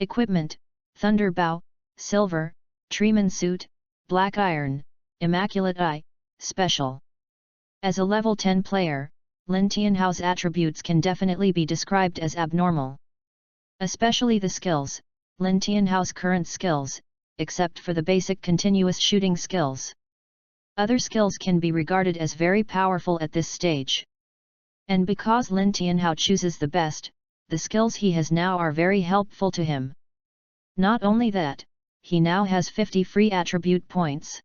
Equipment, Thunder Bow, Silver, Treeman Suit, Black Iron, Immaculate Eye, Special. As a level 10 player, Lin Tianhao's attributes can definitely be described as abnormal. Especially the skills, Lin Tianhao's current skills, except for the basic continuous shooting skills. Other skills can be regarded as very powerful at this stage. And because Lin Tianhao chooses the best, the skills he has now are very helpful to him. Not only that, he now has 50 free attribute points.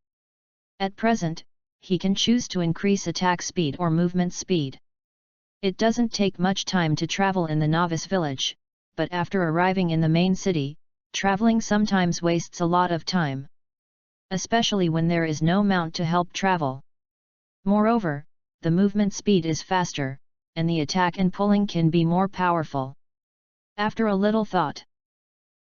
At present, he can choose to increase attack speed or movement speed. It doesn't take much time to travel in the novice village, but after arriving in the main city, traveling sometimes wastes a lot of time. Especially when there is no mount to help travel. Moreover, the movement speed is faster, and the attack and pulling can be more powerful. After a little thought,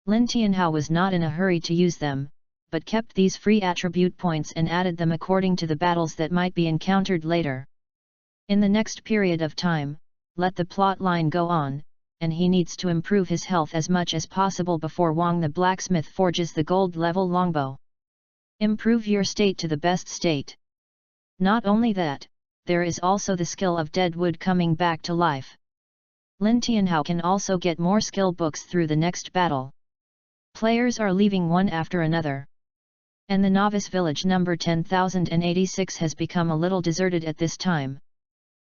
Lin Tianhao was not in a hurry to use them, but kept these free attribute points and added them according to the battles that might be encountered later. In the next period of time, let the plot line go on, and he needs to improve his health as much as possible before Wang the blacksmith forges the gold level longbow. Improve your state to the best state. Not only that, there is also the skill of dead wood coming back to life. Lin Tianhao can also get more skill books through the next battle. Players are leaving one after another. And the novice village number 10,086 has become a little deserted at this time.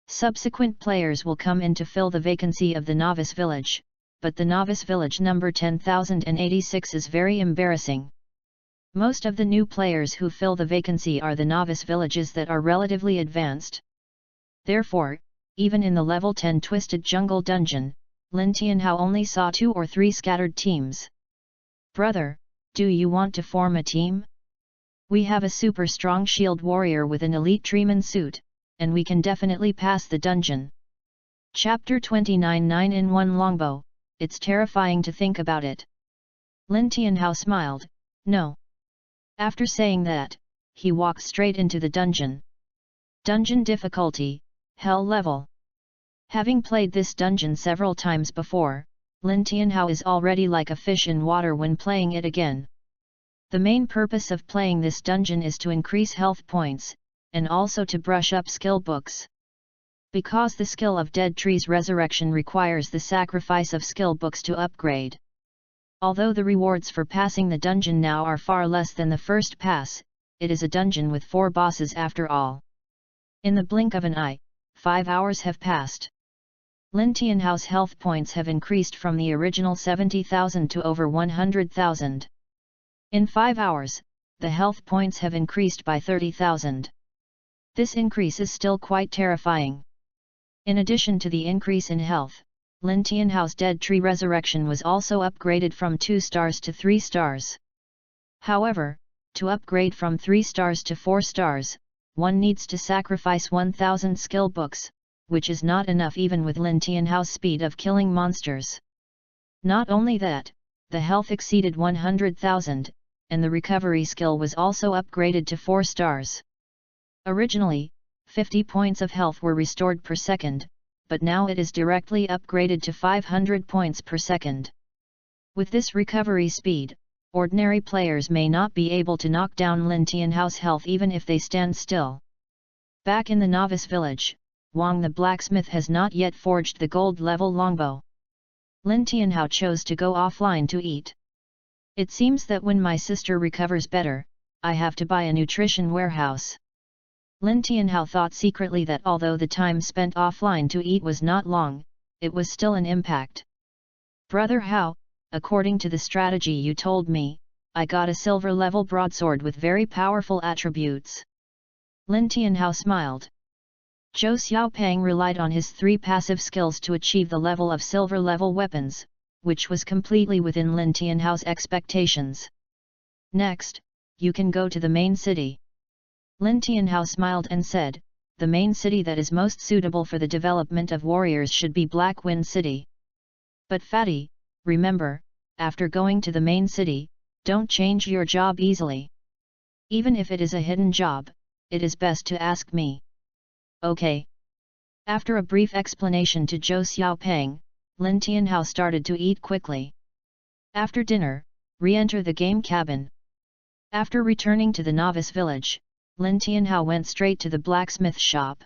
Subsequent players will come in to fill the vacancy of the novice village, but the novice village number 10,086 is very embarrassing. Most of the new players who fill the vacancy are the novice villages that are relatively advanced. Therefore, even in the level 10 Twisted Jungle Dungeon, Lin Tianhao only saw 2 or 3 scattered teams. "Brother, do you want to form a team? We have a super strong shield warrior with an elite treeman suit, and we can definitely pass the dungeon." Chapter 29 9 in 1 Longbow, it's terrifying to think about it. Lin Tianhao smiled, "No." After saying that, he walked straight into the dungeon. Dungeon difficulty, Hell level. Having played this dungeon several times before, Lin Tianhao is already like a fish in water when playing it again. The main purpose of playing this dungeon is to increase health points, and also to brush up skill books. Because the skill of Dead Tree's resurrection requires the sacrifice of skill books to upgrade. Although the rewards for passing the dungeon now are far less than the first pass, it is a dungeon with 4 bosses after all. In the blink of an eye, 5 hours have passed. Lin Tianhao's health points have increased from the original 70,000 to over 100,000. In 5 hours, the health points have increased by 30,000. This increase is still quite terrifying. In addition to the increase in health, Lin Tianhao's Dead Tree Resurrection was also upgraded from 2 stars to 3 stars. However, to upgrade from 3 stars to 4 stars, one needs to sacrifice 1,000 skill books, which is not enough even with Lin Tianhao's speed of killing monsters. Not only that, the health exceeded 100,000, and the recovery skill was also upgraded to 4 stars. Originally, 50 points of health were restored per second, but now it is directly upgraded to 500 points per second. With this recovery speed, ordinary players may not be able to knock down Lin Tianhao's health even if they stand still. Back in the novice village, Wang the blacksmith has not yet forged the gold level longbow. Lin Tianhao chose to go offline to eat. It seems that when my sister recovers better, I have to buy a nutrition warehouse. Lin Tianhao thought secretly that although the time spent offline to eat was not long, it was still an impact. "Brother Hao, according to the strategy you told me, I got a silver level broadsword with very powerful attributes." Lin Tianhao smiled. Zhou Xiaopeng relied on his 3 passive skills to achieve the level of silver level weapons, which was completely within Lin Tianhao's expectations. "Next, you can go to the main city." Lin Tianhao smiled and said, "The main city that is most suitable for the development of warriors should be Black Wind City. But Fatty, remember, after going to the main city, don't change your job easily. Even if it is a hidden job, it is best to ask me." "Okay." After a brief explanation to Zhou Xiaopeng, Lin Tianhao started to eat quickly. After dinner, re-enter the game cabin. After returning to the novice village, Lin Tianhao went straight to the blacksmith shop.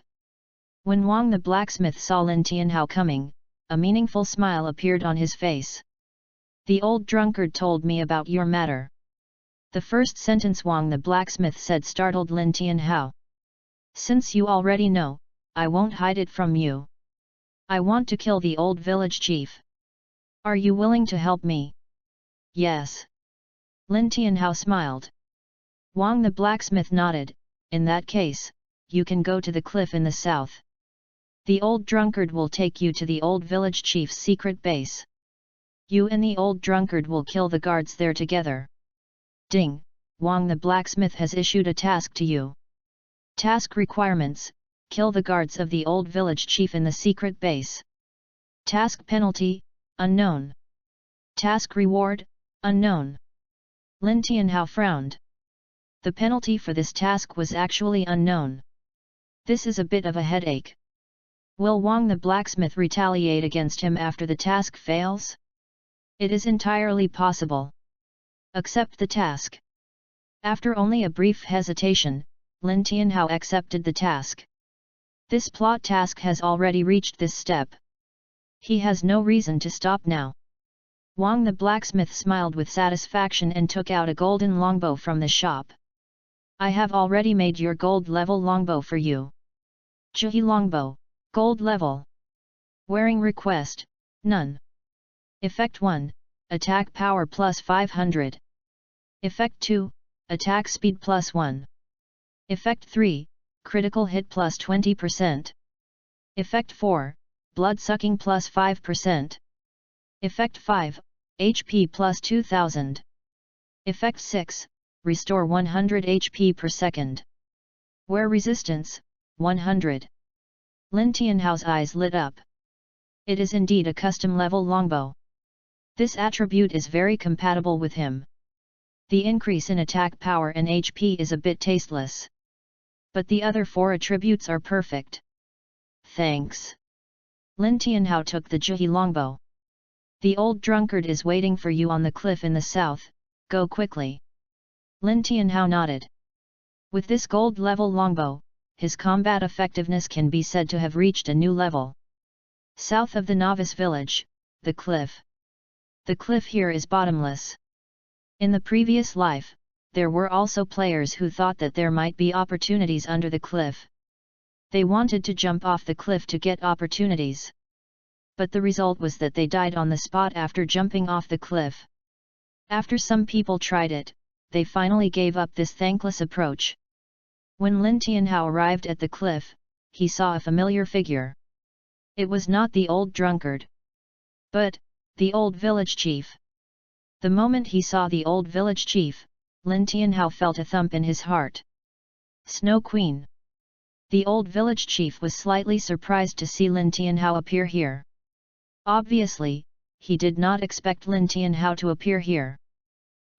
When Wang the blacksmith saw Lin Tianhao coming, a meaningful smile appeared on his face. "The old drunkard told me about your matter." The first sentence Wang the blacksmith said startled Lin Tianhao. "Since you already know, I won't hide it from you. I want to kill the old village chief. Are you willing to help me?" "Yes." Lin Tianhao smiled. Wang the blacksmith nodded. "In that case, you can go to the cliff in the south. The old drunkard will take you to the old village chief's secret base. You and the old drunkard will kill the guards there together." "Ding, Wang the blacksmith has issued a task to you. Task requirements: kill the guards of the old village chief in the secret base. Task penalty: unknown. Task reward: unknown." Lin Tianhao frowned. The penalty for this task was actually unknown. This is a bit of a headache. Will Wang the blacksmith retaliate against him after the task fails? It is entirely possible. Accept the task. After only a brief hesitation, Lin Tianhao accepted the task. This plot task has already reached this step. He has no reason to stop now. Wang the blacksmith smiled with satisfaction and took out a golden longbow from the shop. "I have already made your gold level longbow for you. Jihi longbow, gold level. Wearing request: none." Effect 1, Attack Power plus 500. Effect 2, Attack Speed plus 1. Effect 3, Critical Hit plus 20%. Effect 4, Blood Sucking plus 5%. Effect 5, HP plus 2000. Effect 6, Restore 100 HP per second. Wear Resistance, 100. Lin Tianhao's eyes lit up. It is indeed a custom-level longbow. This attribute is very compatible with him. The increase in attack power and HP is a bit tasteless. But the other 4 attributes are perfect. Thanks. Lin Tianhao took the Jihi longbow. The old drunkard is waiting for you on the cliff in the south, go quickly. Lin Tianhao nodded. With this gold-level longbow, his combat effectiveness can be said to have reached a new level. South of the novice village, the cliff. The cliff here is bottomless. In the previous life, there were also players who thought that there might be opportunities under the cliff. They wanted to jump off the cliff to get opportunities. But the result was that they died on the spot after jumping off the cliff. After some people tried it, they finally gave up this thankless approach. When Lin Tianhao arrived at the cliff, he saw a familiar figure. It was not the old drunkard, but the old village chief. The moment he saw the old village chief, Lin Tianhao felt a thump in his heart. Snow Queen. The old village chief was slightly surprised to see Lin Tianhao appear here. Obviously, he did not expect Lin Tianhao to appear here.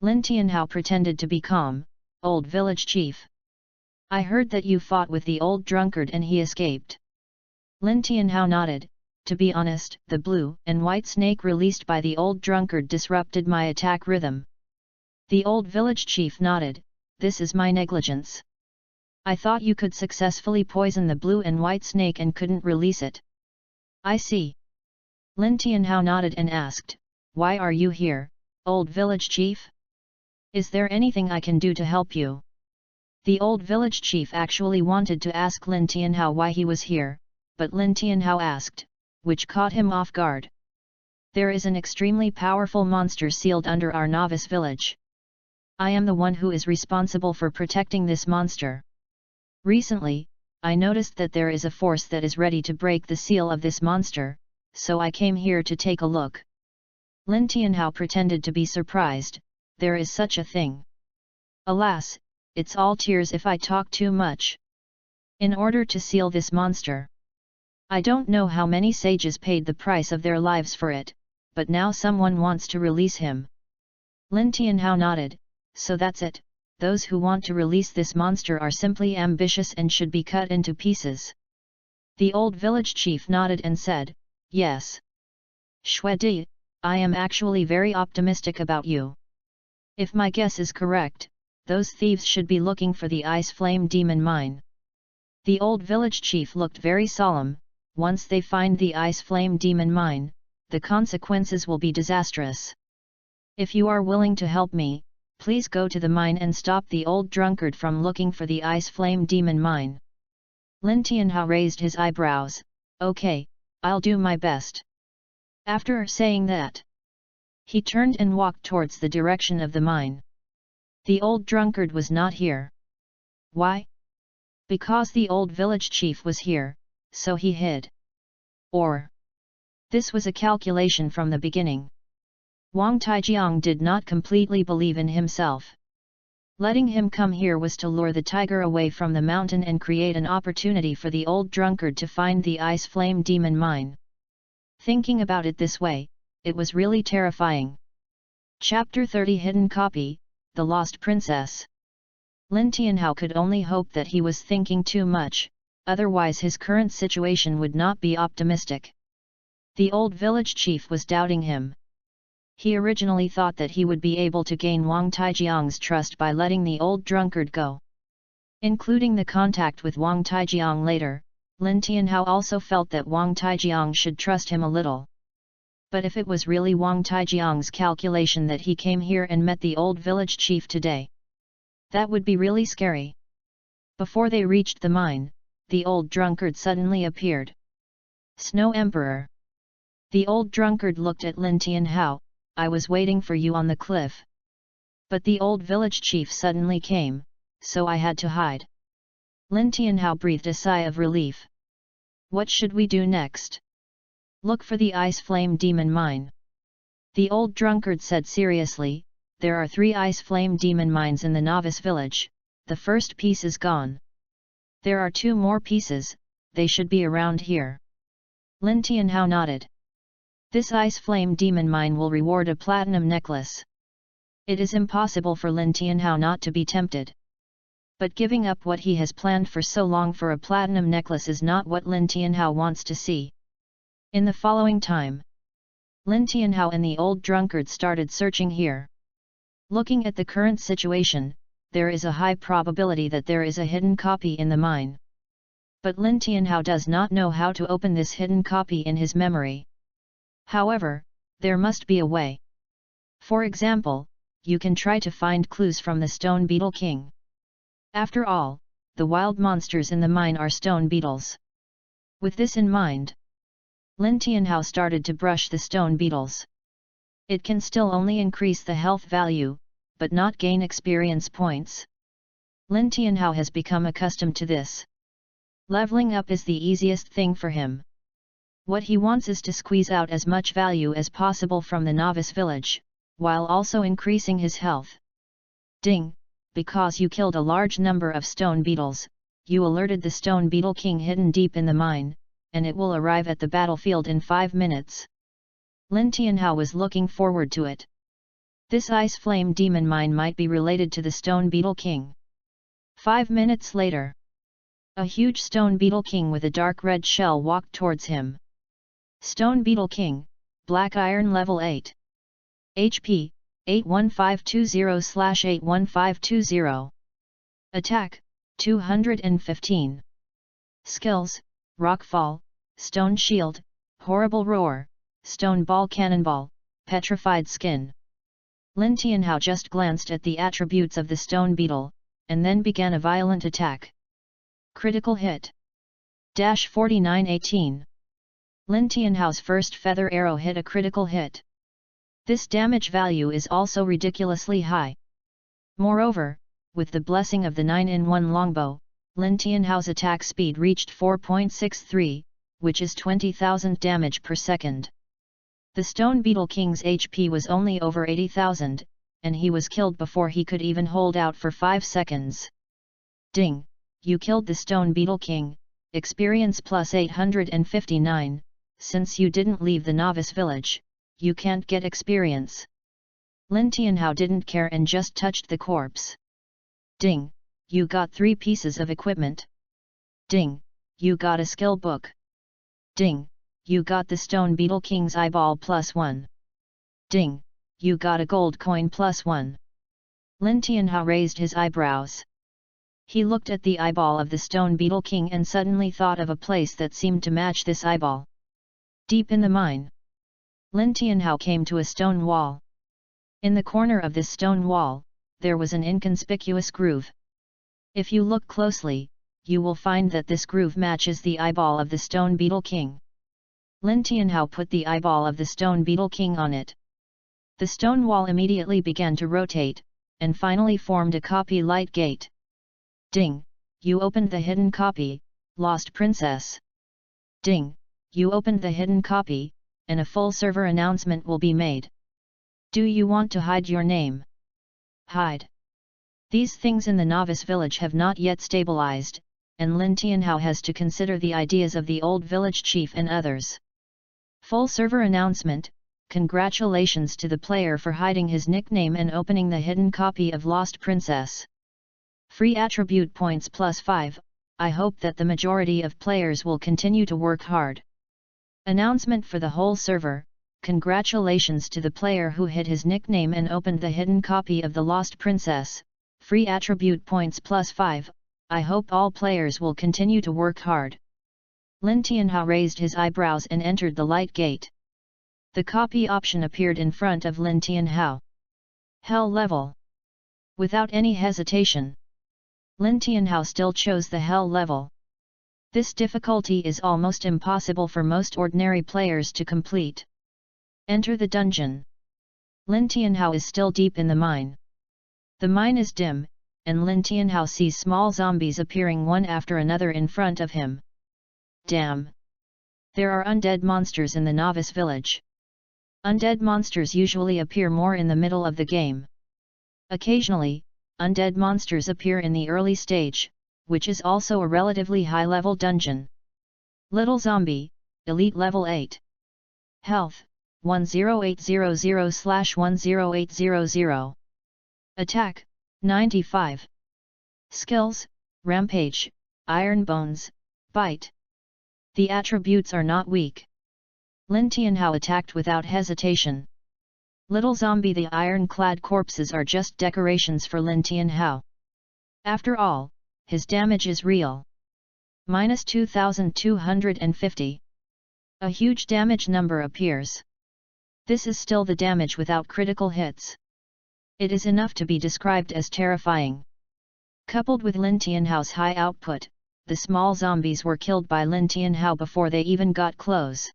Lin Tianhao pretended to be calm. Old village chief. I heard that you fought with the old drunkard and he escaped. Lin Tianhao nodded. To be honest, the blue and white snake released by the old drunkard disrupted my attack rhythm. The old village chief nodded. This is my negligence. I thought you could successfully poison the blue and white snake and couldn't release it. I see. Lin Tianhao nodded and asked, why are you here, old village chief? Is there anything I can do to help you? The old village chief actually wanted to ask Lin Tianhao why he was here, but Lin Tianhao asked, which caught him off guard. There is an extremely powerful monster sealed under our novice village. I am the one who is responsible for protecting this monster. Recently, I noticed that there is a force that is ready to break the seal of this monster, so I came here to take a look. Lin Tianhao pretended to be surprised. There is such a thing. Alas, it's all tears if I talk too much. In order to seal this monster, I don't know how many sages paid the price of their lives for it, but now someone wants to release him. Lin Tianhao nodded, so that's it, those who want to release this monster are simply ambitious and should be cut into pieces. The old village chief nodded and said, yes. Shuedi, I am actually very optimistic about you. If my guess is correct, those thieves should be looking for the Ice Flame Demon Mine. The old village chief looked very solemn. Once they find the Ice Flame Demon Mine, the consequences will be disastrous. If you are willing to help me, please go to the mine and stop the old drunkard from looking for the Ice Flame Demon Mine. Lin Tianhao raised his eyebrows. Okay, I'll do my best. After saying that, he turned and walked towards the direction of the mine. The old drunkard was not here. Why? Because the old village chief was here, so he hid. Or, this was a calculation from the beginning. Wang Taijiang did not completely believe in himself. Letting him come here was to lure the tiger away from the mountain and create an opportunity for the old drunkard to find the Ice Flame Demon Mine. Thinking about it this way, it was really terrifying. Chapter 30 Hidden Copy, The Lost Princess. Lin Tianhao could only hope that he was thinking too much, otherwise his current situation would not be optimistic. The old village chief was doubting him. He originally thought that he would be able to gain Wang Taijiang's trust by letting the old drunkard go. Including the contact with Wang Taijiang later, Lin Tianhao also felt that Wang Taijiang should trust him a little. But if it was really Wang Taijiang's calculation that he came here and met the old village chief today, that would be really scary. Before they reached the mine, the old drunkard suddenly appeared. Snow Emperor. The old drunkard looked at Lin Tianhao. I was waiting for you on the cliff. But the old village chief suddenly came, so I had to hide. Lin Tianhao breathed a sigh of relief. What should we do next? Look for the ice flame demon mine. The old drunkard said seriously, there are 3 ice flame demon mines in the novice village, the first piece is gone. There are 2 more pieces, they should be around here. Lin Tianhao nodded. This ice flame demon mine will reward a platinum necklace. It is impossible for Lin Tianhao not to be tempted. But giving up what he has planned for so long for a platinum necklace is not what Lin Tianhao wants to see. In the following time, Lin Tianhao and the old drunkard started searching here. Looking at the current situation, there is a high probability that there is a hidden copy in the mine. But Lin Tianhao does not know how to open this hidden copy in his memory. However, there must be a way. For example, you can try to find clues from the Stone Beetle King. After all, the wild monsters in the mine are stone beetles. With this in mind, Lin Tianhao started to brush the stone beetles. It can still only increase the health value, but not gain experience points. Lin Tianhao has become accustomed to this. Leveling up is the easiest thing for him. What he wants is to squeeze out as much value as possible from the novice village, while also increasing his health. Ding! Because you killed a large number of stone beetles, you alerted the Stone Beetle King hidden deep in the mine, and it will arrive at the battlefield in 5 minutes. Lin Tianhao was looking forward to it. This ice flame demon mine might be related to the Stone Beetle King. 5 minutes later, a huge Stone Beetle King with a dark red shell walked towards him. Stone Beetle King, Black Iron Level 8. HP, 81520/81520. Attack, 215. Skills, Rockfall, Stone Shield, Horrible Roar, Stone Ball Cannonball, Petrified Skin. Lin Tianhao just glanced at the attributes of the stone beetle, and then began a violent attack. Critical hit. 4918. Lin Tianhao's first feather arrow hit a critical hit. This damage value is also ridiculously high. Moreover, with the blessing of the 9-in-1 longbow, Lin Tianhao's attack speed reached 4.63, which is 20,000 damage per second. The Stone Beetle King's HP was only over 80,000, and he was killed before he could even hold out for 5 seconds. Ding! You killed the Stone Beetle King, experience plus 859, since you didn't leave the novice village, you can't get experience. Lin Tianhao didn't care and just touched the corpse. Ding! You got 3 pieces of equipment. Ding! You got a skill book. Ding! You got the Stone Beetle King's eyeball plus 1. Ding! You got a gold coin plus 1. Lin Tianhao raised his eyebrows. He looked at the eyeball of the Stone Beetle King and suddenly thought of a place that seemed to match this eyeball. Deep in the mine, Lin Tianhao came to a stone wall. In the corner of this stone wall, there was an inconspicuous groove. If you look closely, you will find that this groove matches the eyeball of the Stone Beetle King. Lin Tianhao put the eyeball of the Stone Beetle King on it. The stone wall immediately began to rotate, and finally formed a copy light gate. Ding! You opened the hidden copy, Lost Princess. Ding! You opened the hidden copy, and a full server announcement will be made. Do you want to hide your name? Hide. These things in the novice village have not yet stabilized, and Lin Tianhao has to consider the ideas of the old village chief and others. Full server announcement. Congratulations to the player for hiding his nickname and opening the hidden copy of Lost Princess. Free attribute points plus 5, I hope that the majority of players will continue to work hard. Announcement for the whole server, congratulations to the player who hid his nickname and opened the hidden copy of the Lost Princess, free attribute points plus 5, I hope all players will continue to work hard. Lin Tianhao raised his eyebrows and entered the light gate. The copy option appeared in front of Lin Tianhao. Hell level. Without any hesitation, Lin Tianhao still chose the Hell level. This difficulty is almost impossible for most ordinary players to complete. Enter the dungeon. Lin Tianhao is still deep in the mine. The mine is dim, and Lin Tianhao sees small zombies appearing one after another in front of him. Damn! There are undead monsters in the novice village. Undead monsters usually appear more in the middle of the game. Occasionally, undead monsters appear in the early stage, which is also a relatively high-level dungeon. Little Zombie, Elite Level 8. Health, 10800/10800. Attack, 95. Skills, Rampage, Iron Bones, Bite. The attributes are not weak. Lin Tianhao attacked without hesitation. Little Zombie, the iron-clad corpses are just decorations for Lin Tianhao. After all, his damage is real. -2250. A huge damage number appears. This is still the damage without critical hits. It is enough to be described as terrifying. Coupled with Lin Tianhao's high output, the small zombies were killed by Lin Tianhao before they even got close.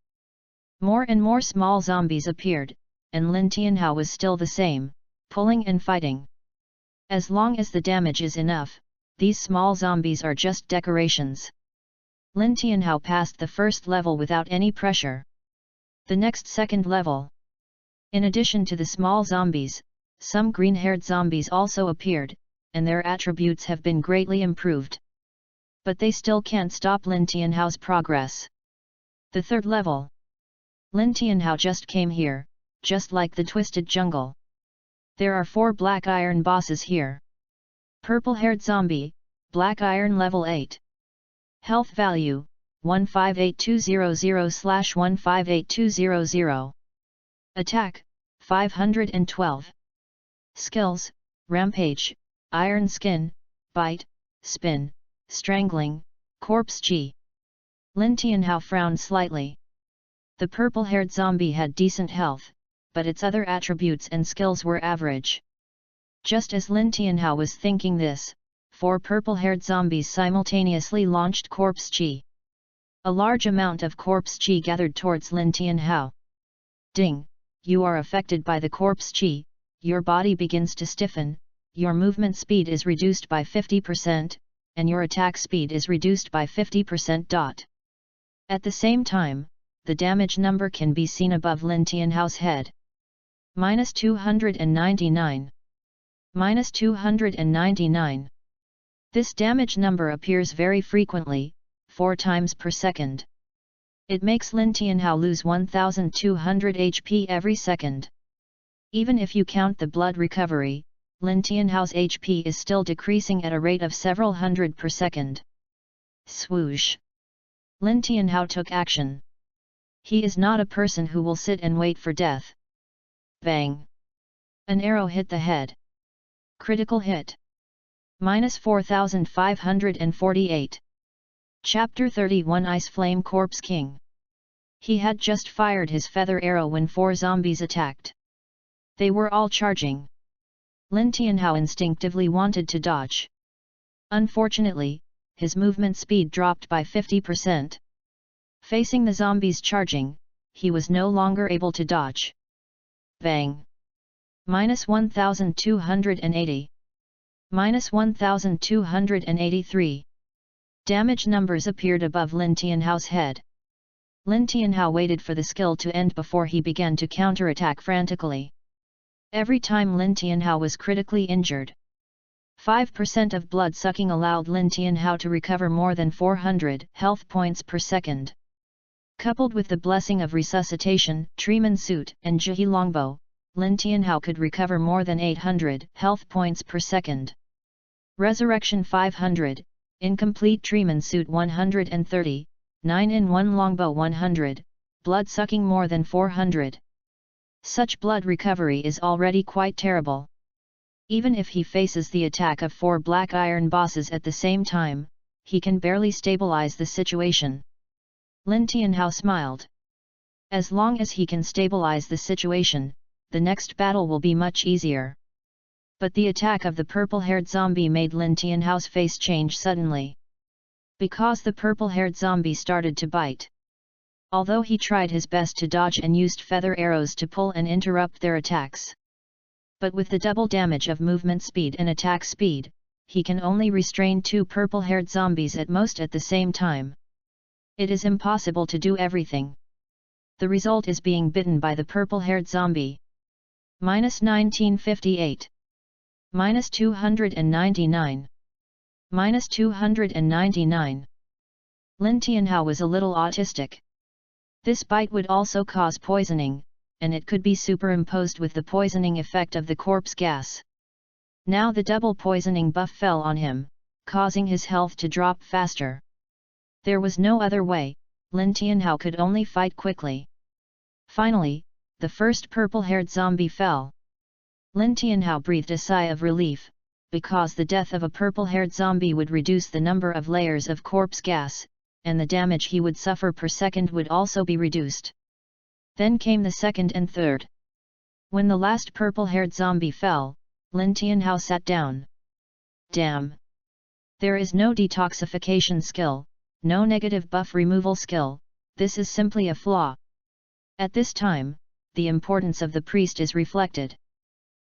More and more small zombies appeared, and Lin Tianhao was still the same, pulling and fighting. As long as the damage is enough, these small zombies are just decorations. Lin Tianhao passed the first level without any pressure. The next second level. In addition to the small zombies, some green-haired zombies also appeared, and their attributes have been greatly improved. But they still can't stop Lin Tianhao's progress. The third level. Lin Tianhao just came here, just like the Twisted Jungle. There are 4 black iron bosses here. Purple-haired zombie, black iron level 8. Health value, 158200/158200. Attack, 512. Skills, Rampage, Iron Skin, Bite, Spin, Strangling, Corpse G. Lin Tianhao frowned slightly. The purple-haired zombie had decent health, but its other attributes and skills were average. Just as Lin Tianhao was thinking this, 4 purple-haired zombies simultaneously launched Corpse Chi. A large amount of Corpse Chi gathered towards Lin Tianhao. Ding! You are affected by the Corpse Chi, your body begins to stiffen, your movement speed is reduced by 50%, and your attack speed is reduced by 50%. At the same time, the damage number can be seen above Lin Tianhao's head. -299. -299. This damage number appears very frequently, 4 times per second. It makes Lin Tianhao lose 1200 HP every second. Even if you count the blood recovery, Lin Tianhao's HP is still decreasing at a rate of several hundred per second. Swoosh! Lin Tianhao took action. He is not a person who will sit and wait for death. Bang! An arrow hit the head. Critical hit. -4548. Chapter 31 Ice Flame Corpse King. He had just fired his feather arrow when 4 zombies attacked. They were all charging. Lin Tianhao instinctively wanted to dodge. Unfortunately, his movement speed dropped by 50%. Facing the zombies charging, he was no longer able to dodge. Bang! -1280. -1283. Damage numbers appeared above Lin Tianhao's head. Lin Tianhao waited for the skill to end before he began to counterattack frantically. Every time Lin Tianhao was critically injured, 5% of blood sucking allowed Lin Tianhao to recover more than 400 health points per second. Coupled with the blessing of resuscitation, Treeman Suit, and Jihi Longbow, Lin Tianhao could recover more than 800 health points per second. Resurrection 500, Incomplete Treeman Suit 130, 9-in-1 Longbow 100, blood sucking more than 400. Such blood recovery is already quite terrible. Even if he faces the attack of 4 black iron bosses at the same time, he can barely stabilize the situation. Lin Tianhao smiled. As long as he can stabilize the situation, the next battle will be much easier. But the attack of the purple-haired zombie made Lin Tianhao's face change suddenly. because the purple-haired zombie started to bite. Although he tried his best to dodge and used feather arrows to pull and interrupt their attacks. But with the double damage of movement speed and attack speed, he can only restrain 2 purple-haired zombies at most at the same time. It is impossible to do everything. The result is being bitten by the purple-haired zombie. -1958. -299. -299. Lin Tianhao was a little autistic. This bite would also cause poisoning, and it could be superimposed with the poisoning effect of the corpse gas. Now the double poisoning buff fell on him, causing his health to drop faster. There was no other way, Lin Tianhao could only fight quickly. Finally, the first purple-haired zombie fell. Lin Tianhao breathed a sigh of relief, because the death of a purple-haired zombie would reduce the number of layers of corpse gas, and the damage he would suffer per second would also be reduced. Then came the second and third. When the last purple-haired zombie fell, Lin Tianhao sat down. Damn! There is no detoxification skill, no negative buff removal skill, this is simply a flaw. At this time, the importance of the priest is reflected.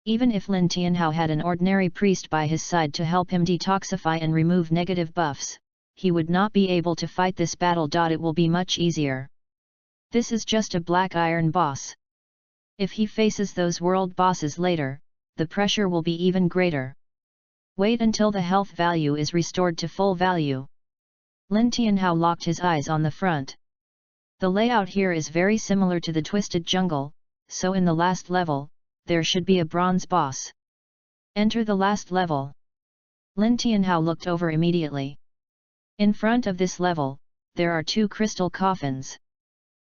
Even if Lin Tianhao had an ordinary priest by his side to help him detoxify and remove negative buffs, he would not be able to fight this battle. It will be much easier. This is just a black iron boss. If he faces those world bosses later, the pressure will be even greater. Wait until the health value is restored to full value. Lin Tianhao locked his eyes on the front. The layout here is very similar to the Twisted Jungle, so in the last level, there should be a bronze boss. Enter the last level. Lin Tianhao looked over immediately. In front of this level, there are 2 crystal coffins.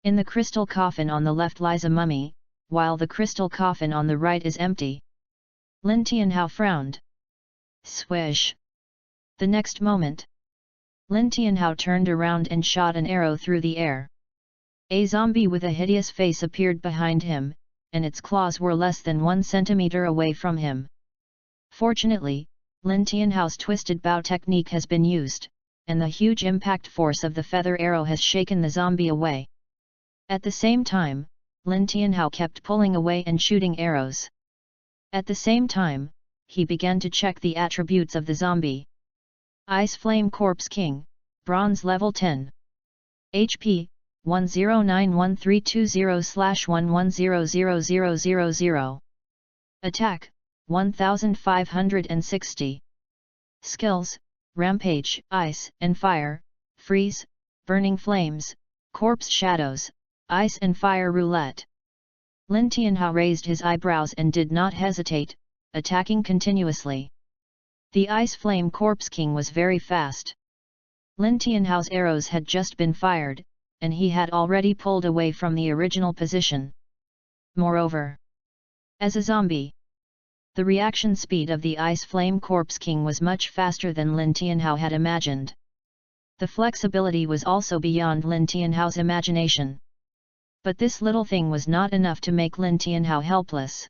In the crystal coffin on the left lies a mummy, while the crystal coffin on the right is empty. Lin Tianhao frowned. Swish! The next moment, Lin Tianhao turned around and shot an arrow through the air. A zombie with a hideous face appeared behind him, and its claws were less than 1 centimeter away from him. Fortunately, Lin Tianhao's twisted bow technique has been used, and the huge impact force of the feather arrow has shaken the zombie away. At the same time, Lin Tianhao kept pulling away and shooting arrows. At the same time, he began to check the attributes of the zombie. Ice Flame Corpse King, Bronze Level 10. HP, 109132/11000000. Attack, 1560. Skills, Rampage, Ice and Fire, Freeze, Burning Flames, Corpse Shadows, Ice and Fire Roulette. Lin Tianhao raised his eyebrows and did not hesitate, attacking continuously. The Ice Flame Corpse King was very fast. Lin Tianhao's arrows had just been fired, and he had already pulled away from the original position. Moreover, as a zombie, the reaction speed of the Ice Flame Corpse King was much faster than Lin Tianhao had imagined. The flexibility was also beyond Lin Tianhao's imagination. But this little thing was not enough to make Lin Tianhao helpless.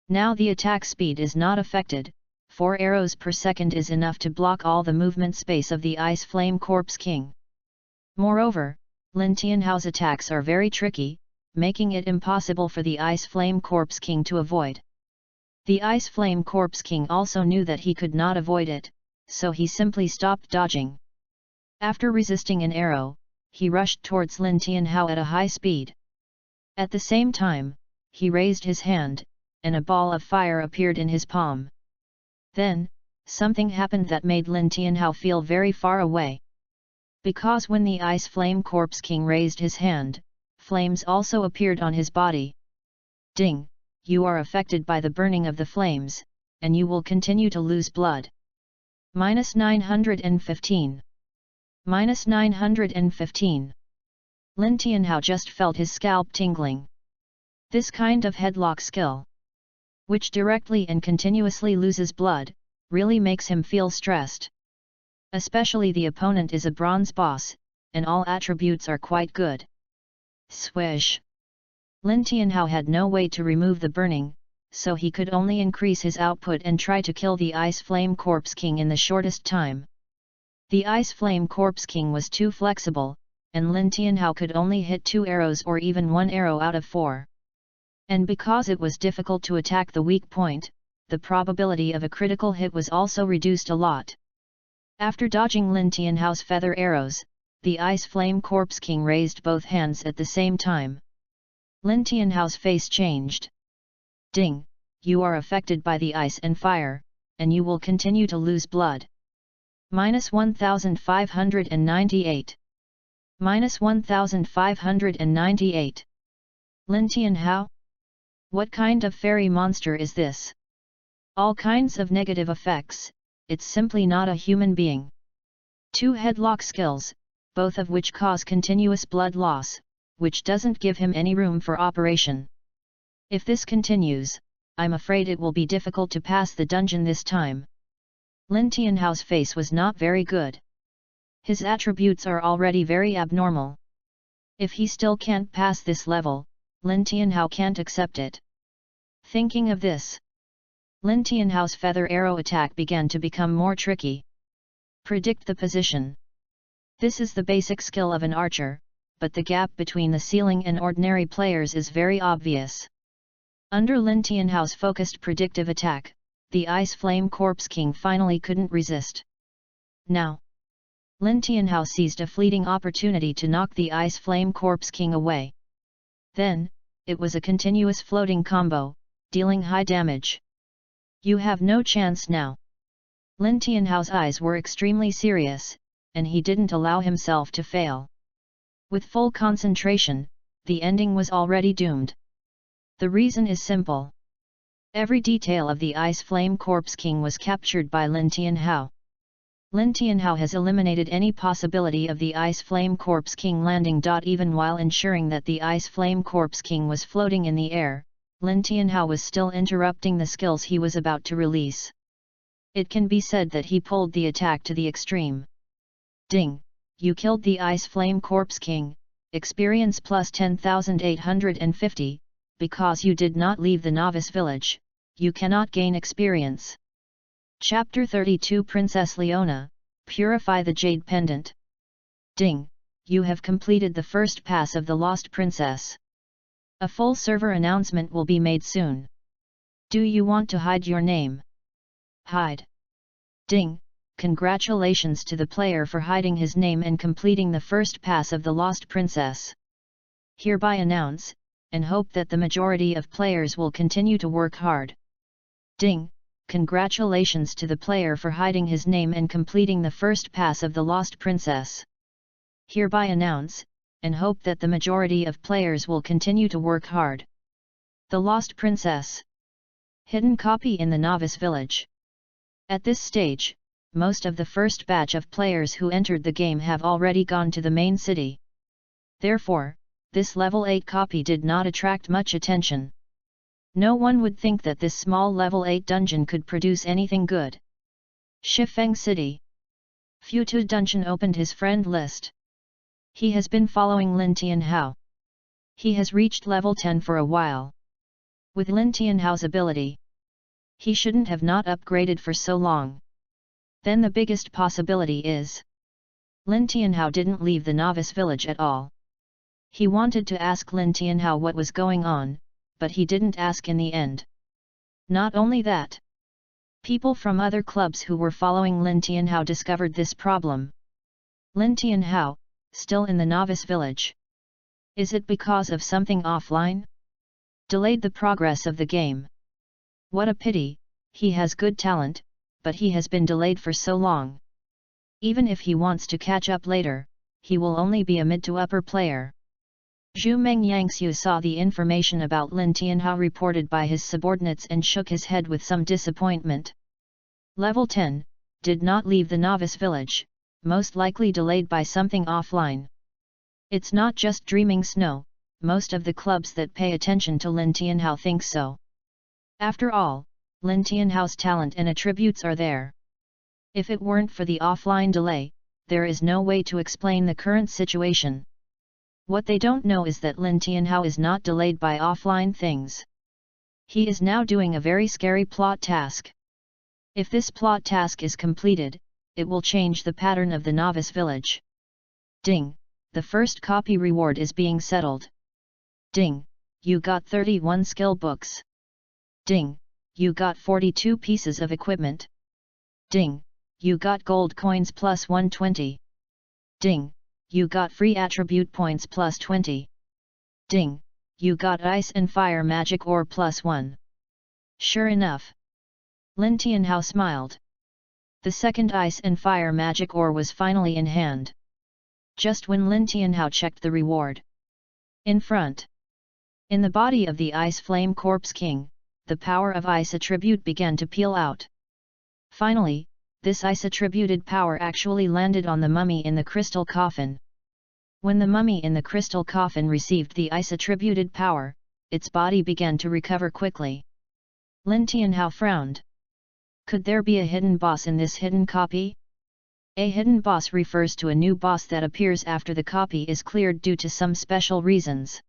Now the attack speed is not affected, 4 arrows per second is enough to block all the movement space of the Ice Flame Corpse King. Moreover, Lin Tianhao's attacks are very tricky, making it impossible for the Ice Flame Corpse King to avoid. The Ice Flame Corpse King also knew that he could not avoid it, so he simply stopped dodging. After resisting an arrow, he rushed towards Lin Tianhao at a high speed. At the same time, he raised his hand, and a ball of fire appeared in his palm. Then, something happened that made Lin Tianhao feel very far away. Because when the Ice Flame Corpse King raised his hand, flames also appeared on his body. Ding! You are affected by the burning of the flames, and you will continue to lose blood. -915. -915. Lin Tianhao just felt his scalp tingling. This kind of headlock skill, which directly and continuously loses blood, really makes him feel stressed. Especially the opponent is a bronze boss, and all attributes are quite good. Swish! Lin Tianhao had no way to remove the burning, so he could only increase his output and try to kill the Ice Flame Corpse King in the shortest time. The Ice Flame Corpse King was too flexible, and Lin Tianhao could only hit 2 arrows or even 1 arrow out of 4. And because it was difficult to attack the weak point, the probability of a critical hit was also reduced a lot. After dodging Lin Tianhao's feather arrows, the Ice Flame Corpse King raised both hands at the same time. Lin Tianhao's face changed. Ding! You are affected by the ice and fire, and you will continue to lose blood. -1598. -1598. Lin Tianhao? What kind of fairy monster is this? All kinds of negative effects, it's simply not a human being. 2 headlock skills, both of which cause continuous blood loss, which doesn't give him any room for operation. If this continues, I'm afraid it will be difficult to pass the dungeon this time. Lin Tianhao's face was not very good. His attributes are already very abnormal. If he still can't pass this level, Lin Tianhao can't accept it. Thinking of this, Lin Tianhao's feather arrow attack began to become more tricky. Predict the position. This is the basic skill of an archer, but the gap between the ceiling and ordinary players is very obvious. Under Lin Tianhao's focused predictive attack, the Ice Flame Corpse King finally couldn't resist. Now, Lin Tianhao seized a fleeting opportunity to knock the Ice Flame Corpse King away. Then, it was a continuous floating combo, dealing high damage. You have no chance now. Lin Tianhao's eyes were extremely serious, and he didn't allow himself to fail. With full concentration, the ending was already doomed. The reason is simple. Every detail of the Ice Flame Corpse King was captured by Lin Tianhao. Lin Tianhao has eliminated any possibility of the Ice Flame Corpse King landing. Even while ensuring that the Ice Flame Corpse King was floating in the air, Lin Tianhao was still interrupting the skills he was about to release. It can be said that he pulled the attack to the extreme. Ding! You killed the Ice Flame Corpse King, experience plus 10,850, because you did not leave the novice village, you cannot gain experience. Chapter 32 Princess Leona, Purify the Jade Pendant. Ding! You have completed the first pass of the Lost Princess. A full server announcement will be made soon. Do you want to hide your name? Hide. Ding! Congratulations to the player for hiding his name and completing the first pass of the Lost Princess. Hereby announce, and hope that the majority of players will continue to work hard. Ding! Congratulations to the player for hiding his name and completing the first pass of the Lost Princess. Hereby announce, and hope that the majority of players will continue to work hard. The Lost Princess. Hidden copy in the novice village. At this stage, most of the first batch of players who entered the game have already gone to the main city. Therefore, this level 8 copy did not attract much attention. No one would think that this small level 8 dungeon could produce anything good. Shifeng City. Futu Dungeon opened his friend list. He has been following Lin Tianhao. He has reached level 10 for a while. With Lin Tianhao's ability, he shouldn't have not upgraded for so long. Then the biggest possibility is Lin Tianhao didn't leave the novice village at all. He wanted to ask Lin Tianhao what was going on, but he didn't ask in the end. Not only that, people from other clubs who were following Lin Tianhao discovered this problem. Lin Tianhao, still in the novice village. Is it because of something offline? Delayed the progress of the game. What a pity, he has good talent, but he has been delayed for so long. Even if he wants to catch up later, he will only be a mid to upper player. Zhu Meng Yangxiu saw the information about Lin Tianhao reported by his subordinates and shook his head with some disappointment. Level 10, did not leave the novice village, most likely delayed by something offline. It's not just Dreaming Snow, most of the clubs that pay attention to Lin Tianhao think so. After all, Lin Tianhao's talent and attributes are there. If it weren't for the offline delay, there is no way to explain the current situation. What they don't know is that Lin Tianhao is not delayed by offline things. He is now doing a very scary plot task. If this plot task is completed, it will change the pattern of the novice village. Ding, the first copy reward is being settled. Ding, you got 31 skill books. Ding, you got 42 pieces of equipment. Ding, you got gold coins plus 120. Ding, you got free attribute points plus 20. Ding, you got ice and fire magic ore plus 1. Sure enough. Lin Tianhao smiled. The second ice and fire magic ore was finally in hand. Just when Lin Tianhao checked the reward. In front. In the body of the Ice Flame Corpse King, the power of ice attribute began to peel out. Finally, this ice attributed power actually landed on the mummy in the crystal coffin. When the mummy in the crystal coffin received the ice attributed power, its body began to recover quickly. Lin Tianhao frowned. Could there be a hidden boss in this hidden copy? A hidden boss refers to a new boss that appears after the copy is cleared due to some special reasons.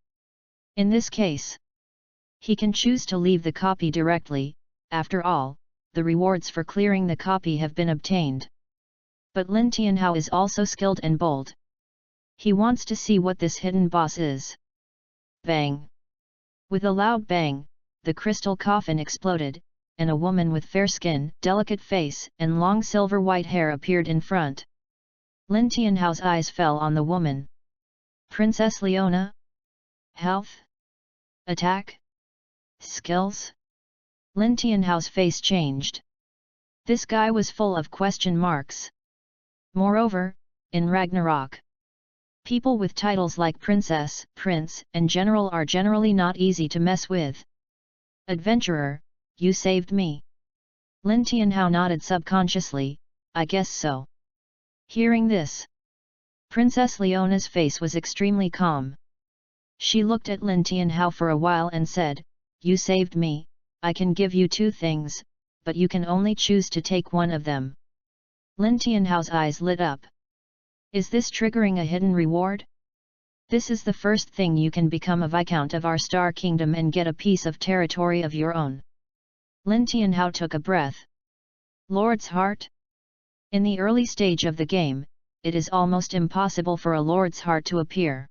In this case, he can choose to leave the copy directly. After all, the rewards for clearing the copy have been obtained. But Lin Tianhao is also skilled and bold. He wants to see what this hidden boss is. Bang! With a loud bang, the crystal coffin exploded, and a woman with fair skin, delicate face, and long silver white hair appeared in front. Lin Tianhao's eyes fell on the woman. Princess Leona? Health? Attack? Skills? Lin Tianhao's face changed. This guy was full of question marks. Moreover, in Ragnarok, people with titles like Princess, Prince, and General are generally not easy to mess with. Adventurer, you saved me. Lin Tianhao nodded subconsciously, I guess so. Hearing this, Princess Leona's face was extremely calm. She looked at Lin Tianhao for a while and said, You saved me, I can give you 2 things, but you can only choose to take one of them. Lin Tianhao's eyes lit up. Is this triggering a hidden reward? This is the first thing you can become a Viscount of our Star Kingdom and get a piece of territory of your own. Lin Tianhao took a breath. Lord's Heart? In the early stage of the game, it is almost impossible for a Lord's Heart to appear.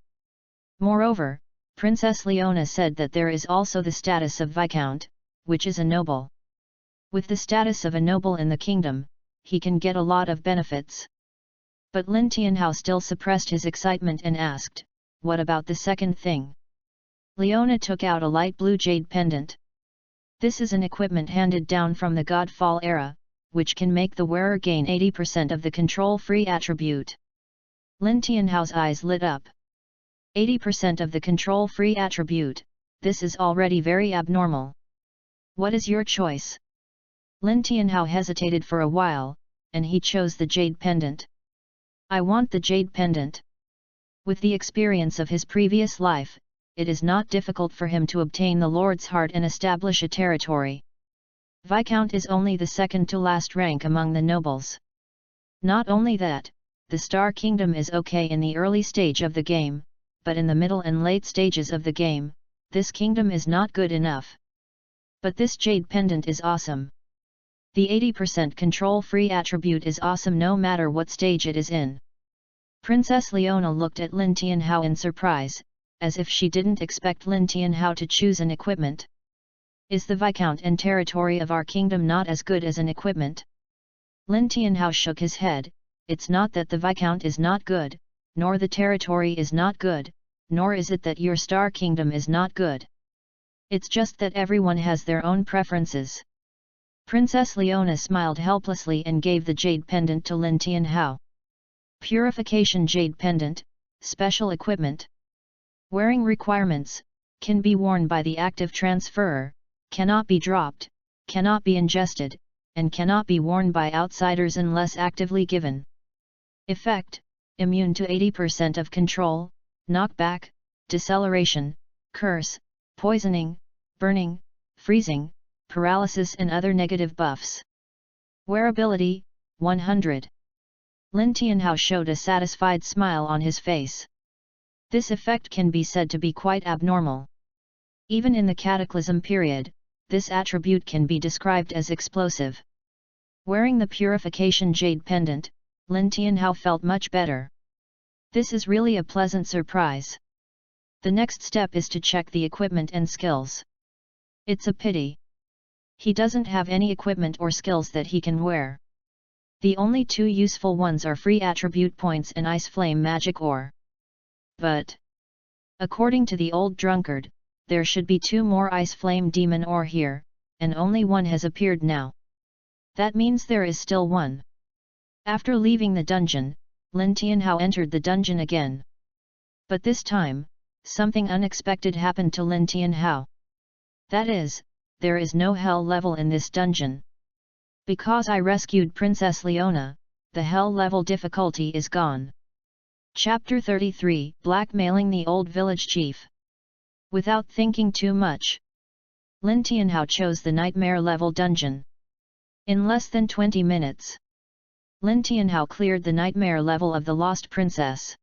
Moreover, Princess Leona said that there is also the status of Viscount, which is a noble. With the status of a noble in the kingdom, he can get a lot of benefits. But Lin Tianhao still suppressed his excitement and asked, What about the second thing? Leona took out a light blue jade pendant. This is an equipment handed down from the Godfall era, which can make the wearer gain 80% of the control-free attribute. Lin Tianhao's eyes lit up. 80% of the control-free attribute, this is already very abnormal. What is your choice? Lin Tianhao hesitated for a while, and he chose the jade pendant. I want the jade pendant. With the experience of his previous life, it is not difficult for him to obtain the Lord's Heart and establish a territory. Viscount is only the second to last rank among the nobles. Not only that, the Star Kingdom is okay in the early stage of the game, but in the middle and late stages of the game, this kingdom is not good enough. But this jade pendant is awesome. The 80% control-free attribute is awesome no matter what stage it is in. Princess Leona looked at Lin Tianhao in surprise, as if she didn't expect Lin Tianhao to choose an equipment. Is the Viscount and territory of our kingdom not as good as an equipment? Lin Tianhao shook his head. It's not that the Viscount is not good, nor the territory is not good, nor is it that your Star Kingdom is not good. It's just that everyone has their own preferences. Princess Leona smiled helplessly and gave the jade pendant to Lin Tianhao. Purification jade pendant, special equipment. Wearing requirements, can be worn by the active transferer, cannot be dropped, cannot be ingested, and cannot be worn by outsiders unless actively given. Effect, immune to 80% of control, knockback, deceleration, curse, poisoning, burning, freezing, paralysis and other negative buffs. Wearability, 100. Lin Tianhao showed a satisfied smile on his face. This effect can be said to be quite abnormal. Even in the Cataclysm period, this attribute can be described as explosive. Wearing the purification jade pendant, Lin Tianhao felt much better. This is really a pleasant surprise. The next step is to check the equipment and skills. It's a pity he doesn't have any equipment or skills that he can wear. The only two useful ones are free attribute points and ice flame magic ore. But according to the old drunkard, there should be 2 more ice flame demon ore here, and only 1 has appeared now. That means there is still 1. After leaving the dungeon, Lin Tianhao entered the dungeon again. But this time, something unexpected happened to Lin Tianhao. That is, there is no hell level in this dungeon. Because I rescued Princess Leona, the hell level difficulty is gone. Chapter 33 Blackmailing the Old Village Chief. Without thinking too much, Lin Tianhao chose the nightmare level dungeon. In less than 20 minutes, Lin Tianhao cleared the nightmare level of the Lost Princess.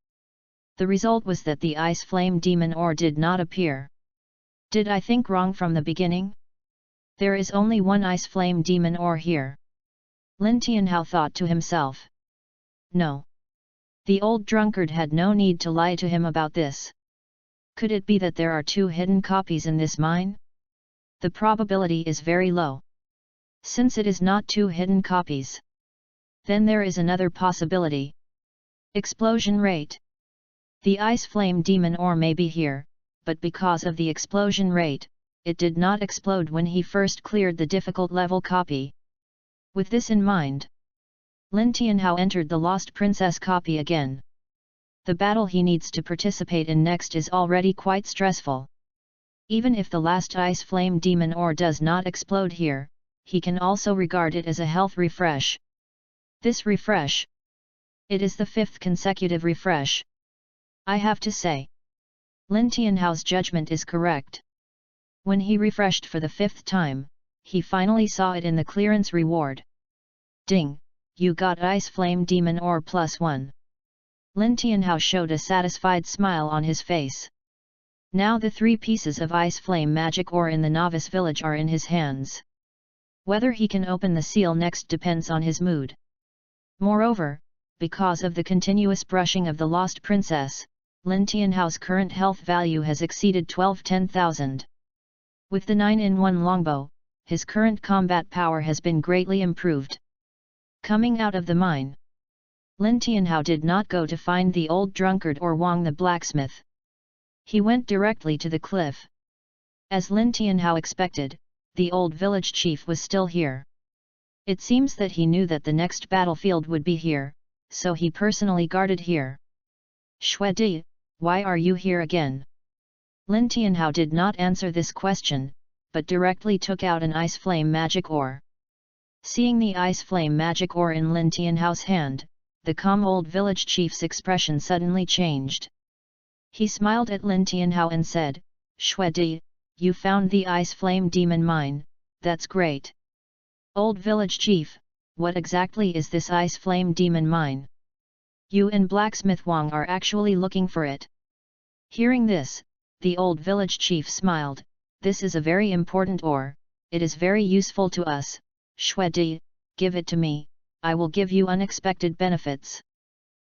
The result was that the ice flame demon ore did not appear. Did I think wrong from the beginning? There is only 1 ice flame demon ore here. Lin Tianhao thought to himself. No. The old drunkard had no need to lie to him about this. Could it be that there are 2 hidden copies in this mine? The probability is very low. Since it is not 2 hidden copies, then there is another possibility. Explosion rate. The ice flame demon ore may be here, but because of the explosion rate, it did not explode when he first cleared the difficult level copy. With this in mind, Lin Tianhao entered the Lost Princess copy again. The battle he needs to participate in next is already quite stressful. Even if the last ice flame demon ore does not explode here, he can also regard it as a health refresh. This refresh. It is the 5th consecutive refresh. I have to say, Lin Tianhao's judgment is correct. When he refreshed for the 5th time, he finally saw it in the clearance reward. Ding! You got Ice Flame Demon Ore +1. Lin Tianhao showed a satisfied smile on his face. Now the 3 pieces of Ice Flame Magic Ore in the Novice Village are in his hands. Whether he can open the seal next depends on his mood. Moreover, because of the continuous brushing of the Lost Princess, Lin Tianhao's current health value has exceeded 10,000. With the 9-in-1 longbow, his current combat power has been greatly improved. Coming out of the mine, Lin Tianhao did not go to find the old drunkard or Wang the blacksmith. He went directly to the cliff. As Lin Tianhao expected, the old village chief was still here. It seems that he knew that the next battlefield would be here, so he personally guarded here. Shuedi, why are you here again? Lin Tianhao did not answer this question, but directly took out an ice flame magic ore. Seeing the ice flame magic ore in Lin Tianhao's hand, the calm old village chief's expression suddenly changed. He smiled at Lin Tianhao and said, Shuedi, you found the ice flame demon mine, that's great. Old village chief, what exactly is this ice flame demon mine? You and blacksmith Wang are actually looking for it. Hearing this, the old village chief smiled, this is a very important ore, it is very useful to us, Shuedi, give it to me, I will give you unexpected benefits.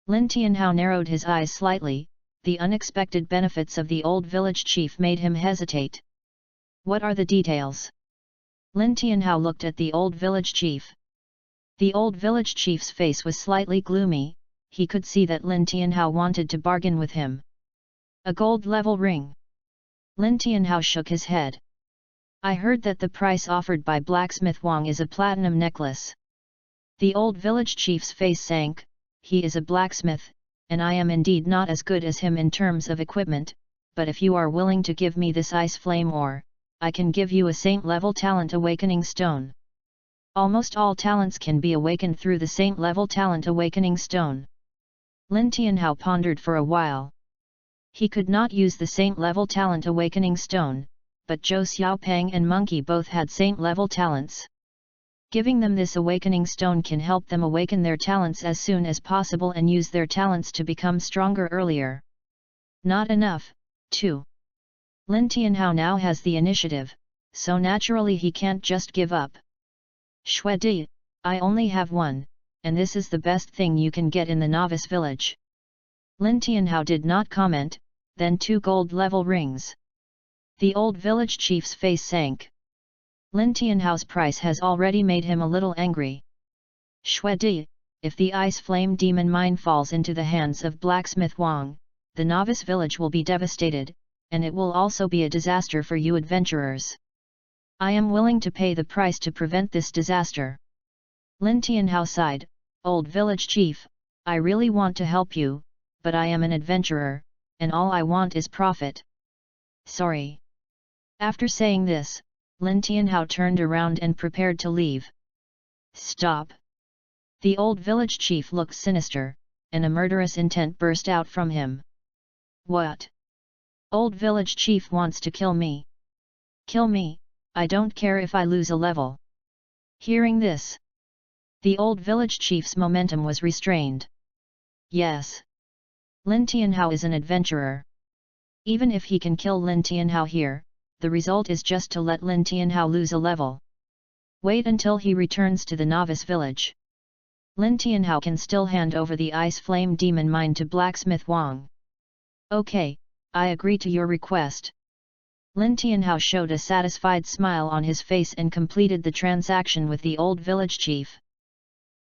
Lin Tianhao narrowed his eyes slightly, the unexpected benefits of the old village chief made him hesitate. What are the details? Lin Tianhao looked at the old village chief. The old village chief's face was slightly gloomy, he could see that Lin Tianhao wanted to bargain with him. A gold level ring. Lin Tianhao shook his head. I heard that the price offered by blacksmith Wang is a platinum necklace. The old village chief's face sank, he is a blacksmith, and I am indeed not as good as him in terms of equipment, but if you are willing to give me this ice flame ore, I can give you a saint-level talent awakening stone. Almost all talents can be awakened through the saint-level talent awakening stone. Lin Tianhao pondered for a while. He could not use the saint-level talent awakening stone, but Zhou Xiaopeng and Monkey both had saint-level talents. Giving them this awakening stone can help them awaken their talents as soon as possible and use their talents to become stronger earlier. Not enough, too. Lin Tianhao now has the initiative, so naturally he can't just give up. Shuedi, I only have one, and this is the best thing you can get in the novice village. Lin Tianhao did not comment, then 2 gold level rings. The old village chief's face sank. Lin Tianhao's price has already made him a little angry. Shui Di, if the ice flame demon mine falls into the hands of blacksmith Wang, the novice village will be devastated, and it will also be a disaster for you adventurers. I am willing to pay the price to prevent this disaster. Lin Tianhao sighed, old village chief, I really want to help you, but I am an adventurer, and all I want is profit. Sorry. After saying this, Lin Tianhao turned around and prepared to leave. Stop! The old village chief looked sinister, and a murderous intent burst out from him. What? Old village chief wants to kill me. Kill me, I don't care if I lose a level. Hearing this, the old village chief's momentum was restrained. Yes. Lin Tianhao is an adventurer. Even if he can kill Lin Tianhao here, the result is just to let Lin Tianhao lose a level. Wait until he returns to the novice village. Lin Tianhao can still hand over the ice flame demon mine to blacksmith Wang. Okay, I agree to your request. Lin Tianhao showed a satisfied smile on his face and completed the transaction with the old village chief.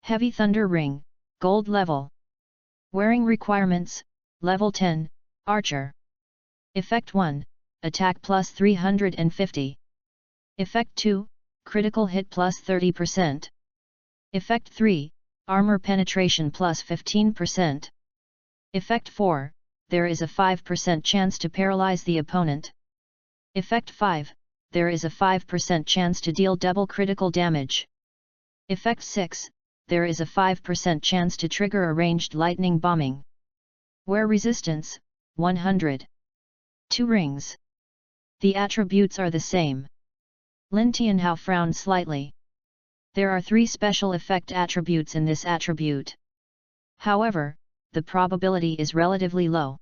Heavy Thunder Ring, Gold Level. Wearing Requirements, Level 10, Archer. Effect 1, Attack plus 350. Effect 2, Critical Hit plus 30%. Effect 3, Armor Penetration plus 15%. Effect 4, there is a 5% chance to paralyze the opponent. Effect 5, there is a 5% chance to deal double critical damage. Effect 6, there is a 5% chance to trigger a ranged lightning bombing. Wear Resistance, 100. 2 rings. The attributes are the same. Lin Tianhao frowned slightly. There are 3 special effect attributes in this attribute. However, the probability is relatively low.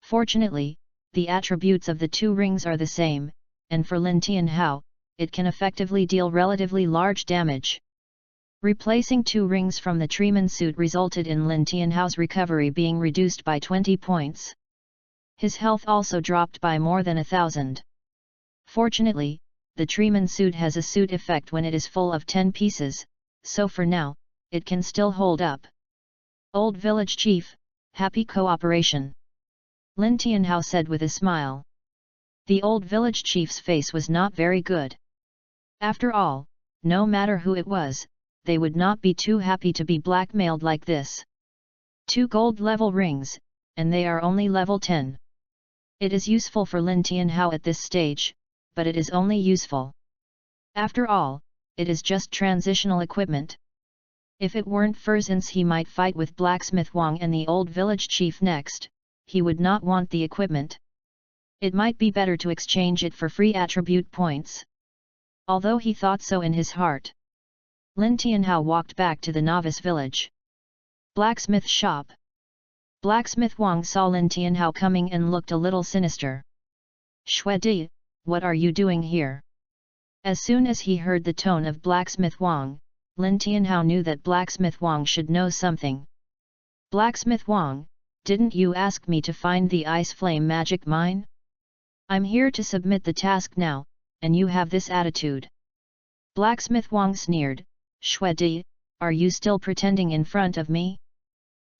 Fortunately, the attributes of the 2 rings are the same, and for Lin Tianhao, it can effectively deal relatively large damage. Replacing 2 rings from the Treeman suit resulted in Lin Tianhao's recovery being reduced by 20 points. His health also dropped by more than 1,000. Fortunately, the Treeman suit has a suit effect when it is full of 10 pieces, so for now, it can still hold up. Old village chief, happy cooperation. Lin Tianhao said with a smile. The old village chief's face was not very good. After all, no matter who it was, they would not be too happy to be blackmailed like this. 2 gold level rings, and they are only level 10. It is useful for Lin Tianhao at this stage, but it is only useful. After all, it is just transitional equipment. If it weren't for since he might fight with blacksmith Wang and the old village chief next, he would not want the equipment. It might be better to exchange it for free attribute points. Although he thought so in his heart. Lin Tianhao walked back to the novice village. Blacksmith shop. Blacksmith Wang saw Lin Tianhao coming and looked a little sinister. Shui Di, what are you doing here? As soon as he heard the tone of blacksmith Wang, Lin Tianhao knew that blacksmith Wang should know something. Blacksmith Wang, didn't you ask me to find the ice flame magic mine? I'm here to submit the task now, and you have this attitude. Blacksmith Wang sneered, Shui Di, are you still pretending in front of me?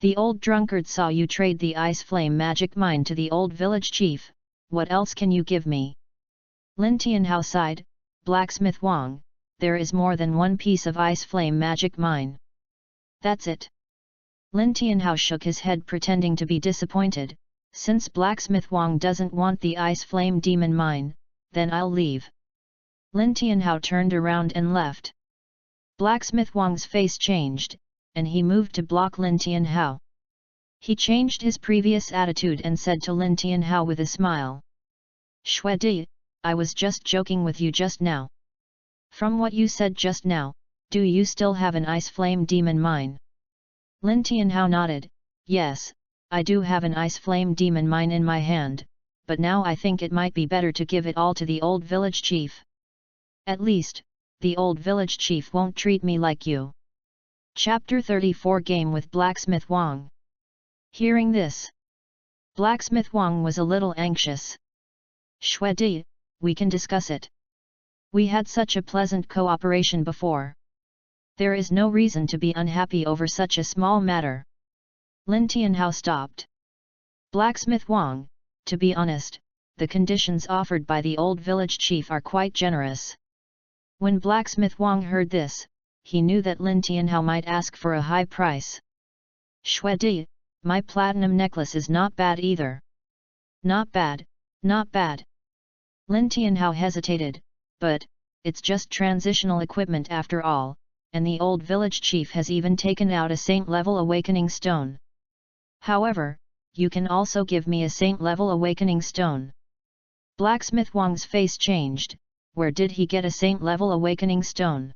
The old drunkard saw you trade the ice flame magic mine to the old village chief, what else can you give me? Lin Tianhao sighed, Blacksmith Wang, there is more than 1 piece of ice flame magic mine. That's it. Lin Tianhao shook his head pretending to be disappointed, since Blacksmith Wang doesn't want the ice flame demon mine, then I'll leave. Lin Tianhao turned around and left. Blacksmith Wang's face changed, and he moved to block Lin Tianhao. He changed his previous attitude and said to Lin Tianhao with a smile. Shui Di, I was just joking with you just now. From what you said just now, do you still have an ice flame demon mine? Lin Tianhao nodded, yes, I do have an ice flame demon mine in my hand, but now I think it might be better to give it all to the old village chief. At least, the old village chief won't treat me like you. Chapter 34 Game with Blacksmith Wang. Hearing this, Blacksmith Wang was a little anxious. Shwedi, we can discuss it. We had such a pleasant cooperation before. There is no reason to be unhappy over such a small matter. Lin Tianhao stopped. Blacksmith Wang, to be honest, the conditions offered by the old village chief are quite generous. When Blacksmith Wang heard this, he knew that Lin Tianhao might ask for a high price. Shwedi, my platinum necklace is not bad either. Not bad, not bad. Lin Tianhao hesitated, but, it's just transitional equipment after all, and the old village chief has even taken out a saint-level awakening stone. However, you can also give me a saint-level awakening stone. Blacksmith Wang's face changed. Where did he get a saint-level awakening stone?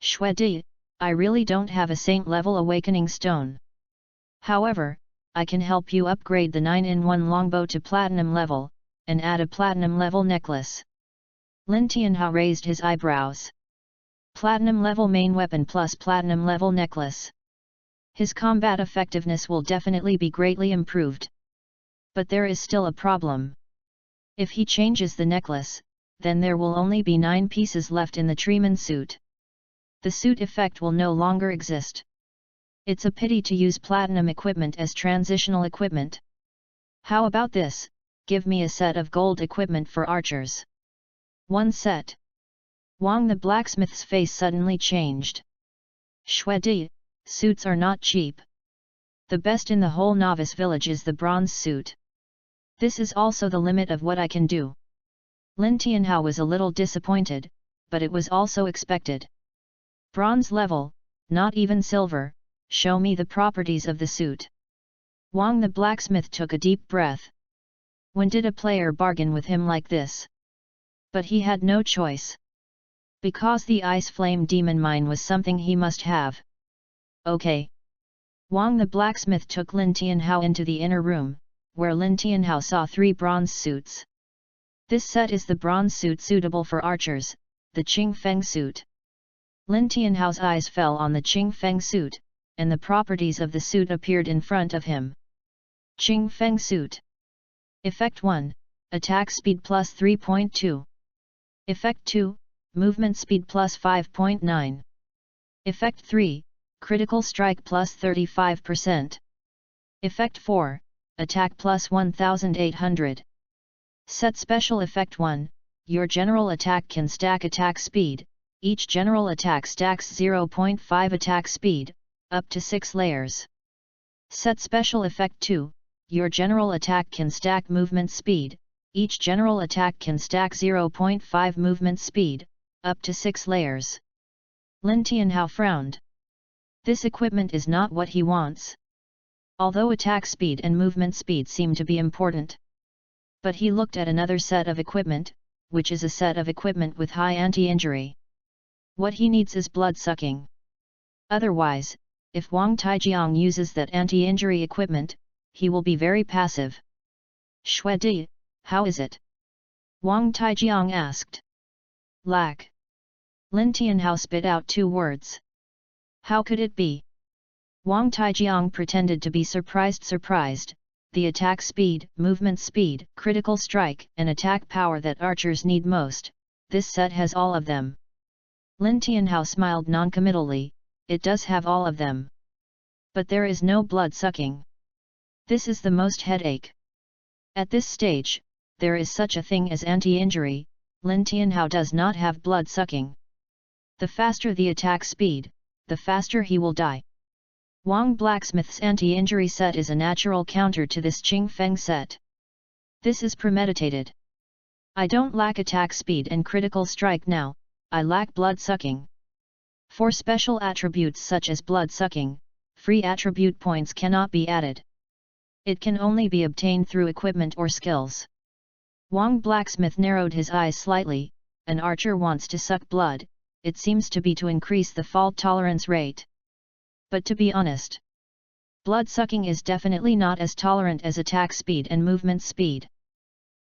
Shwedi, I really don't have a saint-level awakening stone. However, I can help you upgrade the 9-in-1 longbow to platinum level, and add a platinum level necklace. Lin Tianhao raised his eyebrows. Platinum level main weapon plus platinum level necklace. His combat effectiveness will definitely be greatly improved. But there is still a problem. If he changes the necklace, then there will only be 9 pieces left in the Treeman suit. The suit effect will no longer exist. It's a pity to use platinum equipment as transitional equipment. How about this, give me a set of gold equipment for archers. 1 set. Wang the blacksmith's face suddenly changed. Shwedi, suits are not cheap. The best in the whole novice village is the bronze suit. This is also the limit of what I can do. Lin Tianhao was a little disappointed, but it was also expected. Bronze level, not even silver, show me the properties of the suit. Wang the blacksmith took a deep breath. When did a player bargain with him like this? But he had no choice. Because the ice flame demon mine was something he must have. Okay. Wang the blacksmith took Lin Tianhao into the inner room, where Lin Tianhao saw 3 bronze suits. This set is the bronze suit suitable for archers, the Qing Feng suit. Lin Tianhao's eyes fell on the Qing Feng suit, and the properties of the suit appeared in front of him. Qing Feng suit. Effect 1, Attack speed plus 3.2. Effect 2, Movement speed plus 5.9. Effect 3, Critical strike plus 35%. Effect 4, Attack plus 1800. Set Special Effect 1, your general attack can stack attack speed, each general attack stacks 0.5 attack speed, up to 6 layers. Set Special Effect 2, your general attack can stack movement speed, each general attack can stack 0.5 movement speed, up to 6 layers. Lin Tianhao frowned. This equipment is not what he wants. Although attack speed and movement speed seem to be important. But he looked at another set of equipment, which is a set of equipment with high anti-injury. What he needs is blood-sucking. Otherwise, if Wang Taijiang uses that anti-injury equipment, he will be very passive. Shwedi, how is it? Wang Taijiang asked. Lack. Lin Tianhao spit out 2 words. How could it be? Wang Taijiang pretended to be surprised, the attack speed, movement speed, critical strike and attack power that archers need most, this set has all of them. Lin Tianhao smiled non-committally, it does have all of them. But there is no blood sucking. This is the most headache. At this stage, there is such a thing as anti-injury, Lin Tianhao does not have blood sucking. The faster the attack speed, the faster he will die. Wang Blacksmith's anti-injury set is a natural counter to this Qing Feng set. This is premeditated. I don't lack attack speed and critical strike now, I lack blood sucking. For special attributes such as blood sucking, free attribute points cannot be added. It can only be obtained through equipment or skills. Wang Blacksmith narrowed his eyes slightly, an archer wants to suck blood, it seems to be to increase the fault tolerance rate. But to be honest, blood sucking is definitely not as tolerant as attack speed and movement speed.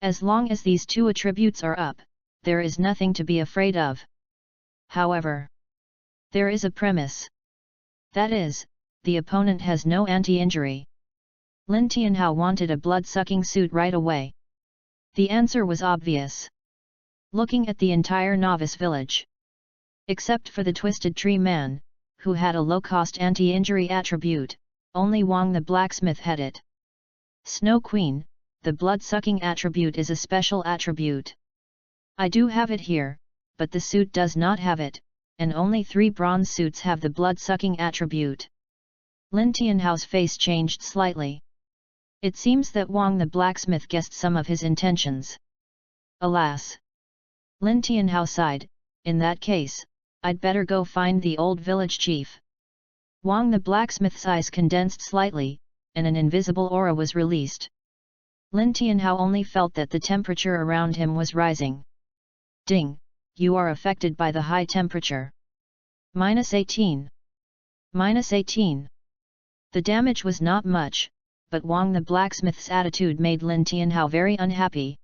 As long as these 2 attributes are up, there is nothing to be afraid of. However, there is a premise. That is, the opponent has no anti-injury. Lin Tianhao wanted a blood-sucking suit right away. The answer was obvious. Looking at the entire novice village, except for the Twisted Tree Man, who had a low-cost anti-injury attribute, only Wang the blacksmith had it. Snow Queen, the blood-sucking attribute is a special attribute. I do have it here, but the suit does not have it, and only 3 bronze suits have the blood-sucking attribute. Lin Tianhao's face changed slightly. It seems that Wang the blacksmith guessed some of his intentions. Alas! Lin Tianhao sighed, in that case, I'd better go find the old village chief. Wang the blacksmith's eyes condensed slightly, and an invisible aura was released. Lin Tianhao only felt that the temperature around him was rising. Ding! You are affected by the high temperature. -18. -18. The damage was not much, but Wang the blacksmith's attitude made Lin Tianhao very unhappy.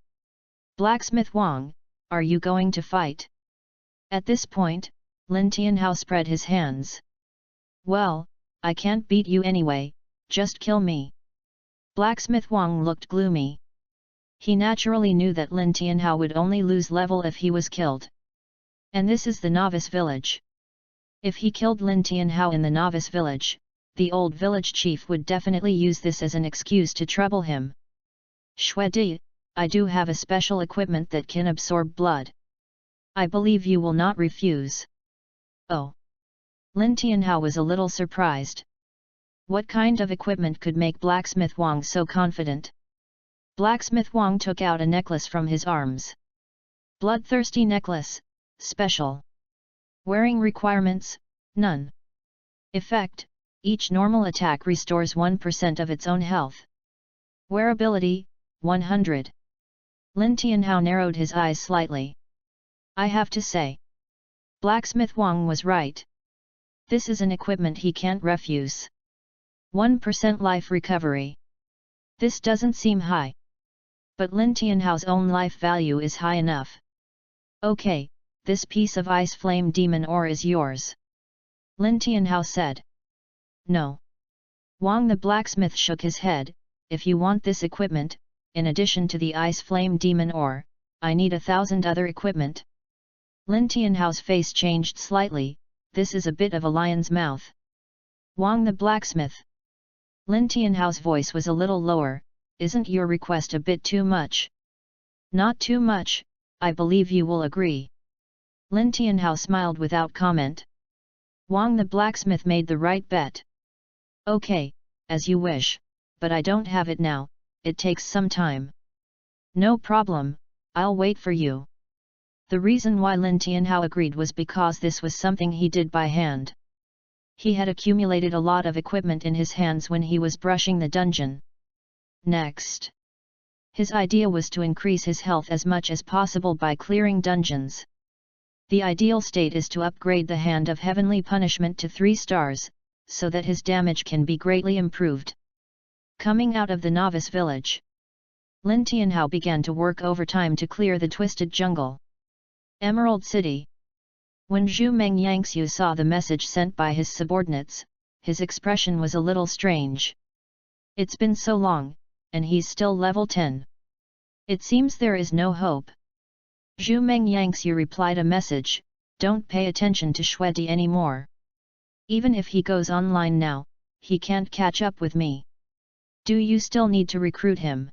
Blacksmith Wang, are you going to fight? At this point, Lin Tianhao spread his hands. Well, I can't beat you anyway, just kill me. Blacksmith Wang looked gloomy. He naturally knew that Lin Tianhao would only lose level if he was killed. And this is the novice village. If he killed Lin Tianhao in the novice village, the old village chief would definitely use this as an excuse to trouble him. Shui Di, I do have a special equipment that can absorb blood. I believe you will not refuse. Oh! Lin Tianhao was a little surprised. What kind of equipment could make Blacksmith Wang so confident? Blacksmith Wang took out a necklace from his arms. Bloodthirsty necklace, special. Wearing requirements, none. Effect, each normal attack restores 1% of its own health. Wearability, 100. Lin Tianhao narrowed his eyes slightly. I have to say, Blacksmith Wang was right. This is an equipment he can't refuse. 1% life recovery. This doesn't seem high. But Lin Tianhao's own life value is high enough. Okay, this piece of ice flame demon ore is yours. Lin Tianhao said. No. Wang the blacksmith shook his head, if you want this equipment, in addition to the ice flame demon ore, I need 1,000 other equipment. Lin Tianhao's face changed slightly, this is a bit of a lion's mouth. Wang the blacksmith. Lin Tianhao's voice was a little lower, isn't your request a bit too much? Not too much, I believe you will agree. Lin Tianhao smiled without comment. Wang the blacksmith made the right bet. Okay, as you wish, but I don't have it now, it takes some time. No problem, I'll wait for you. The reason why Lin Tianhao agreed was because this was something he did by hand. He had accumulated a lot of equipment in his hands when he was brushing the dungeon. Next, his idea was to increase his health as much as possible by clearing dungeons. The ideal state is to upgrade the Hand of Heavenly Punishment to 3 stars, so that his damage can be greatly improved. Coming out of the novice village, Lin Tianhao began to work overtime to clear the twisted jungle. Emerald City. When Zhu Meng Yangxiu saw the message sent by his subordinates, his expression was a little strange. It's been so long, and he's still level 10. It seems there is no hope. Zhu Meng Yangxiu replied a message, don't pay attention to Shui Di anymore. Even if he goes online now, he can't catch up with me. Do you still need to recruit him?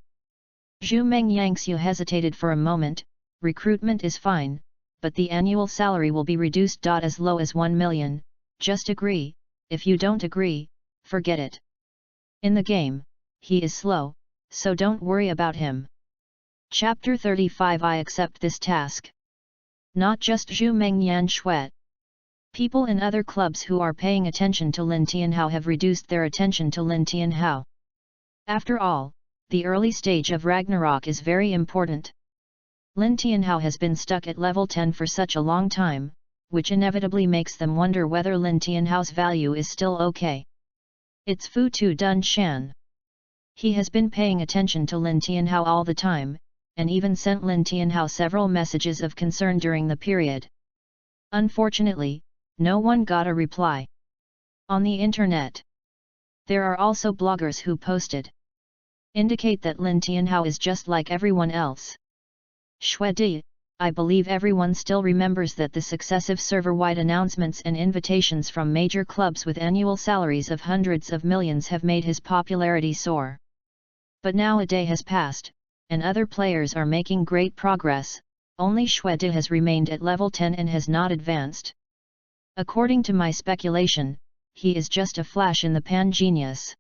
Zhu Meng Yangxiu hesitated for a moment, recruitment is fine, but the annual salary will be reduced. As low as 1 million, just agree, if you don't agree, forget it. In the game, he is slow, so don't worry about him. Chapter 35 I accept this task. Not just Zhu Meng Yan Shui. People in other clubs who are paying attention to Lin Tianhao have reduced their attention to Lin Tianhao. After all, the early stage of Ragnarok is very important. Lin Tianhao has been stuck at level 10 for such a long time, which inevitably makes them wonder whether Lin Tianhao's value is still okay. It's Fu Tu Dun Shan. He has been paying attention to Lin Tianhao all the time, and even sent Lin Tianhao several messages of concern during the period. Unfortunately, no one got a reply. On the internet, there are also bloggers who posted indicate that Lin Tianhao is just like everyone else. Shuedi, I believe everyone still remembers that the successive server-wide announcements and invitations from major clubs with annual salaries of hundreds of millions have made his popularity soar. But now a day has passed, and other players are making great progress. Only Shuedi has remained at level 10 and has not advanced. According to my speculation, he is just a flash in the pan genius.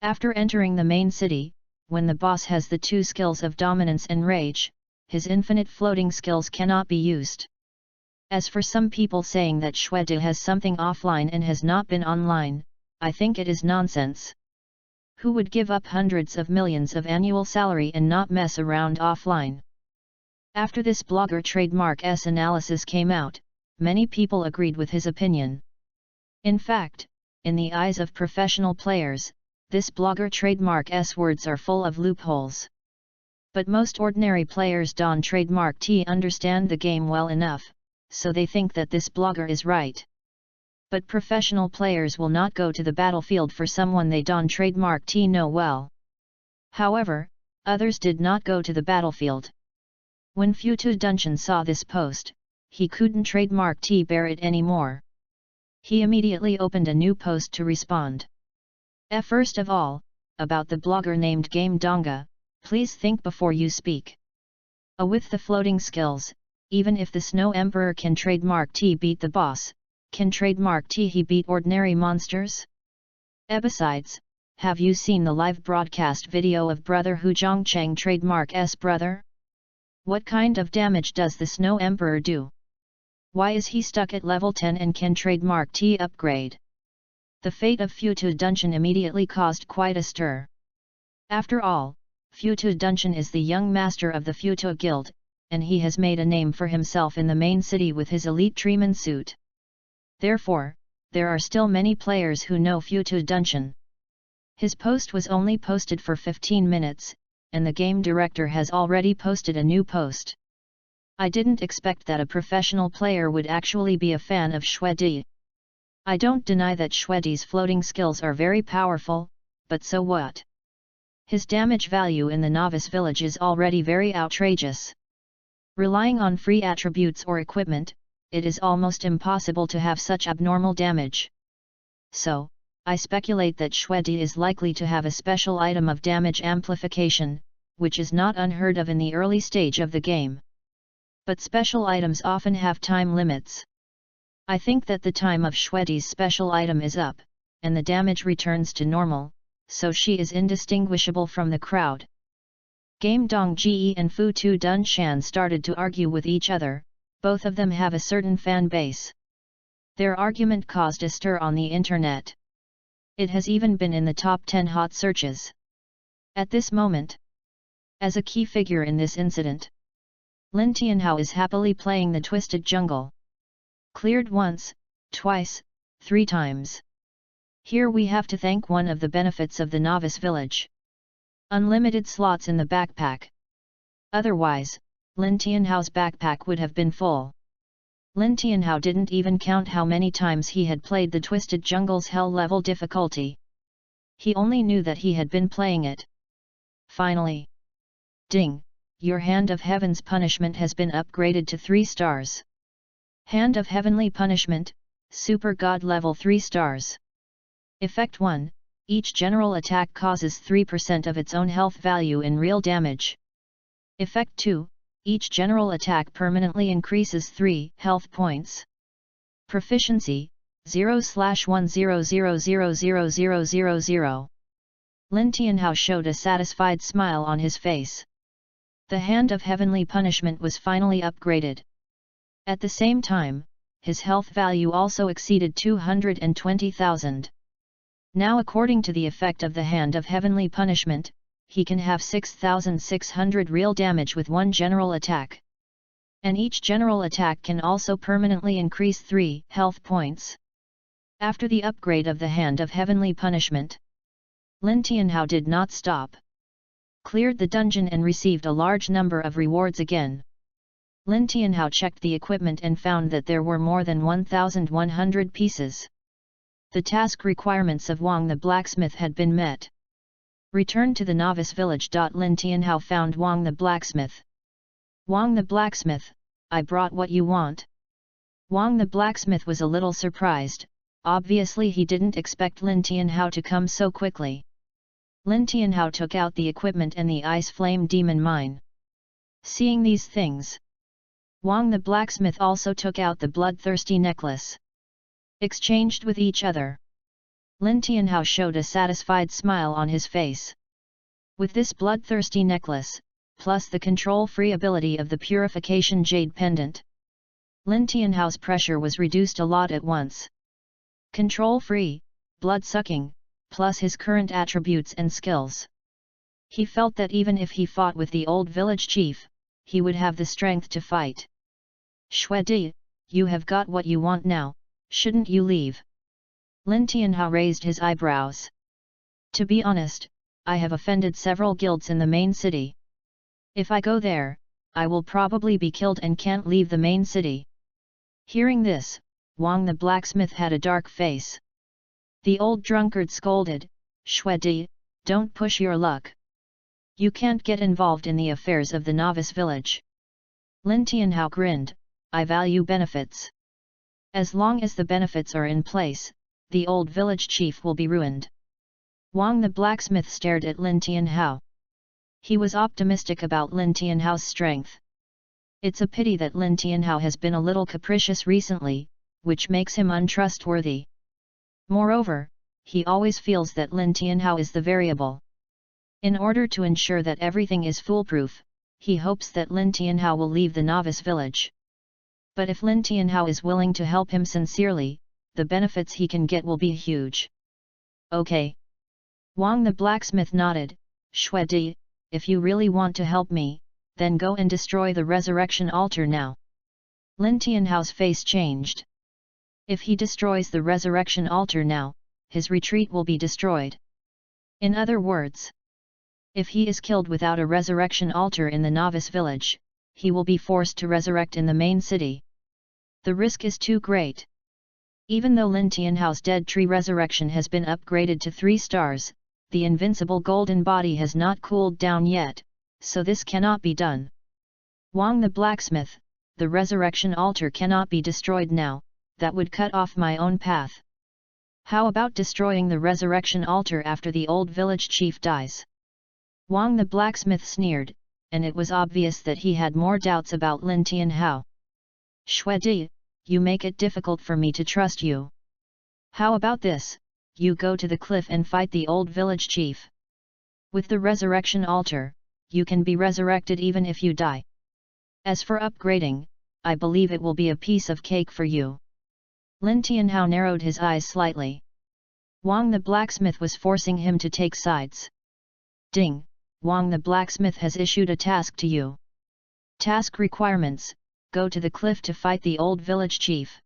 After entering the main city, when the boss has the two skills of dominance and rage, his infinite floating skills cannot be used. As for some people saying that Shuedi has something offline and has not been online, I think it is nonsense. Who would give up hundreds of millions of annual salary and not mess around offline? After this blogger trademark's analysis came out, many people agreed with his opinion. In fact, in the eyes of professional players, this blogger trademark's words are full of loopholes. But most ordinary players don't trademark T understand the game well enough, so they think that this blogger is right. But professional players will not go to the battlefield for someone they don't trademark T know well. However, others did not go to the battlefield. When Futu Dungeon saw this post, he couldn't trademark T bear it anymore. He immediately opened a new post to respond. First of all, about the blogger named Game Donga, please think before you speak. With the floating skills, even if the Snow Emperor can trademark T beat the boss, can trademark T he beat ordinary monsters? Besides, have you seen the live broadcast video of brother Hu Zhongcheng trademark's brother? What kind of damage does the Snow Emperor do? Why is he stuck at level 10 and can trademark T upgrade? The fate of Futu Dungeon immediately caused quite a stir. After all, Futu Dungeon is the young master of the Futu Guild, and he has made a name for himself in the main city with his elite Treeman suit. Therefore, there are still many players who know Futu Dungeon. His post was only posted for 15 minutes, and the game director has already posted a new post. I didn't expect that a professional player would actually be a fan of Shuedi. I don't deny that Shuedi's floating skills are very powerful, but so what? His damage value in the novice village is already very outrageous. Relying on free attributes or equipment, it is almost impossible to have such abnormal damage. So, I speculate that Shuedi is likely to have a special item of damage amplification, which is not unheard of in the early stage of the game. But special items often have time limits. I think that the time of Shuedi's special item is up, and the damage returns to normal, so she is indistinguishable from the crowd. Game Dong Ge and Futu Dun Shan started to argue with each other. Both of them have a certain fan base. Their argument caused a stir on the internet. It has even been in the top 10 hot searches. At this moment, as a key figure in this incident, Lin Tianhao is happily playing the Twisted Jungle. Cleared once, twice, 3 times. Here we have to thank one of the benefits of the novice village. Unlimited slots in the backpack. Otherwise, Lin Tianhao's backpack would have been full. Lin Tianhao didn't even count how many times he had played the Twisted Jungle's hell level difficulty. He only knew that he had been playing it. Finally. Ding! Your Hand of Heaven's punishment has been upgraded to 3 stars. Hand of Heavenly Punishment, Super God level 3 stars. Effect 1, each general attack causes 3% of its own health value in real damage. Effect 2, each general attack permanently increases 3 health points. Proficiency, 0/100000000. Lin Tianhao showed a satisfied smile on his face. The Hand of Heavenly Punishment was finally upgraded. At the same time, his health value also exceeded 220,000. Now according to the effect of the Hand of Heavenly Punishment, he can have 6,600 real damage with 1 general attack. And each general attack can also permanently increase 3 health points. After the upgrade of the Hand of Heavenly Punishment, Lin Tianhao did not stop. Cleared the dungeon and received a large number of rewards again. Lin Tianhao checked the equipment and found that there were more than 1,100 pieces. The task requirements of Wang the blacksmith had been met. Return to the novice village. Lin Tianhao found Wang the blacksmith. Wang the blacksmith, I brought what you want. Wang the blacksmith was a little surprised, obviously he didn't expect Lin Tianhao to come so quickly. Lin Tianhao took out the equipment and the ice flame demon mine. Seeing these things, Wang the blacksmith also took out the bloodthirsty necklace. Exchanged with each other. Lin Tianhao showed a satisfied smile on his face. With this bloodthirsty necklace, plus the control-free ability of the purification jade pendant, Lin Tianhao's pressure was reduced a lot at once. Control-free, blood-sucking, plus his current attributes and skills. He felt that even if he fought with the old village chief, he would have the strength to fight. Xue Di, you have got what you want now, shouldn't you leave? Lin Tianhao raised his eyebrows. To be honest, I have offended several guilds in the main city. If I go there, I will probably be killed and can't leave the main city. Hearing this, Wang the blacksmith had a dark face. The old drunkard scolded, Xue Di, don't push your luck. You can't get involved in the affairs of the novice village. Lin Tianhao grinned, I value benefits. As long as the benefits are in place, the old village chief will be ruined. Wang the blacksmith stared at Lin Tianhao. He was optimistic about Lin Tianhao's strength. It's a pity that Lin Tianhao has been a little capricious recently, which makes him untrustworthy. Moreover, he always feels that Lin Tianhao is the variable. In order to ensure that everything is foolproof, he hopes that Lin Tianhao will leave the novice village. But if Lin Tianhao is willing to help him sincerely, the benefits he can get will be huge. Okay. Wang the blacksmith nodded, Xue Di, if you really want to help me, then go and destroy the resurrection altar now. Lin Tianhao's face changed. If he destroys the resurrection altar now, his retreat will be destroyed. In other words, if he is killed without a resurrection altar in the novice village, he will be forced to resurrect in the main city. The risk is too great. Even though Lin Tianhao's dead tree resurrection has been upgraded to 3 stars, the invincible golden body has not cooled down yet, so this cannot be done. Wang the blacksmith, the resurrection altar cannot be destroyed now, that would cut off my own path. How about destroying the resurrection altar after the old village chief dies? Wang the blacksmith sneered, and it was obvious that he had more doubts about Lin Tianhao. Xue Di, you make it difficult for me to trust you. How about this, you go to the cliff and fight the old village chief. With the resurrection altar, you can be resurrected even if you die. As for upgrading, I believe it will be a piece of cake for you. Lin Tianhao narrowed his eyes slightly. Wang the blacksmith was forcing him to take sides. Ding, Wang the blacksmith has issued a task to you. Task requirements, go to the cliff to fight the old village chief.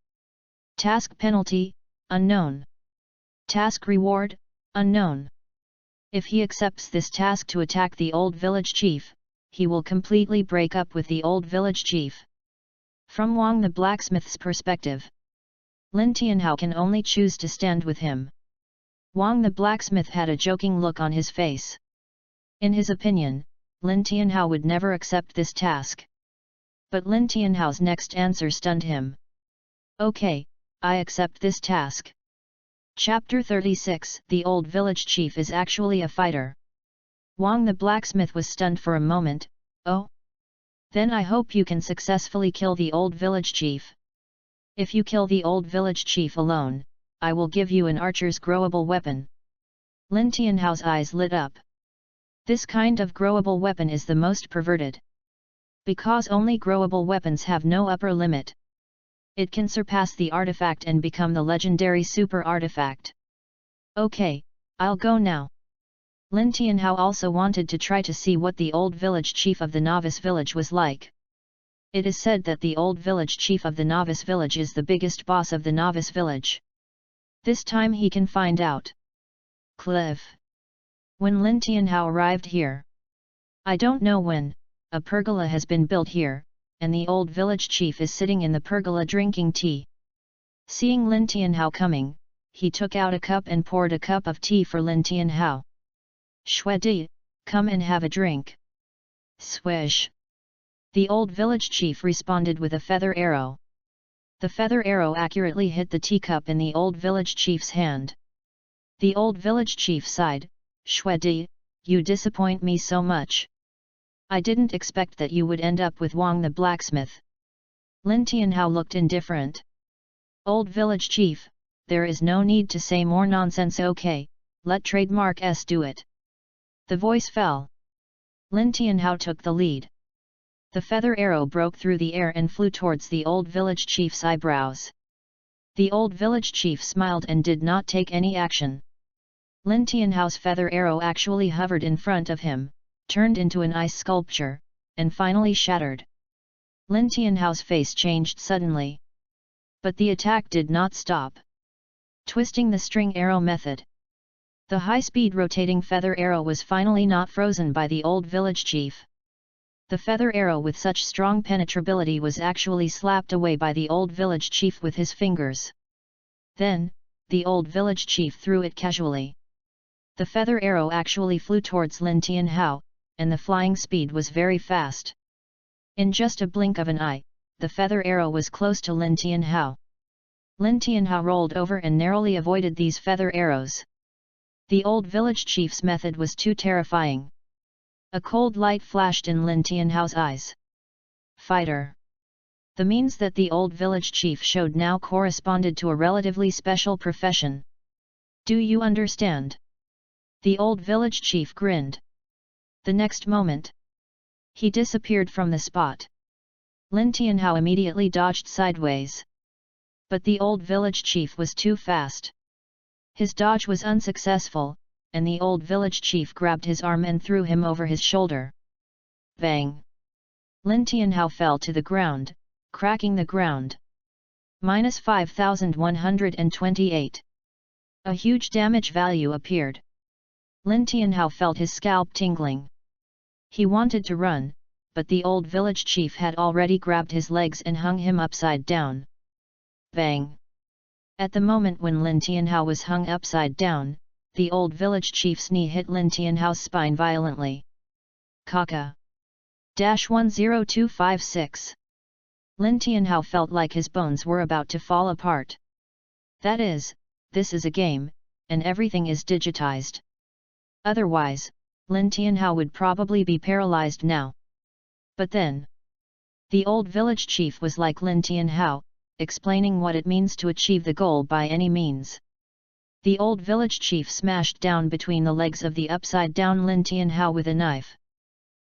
Task penalty, unknown. Task reward, unknown. If he accepts this task to attack the old village chief, he will completely break up with the old village chief. From Wang the blacksmith's perspective, Lin Tianhao can only choose to stand with him. Wang the blacksmith had a joking look on his face. In his opinion, Lin Tianhao would never accept this task. But Lin Tianhao's next answer stunned him. Okay, I accept this task. Chapter 36 The old village chief is actually a fighter. Wang the blacksmith was stunned for a moment. Oh? Then I hope you can successfully kill the old village chief. If you kill the old village chief alone, I will give you an archer's growable weapon. Lin Tianhao's eyes lit up. This kind of growable weapon is the most perverted. Because only growable weapons have no upper limit. It can surpass the artifact and become the legendary super artifact. Okay, I'll go now. Lin Tianhao also wanted to try to see what the old village chief of the novice village was like. It is said that the old village chief of the novice village is the biggest boss of the novice village. This time he can find out. Cliff. When Lin Tianhao arrived here. I don't know when, a pergola has been built here, and the old village chief is sitting in the pergola drinking tea. Seeing Lin Tianhao coming, he took out a cup and poured a cup of tea for Lin Tianhao. "Shui Di, come and have a drink." "Swish!" The old village chief responded with a feather arrow. The feather arrow accurately hit the teacup in the old village chief's hand. The old village chief sighed, "Shui Di, you disappoint me so much. I didn't expect that you would end up with Wang the blacksmith." Lin Tianhao looked indifferent. "Old village chief, there is no need to say more nonsense, okay, let trademark S do it." The voice fell. Lin Tianhao took the lead. The feather arrow broke through the air and flew towards the old village chief's eyebrows. The old village chief smiled and did not take any action. Lin Tianhao's feather arrow actually hovered in front of him, turned into an ice sculpture, and finally shattered. Lin Tianhao's face changed suddenly. But the attack did not stop. Twisting the string arrow method. The high-speed rotating feather arrow was finally not frozen by the old village chief. The feather arrow with such strong penetrability was actually slapped away by the old village chief with his fingers. Then, the old village chief threw it casually. The feather arrow actually flew towards Lin Tianhao, and the flying speed was very fast. In just a blink of an eye, the feather arrow was close to Lin Tianhao. Lin Tianhao rolled over and narrowly avoided these feather arrows. The old village chief's method was too terrifying. A cold light flashed in Lin Tianhao's eyes. Fighter. The means that the old village chief showed now corresponded to a relatively special profession. Do you understand? The old village chief grinned. The next moment, he disappeared from the spot. Lin Tianhao immediately dodged sideways. But the old village chief was too fast. His dodge was unsuccessful, and the old village chief grabbed his arm and threw him over his shoulder. Bang! Lin Tianhao fell to the ground, cracking the ground. -5128. A huge damage value appeared. Lin Tianhao felt his scalp tingling. He wanted to run, but the old village chief had already grabbed his legs and hung him upside down. Bang! At the moment when Lin Tianhao was hung upside down, the old village chief's knee hit Lin Tianhao's spine violently. Kaka! -10256. Lin Tianhao felt like his bones were about to fall apart. That is, this is a game, and everything is digitized. Otherwise, Lin Tianhao would probably be paralyzed now. But then, the old village chief was like Lin Tianhao, explaining what it means to achieve the goal by any means. The old village chief smashed down between the legs of the upside-down Lin Tianhao with a knife.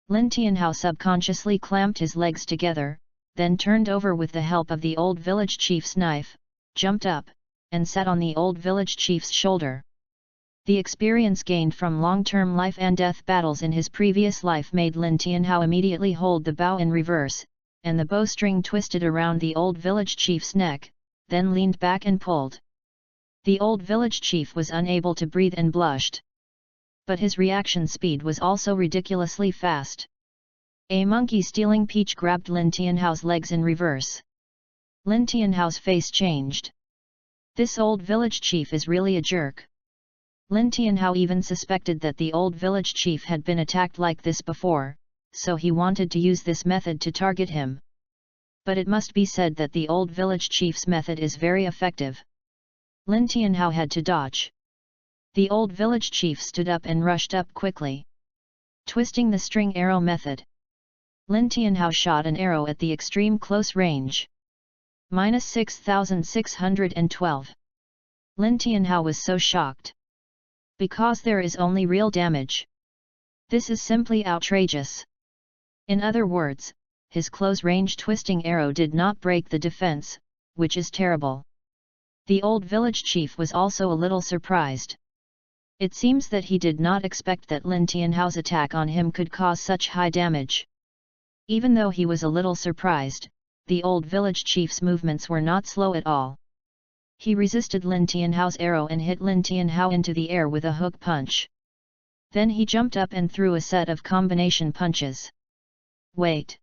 Lin Tianhao subconsciously clamped his legs together, then turned over with the help of the old village chief's knife, jumped up, and sat on the old village chief's shoulder. The experience gained from long-term life and death battles in his previous life made Lin Tianhao immediately hold the bow in reverse, and the bowstring twisted around the old village chief's neck, then leaned back and pulled. The old village chief was unable to breathe and blushed. But his reaction speed was also ridiculously fast. A monkey stealing peach grabbed Lin Tianhao's legs in reverse. Lin Tianhao's face changed. This old village chief is really a jerk. Lin Tianhao even suspected that the old village chief had been attacked like this before, so he wanted to use this method to target him. But it must be said that the old village chief's method is very effective. Lin Tianhao had to dodge. The old village chief stood up and rushed up quickly. Twisting the string arrow method. Lin Tianhao shot an arrow at the extreme close range. -6612. Lin Tianhao was so shocked. Because there is only real damage. This is simply outrageous. In other words, his close-range twisting arrow did not break the defense, which is terrible. The old village chief was also a little surprised. It seems that he did not expect that Lin Tianhao's attack on him could cause such high damage. Even though he was a little surprised, the old village chief's movements were not slow at all. He resisted Lin Tianhao's arrow and hit Lin Tianhao into the air with a hook punch. Then he jumped up and threw a set of combination punches. Wait!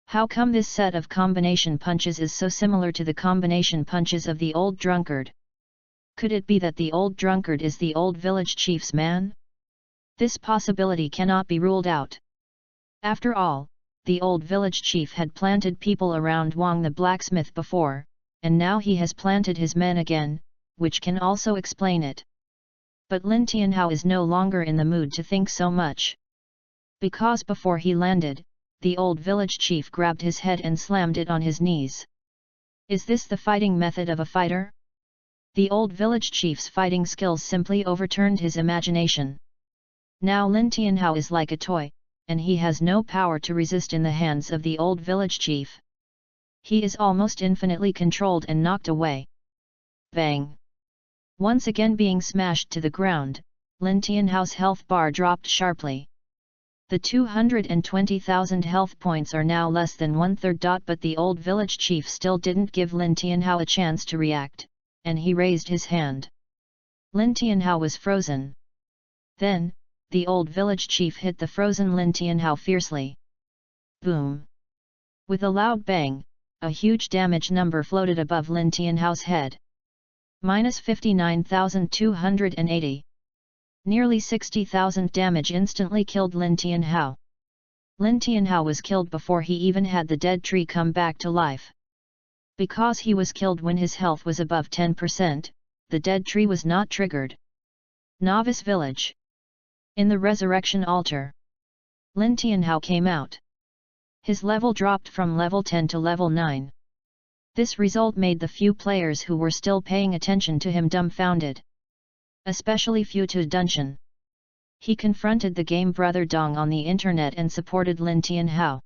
How come this set of combination punches is so similar to the combination punches of the old drunkard? Could it be that the old drunkard is the old village chief's man? This possibility cannot be ruled out. After all, the old village chief had planted people around Wang the blacksmith before, and now he has planted his men again, which can also explain it. But Lin Tianhao is no longer in the mood to think so much. Because before he landed, the old village chief grabbed his head and slammed it on his knees. Is this the fighting method of a fighter? The old village chief's fighting skills simply overturned his imagination. Now Lin Tianhao is like a toy, and he has no power to resist in the hands of the old village chief. He is almost infinitely controlled and knocked away. Bang! Once again being smashed to the ground, Lin Tianhao's health bar dropped sharply. The 220,000 health points are now less than 1/3. But the old village chief still didn't give Lin Tianhao a chance to react, and he raised his hand. Lin Tianhao was frozen. Then, the old village chief hit the frozen Lin Tianhao fiercely. Boom! With a loud bang, a huge damage number floated above Lin Tianhao's head. -59,280. Nearly 60,000 damage instantly killed Lin Tianhao. Lin Tianhao was killed before he even had the dead tree come back to life. Because he was killed when his health was above 10%, the dead tree was not triggered. Novice Village. In the resurrection altar, Lin Tianhao came out. His level dropped from level 10 to level 9. This result made the few players who were still paying attention to him dumbfounded. Especially Fu Dungeon. He confronted the game brother Dong on the internet and supported Lin Tianhao.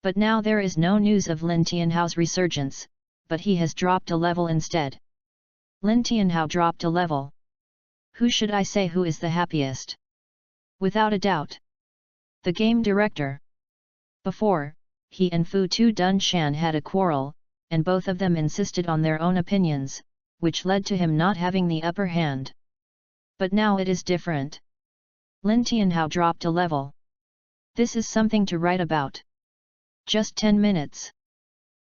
But now there is no news of Lin Tianhao's resurgence, but he has dropped a level instead. Lin Tianhao dropped a level. Who should I say who is the happiest? Without a doubt, the game director. Before, he and Fu Dunshan had a quarrel, and both of them insisted on their own opinions, which led to him not having the upper hand. But now it is different. Lin Tianhao dropped a level. This is something to write about. Just 10 minutes.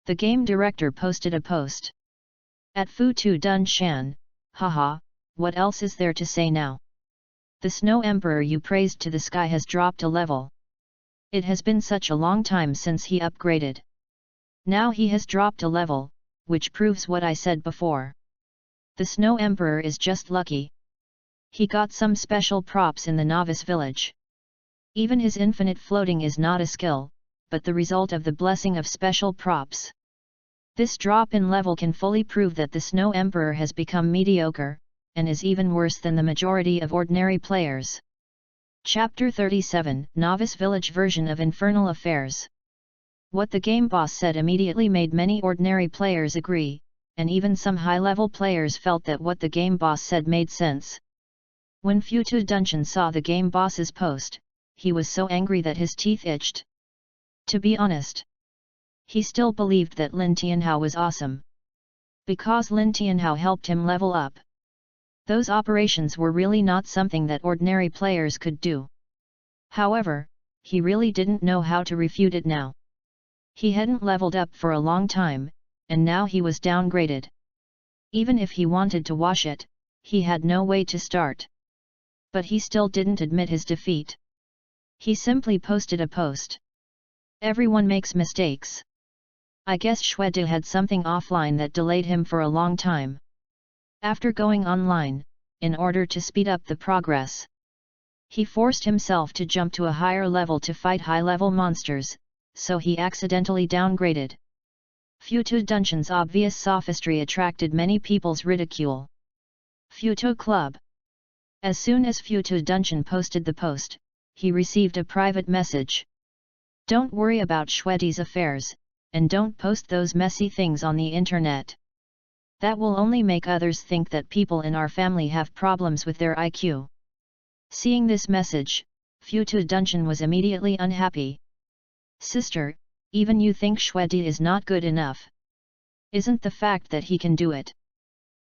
The game director posted a post. At Fu Dunshan, haha, what else is there to say now? The Snow Emperor you praised to the sky has dropped a level. It has been such a long time since he upgraded. Now he has dropped a level, which proves what I said before. The Snow Emperor is just lucky. He got some special props in the novice village. Even his infinite floating is not a skill, but the result of the blessing of special props. This drop in level can fully prove that the Snow Emperor has become mediocre, and is even worse than the majority of ordinary players. Chapter 37, Novice Village Version of Infernal Affairs. What the game boss said immediately made many ordinary players agree, and even some high-level players felt that what the game boss said made sense. When Fu Dunshan saw the game boss's post, he was so angry that his teeth itched. To be honest, he still believed that Lin Tianhao was awesome. Because Lin Tianhao helped him level up. Those operations were really not something that ordinary players could do. However, he really didn't know how to refute it now. He hadn't leveled up for a long time, and now he was downgraded. Even if he wanted to wash it, he had no way to start. But he still didn't admit his defeat. He simply posted a post. Everyone makes mistakes. I guess Xuedi had something offline that delayed him for a long time. After going online, in order to speed up the progress, he forced himself to jump to a higher level to fight high-level monsters, so he accidentally downgraded. Fu Dunshan's obvious sophistry attracted many people's ridicule. Fu Club. As soon as Fu Dunshan posted the post, he received a private message. Don't worry about Xuedi's affairs, and don't post those messy things on the internet. That will only make others think that people in our family have problems with their IQ. Seeing this message, Fu Dunshan was immediately unhappy. Sister, even you think Xuedi is not good enough. Isn't the fact that he can do it?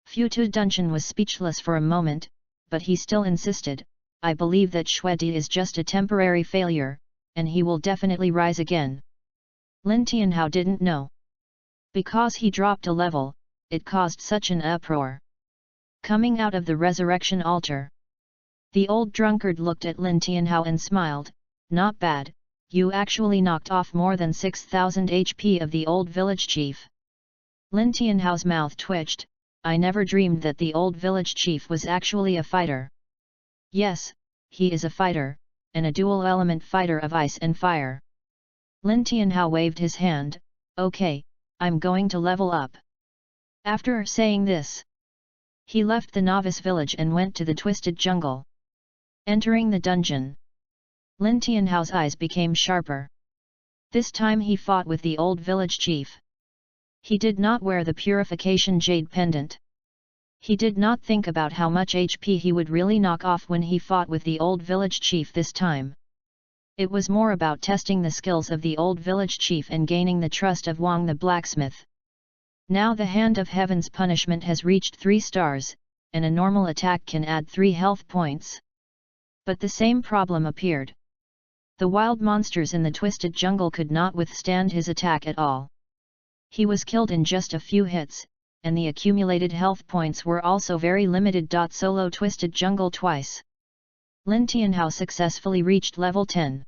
Fu Dunshan was speechless for a moment, but he still insisted, I believe that Xuedi is just a temporary failure, and he will definitely rise again. Lin Tianhao didn't know. Because he dropped a level, it caused such an uproar. Coming out of the resurrection altar, the old drunkard looked at Lin Tianhao and smiled, "Not bad, you actually knocked off more than 6,000 HP of the old village chief." Lin Tianhao's mouth twitched. "I never dreamed that the old village chief was actually a fighter." "Yes, he is a fighter, and a dual-element fighter of ice and fire." Lin Tianhao waved his hand, "Okay, I'm going to level up." After saying this, he left the novice village and went to the twisted jungle. Entering the dungeon, Lin Tianhao's eyes became sharper. This time he fought with the old village chief. He did not wear the purification jade pendant. He did not think about how much HP he would really knock off when he fought with the old village chief this time. It was more about testing the skills of the old village chief and gaining the trust of Wang the blacksmith. Now the Hand of Heaven's punishment has reached 3 stars, and a normal attack can add 3 health points. But the same problem appeared. The wild monsters in the twisted jungle could not withstand his attack at all. He was killed in just a few hits, and the accumulated health points were also very limited. Solo twisted jungle twice. Lin Tianhao successfully reached level 10.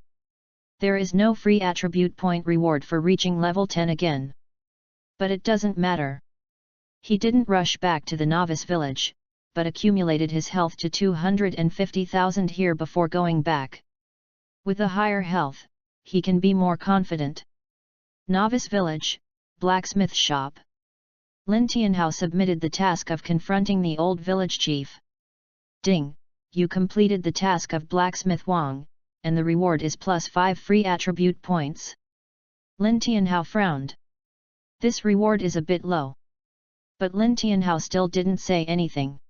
There is no free attribute point reward for reaching level 10 again. But it doesn't matter. He didn't rush back to the novice village, but accumulated his health to 250,000 here before going back. With a higher health, he can be more confident. Novice village, blacksmith shop. Lin Tianhao submitted the task of confronting the old village chief. Ding, you completed the task of blacksmith Wang, and the reward is +5 free attribute points. Lin Tianhao frowned. This reward is a bit low. But Lin Tianhao still didn't say anything.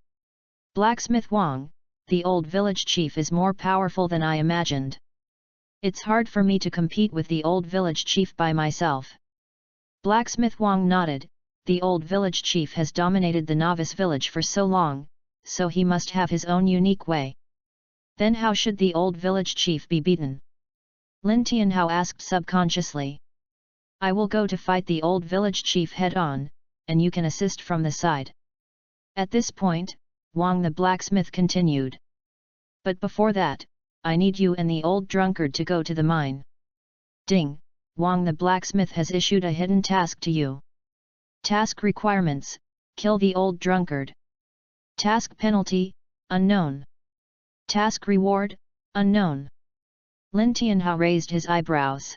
Blacksmith Wang, the old village chief is more powerful than I imagined. It's hard for me to compete with the old village chief by myself. Blacksmith Wang nodded. The old village chief has dominated the novice village for so long, so he must have his own unique way. Then how should the old village chief be beaten? Lin Tianhao asked subconsciously. I will go to fight the old village chief head-on, and you can assist from the side. At this point, Wang the blacksmith continued. But before that, I need you and the old drunkard to go to the mine. Ding, Wang the blacksmith has issued a hidden task to you. Task requirements, kill the old drunkard. Task penalty, unknown. Task reward, unknown. Lin Tianhao raised his eyebrows.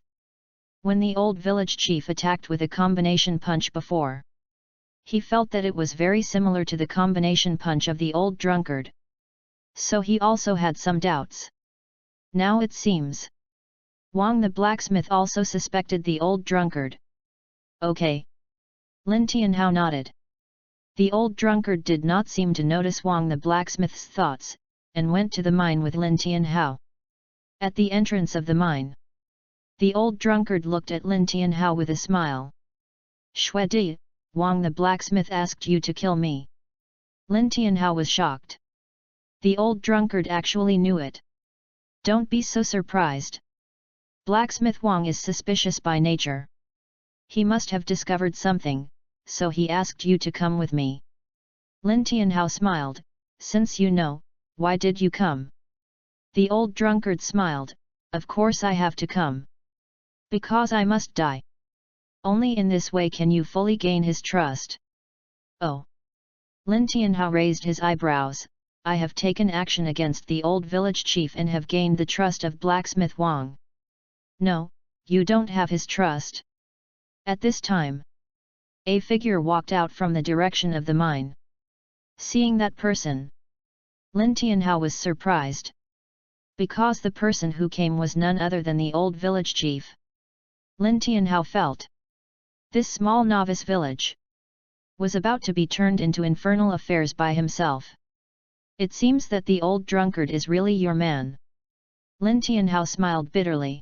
When the old village chief attacked with a combination punch before, he felt that it was very similar to the combination punch of the old drunkard. So he also had some doubts. Now it seems. Wang the blacksmith also suspected the old drunkard. Okay. Lin Tianhao nodded. The old drunkard did not seem to notice Wang the blacksmith's thoughts, and went to the mine with Lin Tianhao. At the entrance of the mine, the old drunkard looked at Lin Tianhao with a smile. Shui Di, Wang the blacksmith asked you to kill me. Lin Tianhao was shocked. The old drunkard actually knew it. Don't be so surprised. Blacksmith Wang is suspicious by nature. He must have discovered something, so he asked you to come with me. Lin Tianhao smiled. Since you know, why did you come? The old drunkard smiled. Of course I have to come. Because I must die. Only in this way can you fully gain his trust. Oh. Lin Tianhao raised his eyebrows. I have taken action against the old village chief and have gained the trust of blacksmith Wang. No, you don't have his trust. At this time, a figure walked out from the direction of the mine. Seeing that person, Lin Tianhao was surprised. Because the person who came was none other than the old village chief. Lin Tianhao felt. This small novice village was about to be turned into infernal affairs by himself. It seems that the old drunkard is really your man. Lin Tianhao smiled bitterly.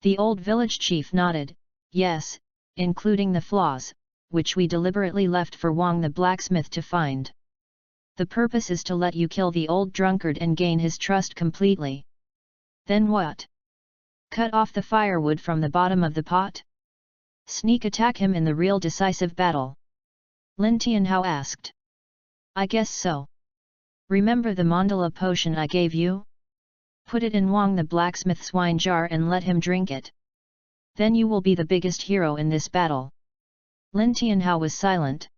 The old village chief nodded, yes, including the flaws, which we deliberately left for Wang the blacksmith to find. The purpose is to let you kill the old drunkard and gain his trust completely. Then what? Cut off the firewood from the bottom of the pot? Sneak attack him in the real decisive battle? Lin Tianhao asked. I guess so. Remember the mandala potion I gave you? Put it in Wang the blacksmith's wine jar and let him drink it. Then you will be the biggest hero in this battle. Lin Tianhao was silent.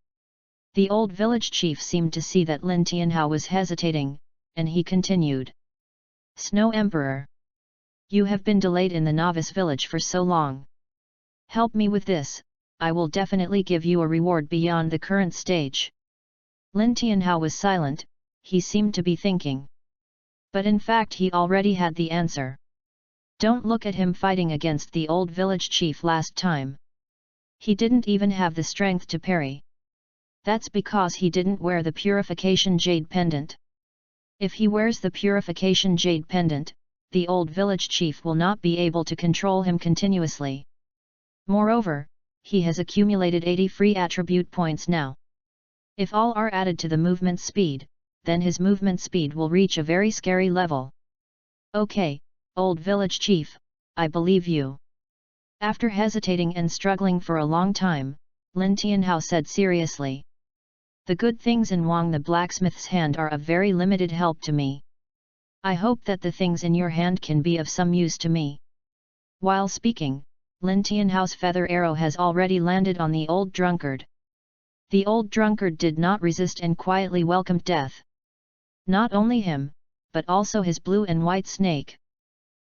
The old village chief seemed to see that Lin Tianhao was hesitating, and he continued. Snow Emperor. You have been delayed in the novice village for so long. Help me with this, I will definitely give you a reward beyond the current stage. Lin Tianhao was silent, he seemed to be thinking. But in fact he already had the answer. Don't look at him fighting against the old village chief last time. He didn't even have the strength to parry. That's because he didn't wear the purification jade pendant. If he wears the purification jade pendant, the old village chief will not be able to control him continuously. Moreover, he has accumulated 80 free attribute points now. If all are added to the movement speed, then his movement speed will reach a very scary level. Okay, old village chief, I believe you. After hesitating and struggling for a long time, Lin Tianhao said seriously. The good things in Wang the blacksmith's hand are of very limited help to me. I hope that the things in your hand can be of some use to me. While speaking, Lin Tianhao's feather arrow has already landed on the old drunkard. The old drunkard did not resist and quietly welcomed death. Not only him, but also his blue and white snake.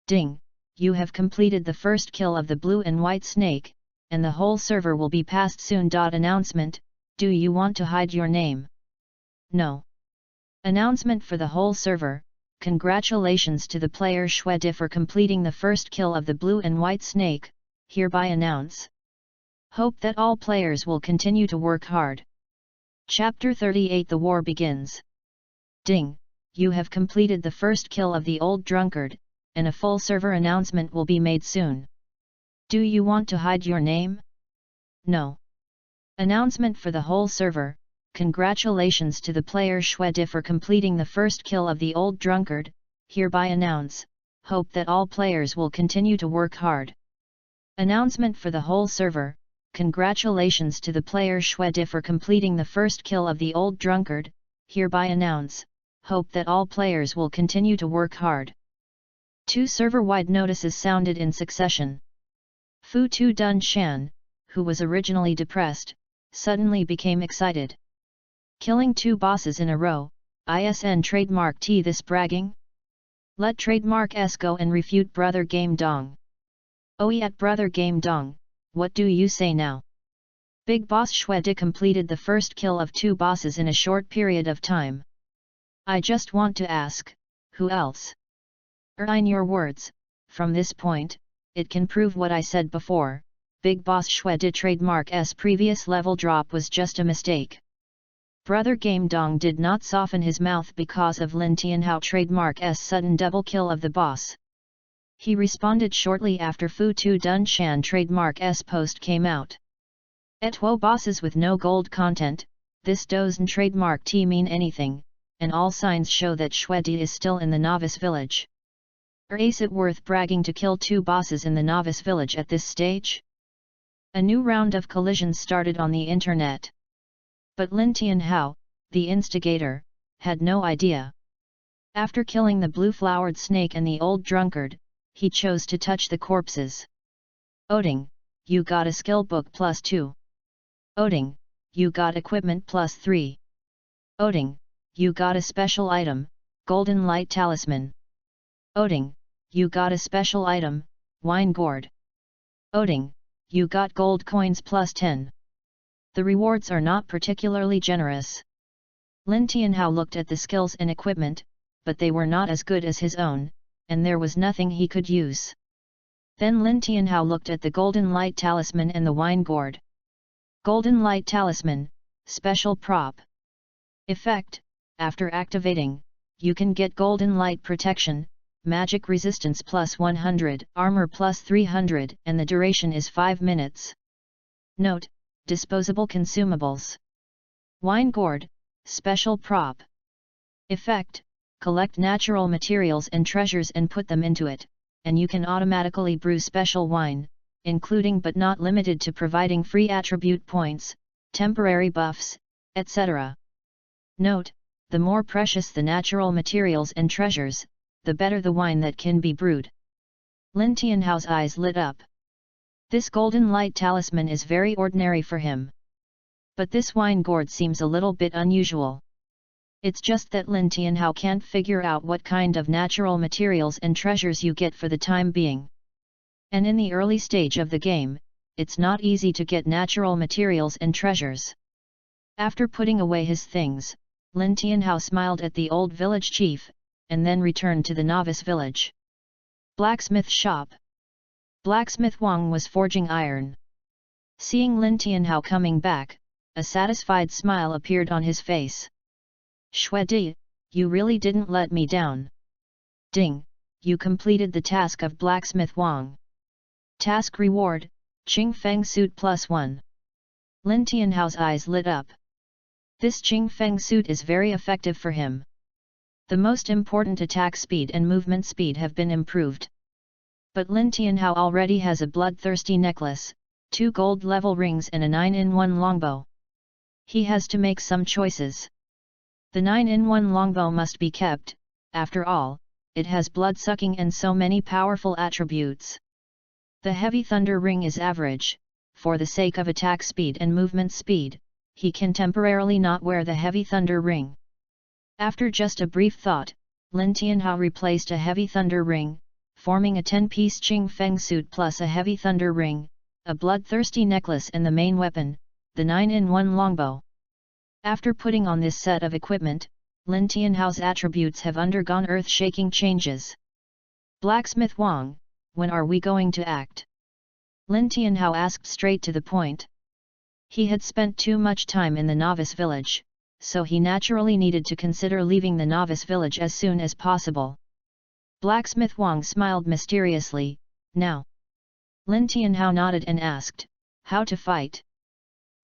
Ding! You have completed the first kill of the blue and white snake, and the whole server will be passed soon. Announcement, do you want to hide your name? No. Announcement for the whole server, congratulations to the player Xuedi for completing the first kill of the blue and white snake, hereby announce. Hope that all players will continue to work hard. Chapter 38 The War Begins. Ding! You have completed the first kill of the old drunkard, and a full server announcement will be made soon. Do you want to hide your name? No. Announcement for the whole server, congratulations to the player Xuedi for completing the first kill of the old drunkard, hereby announce, hope that all players will continue to work hard. Announcement for the whole server, congratulations to the player Xuedi for completing the first kill of the old drunkard, hereby announce, hope that all players will continue to work hard. 2 server-wide notices sounded in succession. Fu Tu Dun Shan, who was originally depressed, suddenly became excited. Killing 2 bosses in a row, ISN trademark T this bragging? Let trademark S go and refute brother Game Dong. At brother Game Dong, what do you say now? Big boss Xuedi completed the first kill of 2 bosses in a short period of time. I just want to ask, who else? In your words, from this point, it can prove what I said before, Big Boss Xuedi trademark S previous level drop was just a mistake. Brother Game Dong did not soften his mouth because of Lin Tianhao trademark S sudden double kill of the boss. He responded shortly after Fu Tu Dun Shan trademark S post came out. Etwo bosses with no gold content, this doesn't trademark T mean anything, and all signs show that Xuedi is still in the novice village. Is it worth bragging to kill 2 bosses in the novice village at this stage? A new round of collisions started on the internet. But Lin Tianhao, the instigator, had no idea. After killing the blue-flowered snake and the old drunkard, he chose to touch the corpses. Oding, you got a skill book +2. Oding, you got equipment +3. Oding, you got a special item, golden light talisman. Oding, you got a special item, wine gourd. Oding, you got gold coins +10. The rewards are not particularly generous. Lin Tianhao looked at the skills and equipment, but they were not as good as his own, and there was nothing he could use. Then Lin Tianhao looked at the golden light talisman and the wine gourd. Golden light talisman, special prop. Effect, after activating, you can get golden light protection, magic resistance +100, armor +300, and the duration is 5 minutes. Note, disposable consumables. Wine gourd, special prop. Effect, collect natural materials and treasures and put them into it, and you can automatically brew special wine, including but not limited to providing free attribute points, temporary buffs, etc. Note, the more precious the natural materials and treasures, the better the wine that can be brewed. Lin Tianhao's eyes lit up. This golden light talisman is very ordinary for him. But this wine gourd seems a little bit unusual. It's just that Lin Tianhao can't figure out what kind of natural materials and treasures you get for the time being. And in the early stage of the game, it's not easy to get natural materials and treasures. After putting away his things, Lin Tianhao smiled at the old village chief, and then returned to the novice village. Blacksmith shop. Blacksmith Wang was forging iron. Seeing Lin Tianhao coming back, a satisfied smile appeared on his face. Shui Di, you really didn't let me down. Ding, you completed the task of Blacksmith Wang. Task reward, Qing Feng suit +1. Lin Tianhao's eyes lit up. This Qing Feng suit is very effective for him. The most important attack speed and movement speed have been improved. But Lin Tianhao already has a bloodthirsty necklace, 2 gold level rings and a 9-in-1 longbow. He has to make some choices. The 9-in-1 longbow must be kept, after all, it has blood-sucking and so many powerful attributes. The heavy thunder ring is average, for the sake of attack speed and movement speed, he can temporarily not wear the heavy thunder ring. After just a brief thought, Lin Tianhao replaced a heavy thunder ring, forming a 10-piece Qing Feng suit plus a heavy thunder ring, a bloodthirsty necklace and the main weapon, the 9-in-1 longbow. After putting on this set of equipment, Lin Tianhao's attributes have undergone earth-shaking changes. Blacksmith Wang, when are we going to act? Lin Tianhao asked straight to the point. He had spent too much time in the novice village, so he naturally needed to consider leaving the novice village as soon as possible. Blacksmith Wang smiled mysteriously, now. Lin Tianhao nodded and asked, how to fight?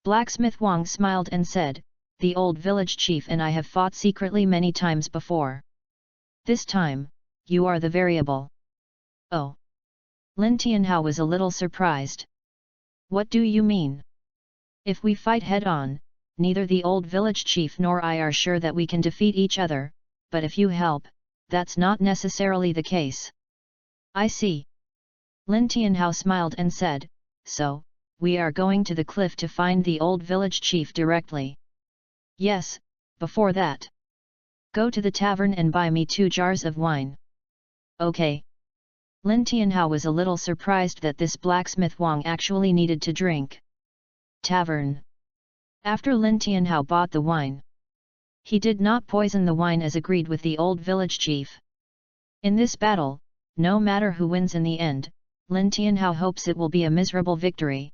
Blacksmith Wang smiled and said, the old village chief and I have fought secretly many times before. This time, you are the variable. Oh. Lin Tianhao was a little surprised. What do you mean? If we fight head-on, neither the old village chief nor I are sure that we can defeat each other, but if you help, that's not necessarily the case. I see. Lin Tianhao smiled and said, so, we are going to the cliff to find the old village chief directly. Yes, before that. Go to the tavern and buy me 2 jars of wine. Okay. Lin Tianhao was a little surprised that this blacksmith Wang actually needed to drink. Tavern. After Lin Tianhao bought the wine, he did not poison the wine as agreed with the old village chief. In this battle, no matter who wins in the end, Lin Tianhao hopes it will be a miserable victory.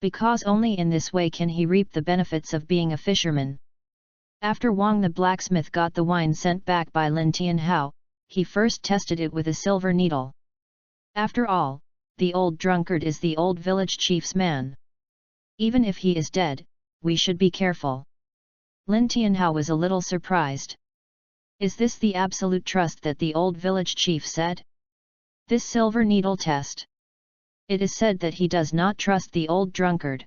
Because only in this way can he reap the benefits of being a fisherman. After Wang the blacksmith got the wine sent back by Lin Tianhao, he first tested it with a silver needle. After all, the old drunkard is the old village chief's man. Even if he is dead, we should be careful. Lin Tianhao was a little surprised. Is this the absolute trust that the old village chief said? This silver needle test. It is said that he does not trust the old drunkard.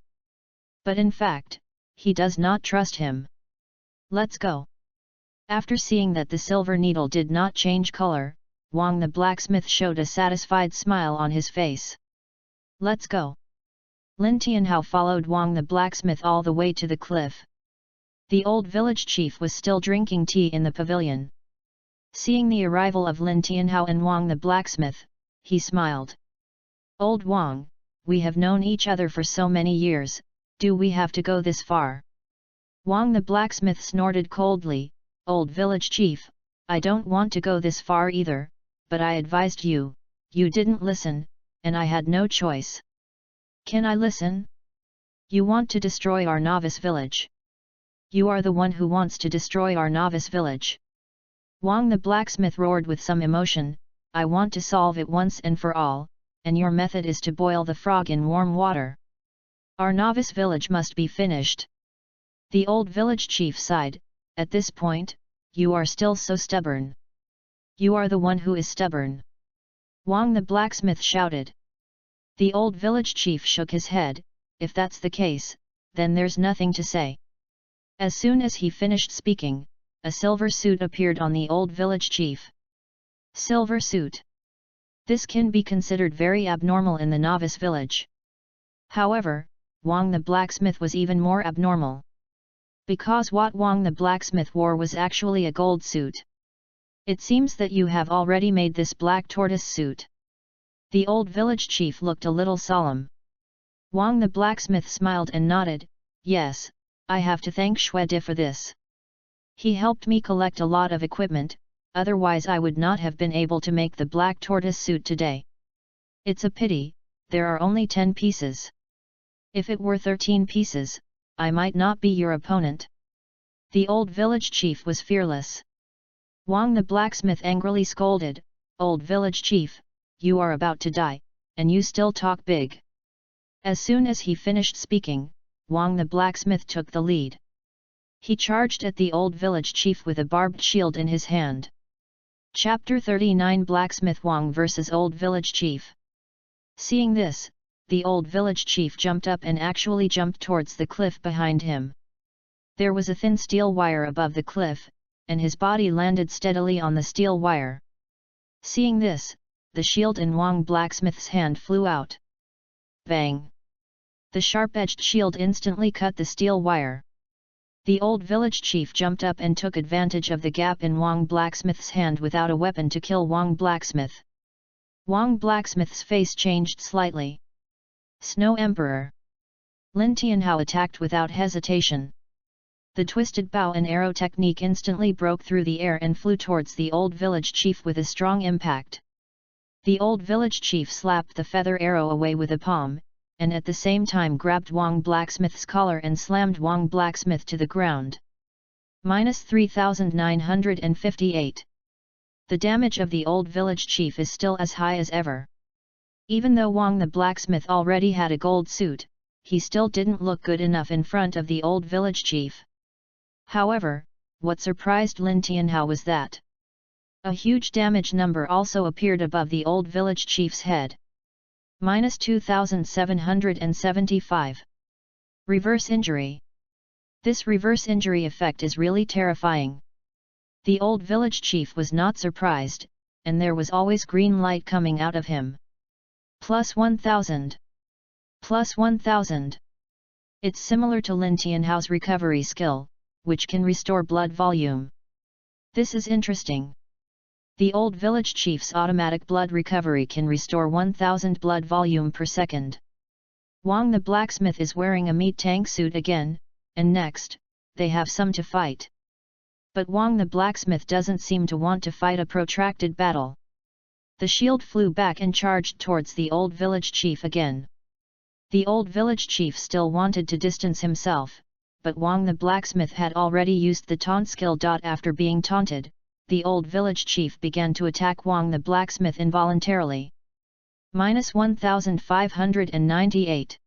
But in fact, he does not trust him. Let's go. After seeing that the silver needle did not change color, Wang the blacksmith showed a satisfied smile on his face. Let's go. Lin Tianhao followed Wang the blacksmith all the way to the cliff. The old village chief was still drinking tea in the pavilion. Seeing the arrival of Lin Tianhao and Wang the blacksmith, he smiled. Old Wang, we have known each other for so many years, do we have to go this far? Wang the blacksmith snorted coldly, old village chief, I don't want to go this far either, but I advised you, you didn't listen, and I had no choice. Can I listen? You want to destroy our novice village. You are the one who wants to destroy our novice village. Wang the blacksmith roared with some emotion, I want to solve it once and for all, and your method is to boil the frog in warm water. Our novice village must be finished. The old village chief sighed, at this point, you are still so stubborn. You are the one who is stubborn. Wang the blacksmith shouted. The old village chief shook his head. If that's the case, then there's nothing to say. As soon as he finished speaking, a silver suit appeared on the old village chief. Silver suit. This can be considered very abnormal in the novice village. However, Wang the blacksmith was even more abnormal. Because what Wang the blacksmith wore was actually a gold suit. It seems that you have already made this black tortoise suit. The old village chief looked a little solemn. Wang the blacksmith smiled and nodded. Yes, I have to thank Xuedi for this. He helped me collect a lot of equipment, otherwise I would not have been able to make the black tortoise suit today. It's a pity, there are only 10 pieces. If it were 13 pieces, I might not be your opponent. The old village chief was fearless. Wang the blacksmith angrily scolded, Old village chief, you are about to die, and you still talk big. As soon as he finished speaking, Wang the blacksmith took the lead. He charged at the old village chief with a barbed shield in his hand. Chapter 39 Blacksmith Wang vs Old Village Chief. Seeing this, the old village chief jumped up and actually jumped towards the cliff behind him. There was a thin steel wire above the cliff, and his body landed steadily on the steel wire. Seeing this, the shield in Wang blacksmith's hand flew out. Bang! The sharp-edged shield instantly cut the steel wire. The old village chief jumped up and took advantage of the gap in Wang blacksmith's hand without a weapon to kill Wang blacksmith. Wang blacksmith's face changed slightly. Snow Emperor. Lin Tianhao attacked without hesitation. The twisted bow and arrow technique instantly broke through the air and flew towards the old village chief with a strong impact. The old village chief slapped the feather arrow away with a palm, and at the same time grabbed Wang blacksmith's collar and slammed Wang blacksmith to the ground. -3958. The damage of the old village chief is still as high as ever. Even though Wang the blacksmith already had a gold suit, he still didn't look good enough in front of the old village chief. However, what surprised Lin Tianhao was that a huge damage number also appeared above the old village chief's head. -2775. Reverse injury. This reverse injury effect is really terrifying. The old village chief was not surprised, and there was always green light coming out of him. +1000. +1000. It's similar to Lin Tianhao's recovery skill, which can restore blood volume. This is interesting. The old village chief's automatic blood recovery can restore 1000 blood volume per second. Wang the blacksmith is wearing a meat tank suit again, and next, they have some to fight. But Wang the blacksmith doesn't seem to want to fight a protracted battle. The shield flew back and charged towards the old village chief again. The old village chief still wanted to distance himself, but Wang the blacksmith had already used the taunt skill. After being taunted, the old village chief began to attack Wang the blacksmith involuntarily. -1598.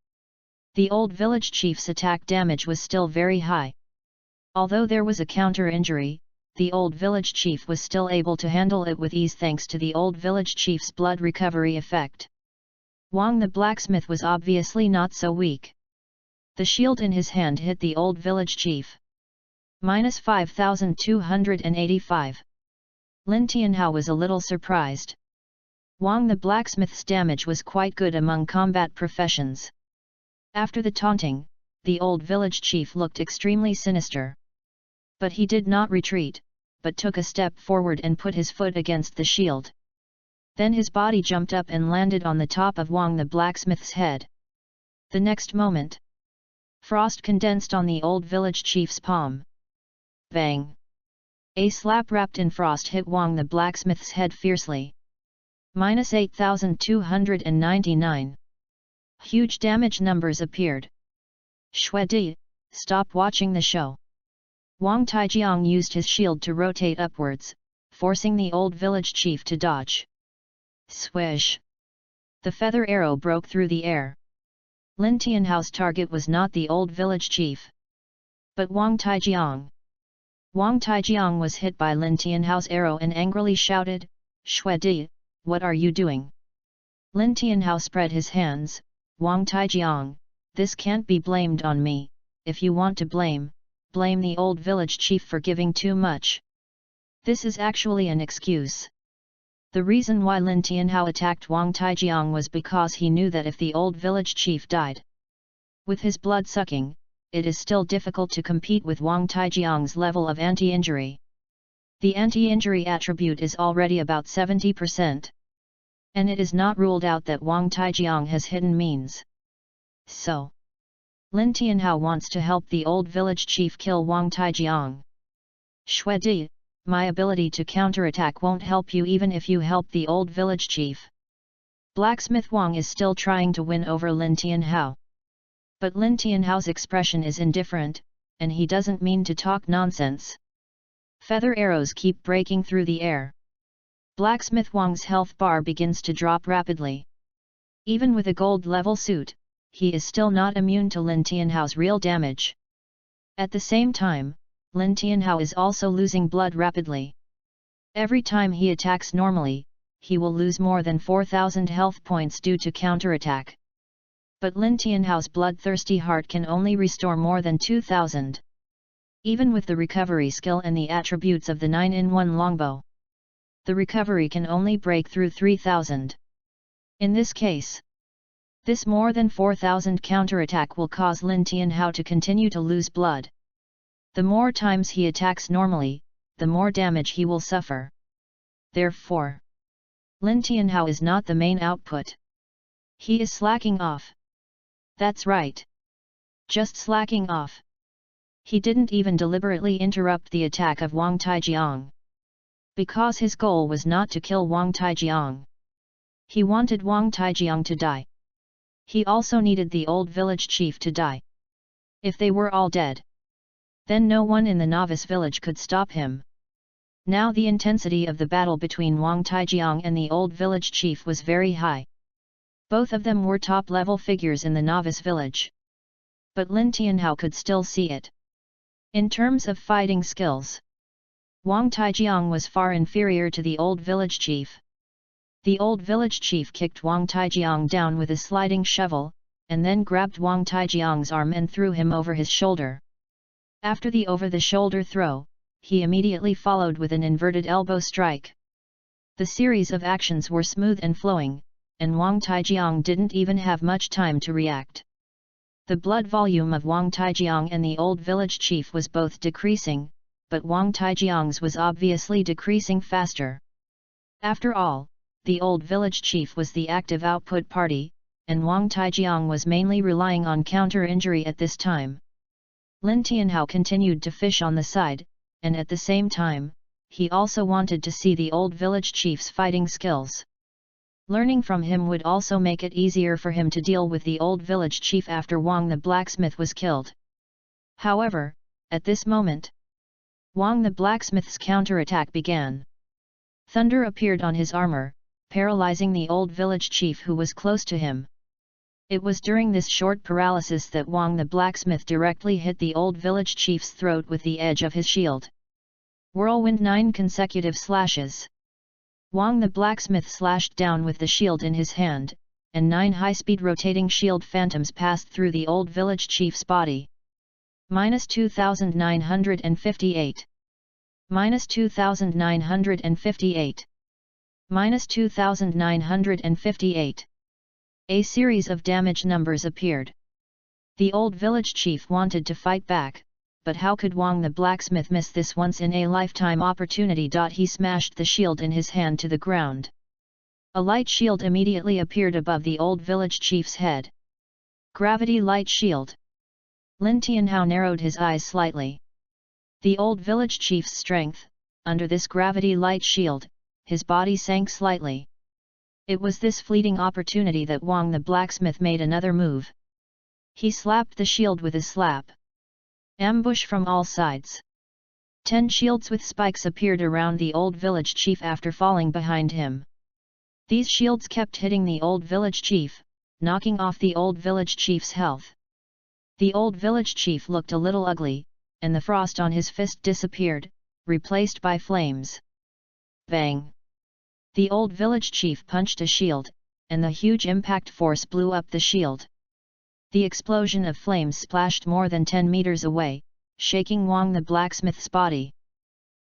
The old village chief's attack damage was still very high. Although there was a counter-injury, the old village chief was still able to handle it with ease thanks to the old village chief's blood recovery effect. Wang the blacksmith was obviously not so weak. The shield in his hand hit the old village chief. -5285. Lin Tianhao was a little surprised. Wang the blacksmith's damage was quite good among combat professions. After the taunting, the old village chief looked extremely sinister. But he did not retreat, but took a step forward and put his foot against the shield. Then his body jumped up and landed on the top of Wang the blacksmith's head. The next moment, frost condensed on the old village chief's palm. Bang! A slap wrapped in frost hit Wang the blacksmith's head fiercely. -8299. Huge damage numbers appeared. Xuedi, stop watching the show. Wang Taijiang used his shield to rotate upwards, forcing the old village chief to dodge. Swish! The feather arrow broke through the air. Lin Tianhao's target was not the old village chief, but Wang Taijiang. Wang Taijiang was hit by Lin Tianhao's arrow and angrily shouted, "Xuedi, what are you doing? Lin Tianhao spread his hands. Wang Taijiang, this can't be blamed on me. If you want to blame the old village chief for giving too much. This is actually an excuse. The reason why Lin Tianhao attacked Wang Taijiang was because he knew that if the old village chief died with his blood sucking, it is still difficult to compete with Wang Taijiang's level of anti-injury. The anti-injury attribute is already about 70%. And it is not ruled out that Wang Taijiang has hidden means. So, Lin Tianhao wants to help the old village chief kill Wang Taijiang. Shui Di, my ability to counterattack won't help you even if you help the old village chief. Blacksmith Wang is still trying to win over Lin Tianhao. But Lin Tianhao's expression is indifferent, and he doesn't mean to talk nonsense. Feather arrows keep breaking through the air. Blacksmith Wang's health bar begins to drop rapidly. Even with a gold-level suit, he is still not immune to Lin Tianhao's real damage. At the same time, Lin Tianhao is also losing blood rapidly. Every time he attacks normally, he will lose more than 4,000 health points due to counterattack. But Lin Tianhao's bloodthirsty heart can only restore more than 2,000. Even with the recovery skill and the attributes of the 9-in-1 longbow, the recovery can only break through 3,000. In this case, this more than 4,000 counterattack will cause Lin Tianhao to continue to lose blood. The more times he attacks normally, the more damage he will suffer. Therefore, Lin Tianhao is not the main output. He is slacking off. That's right. Just slacking off. He didn't even deliberately interrupt the attack of Wang Taijiang. Because his goal was not to kill Wang Taijiang. He wanted Wang Taijiang to die. He also needed the old village chief to die. If they were all dead, then no one in the novice village could stop him. Now the intensity of the battle between Wang Taijiang and the old village chief was very high. Both of them were top-level figures in the novice village. But Lin Tianhao could still see it. In terms of fighting skills, Wang Taijiang was far inferior to the old village chief. The old village chief kicked Wang Taijiang down with a sliding shovel, and then grabbed Wang Taijiang's arm and threw him over his shoulder. After the over-the-shoulder throw, he immediately followed with an inverted elbow strike. The series of actions were smooth and flowing, and Wang Taijiang didn't even have much time to react. The blood volume of Wang Taijiang and the old village chief was both decreasing, but Wang Taijiang's was obviously decreasing faster. After all, the old village chief was the active output party, and Wang Taijiang was mainly relying on counter-injury at this time. Lin Tianhao continued to fish on the side, and at the same time, he also wanted to see the old village chief's fighting skills. Learning from him would also make it easier for him to deal with the old village chief after Wang the blacksmith was killed. However, at this moment, Wang the blacksmith's counterattack began. Thunder appeared on his armor, paralyzing the old village chief who was close to him. It was during this short paralysis that Wang the blacksmith directly hit the old village chief's throat with the edge of his shield. Whirlwind 9 consecutive slashes. Wang the blacksmith slashed down with the shield in his hand, and 9 high-speed rotating shield phantoms passed through the old village chief's body. -2,958. -2,958. -2,958. A series of damage numbers appeared. The old village chief wanted to fight back, but how could Wang the blacksmith miss this once-in-a-lifetime opportunity? He smashed the shield in his hand to the ground. A light shield immediately appeared above the old village chief's head. Gravity light shield. Lin Tianhao narrowed his eyes slightly. The old village chief's strength, under this gravity light shield, his body sank slightly. It was this fleeting opportunity that Wang the blacksmith made another move. He slapped the shield with a slap. Ambush from all sides. 10 shields with spikes appeared around the old village chief after falling behind him. These shields kept hitting the old village chief, knocking off the old village chief's health. The old village chief looked a little ugly, and the frost on his fist disappeared, replaced by flames. Bang! The old village chief punched a shield, and the huge impact force blew up the shield. The explosion of flames splashed more than 10 meters away, shaking Wang the blacksmith's body.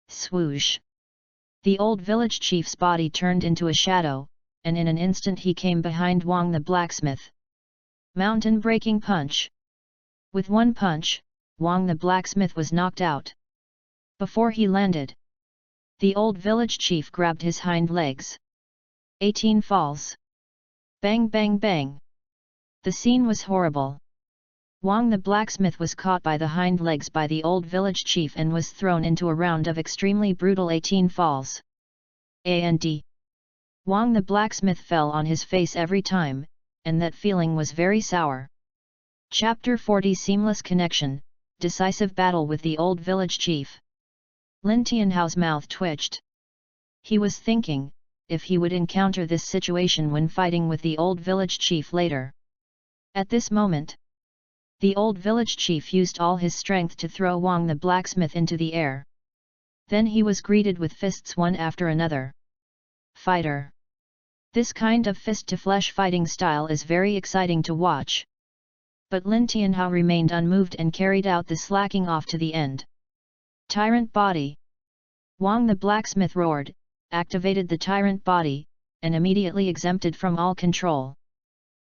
Swoosh! The old village chief's body turned into a shadow, and in an instant he came behind Wang the blacksmith. Mountain-breaking punch! With one punch, Wang the blacksmith was knocked out. Before he landed, the old village chief grabbed his hind legs. 18 falls. Bang bang bang! The scene was horrible. Wang the blacksmith was caught by the hind legs by the old village chief and was thrown into a round of extremely brutal 18 falls. And Wang the blacksmith fell on his face every time, and that feeling was very sour. Chapter 40 Seamless Connection, Decisive Battle with the Old Village Chief. Lin Tianhao's mouth twitched. He was thinking, if he would encounter this situation when fighting with the old village chief later. At this moment, the old village chief used all his strength to throw Wang the blacksmith into the air. Then he was greeted with fists one after another. Fighter! This kind of fist-to-flesh fighting style is very exciting to watch. But Lin Tianhao remained unmoved and carried out the slacking off to the end. Tyrant Body! Wang the blacksmith roared, activated the tyrant body, and immediately exempted from all control.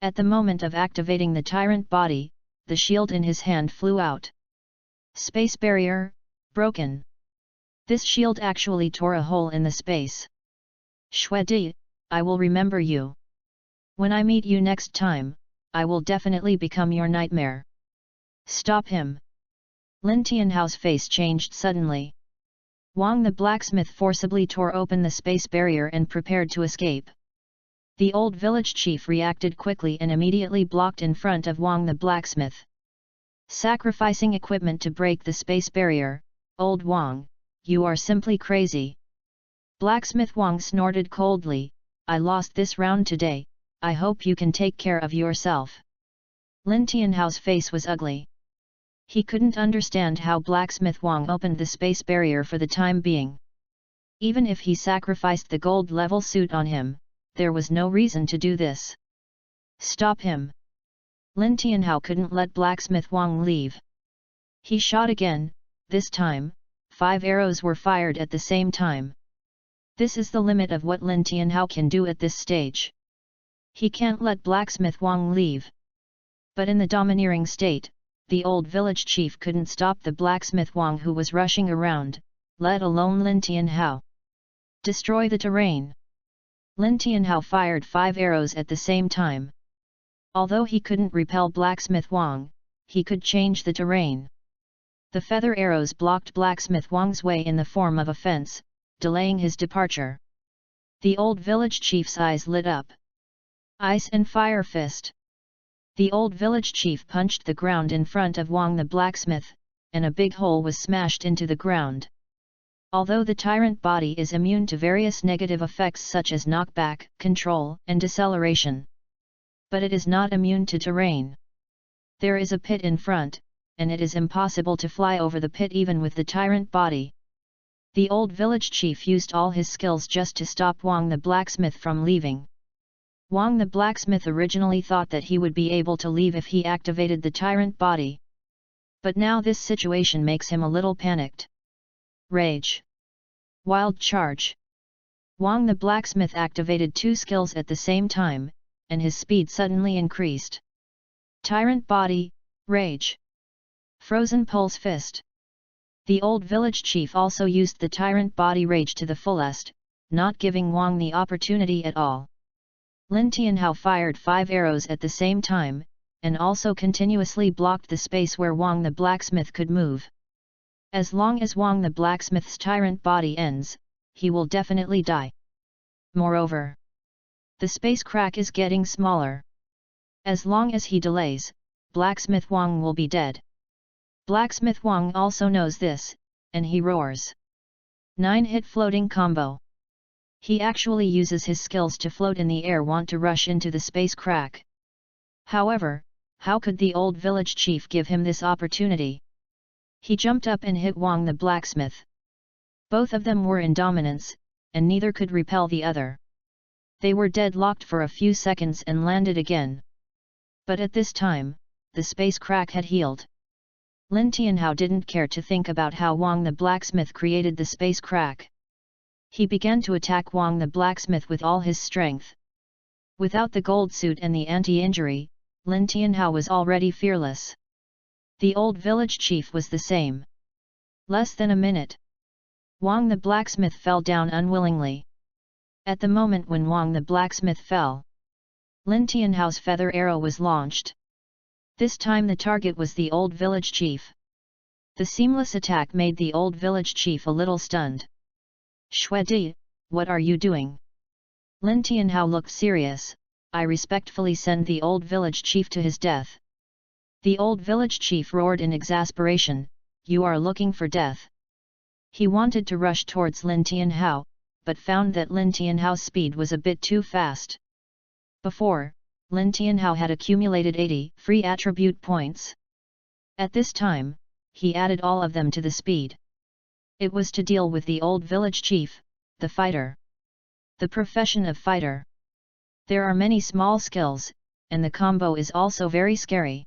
At the moment of activating the tyrant body, the shield in his hand flew out. Space barrier, broken. This shield actually tore a hole in the space. Shuedi, I will remember you. When I meet you next time, I will definitely become your nightmare. Stop him! Lin Tianhao's face changed suddenly. Wang the blacksmith forcibly tore open the space barrier and prepared to escape. The old village chief reacted quickly and immediately blocked in front of Wang the blacksmith. Sacrificing equipment to break the space barrier, old Wang, you are simply crazy. Blacksmith Wang snorted coldly, I lost this round today, I hope you can take care of yourself. Lin Tianhao's face was ugly. He couldn't understand how Blacksmith Wang opened the space barrier for the time being. Even if he sacrificed the gold-level suit on him, there was no reason to do this. Stop him! Lin Tianhao couldn't let Blacksmith Wang leave. He shot again, this time, 5 arrows were fired at the same time. This is the limit of what Lin Tianhao can do at this stage. He can't let Blacksmith Wang leave. But in the domineering state, the old village chief couldn't stop the Blacksmith Wang who was rushing around, let alone Lin Tianhao. Destroy the terrain! Lin Tianhao fired 5 arrows at the same time. Although he couldn't repel Blacksmith Wang, he could change the terrain. The feather arrows blocked Blacksmith Wang's way in the form of a fence, delaying his departure. The old village chief's eyes lit up. Ice and Fire Fist! The old village chief punched the ground in front of Wang the blacksmith, and a big hole was smashed into the ground. Although the tyrant body is immune to various negative effects such as knockback, control, and deceleration, but it is not immune to terrain. There is a pit in front, and it is impossible to fly over the pit even with the tyrant body. The old village chief used all his skills just to stop Wang the blacksmith from leaving. Wang the blacksmith originally thought that he would be able to leave if he activated the tyrant body. But now this situation makes him a little panicked. Rage! Wild Charge! Wang the blacksmith activated 2 skills at the same time, and his speed suddenly increased. Tyrant Body, Rage! Frozen Pulse Fist! The old village chief also used the tyrant body rage to the fullest, not giving Wang the opportunity at all. Lin Tianhao fired 5 arrows at the same time, and also continuously blocked the space where Wang the blacksmith could move. As long as Wang the blacksmith's tyrant body ends, he will definitely die. Moreover, the space crack is getting smaller. As long as he delays, Blacksmith Wang will be dead. Blacksmith Wang also knows this, and he roars. 9-hit floating combo. He actually uses his skills to float in the air, want to rush into the space crack. However, how could the old village chief give him this opportunity? He jumped up and hit Wang the blacksmith. Both of them were in dominance, and neither could repel the other. They were deadlocked for a few seconds and landed again. But at this time, the space crack had healed. Lin Tianhao didn't care to think about how Wang the blacksmith created the space crack. He began to attack Wang the blacksmith with all his strength. Without the gold suit and the anti-injury, Lin Tianhao was already fearless. The old village chief was the same. Less than a minute. Wang the blacksmith fell down unwillingly. At the moment when Wang the blacksmith fell, Lin Tianhao's feather arrow was launched. This time the target was the old village chief. The seamless attack made the old village chief a little stunned. "Shui Di, what are you doing?" Lin Tianhao looked serious. "I respectfully send the old village chief to his death." The old village chief roared in exasperation, "You are looking for death." He wanted to rush towards Lin Tianhao, but found that Lin Tianhao's speed was a bit too fast. Before, Lin Tianhao had accumulated 80 free attribute points. At this time, he added all of them to the speed. It was to deal with the old village chief, the fighter. The profession of fighter. There are many small skills, and the combo is also very scary.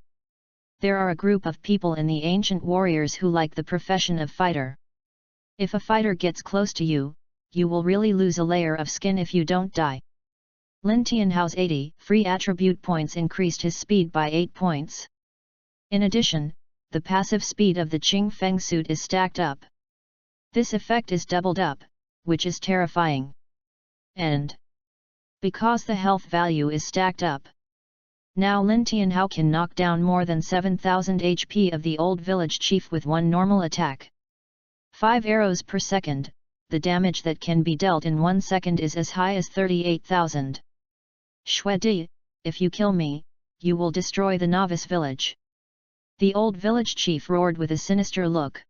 There are a group of people in the ancient warriors who like the profession of fighter. If a fighter gets close to you, you will really lose a layer of skin if you don't die. Lin Tianhao's 80 free attribute points increased his speed by 8 points. In addition, the passive speed of the Qing Feng suit is stacked up. This effect is doubled up, which is terrifying. And because the health value is stacked up, now Lin Tianhao can knock down more than 7,000 HP of the old village chief with one normal attack. 5 arrows per second. The damage that can be dealt in 1 second is as high as 38,000. "Shui Di, if you kill me, you will destroy the novice village." The old village chief roared with a sinister look.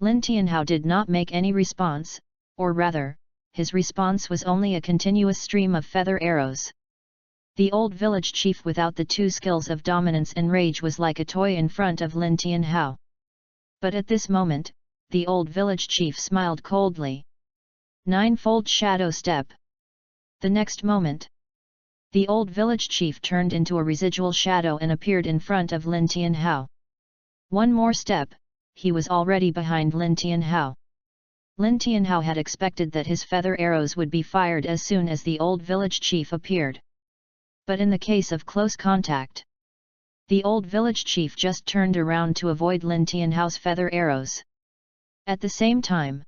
Lin Tianhao did not make any response, or rather, his response was only a continuous stream of feather arrows. The old village chief without the two skills of dominance and rage was like a toy in front of Lin Tianhao. But at this moment, the old village chief smiled coldly. Ninefold shadow step. The next moment, the old village chief turned into a residual shadow and appeared in front of Lin Tianhao. One more step, he was already behind Lin Tianhao. Lin Tianhao had expected that his feather arrows would be fired as soon as the old village chief appeared. But in the case of close contact, the old village chief just turned around to avoid Lin Tianhao's feather arrows. At the same time,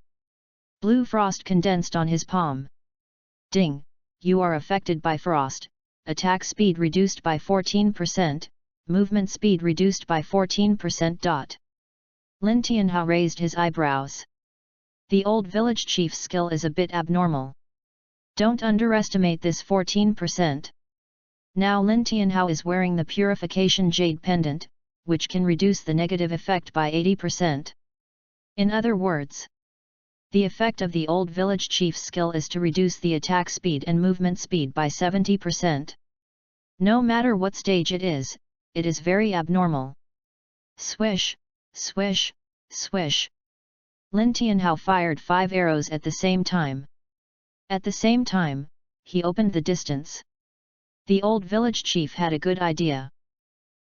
blue frost condensed on his palm. "Ding, you are affected by frost, attack speed reduced by 14%, movement speed reduced by 14%. Lin Tianhao raised his eyebrows. The old village chief's skill is a bit abnormal. Don't underestimate this 14%. Now Lin Tianhao is wearing the purification jade pendant, which can reduce the negative effect by 80%. In other words, the effect of the old village chief's skill is to reduce the attack speed and movement speed by 70%. No matter what stage it is very abnormal. Swish, swish, swish. Lin Tianhao fired 5 arrows at the same time. At the same time, he opened the distance. The old village chief had a good idea.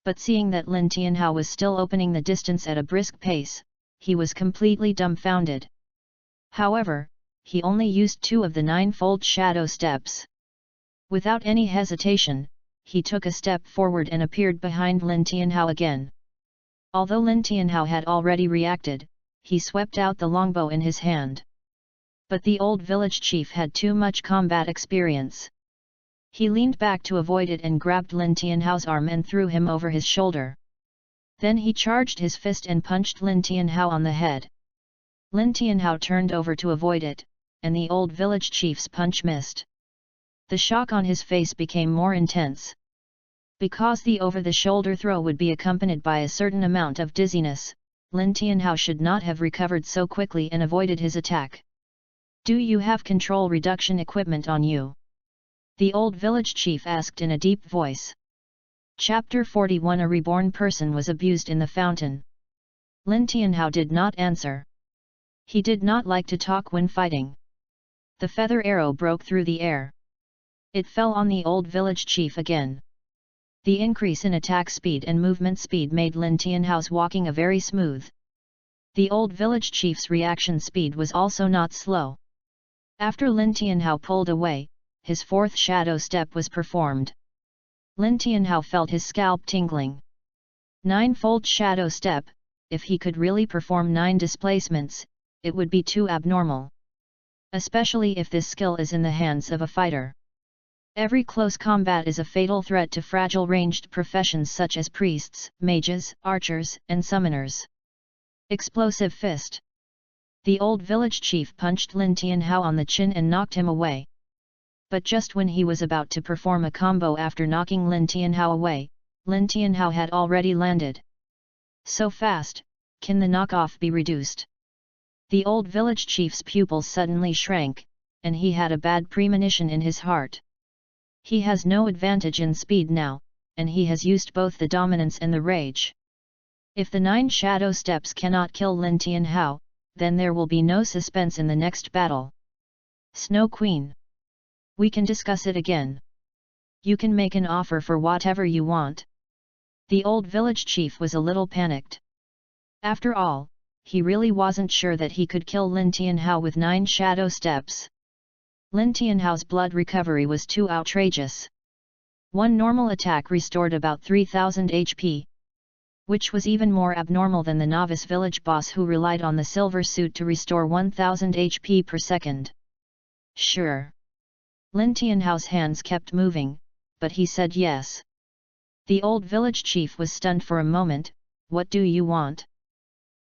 But seeing that Lin Tianhao was still opening the distance at a brisk pace, he was completely dumbfounded. However, he only used 2 of the 9-fold shadow steps. Without any hesitation, he took a step forward and appeared behind Lin Tianhao again. Although Lin Tianhao had already reacted, he swept out the longbow in his hand. But the old village chief had too much combat experience. He leaned back to avoid it and grabbed Lin Tianhao's arm and threw him over his shoulder. Then he charged his fist and punched Lin Tianhao on the head. Lin Tianhao turned over to avoid it, and the old village chief's punch missed. The shock on his face became more intense. Because the over-the-shoulder throw would be accompanied by a certain amount of dizziness, Lin Tianhao should not have recovered so quickly and avoided his attack. "Do you have control reduction equipment on you?" the old village chief asked in a deep voice. Chapter 41. A reborn person was abused in the fountain. Lin Tianhao did not answer. He did not like to talk when fighting. The feather arrow broke through the air. It fell on the old village chief again. The increase in attack speed and movement speed made Lin Tianhao's walking a very smooth. The old village chief's reaction speed was also not slow. After Lin Tianhao pulled away, his fourth shadow step was performed. Lin Tianhao felt his scalp tingling. Ninefold shadow step, if he could really perform 9 displacements, it would be too abnormal. Especially if this skill is in the hands of a fighter. Every close combat is a fatal threat to fragile ranged professions such as priests, mages, archers, and summoners. Explosive fist. The old village chief punched Lin Tianhao on the chin and knocked him away. But just when he was about to perform a combo after knocking Lin Tianhao away, Lin Tianhao had already landed. So fast, can the knockoff be reduced? The old village chief's pupils suddenly shrank, and he had a bad premonition in his heart. He has no advantage in speed now, and he has used both the dominance and the rage. If the 9 shadow steps cannot kill Lin Tianhao, then there will be no suspense in the next battle. Snow Queen. We can discuss it again. You can make an offer for whatever you want. The old village chief was a little panicked. After all, he really wasn't sure that he could kill Lin Tianhao with 9 shadow steps. Lin Tianhao's blood recovery was too outrageous. One normal attack restored about 3000 HP. Which was even more abnormal than the novice village boss who relied on the silver suit to restore 1000 HP per second. Sure. Lin Tianhao's hands kept moving, but he said yes. The old village chief was stunned for a moment. What do you want?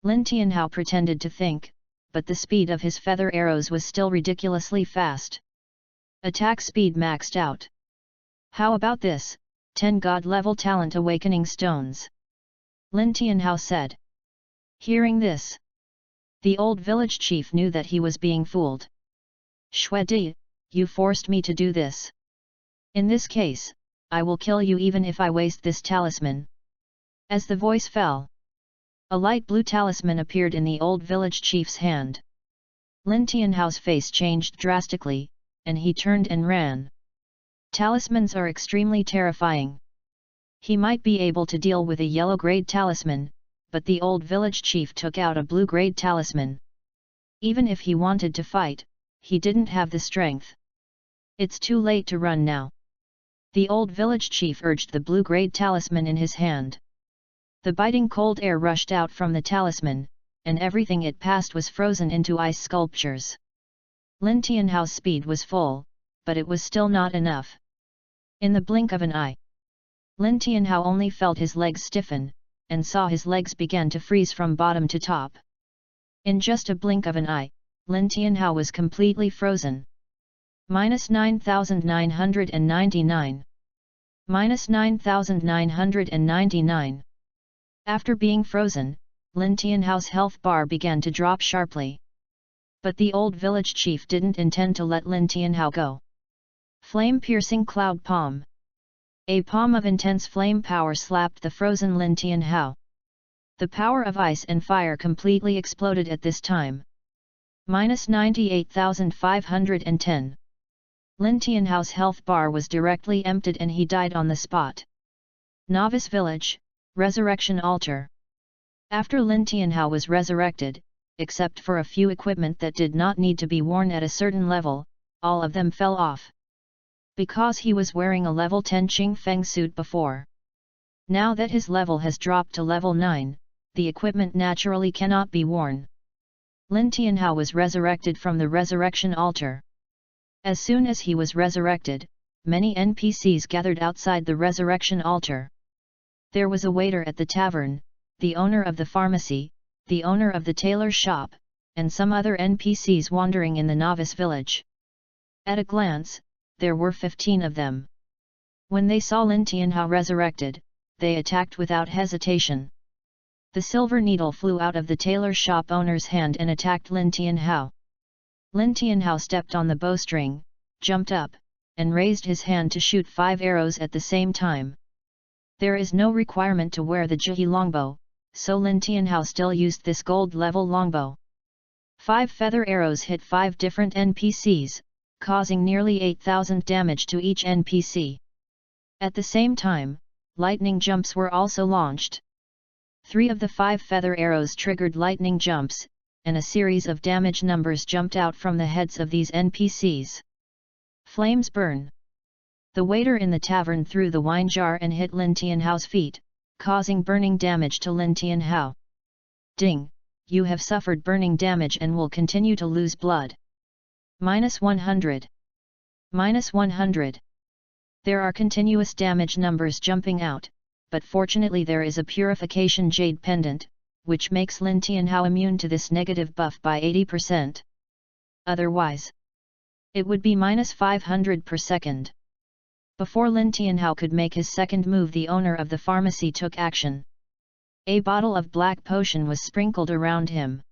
Lin Tianhao pretended to think, but the speed of his feather arrows was still ridiculously fast. Attack speed maxed out. How about this, 10 god-level talent awakening stones? Lin Tianhao said. Hearing this, the old village chief knew that he was being fooled. Shui Di, you forced me to do this. In this case, I will kill you even if I waste this talisman. As the voice fell, a light blue talisman appeared in the old village chief's hand. Lin Tianhao's face changed drastically, and he turned and ran. Talismans are extremely terrifying. He might be able to deal with a yellow-grade talisman, but the old village chief took out a blue-grade talisman. Even if he wanted to fight, he didn't have the strength. It's too late to run now. The old village chief urged the blue-grade talisman in his hand. The biting cold air rushed out from the talisman, and everything it passed was frozen into ice sculptures. Lin Tianhao's speed was full, but it was still not enough. In the blink of an eye, Lin Tianhao only felt his legs stiffen, and saw his legs began to freeze from bottom to top. In just a blink of an eye, Lin Tianhao was completely frozen. -9999. -9999. After being frozen, Lin Tianhao's health bar began to drop sharply. But the old village chief didn't intend to let Lin Tianhao go. Flame-piercing cloud palm. A palm of intense flame power slapped the frozen Lin Tianhao. The power of ice and fire completely exploded at this time. -98,510. Lin Tianhao's health bar was directly emptied and he died on the spot. Novice Village, Resurrection Altar. After Lin Tianhao was resurrected, except for a few equipment that did not need to be worn at a certain level, all of them fell off. Because he was wearing a level 10 Qing Feng suit before. Now that his level has dropped to level 9, the equipment naturally cannot be worn. Lin Tianhao was resurrected from the resurrection altar. As soon as he was resurrected, many NPCs gathered outside the resurrection altar. There was a waiter at the tavern, the owner of the pharmacy, the owner of the tailor shop, and some other NPCs wandering in the novice village. At a glance, there were 15 of them. When they saw Lin Tianhao resurrected, they attacked without hesitation. The silver needle flew out of the tailor shop owner's hand and attacked Lin Tianhao. Lin Tianhao stepped on the bowstring, jumped up, and raised his hand to shoot 5 arrows at the same time. There is no requirement to wear the Jihi longbow, so Lin Tianhao still used this gold level longbow. 5 feather arrows hit 5 different NPCs, causing nearly 8,000 damage to each NPC. At the same time, lightning jumps were also launched. 3 of the 5 feather arrows triggered lightning jumps, and a series of damage numbers jumped out from the heads of these NPCs. Flames burn. The waiter in the tavern threw the wine jar and hit Lin Tianhao's feet, causing burning damage to Lin Tianhao. Ding! You have suffered burning damage and will continue to lose blood. -100. -100. There are continuous damage numbers jumping out, but fortunately there is a purification jade pendant, which makes Lin Tianhao immune to this negative buff by 80%. Otherwise, it would be -500 per second. Before Lin Tianhao could make his second move, the owner of the pharmacy took action. A bottle of black potion was sprinkled around him.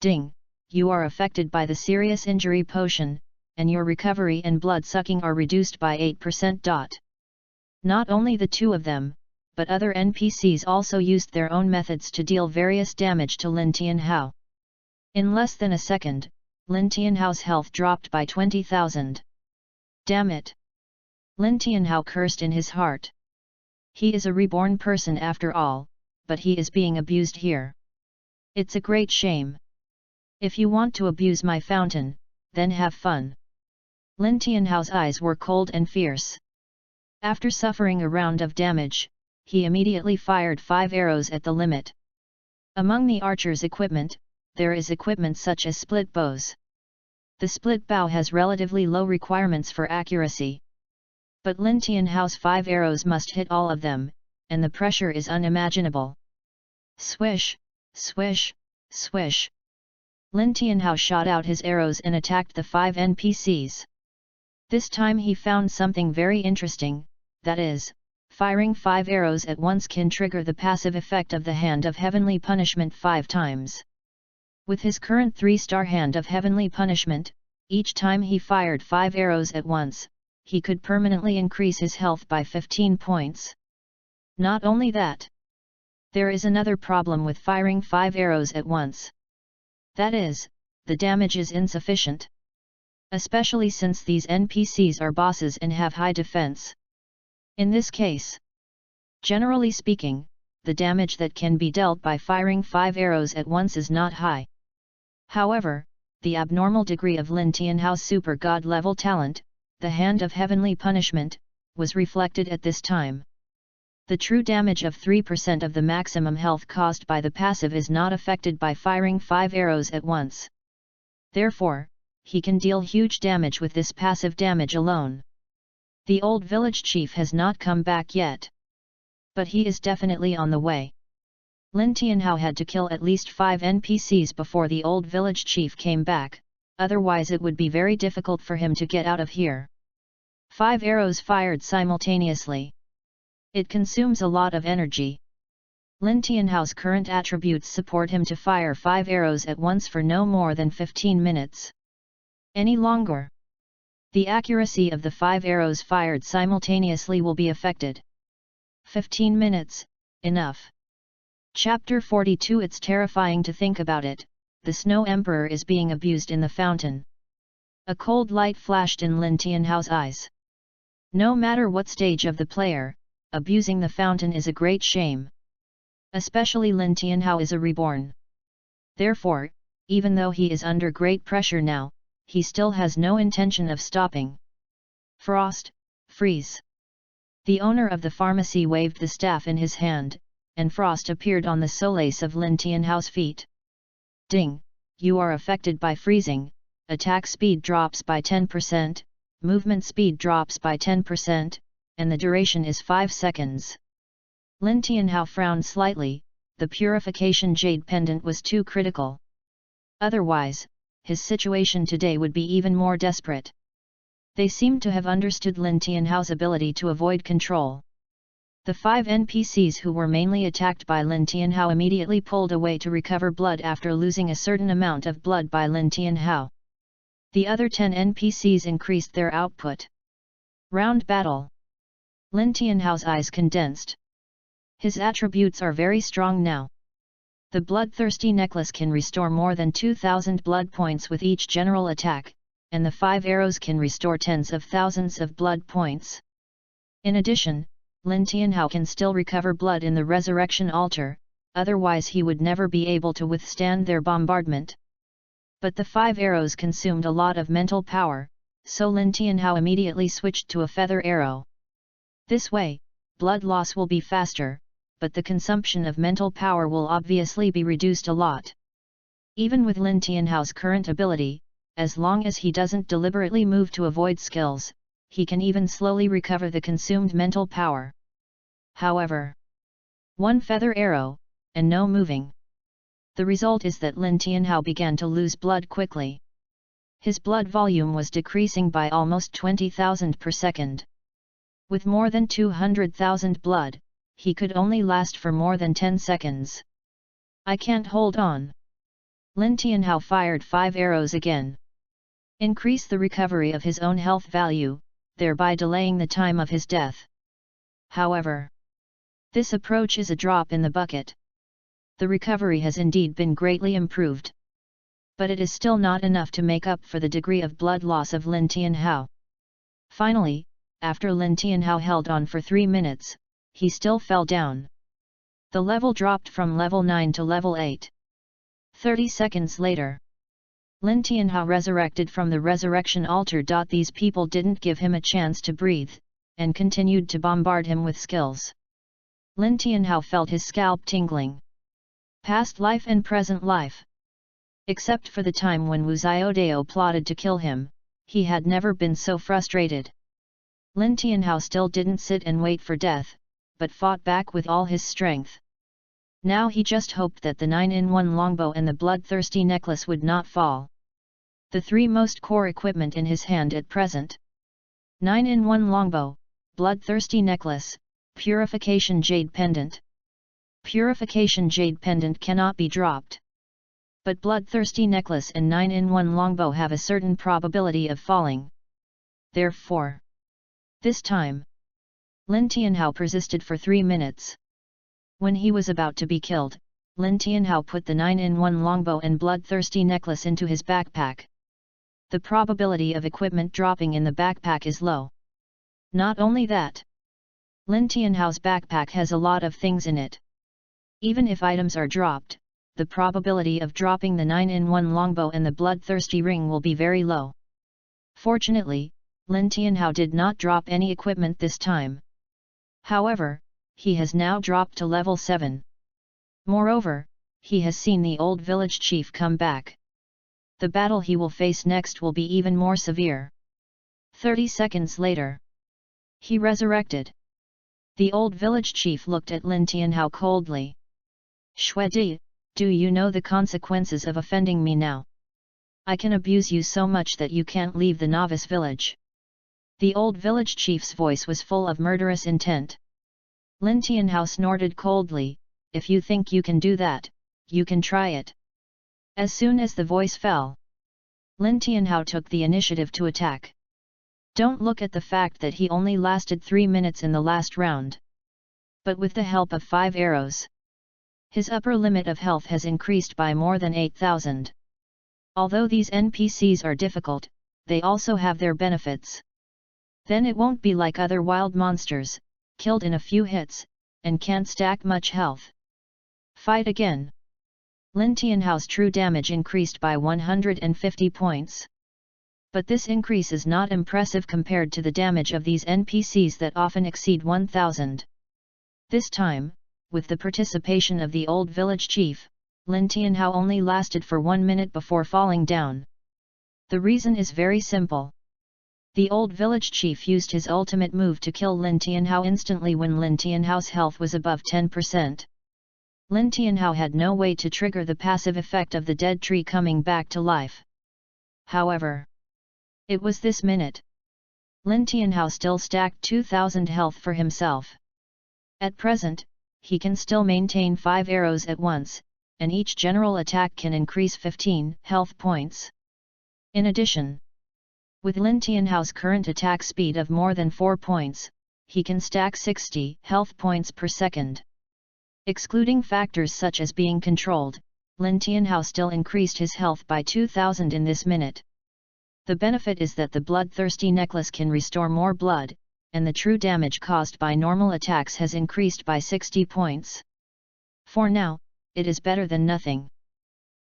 Ding! You are affected by the serious injury potion, and your recovery and blood sucking are reduced by 8%. Not only the 2 of them, but other NPCs also used their own methods to deal various damage to Lin Tianhao. In less than a second, Lin Tianhao's health dropped by 20,000. Damn it! Lin Tianhao cursed in his heart. He is a reborn person after all, but he is being abused here. It's a great shame. If you want to abuse my fountain, then have fun. Lin Tianhao's eyes were cold and fierce. After suffering a round of damage, he immediately fired 5 arrows at the limit. Among the archer's equipment, there is equipment such as split bows. The split bow has relatively low requirements for accuracy. But Lin Tianhao's 5 arrows must hit all of them, and the pressure is unimaginable. Swish, swish, swish. Lin Tianhao shot out his arrows and attacked the 5 NPCs. This time he found something very interesting, that is, firing 5 arrows at once can trigger the passive effect of the Hand of Heavenly Punishment 5 times. With his current 3-star Hand of Heavenly Punishment, each time he fired 5 arrows at once, he could permanently increase his health by 15 points. Not only that, there is another problem with firing 5 arrows at once. That is, the damage is insufficient. Especially since these NPCs are bosses and have high defense. In this case, generally speaking, the damage that can be dealt by firing 5 arrows at once is not high. However, the abnormal degree of Lin Tianhao's super god level talent, the Hand of Heavenly Punishment, was reflected at this time. The true damage of 3% of the maximum health caused by the passive is not affected by firing 5 arrows at once. Therefore, he can deal huge damage with this passive damage alone. The old village chief has not come back yet. But he is definitely on the way. Lin Tianhao had to kill at least 5 NPCs before the old village chief came back, otherwise it would be very difficult for him to get out of here. 5 arrows fired simultaneously. It consumes a lot of energy. Lin Tianhao's current attributes support him to fire 5 arrows at once for no more than 15 minutes. Any longer, the accuracy of the 5 arrows fired simultaneously will be affected. 15 minutes, enough. Chapter 42. It's terrifying to think about it, the Snow Emperor is being abused in the fountain. A cold light flashed in Lin Tianhao's eyes. No matter what stage of the player, abusing the fountain is a great shame. Especially Lin Tianhao is a reborn. Therefore, even though he is under great pressure now, he still has no intention of stopping. Frost, freeze. The owner of the pharmacy waved the staff in his hand, and frost appeared on the solace of Lin Tianhao's feet. Ding! You are affected by freezing, attack speed drops by 10%, movement speed drops by 10%, and the duration is 5 seconds. Lin Tianhao frowned slightly, the purification jade pendant was too critical. Otherwise, his situation today would be even more desperate. They seemed to have understood Lin Tianhao's ability to avoid control. The 5 NPCs who were mainly attacked by Lin Tianhao immediately pulled away to recover blood after losing a certain amount of blood by Lin Tianhao. The other 10 NPCs increased their output. Round battle. Lin Tianhao's eyes condensed. His attributes are very strong now. The bloodthirsty necklace can restore more than 2,000 blood points with each general attack, and the 5 arrows can restore tens of thousands of blood points. In addition, Lin Tianhao can still recover blood in the resurrection altar, otherwise he would never be able to withstand their bombardment. But the 5 arrows consumed a lot of mental power, so Lin Tianhao immediately switched to a feather arrow. This way, blood loss will be faster, but the consumption of mental power will obviously be reduced a lot. Even with Lin Tianhao's current ability, as long as he doesn't deliberately move to avoid skills, he can even slowly recover the consumed mental power. However, one feather arrow, and no moving. The result is that Lin Tianhao began to lose blood quickly. His blood volume was decreasing by almost 20,000 per second. With more than 200,000 blood, he could only last for more than 10 seconds. I can't hold on. Lin Tianhao fired 5 arrows again. Increase the recovery of his own health value, thereby delaying the time of his death. However, this approach is a drop in the bucket. The recovery has indeed been greatly improved. But it is still not enough to make up for the degree of blood loss of Lin Tianhao. Finally, after Lin Tianhao held on for 3 minutes, he still fell down. The level dropped from level 9 to level 8. 30 seconds later, Lin Tianhao resurrected from the resurrection altar. These people didn't give him a chance to breathe, and continued to bombard him with skills. Lin Tianhao felt his scalp tingling. Past life and present life. Except for the time when Wu Xiaodao plotted to kill him, he had never been so frustrated. Lin Tianhao still didn't sit and wait for death, but fought back with all his strength. Now he just hoped that the 9-in-1 longbow and the bloodthirsty necklace would not fall. The 3 most core equipment in his hand at present. 9-in-1 longbow, bloodthirsty necklace, purification jade pendant. Purification jade pendant cannot be dropped. But bloodthirsty necklace and 9-in-1 longbow have a certain probability of falling. Therefore, this time, Lin Tianhao persisted for 3 minutes. When he was about to be killed, Lin Tianhao put the 9-in-1 longbow and bloodthirsty necklace into his backpack. The probability of equipment dropping in the backpack is low. Not only that, Lin Tianhao's backpack has a lot of things in it. Even if items are dropped, the probability of dropping the 9-in-1 longbow and the bloodthirsty ring will be very low. Fortunately, Lin Tianhao did not drop any equipment this time. However, he has now dropped to level 7. Moreover, he has seen the old village chief come back. The battle he will face next will be even more severe. 30 seconds later, he resurrected. The old village chief looked at Lin Tianhao coldly. Shuedi, do you know the consequences of offending me now? I can abuse you so much that you can't leave the novice village. The old village chief's voice was full of murderous intent. Lin Tianhao snorted coldly, if you think you can do that, you can try it. As soon as the voice fell, Lin Tianhao took the initiative to attack. Don't look at the fact that he only lasted 3 minutes in the last round. But with the help of 5 arrows, his upper limit of health has increased by more than 8,000. Although these NPCs are difficult, they also have their benefits. Then it won't be like other wild monsters, killed in a few hits, and can't stack much health. Fight again. Lin Tianhao's true damage increased by 150 points. But this increase is not impressive compared to the damage of these NPCs that often exceed 1,000. This time, with the participation of the old village chief, Lin Tianhao only lasted for 1 minute before falling down. The reason is very simple. The old village chief used his ultimate move to kill Lin Tianhao instantly when Lin Tianhao's health was above 10%. Lin Tianhao had no way to trigger the passive effect of the dead tree coming back to life. However, it was this minute. Lin Tianhao still stacked 2,000 health for himself. At present, he can still maintain 5 arrows at once, and each general attack can increase 15 health points. In addition, with Lin Tianhao's current attack speed of more than 4 points, he can stack 60 health points per second. Excluding factors such as being controlled, Lin Tianhao still increased his health by 2,000 in this minute. The benefit is that the bloodthirsty necklace can restore more blood, and the true damage caused by normal attacks has increased by 60 points. For now, it is better than nothing.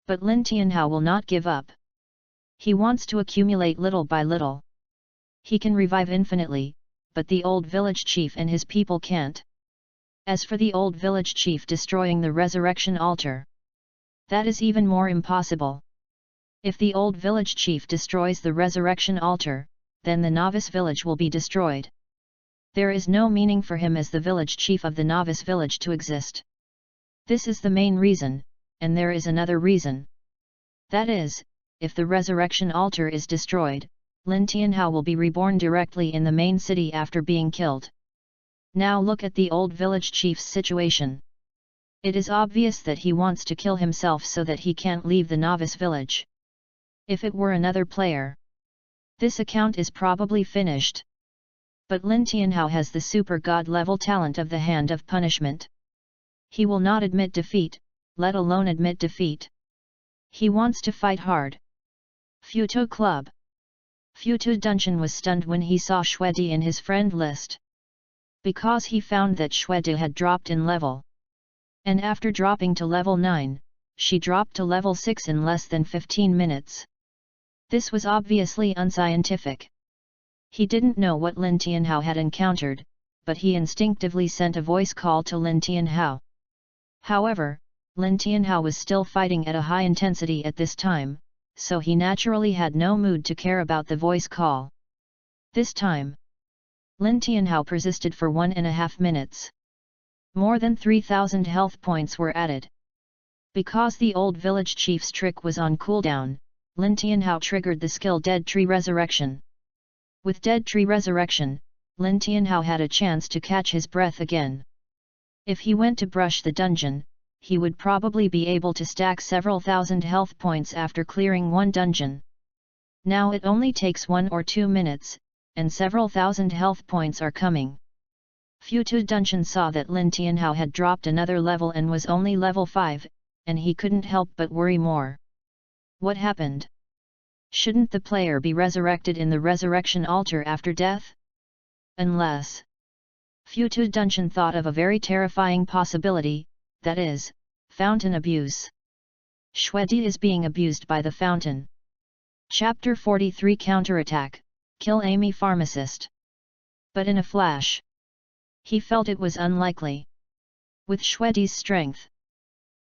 But Lin Tianhao will not give up. He wants to accumulate little by little. He can revive infinitely, but the old village chief and his people can't. As for the old village chief destroying the resurrection altar, that is even more impossible. If the old village chief destroys the resurrection altar, then the novice village will be destroyed. There is no meaning for him as the village chief of the novice village to exist. This is the main reason, and there is another reason. That is, if the resurrection altar is destroyed, Lin Tianhao will be reborn directly in the main city after being killed. Now look at the old village chief's situation. It is obvious that he wants to kill himself so that he can't leave the novice village. If it were another player, this account is probably finished. But Lin Tianhao has the super god level talent of the Hand of Punishment. He will not admit defeat, let alone admit defeat. He wants to fight hard. Futo Club. Futo Dungeon was stunned when he saw Xuedi in his friend list. Because he found that Xuedi had dropped in level. And after dropping to level 9, she dropped to level 6 in less than 15 minutes. This was obviously unscientific. He didn't know what Lin Tianhao had encountered, but he instinctively sent a voice call to Lin Tianhao. However, Lin Tianhao was still fighting at a high intensity at this time, so he naturally had no mood to care about the voice call. This time, Lin Tianhao persisted for 1.5 minutes. More than 3,000 health points were added. Because the old village chief's trick was on cooldown, Lin Tianhao triggered the skill Dead Tree Resurrection. With Dead Tree Resurrection, Lin Tianhao had a chance to catch his breath again. If he went to brush the dungeon, he would probably be able to stack several thousand health points after clearing one dungeon. Now it only takes 1 or 2 minutes, and several thousand health points are coming. Futu Dungeon saw that Lin Tianhao had dropped another level and was only level 5, and he couldn't help but worry more. What happened? Shouldn't the player be resurrected in the resurrection altar after death? Unless... Futu Dungeon thought of a very terrifying possibility, that is, fountain abuse. Xuedi is being abused by the fountain. Chapter 43 Counterattack, Kill Amy Pharmacist. But in a flash, he felt it was unlikely. With Xuedi's strength,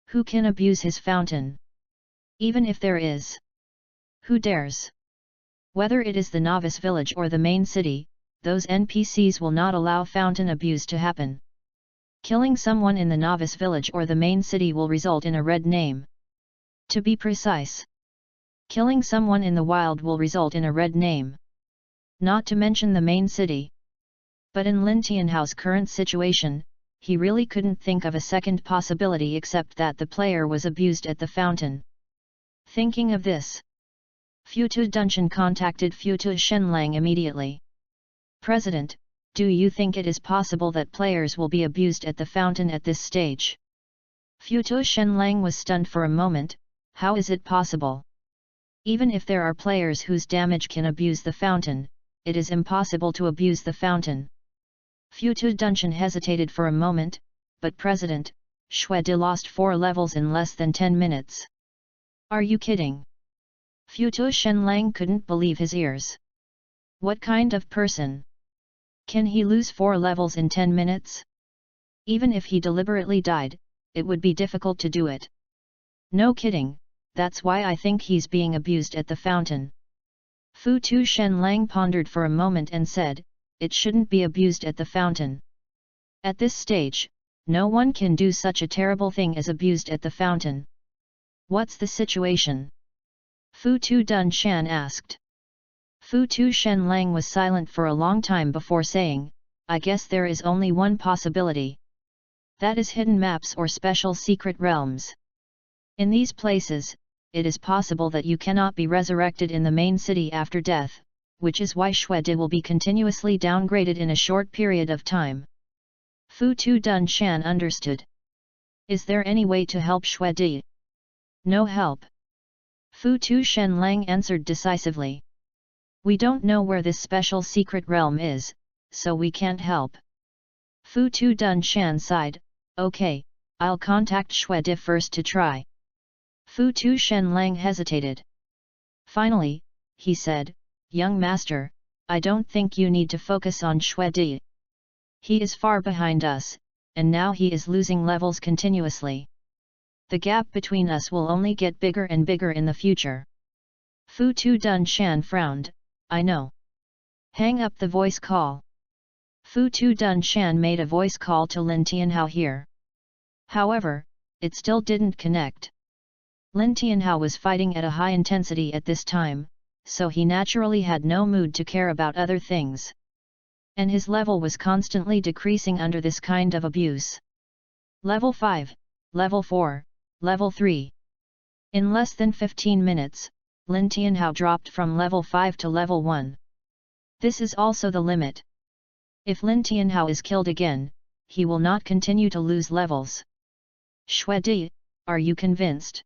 who can abuse his fountain? Even if there is, who dares? Whether it is the novice village or the main city, those NPCs will not allow fountain abuse to happen. Killing someone in the novice village or the main city will result in a red name. To be precise, killing someone in the wild will result in a red name. Not to mention the main city. But in Lin Tianhao's current situation, he really couldn't think of a second possibility except that the player was abused at the fountain. Thinking of this, Futu Dungeon contacted Futu Shenlang immediately. President, do you think it is possible that players will be abused at the fountain at this stage? Futu Shenlang was stunned for a moment. How is it possible? Even if there are players whose damage can abuse the fountain, it is impossible to abuse the fountain. Futu Dungeon hesitated for a moment, but President, Xuedi lost 4 levels in less than 10 minutes. Are you kidding? Futu Shenlang couldn't believe his ears. What kind of person? Can he lose 4 levels in 10 minutes? Even if he deliberately died, it would be difficult to do it. No kidding, that's why I think he's being abused at the fountain. Futu Shenlang pondered for a moment and said, it shouldn't be abused at the fountain. At this stage, no one can do such a terrible thing as abused at the fountain. What's the situation? Futu Dunshan asked. Futu Shenlang was silent for a long time before saying, I guess there is only one possibility. That is hidden maps or special secret realms. In these places, it is possible that you cannot be resurrected in the main city after death, which is why Xuedi will be continuously downgraded in a short period of time. Futu Dunshan understood. Is there any way to help Xuedi? No help. Futu Shenlang answered decisively. We don't know where this special secret realm is, so we can't help. Fu Tu Dun Shan sighed, okay, I'll contact Xue Di first to try. Fu Tu Shen Lang hesitated. Finally, he said, young master, I don't think you need to focus on Xue Di. He is far behind us, and now he is losing levels continuously. The gap between us will only get bigger and bigger in the future. Fu Tu Dun Shan frowned, I know. Hang up the voice call. Fu Tu Dun Shan made a voice call to Lin Tianhao here. However, it still didn't connect. Lin Tianhao was fighting at a high intensity at this time, so he naturally had no mood to care about other things. And his level was constantly decreasing under this kind of abuse. Level 5, Level 4, Level 3. In less than 15 minutes, Lin Tianhao dropped from Level 5 to Level 1. This is also the limit. If Lin Tianhao is killed again, he will not continue to lose levels. Xue Di, are you convinced?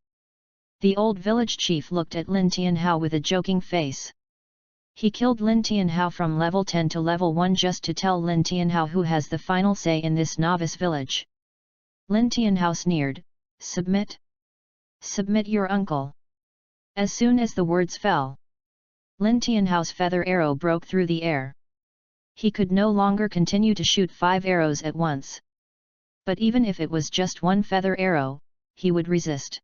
The old village chief looked at Lin Tianhao with a joking face. He killed Lin Tianhao from level 10 to level 1 just to tell Lin Tianhao who has the final say in this novice village. Lin Tianhao sneered, submit? Submit your uncle. As soon as the words fell, Lin Tianhao's feather arrow broke through the air. He could no longer continue to shoot 5 arrows at once. But even if it was just one feather arrow, he would resist.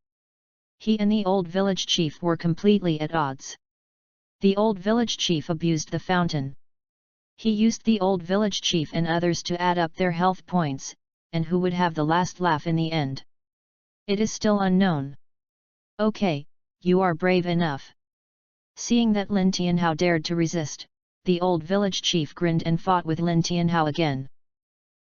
He and the old village chief were completely at odds. The old village chief abused the fountain. He used the old village chief and others to add up their health points, and who would have the last laugh in the end. It is still unknown. Okay, you are brave enough. Seeing that Lin Tianhao dared to resist, the old village chief grinned and fought with Lin Tianhao again.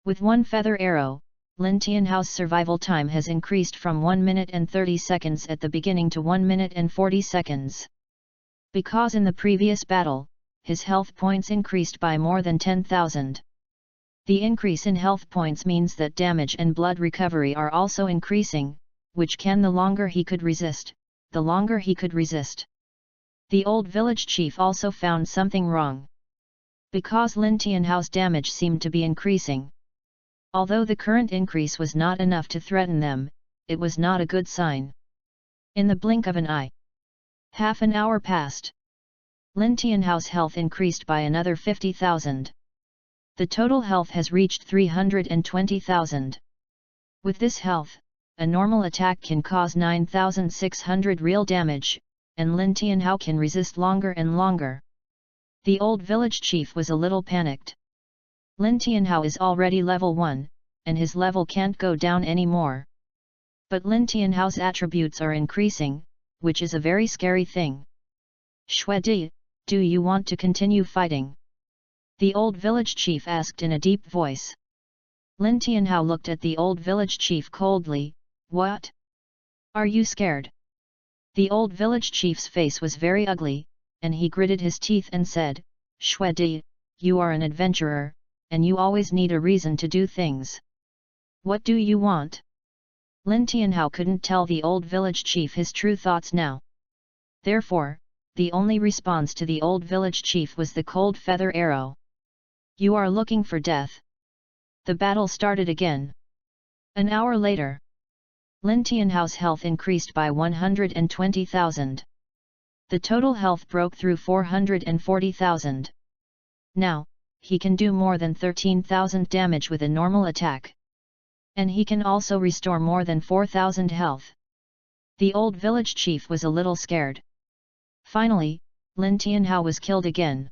With one feather arrow, Lin Tianhao's survival time has increased from 1 minute and 30 seconds at the beginning to 1 minute and 40 seconds. Because in the previous battle, his health points increased by more than 10,000. The increase in health points means that damage and blood recovery are also increasing, which can the longer he could resist, the longer he could resist. The old village chief also found something wrong. Because Lin Tianhao's damage seemed to be increasing. Although the current increase was not enough to threaten them, it was not a good sign. In the blink of an eye, half an hour passed. Lin Tianhao's health increased by another 50,000. The total health has reached 320,000. With this health, a normal attack can cause 9,600 real damage, and Lin Tianhao can resist longer and longer. The old village chief was a little panicked. Lin Tianhao is already level 1, and his level can't go down anymore. But Lin Tianhao's attributes are increasing, which is a very scary thing. Xue Di, do you want to continue fighting? The old village chief asked in a deep voice. Lin Tianhao looked at the old village chief coldly, what? Are you scared? The old village chief's face was very ugly, and he gritted his teeth and said, Xue Di, you are an adventurer, and you always need a reason to do things. What do you want? Lin Tianhao couldn't tell the old village chief his true thoughts now. Therefore, the only response to the old village chief was the cold feather arrow. You are looking for death. The battle started again. An hour later, Lin Tianhao's health increased by 120,000. The total health broke through 440,000. Now, he can do more than 13,000 damage with a normal attack. And he can also restore more than 4,000 health. The old village chief was a little scared. Finally, Lin Tianhao was killed again.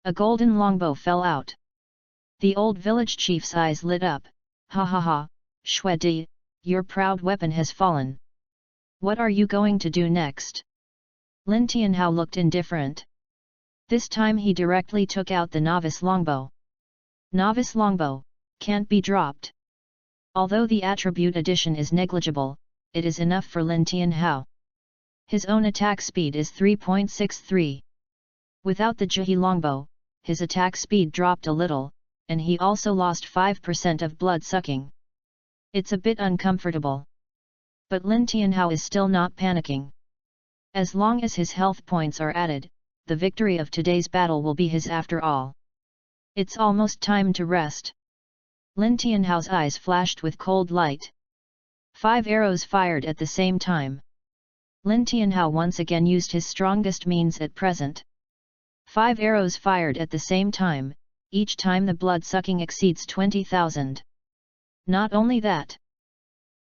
A golden longbow fell out. The old village chief's eyes lit up, ha ha ha, Xue Di, your proud weapon has fallen. What are you going to do next? Lin Tianhao looked indifferent. This time he directly took out the novice longbow. Novice longbow, can't be dropped. Although the attribute addition is negligible, it is enough for Lin Tianhao. His own attack speed is 3.63. Without the Jihi longbow, his attack speed dropped a little, and he also lost 5% of blood sucking. It's a bit uncomfortable. But Lin Tianhao is still not panicking. As long as his health points are added, the victory of today's battle will be his after all. It's almost time to rest. Lin Tianhao's eyes flashed with cold light. 5 arrows fired at the same time. Lin Tianhao once again used his strongest means at present. 5 arrows fired at the same time, each time the blood-sucking exceeds 20,000. Not only that,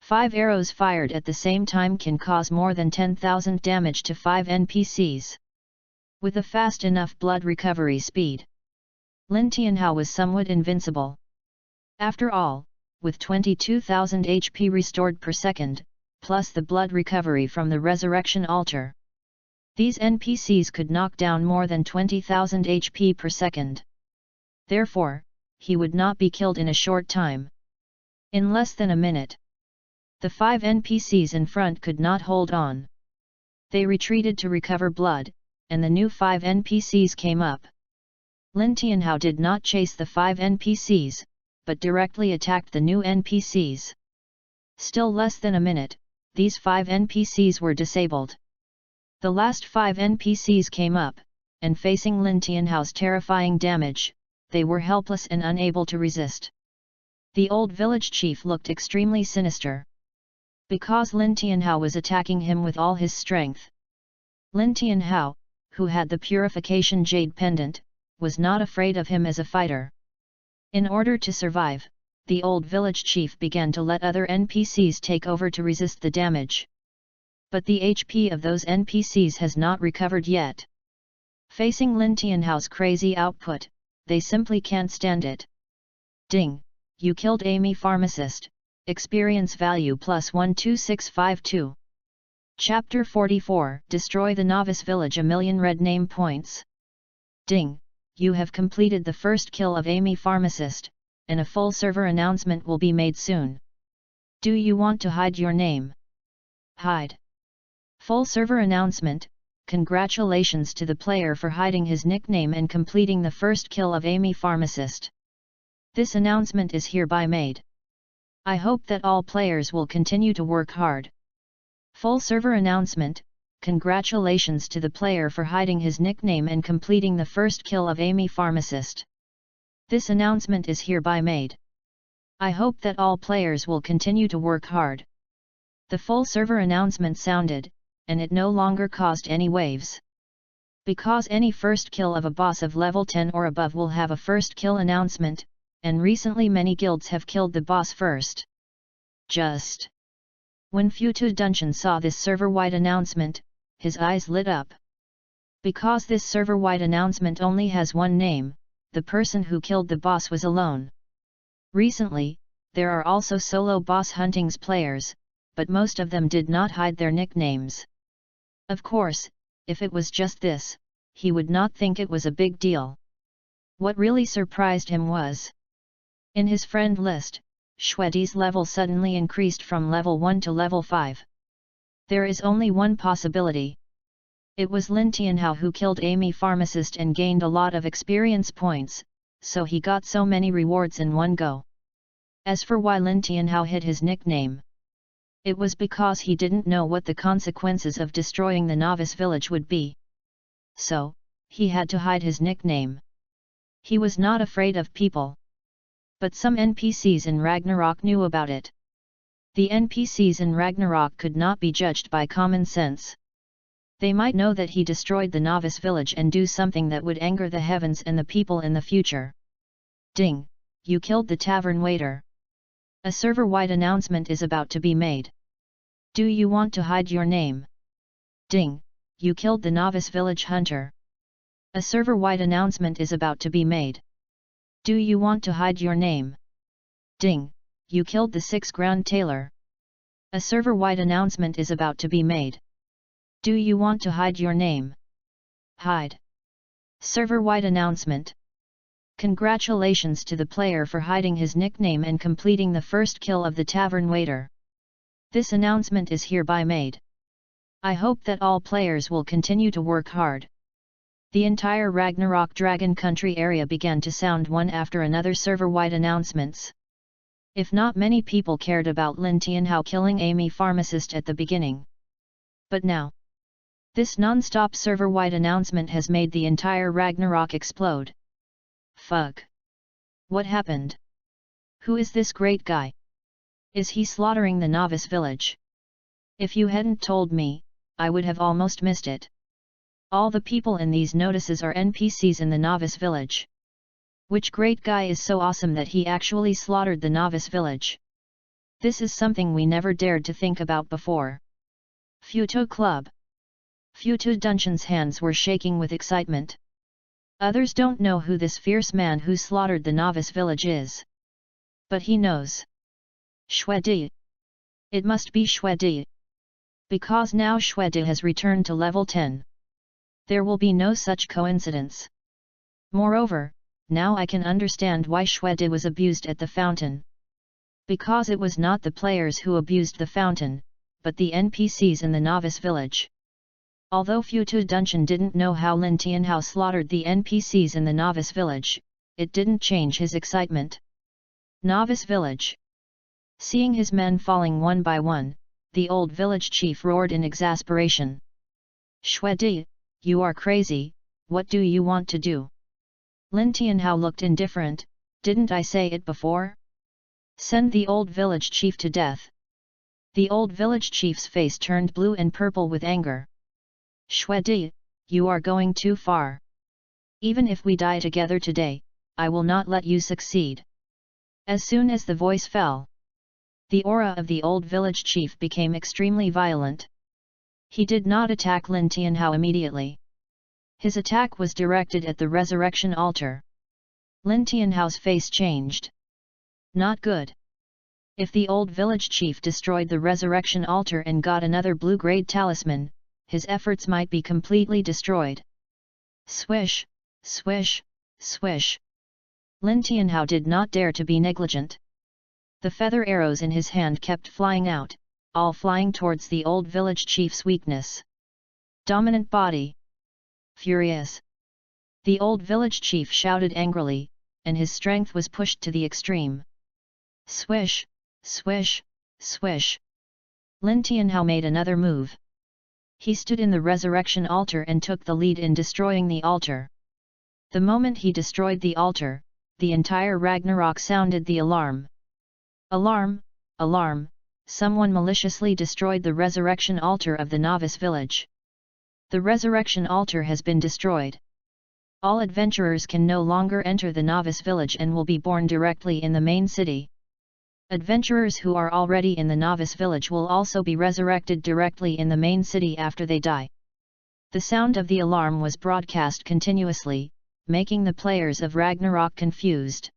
5 arrows fired at the same time can cause more than 10,000 damage to 5 NPCs. With a fast enough blood recovery speed, Lin Tianhao was somewhat invincible. After all, with 22,000 HP restored per second, plus the blood recovery from the resurrection altar, these NPCs could knock down more than 20,000 HP per second. Therefore, he would not be killed in a short time. In less than a minute, the 5 NPCs in front could not hold on. They retreated to recover blood, and the new 5 NPCs came up. Lin Tianhao did not chase the 5 NPCs, but directly attacked the new NPCs. Still less than a minute, these 5 NPCs were disabled. The last 5 NPCs came up, and facing Lin Tianhao's terrifying damage, they were helpless and unable to resist. The old village chief looked extremely sinister. Because Lin Tianhao was attacking him with all his strength. Lin Tianhao, who had the purification jade pendant, was not afraid of him as a fighter. In order to survive, the old village chief began to let other NPCs take over to resist the damage. But the HP of those NPCs has not recovered yet. Facing Lin Tianhao's crazy output, they simply can't stand it. Ding! You killed Amy Pharmacist, experience value plus 12652. Chapter 44, Destroy the Novice Village, a million red name points. Ding! You have completed the first kill of Amy Pharmacist, and a full server announcement will be made soon. Do you want to hide your name? Hide. Full server announcement. Congratulations to the player for hiding his nickname and completing the first kill of Amy Pharmacist. This announcement is hereby made. I hope that all players will continue to work hard. Full server announcement. Congratulations to the player for hiding his nickname and completing the first kill of Amy Pharmacist. This announcement is hereby made. I hope that all players will continue to work hard. The full server announcement sounded, and it no longer caused any waves. Because any first kill of a boss of level 10 or above will have a first kill announcement, and recently many guilds have killed the boss first. Just when Futu Dungeon saw this server-wide announcement, his eyes lit up. Because this server-wide announcement only has one name, the person who killed the boss was alone. Recently, there are also solo boss huntings players, but most of them did not hide their nicknames. Of course, if it was just this, he would not think it was a big deal. What really surprised him was, in his friend list, Shweti's level suddenly increased from level 1 to level 5. There is only one possibility. It was Lin Tianhao who killed Amy Pharmacist and gained a lot of experience points, so he got so many rewards in one go. As for why Lin Tianhao hid his nickname, it was because he didn't know what the consequences of destroying the novice village would be. So, he had to hide his nickname. He was not afraid of people. But some NPCs in Ragnarok knew about it. The NPCs in Ragnarok could not be judged by common sense. They might know that he destroyed the novice village and do something that would anger the heavens and the people in the future. Ding! You killed the tavern waiter. A server-wide announcement is about to be made. Do you want to hide your name? Ding! You killed the novice village hunter. A server-wide announcement is about to be made. Do you want to hide your name? Ding! You killed the 6 ground tailor. A server-wide announcement is about to be made. Do you want to hide your name? Hide. Server-wide announcement. Congratulations to the player for hiding his nickname and completing the first kill of the tavern waiter. This announcement is hereby made. I hope that all players will continue to work hard. The entire Ragnarok Dragon Country area began to sound one after another server-wide announcements. If not many people cared about Lin Tianhao killing Amy Pharmacist at the beginning. But now, This non-stop server-wide announcement has made the entire Ragnarok explode. Fuck. What happened? Who is this great guy? Is he slaughtering the novice village? If you hadn't told me, I would have almost missed it. All the people in these notices are NPCs in the novice village. Which great guy is so awesome that he actually slaughtered the novice village? This is something we never dared to think about before. Futo Club. Futo Dungeon's hands were shaking with excitement. Others don't know who this fierce man who slaughtered the novice village is. But he knows. Shwedi. It must be Shwedi. Because now Shwedi has returned to level 10. There will be no such coincidence. Moreover, now I can understand why Shwedi was abused at the fountain. Because it was not the players who abused the fountain, but the NPCs in the novice village. Although Futu Dungeon didn't know how Lin Tianhao slaughtered the NPCs in the novice village, it didn't change his excitement. Novice village. Seeing his men falling one by one, the old village chief roared in exasperation. Shwedi, you are crazy, what do you want to do? Lin Tianhao looked indifferent, didn't I say it before? Send the old village chief to death. The old village chief's face turned blue and purple with anger. Shwedi, you are going too far. Even if we die together today, I will not let you succeed. As soon as the voice fell, the aura of the old village chief became extremely violent. He did not attack Lin Tianhao immediately. His attack was directed at the resurrection altar. Lin Tianhao's face changed. Not good. If the old village chief destroyed the resurrection altar and got another blue-grade talisman, his efforts might be completely destroyed. Swish, swish, swish. Lin Tianhao did not dare to be negligent. The feather arrows in his hand kept flying out, all flying towards the old village chief's weakness. Dominant body. Furious. The old village chief shouted angrily, and his strength was pushed to the extreme. Swish, swish, swish. Lin Tianhao made another move. He stood in the resurrection altar and took the lead in destroying the altar. The moment he destroyed the altar, the entire Ragnarok sounded the alarm. Alarm, alarm, someone maliciously destroyed the resurrection altar of the novice village. The resurrection altar has been destroyed. All adventurers can no longer enter the novice village and will be born directly in the main city. Adventurers who are already in the novice village will also be resurrected directly in the main city after they die. The sound of the alarm was broadcast continuously, making the players of Ragnarok confused.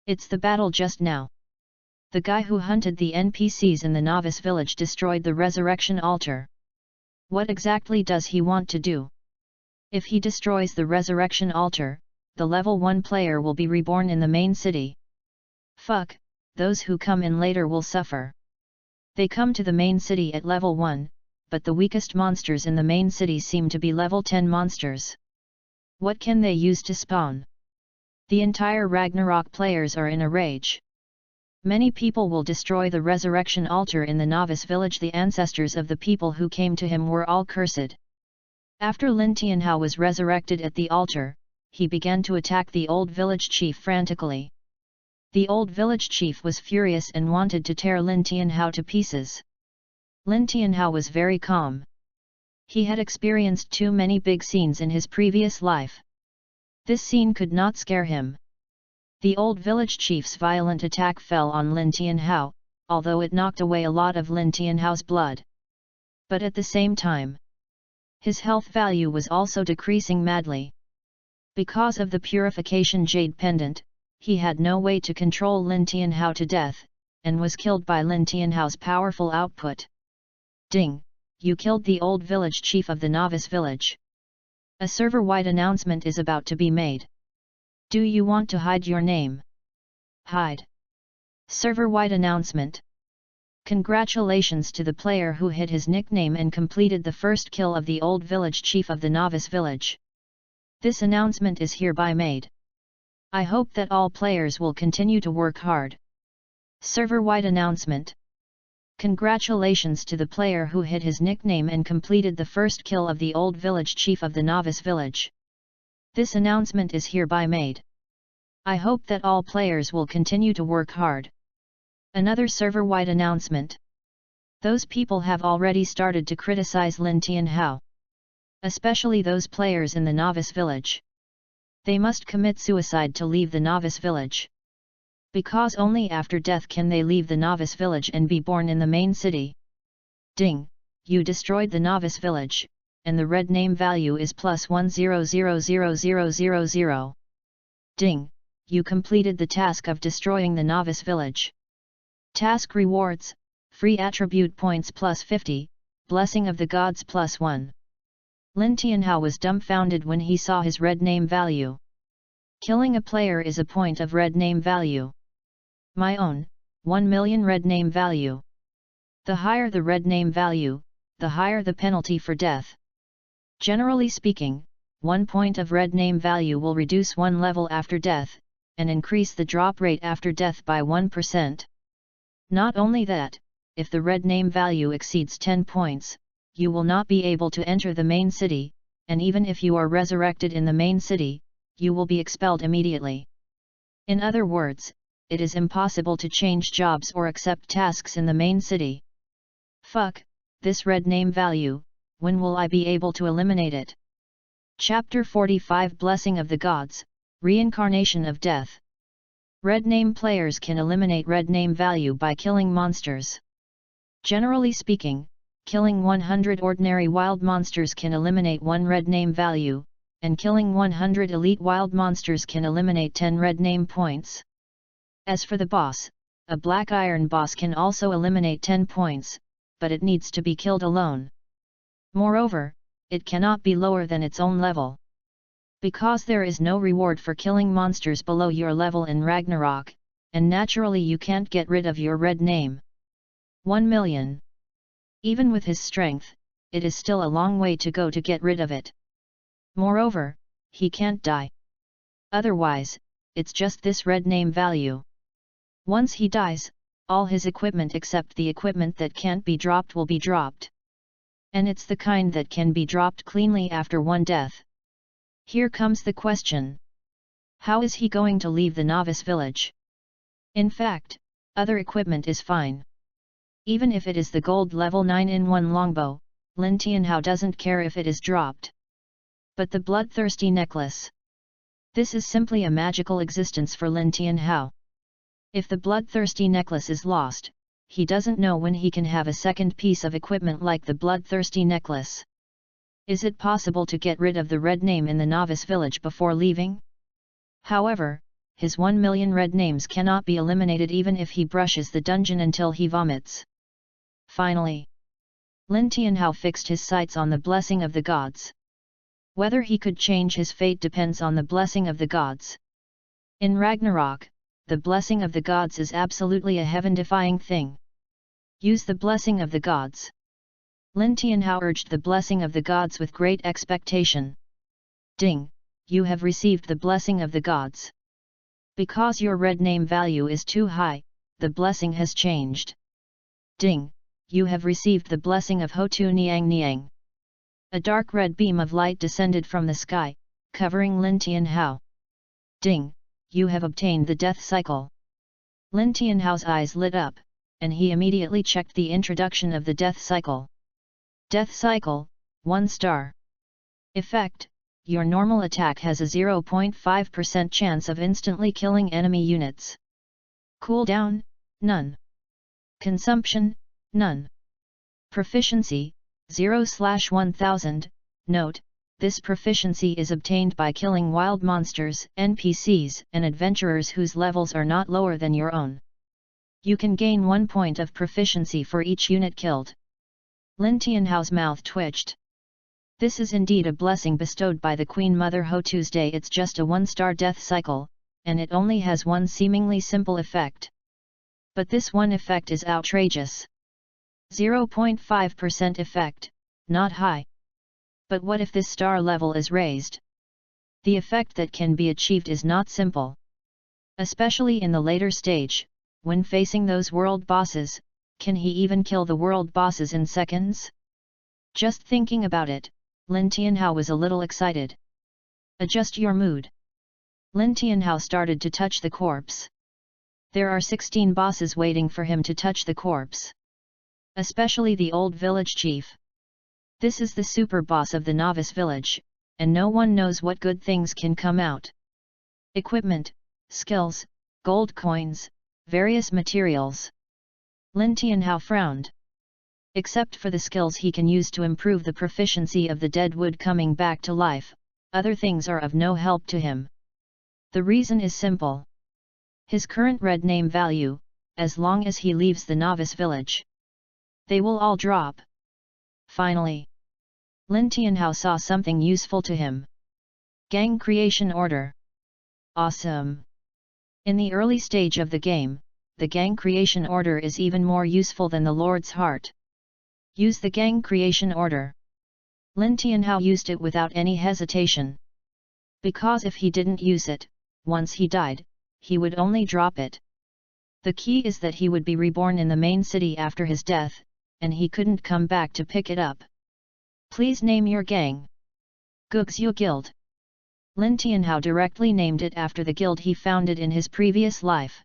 It's the battle just now. The guy who hunted the NPCs in the novice village destroyed the resurrection altar. What exactly does he want to do? If he destroys the resurrection altar, the level 1 player will be reborn in the main city. Fuck, those who come in later will suffer. They come to the main city at level 1, but the weakest monsters in the main city seem to be level 10 monsters. What can they use to spawn? The entire Ragnarok players are in a rage. Many people will destroy the resurrection altar in the novice village. The ancestors of the people who came to him were all cursed. After Lin Tianhao was resurrected at the altar, he began to attack the old village chief frantically. The old village chief was furious and wanted to tear Lin Tianhao to pieces. Lin Tianhao was very calm. He had experienced too many big scenes in his previous life. This scene could not scare him. The old village chief's violent attack fell on Lin Tianhao, although it knocked away a lot of Lin Tianhao's blood. But at the same time, his health value was also decreasing madly. Because of the purification jade pendant, he had no way to control Lin Tianhao to death, and was killed by Lin Tianhao's powerful output. Ding! You killed the old village chief of the novice village. A server-wide announcement is about to be made. Do you want to hide your name? Hide. Server-wide announcement. Congratulations to the player who hid his nickname and completed the first kill of the old village chief of the novice village. This announcement is hereby made. I hope that all players will continue to work hard. Server-wide announcement. Congratulations to the player who hit his nickname and completed the first kill of the old village chief of the novice village. This announcement is hereby made. I hope that all players will continue to work hard. Another server-wide announcement. Those people have already started to criticize Lin Tianhao. Especially those players in the novice village. They must commit suicide to leave the novice village. Because only after death can they leave the novice village and be born in the main city. Ding! You destroyed the novice village, and the red name value is +1000000. Ding! You completed the task of destroying the novice village. Task rewards, free attribute points +50, blessing of the gods +1. Lin Tianhao was dumbfounded when he saw his red name value. Killing a player is a point of red name value. My own, 1 million red name value. The higher the red name value, the higher the penalty for death. Generally speaking, 1 point of red name value will reduce 1 level after death, and increase the drop rate after death by 1%. Not only that, if the red name value exceeds 10 points, you will not be able to enter the main city, and even if you are resurrected in the main city, you will be expelled immediately. In other words, it is impossible to change jobs or accept tasks in the main city. Fuck, this red name value, when will I be able to eliminate it? Chapter 45 Blessing of the Gods, Reincarnation of Death. Red name players can eliminate red name value by killing monsters. Generally speaking, killing 100 ordinary wild monsters can eliminate 1 red name value, and killing 100 elite wild monsters can eliminate 10 red name points. As for the boss, a black iron boss can also eliminate 10 points, but it needs to be killed alone. Moreover, it cannot be lower than its own level. Because there is no reward for killing monsters below your level in Ragnarok, and naturally you can't get rid of your red name. 1 million. Even with his strength, it is still a long way to go to get rid of it. Moreover, he can't die. Otherwise, it's just this red name value. Once he dies, all his equipment except the equipment that can't be dropped will be dropped. And it's the kind that can be dropped cleanly after one death. Here comes the question. How is he going to leave the novice village? In fact, other equipment is fine. Even if it is the gold level 9-in-1 longbow, Lin Tianhao doesn't care if it is dropped. But the bloodthirsty necklace. This is simply a magical existence for Lin Tianhao. If the bloodthirsty necklace is lost, he doesn't know when he can have a second piece of equipment like the bloodthirsty necklace. Is it possible to get rid of the red name in the novice village before leaving? However, his 1 million red names cannot be eliminated even if he brushes the dungeon until he vomits. Finally, Lin Tianhao fixed his sights on the blessing of the gods. Whether he could change his fate depends on the blessing of the gods. In Ragnarok, the blessing of the gods is absolutely a heaven-defying thing. Use the blessing of the gods. Lin Tianhao urged the blessing of the gods with great expectation. Ding! You have received the blessing of the gods. Because your red name value is too high, the blessing has changed. Ding! You have received the blessing of Hotu Niang Niang. A dark red beam of light descended from the sky, covering Lin Tianhao. Ding! You have obtained the death cycle. Lin Tianhao's eyes lit up, and he immediately checked the introduction of the death cycle. Death cycle, 1 star. Effect: your normal attack has a 0.5% chance of instantly killing enemy units. Cooldown: none. Consumption: none. Proficiency: 0/1000. Note: this proficiency is obtained by killing wild monsters, NPCs, and adventurers whose levels are not lower than your own. You can gain 1 point of proficiency for each unit killed. Lin Tianhao's mouth twitched. This is indeed a blessing bestowed by the Queen Mother Ho Tuesday. It's just a 1-star death cycle, and it only has one seemingly simple effect. But this one effect is outrageous. 0.5% effect, not high. But what if this star level is raised? The effect that can be achieved is not simple. Especially in the later stage, when facing those world bosses, Can he even kill the world bosses in seconds? Just thinking about it, Lin Tianhao was a little excited. Adjust your mood. Lin Tianhao started to touch the corpse. There are 16 bosses waiting for him to touch the corpse. Especially the old village chief. This is the super boss of the novice village, and no one knows what good things can come out. Equipment, skills, gold coins, various materials. Lin Tianhao frowned. Except for the skills he can use to improve the proficiency of the dead wood coming back to life, other things are of no help to him. The reason is simple. His current red name value, as long as he leaves the novice village, they will all drop. Finally, Lin Tianhao saw something useful to him. Gang creation order. Awesome! In the early stage of the game, the gang creation order is even more useful than the Lord's Heart. Use the gang creation order. Lin Tianhao used it without any hesitation. Because if he didn't use it, once he died, he would only drop it. The key is that he would be reborn in the main city after his death, and he couldn't come back to pick it up. Please name your gang. Guxue Guild. Lin Tianhao directly named it after the guild he founded in his previous life.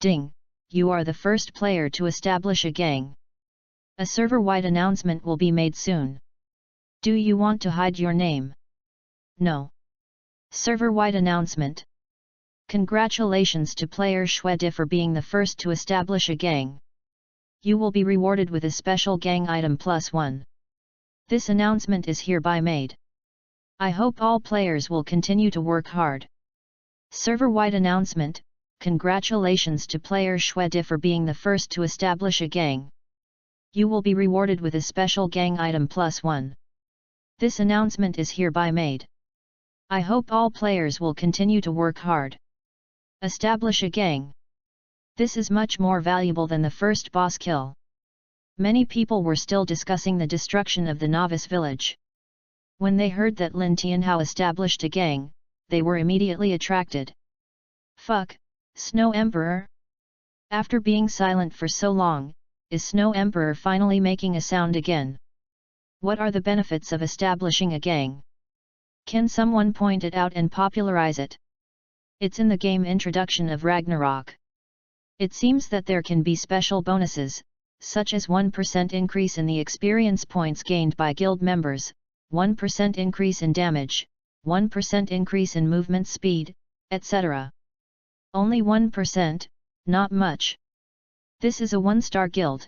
Ding! You are the first player to establish a gang. A server-wide announcement will be made soon. Do you want to hide your name? No. Server-wide announcement. Congratulations to player Xuedi for being the first to establish a gang. You will be rewarded with a special gang item +1. This announcement is hereby made. I hope all players will continue to work hard. Server-wide announcement. Congratulations to player Xuedi for being the first to establish a gang. You will be rewarded with a special gang item +1. This announcement is hereby made. I hope all players will continue to work hard. Establish a gang. This is much more valuable than the first boss kill. Many people were still discussing the destruction of the novice village. When they heard that Lin Tianhao established a gang, they were immediately attracted. Fuck, Snow Emperor? After being silent for so long, is Snow Emperor finally making a sound again? What are the benefits of establishing a gang? Can someone point it out and popularize it? It's in the game introduction of Ragnarok. It seems that there can be special bonuses, such as 1% increase in the experience points gained by guild members, 1% increase in damage, 1% increase in movement speed, etc. Only 1%, not much. This is a 1-star guild.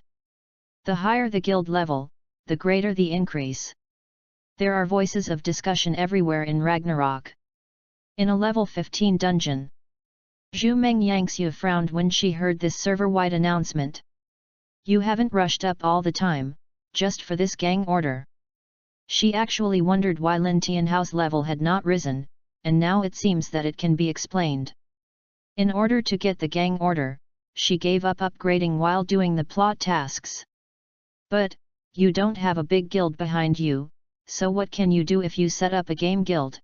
The higher the guild level, the greater the increase. There are voices of discussion everywhere in Ragnarok. In a level 15 dungeon, Zhu Meng Yangxue frowned when she heard this server-wide announcement. You haven't rushed up all the time, just for this gang order. She actually wondered why Lin Tianhao's level had not risen, and now it seems that it can be explained. In order to get the gang order, she gave up upgrading while doing the plot tasks. But, you don't have a big guild behind you, so what can you do if you set up a game guild?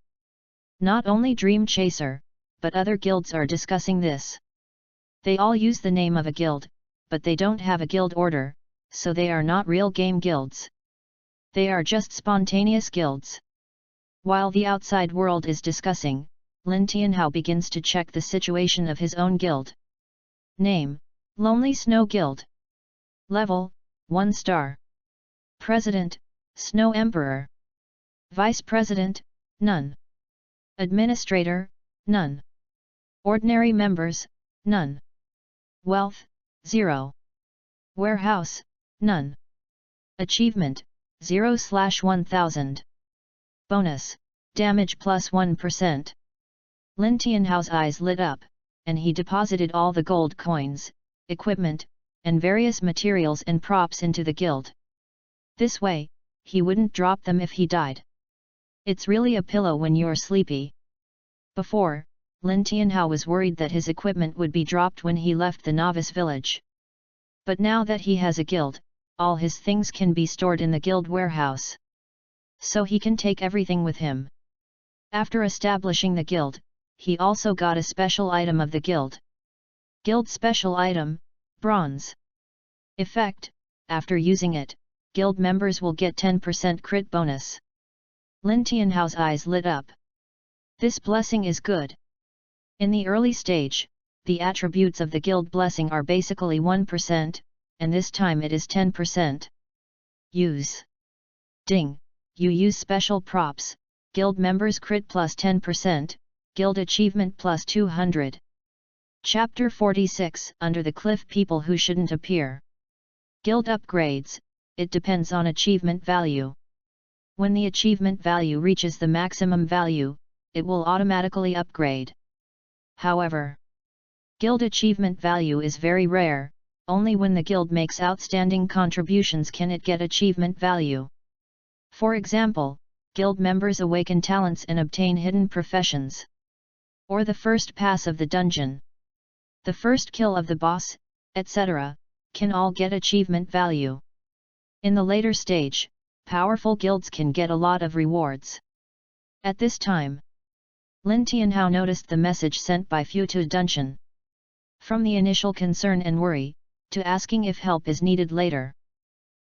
Not only Dream Chaser, but other guilds are discussing this. They all use the name of a guild, but they don't have a guild order, so they are not real game guilds. They are just spontaneous guilds. While the outside world is discussing, Lin Tianhao begins to check the situation of his own guild. Name: Lonely Snow Guild. Level: 1 star. President: Snow Emperor. Vice President: none. Administrator: none. Ordinary members: none. Wealth: 0. Warehouse: none. Achievement: 0/1000. Bonus: damage +1%. Lin Tianhao's eyes lit up, and he deposited all the gold coins, equipment, and various materials and props into the guild. This way, he wouldn't drop them if he died. It's really a pillow when you're sleepy. Before, Lin Tianhao was worried that his equipment would be dropped when he left the novice village. But now that he has a guild, all his things can be stored in the guild warehouse. So he can take everything with him. After establishing the guild, he also got a special item of the guild. Guild special item: bronze. Effect: after using it, guild members will get 10% crit bonus. Lin Tianhao's eyes lit up. This blessing is good. In the early stage, the attributes of the guild blessing are basically 1%, and this time it is 10%. Use. Ding! You use special props, guild members crit plus 10%, guild achievement plus 200. Chapter 46 Under the Cliff People Who Shouldn't Appear. Guild upgrades, it depends on achievement value. When the achievement value reaches the maximum value, it will automatically upgrade. However, guild achievement value is very rare, only when the guild makes outstanding contributions can it get achievement value. For example, guild members awaken talents and obtain hidden professions. Or the first pass of the dungeon. The first kill of the boss, etc., can all get achievement value. In the later stage, powerful guilds can get a lot of rewards. At this time, Lin Tianhao noticed the message sent by Fu Tu Dunshan. From the initial concern and worry, to asking if help is needed later.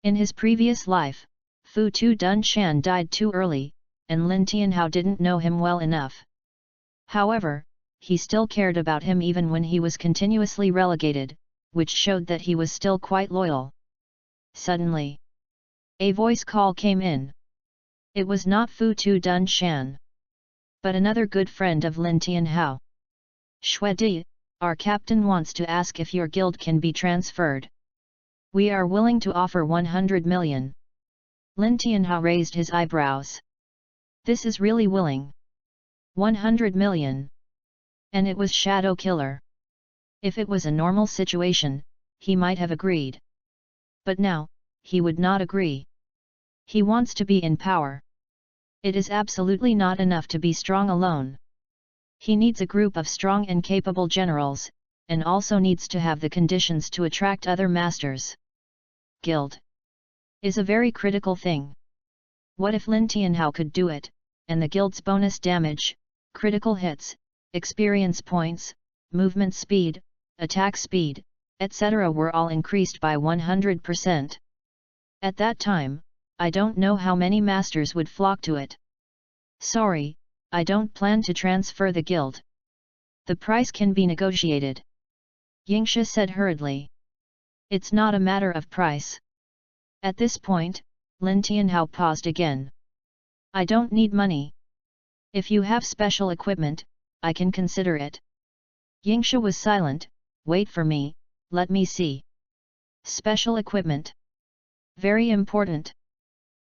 In his previous life, Fu Tu Dunshan died too early, and Lin Tianhao didn't know him well enough. However, he still cared about him even when he was continuously relegated, which showed that he was still quite loyal. Suddenly, a voice call came in. It was not Fu Tu Dunshan, but another good friend of Lin Tianhao. Shuedi, our captain wants to ask if your guild can be transferred. We are willing to offer 100 million. Lin Tianhao raised his eyebrows. This is really willing. 100 million. And it was Shadow Killer. If it was a normal situation, he might have agreed. But now, he would not agree. He wants to be in power. It is absolutely not enough to be strong alone. He needs a group of strong and capable generals, and also needs to have the conditions to attract other masters. Guild is a very critical thing. What if Lin Tianhao could do it, and the guild's bonus damage, critical hits, experience points, movement speed, attack speed, etc. were all increased by 100%. At that time, I don't know how many masters would flock to it. Sorry, I don't plan to transfer the guild. The price can be negotiated. Yingxia said hurriedly. It's not a matter of price. At this point, Lin Tianhao paused again. I don't need money. If you have special equipment, I can consider it. Yingxia was silent. Wait for me, let me see. Special equipment. Very important.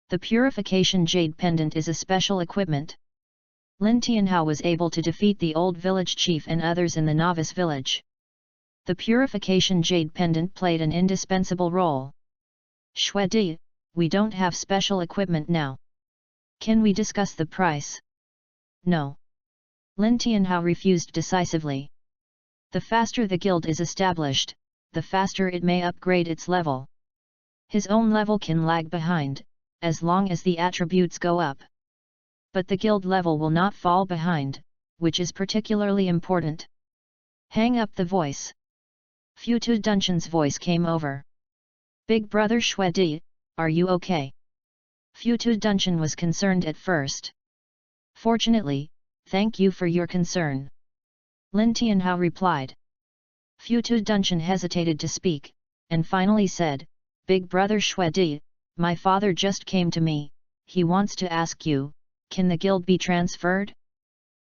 The Purification Jade Pendant is a special equipment. Lin Tianhao was able to defeat the old village chief and others in the novice village. The Purification Jade Pendant played an indispensable role. Shuedi, we don't have special equipment now. Can we discuss the price? No. Lin Tianhao refused decisively. The faster the guild is established, the faster it may upgrade its level. His own level can lag behind, as long as the attributes go up. But the guild level will not fall behind, which is particularly important. Hang up the voice. Fu Tu Dunshan's voice came over. Big brother Shuedi, are you okay? Fu Tu Dunshan was concerned at first. Fortunately, thank you for your concern. Lin Tianhao replied. Fu Tu Dunshan hesitated to speak, and finally said, Big brother Shuedi, my father just came to me, he wants to ask you, can the guild be transferred?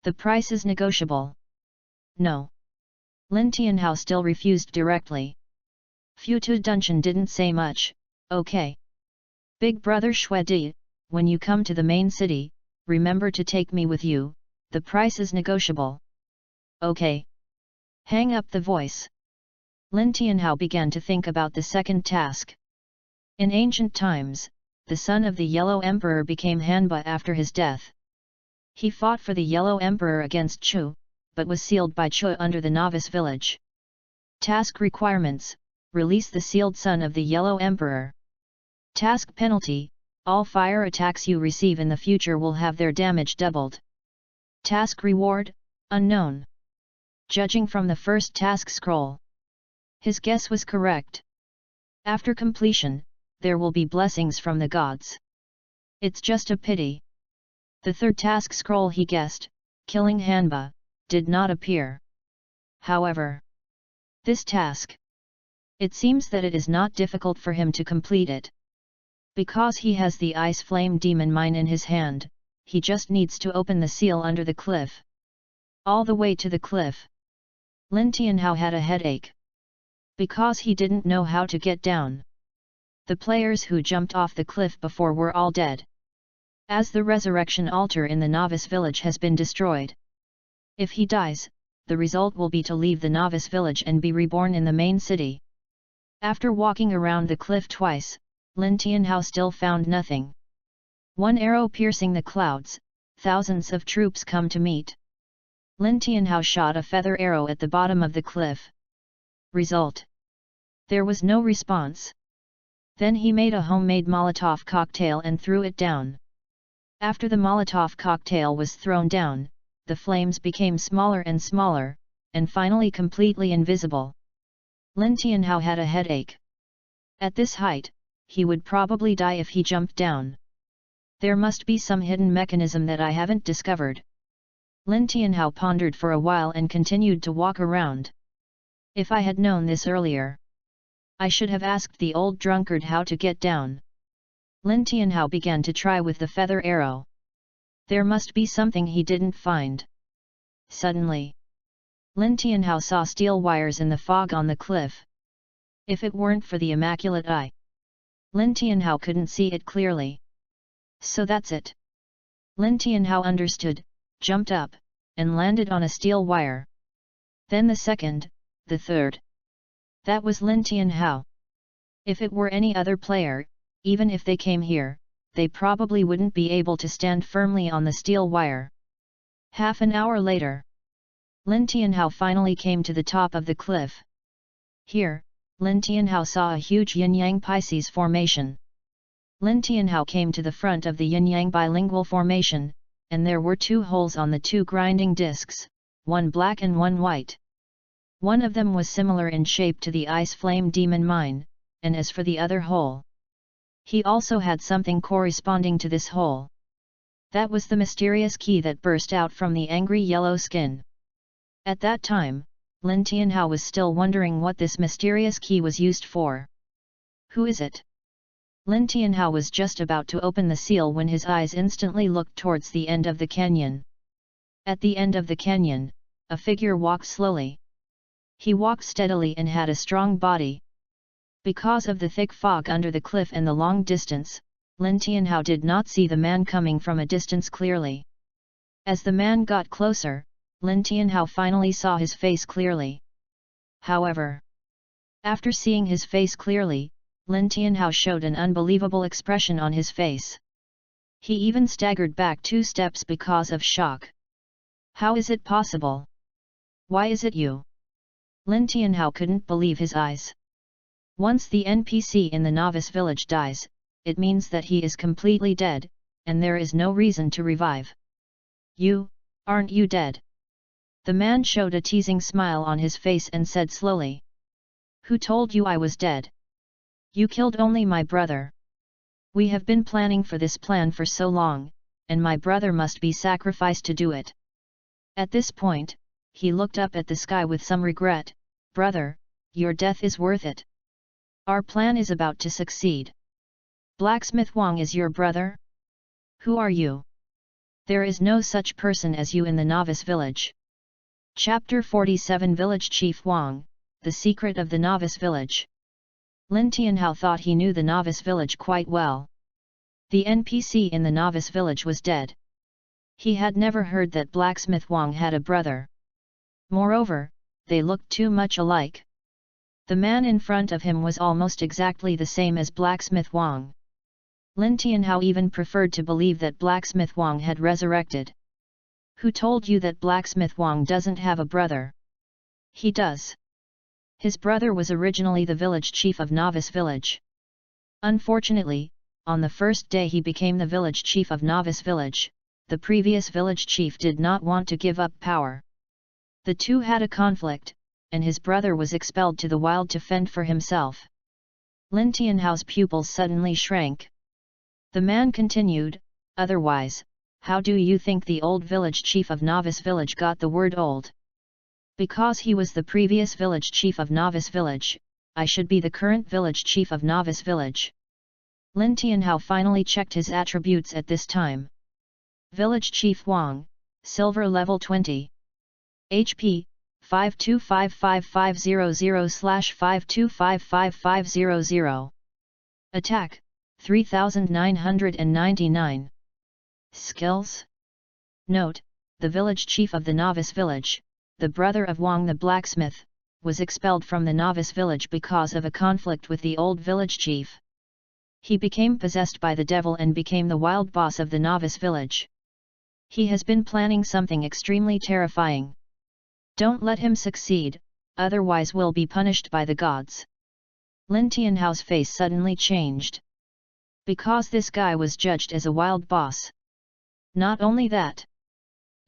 The price is negotiable. No. Lin Tianhao still refused directly. Fu Tu Dunshan didn't say much. Okay. Big brother Shuedi, when you come to the main city, remember to take me with you, the price is negotiable. Okay. Hang up the voice. Lin Tianhao began to think about the second task. In ancient times, the son of the Yellow Emperor became Hanba after his death. He fought for the Yellow Emperor against Chu, but was sealed by Chu under the novice village. Task requirements: release the sealed son of the Yellow Emperor. Task penalty: all fire attacks you receive in the future will have their damage doubled. Task reward: unknown. Judging from the first task scroll, his guess was correct. After completion, there will be blessings from the gods. It's just a pity. The third task scroll he guessed, killing Hanba, did not appear. However, this task, it seems that it is not difficult for him to complete it. Because he has the ice flame demon mine in his hand, he just needs to open the seal under the cliff. All the way to the cliff. Lin Tianhao had a headache. Because he didn't know how to get down. The players who jumped off the cliff before were all dead. As the resurrection altar in the novice village has been destroyed. If he dies, the result will be to leave the novice village and be reborn in the main city. After walking around the cliff twice, Lin Tianhao still found nothing. One arrow piercing the clouds, thousands of troops come to meet. Lin Tianhao shot a feather arrow at the bottom of the cliff. Result. There was no response. Then he made a homemade Molotov cocktail and threw it down. After the Molotov cocktail was thrown down, the flames became smaller and smaller, and finally completely invisible. Lin Tianhao had a headache. At this height, he would probably die if he jumped down. There must be some hidden mechanism that I haven't discovered. Lin Tianhao pondered for a while and continued to walk around. If I had known this earlier, I should have asked the old drunkard how to get down. Lin Tianhao began to try with the feather arrow. There must be something he didn't find. Suddenly, Lin Tianhao saw steel wires in the fog on the cliff. If it weren't for the immaculate eye, Lin Tianhao couldn't see it clearly. So that's it. Lin Tianhao understood, jumped up, and landed on a steel wire. Then the second, the third. That was Lin Tianhao. If it were any other player, even if they came here, they probably wouldn't be able to stand firmly on the steel wire. Half an hour later, Lin Tianhao finally came to the top of the cliff. Here, Lin Tianhao saw a huge yin-yang Pisces formation. Lin Tianhao came to the front of the yin-yang bilingual formation, and there were two holes on the two grinding discs, one black and one white. One of them was similar in shape to the ice flame demon mine, and as for the other hole, he also had something corresponding to this hole. That was the mysterious key that burst out from the angry yellow skin. At that time, Lin Tianhao was still wondering what this mysterious key was used for. Who is it? Lin Tianhao was just about to open the seal when his eyes instantly looked towards the end of the canyon. At the end of the canyon, a figure walked slowly. He walked steadily and had a strong body. Because of the thick fog under the cliff and the long distance, Lin Tianhao did not see the man coming from a distance clearly. As the man got closer, Lin Tianhao finally saw his face clearly. However, after seeing his face clearly, Lin Tianhao showed an unbelievable expression on his face. He even staggered back 2 steps because of shock. How is it possible? Why is it you? Lin Tianhao couldn't believe his eyes. Once the NPC in the novice village dies, it means that he is completely dead, and there is no reason to revive. You, aren't you dead? The man showed a teasing smile on his face and said slowly. Who told you I was dead? You killed only my brother. We have been planning for this plan for so long, and my brother must be sacrificed to do it. At this point, he looked up at the sky with some regret. Brother, your death is worth it. Our plan is about to succeed. Blacksmith Wang is your brother? Who are you? There is no such person as you in the novice village. Chapter 47 Village Chief Wang, The Secret of the Novice Village. Lin Tianhao thought he knew the novice village quite well. The NPC in the novice village was dead. He had never heard that Blacksmith Wang had a brother. Moreover, they looked too much alike. The man in front of him was almost exactly the same as Blacksmith Wang. Lin Tianhao even preferred to believe that Blacksmith Wang had resurrected. Who told you that Blacksmith Wang doesn't have a brother? He does. His brother was originally the village chief of Novice Village. Unfortunately, on the first day he became the village chief of Novice Village, the previous village chief did not want to give up power. The two had a conflict, and his brother was expelled to the wild to fend for himself. Lin Tianhao's pupils suddenly shrank. The man continued, otherwise, how do you think the old village chief of Novice Village got the word old? Because he was the previous village chief of Novice Village, I should be the current village chief of Novice Village. Lin Tianhao finally checked his attributes at this time. Village Chief Wang, Silver Level 20. HP, 525500/52555500. Attack, 3999. Skills. Note, the village chief of the Novice Village, the brother of Wang the blacksmith, was expelled from the Novice Village because of a conflict with the old village chief. He became possessed by the devil and became the wild boss of the Novice Village. He has been planning something extremely terrifying. Don't let him succeed, otherwise will be punished by the gods. Lin Tianhao's face suddenly changed. Because this guy was judged as a wild boss. Not only that.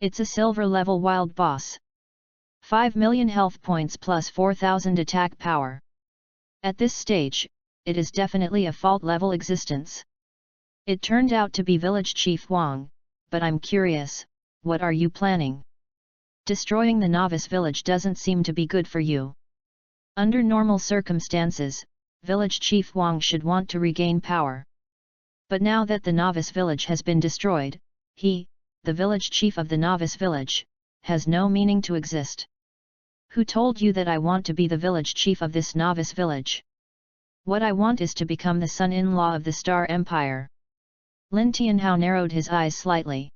It's a silver level wild boss. 5 million health points plus 4000 attack power. At this stage, it is definitely a fault level existence. It turned out to be village chief Wang, but I'm curious, what are you planning? Destroying the novice village doesn't seem to be good for you. Under normal circumstances, village chief Wang should want to regain power. But now that the novice village has been destroyed, he, the village chief of the novice village, has no meaning to exist. Who told you that I want to be the village chief of this novice village? What I want is to become the son-in-law of the Star Empire. Lin Tianhao narrowed his eyes slightly.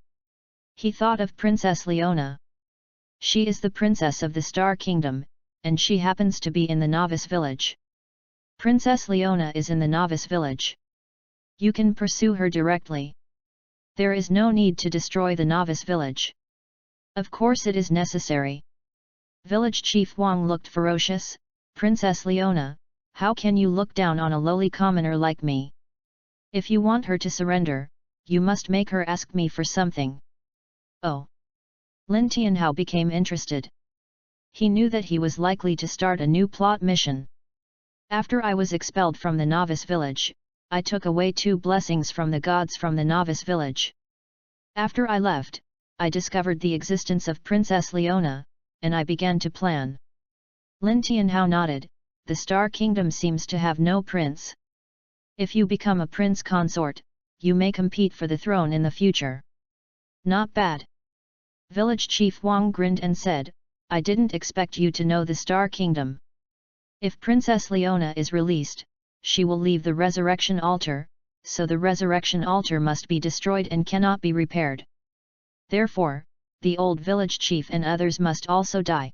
He thought of Princess Leona. She is the princess of the Star Kingdom, and she happens to be in the novice village. Princess Leona is in the novice village. You can pursue her directly. There is no need to destroy the novice village. Of course it is necessary. Village Chief Wang looked ferocious. Princess Leona, how can you look down on a lowly commoner like me? If you want her to surrender, you must make her ask me for something. Oh! Lin Tianhao became interested. He knew that he was likely to start a new plot mission. After I was expelled from the novice village, I took away 2 blessings from the gods from the novice village. After I left, I discovered the existence of Princess Leona, and I began to plan. Lin Tianhao nodded. The Star Kingdom seems to have no prince. If you become a prince consort, you may compete for the throne in the future. Not bad. Village Chief Wang grinned and said, I didn't expect you to know the Star Kingdom. If Princess Leona is released, she will leave the resurrection altar, so the resurrection altar must be destroyed and cannot be repaired. Therefore, the old village chief and others must also die.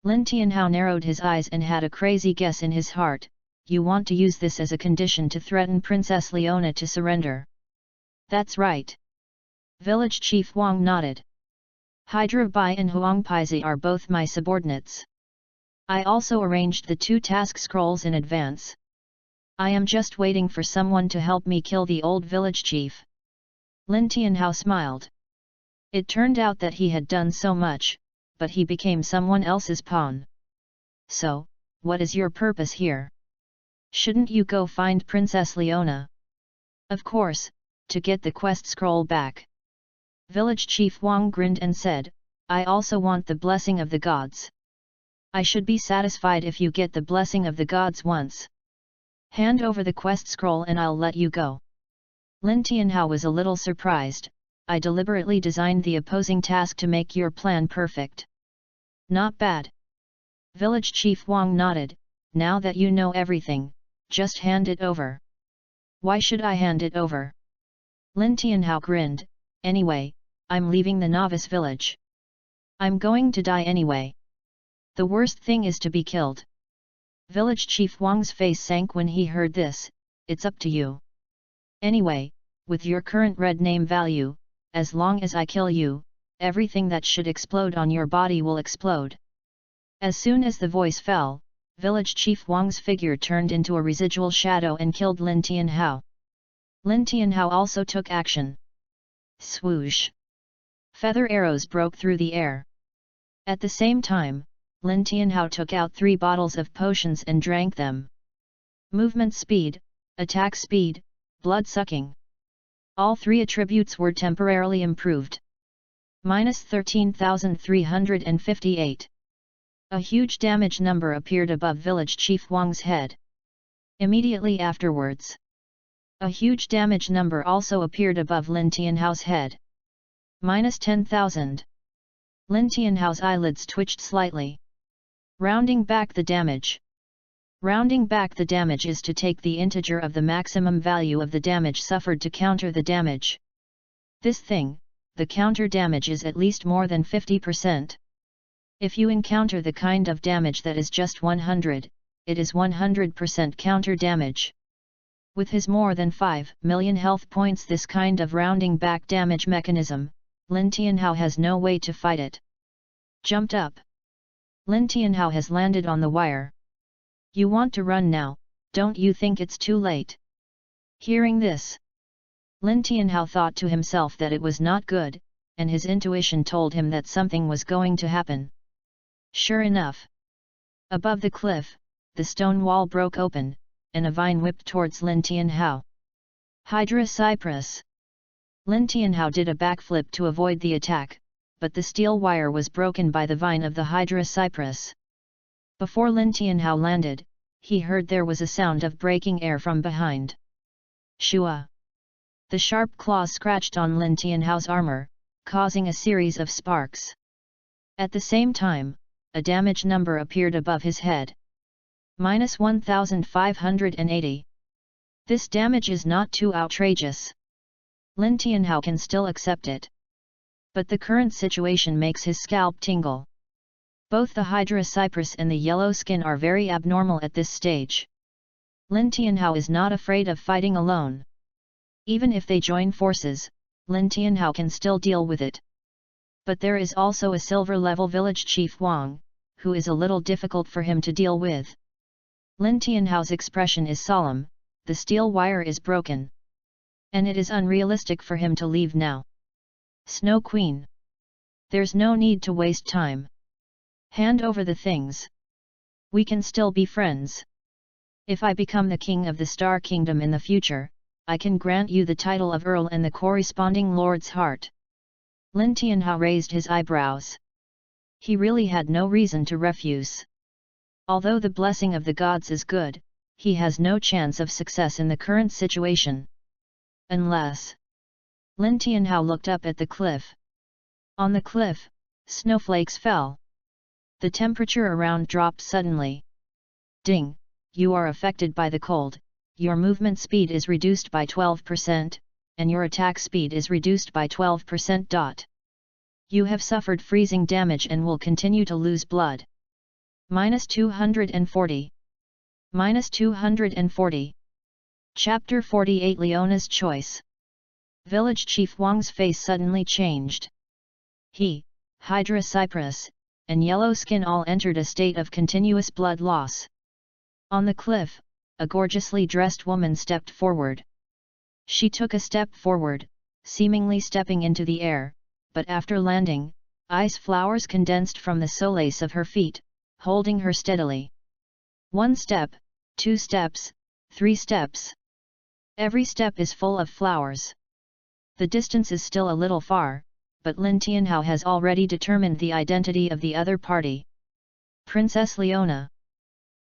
Lin Tianhao narrowed his eyes and had a crazy guess in his heart. You want to use this as a condition to threaten Princess Leona to surrender. That's right. Village Chief Wang nodded. Hydra Bai and Huang Paizi are both my subordinates. I also arranged the 2 task scrolls in advance. I am just waiting for someone to help me kill the old village chief. Lin Tianhao smiled. It turned out that he had done so much, but he became someone else's pawn. So, what is your purpose here? Shouldn't you go find Princess Leona? Of course, to get the quest scroll back. Village Chief Wang grinned and said, I also want the blessing of the gods. I should be satisfied if you get the blessing of the gods once. Hand over the quest scroll and I'll let you go. Lin Tianhao was a little surprised. I deliberately designed the opposing task to make your plan perfect. Not bad. Village Chief Wang nodded. Now that you know everything, just hand it over. Why should I hand it over? Lin Tianhao grinned. Anyway, I'm leaving the novice village. I'm going to die anyway. The worst thing is to be killed. Village Chief Wang's face sank when he heard this. It's up to you. Anyway, with your current red name value, as long as I kill you, everything that should explode on your body will explode. As soon as the voice fell, Village Chief Wang's figure turned into a residual shadow and killed Lin Tianhao. Lin Tianhao also took action. Swoosh! Feather arrows broke through the air. At the same time, Lin Tianhao took out 3 bottles of potions and drank them. movement speed, attack speed, blood sucking. All 3 attributes were temporarily improved. -13,358. A huge damage number appeared above Village Chief Wang's head. Immediately afterwards, a huge damage number also appeared above Lin Tianhao's head. -10,000. Lin Tianhao's eyelids twitched slightly. Rounding back the damage. Rounding back the damage is to take the integer of the maximum value of the damage suffered to counter the damage. This thing, the counter damage is at least more than 50%. If you encounter the kind of damage that is just 100, it is 100% counter damage. With his more than 5 million health points, this kind of rounding back damage mechanism, Lin Tianhao has no way to fight it. Jumped up. Lin Tianhao has landed on the wire. You want to run now, don't you think it's too late? Hearing this, Lin Tianhao thought to himself that it was not good, and his intuition told him that something was going to happen. Sure enough. Above the cliff, the stone wall broke open, and a vine whipped towards Lin Tianhao. Hydra Cypress. Lin Tianhao did a backflip to avoid the attack, but the steel wire was broken by the vine of the Hydra Cypress. Before Lin Tianhao landed, he heard there was a sound of breaking air from behind. Shua! The sharp claws scratched on Lin Tianhao's armor, causing a series of sparks. At the same time, a damage number appeared above his head. -1580. This damage is not too outrageous. Lin Tianhao can still accept it. But the current situation makes his scalp tingle. Both the Hydra Cypress and the yellow skin are very abnormal at this stage. Lin Tianhao is not afraid of fighting alone. Even if they join forces, Lin Tianhao can still deal with it. But there is also a silver-level village chief Wang, who is a little difficult for him to deal with. Lin Tianhao's expression is solemn, the steel wire is broken. And it is unrealistic for him to leave now. Snow Queen. There's no need to waste time. Hand over the things. We can still be friends. If I become the king of the Star Kingdom in the future, I can grant you the title of Earl and the corresponding Lord's Heart. Lin Tianhao raised his eyebrows. He really had no reason to refuse. Although the blessing of the gods is good, he has no chance of success in the current situation. Unless... Lin Tianhao looked up at the cliff. On the cliff, snowflakes fell. The temperature around dropped suddenly. Ding! You are affected by the cold, your movement speed is reduced by 12%, and your attack speed is reduced by 12%. You have suffered freezing damage and will continue to lose blood. -240. -240. Chapter 48 Leona's Choice. Village Chief Wang's face suddenly changed. He, Hydra Cypress, and Yellow Skin all entered a state of continuous blood loss. On the cliff, a gorgeously dressed woman stepped forward. She took a step forward, seemingly stepping into the air, but after landing, ice flowers condensed from the soles of her feet, holding her steadily. 1 step, 2 steps, 3 steps. Every step is full of flowers. The distance is still a little far, but Lin Tianhao has already determined the identity of the other party. Princess Leona.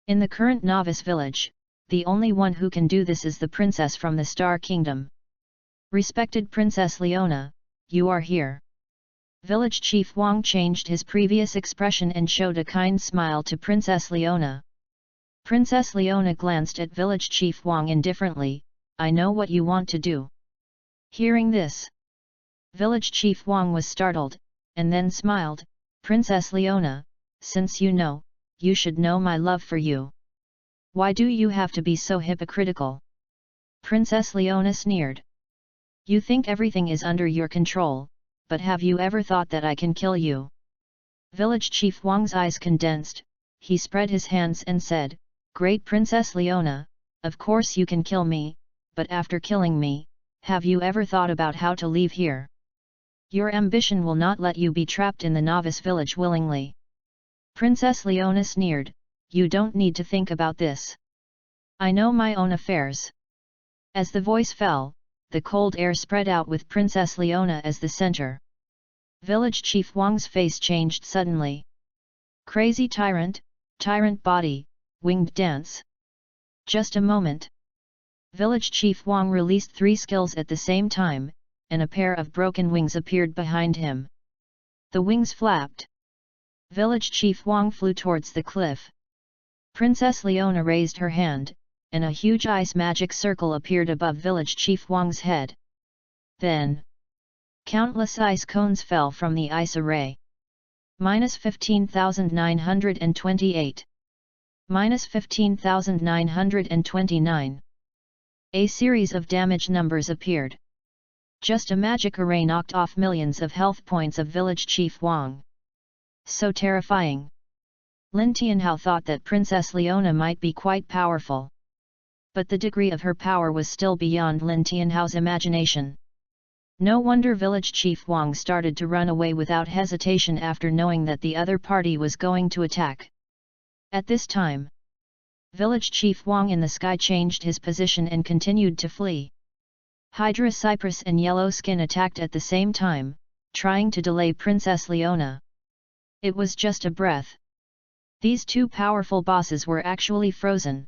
In the current novice village, the only one who can do this is the princess from the Star Kingdom. Respected Princess Leona, you are here. Village Chief Wang changed his previous expression and showed a kind smile to Princess Leona. Princess Leona glanced at Village Chief Wang indifferently. I know what you want to do. Hearing this, Village Chief Wang was startled, and then smiled. Princess Leona, since you know, you should know my love for you. Why do you have to be so hypocritical? Princess Leona sneered. You think everything is under your control, but have you ever thought that I can kill you? Village Chief Wang's eyes condensed, he spread his hands and said, Great Princess Leona, of course you can kill me, but after killing me, have you ever thought about how to leave here? Your ambition will not let you be trapped in the novice village willingly. Princess Leona sneered, you don't need to think about this. I know my own affairs. As the voice fell, the cold air spread out with Princess Leona as the center. Village Chief Wang's face changed suddenly. Crazy tyrant, tyrant body, winged dance. Just a moment. Village Chief Wang released 3 skills at the same time, and a pair of broken wings appeared behind him. The wings flapped. Village Chief Wang flew towards the cliff. Princess Leona raised her hand, and a huge ice magic circle appeared above Village Chief Wang's head. Then, countless ice cones fell from the ice array. -15,928. -15,929. A series of damage numbers appeared. Just a magic array knocked off millions of health points of Village Chief Wang. So terrifying. Lin Tianhao thought that Princess Leona might be quite powerful. But the degree of her power was still beyond Lin Tianhao's imagination. No wonder Village Chief Wang started to run away without hesitation after knowing that the other party was going to attack. At this time, Village Chief Wang in the sky changed his position and continued to flee. Hydra Cypress and Yellow Skin attacked at the same time, trying to delay Princess Leona. It was just a breath. These 2 powerful bosses were actually frozen.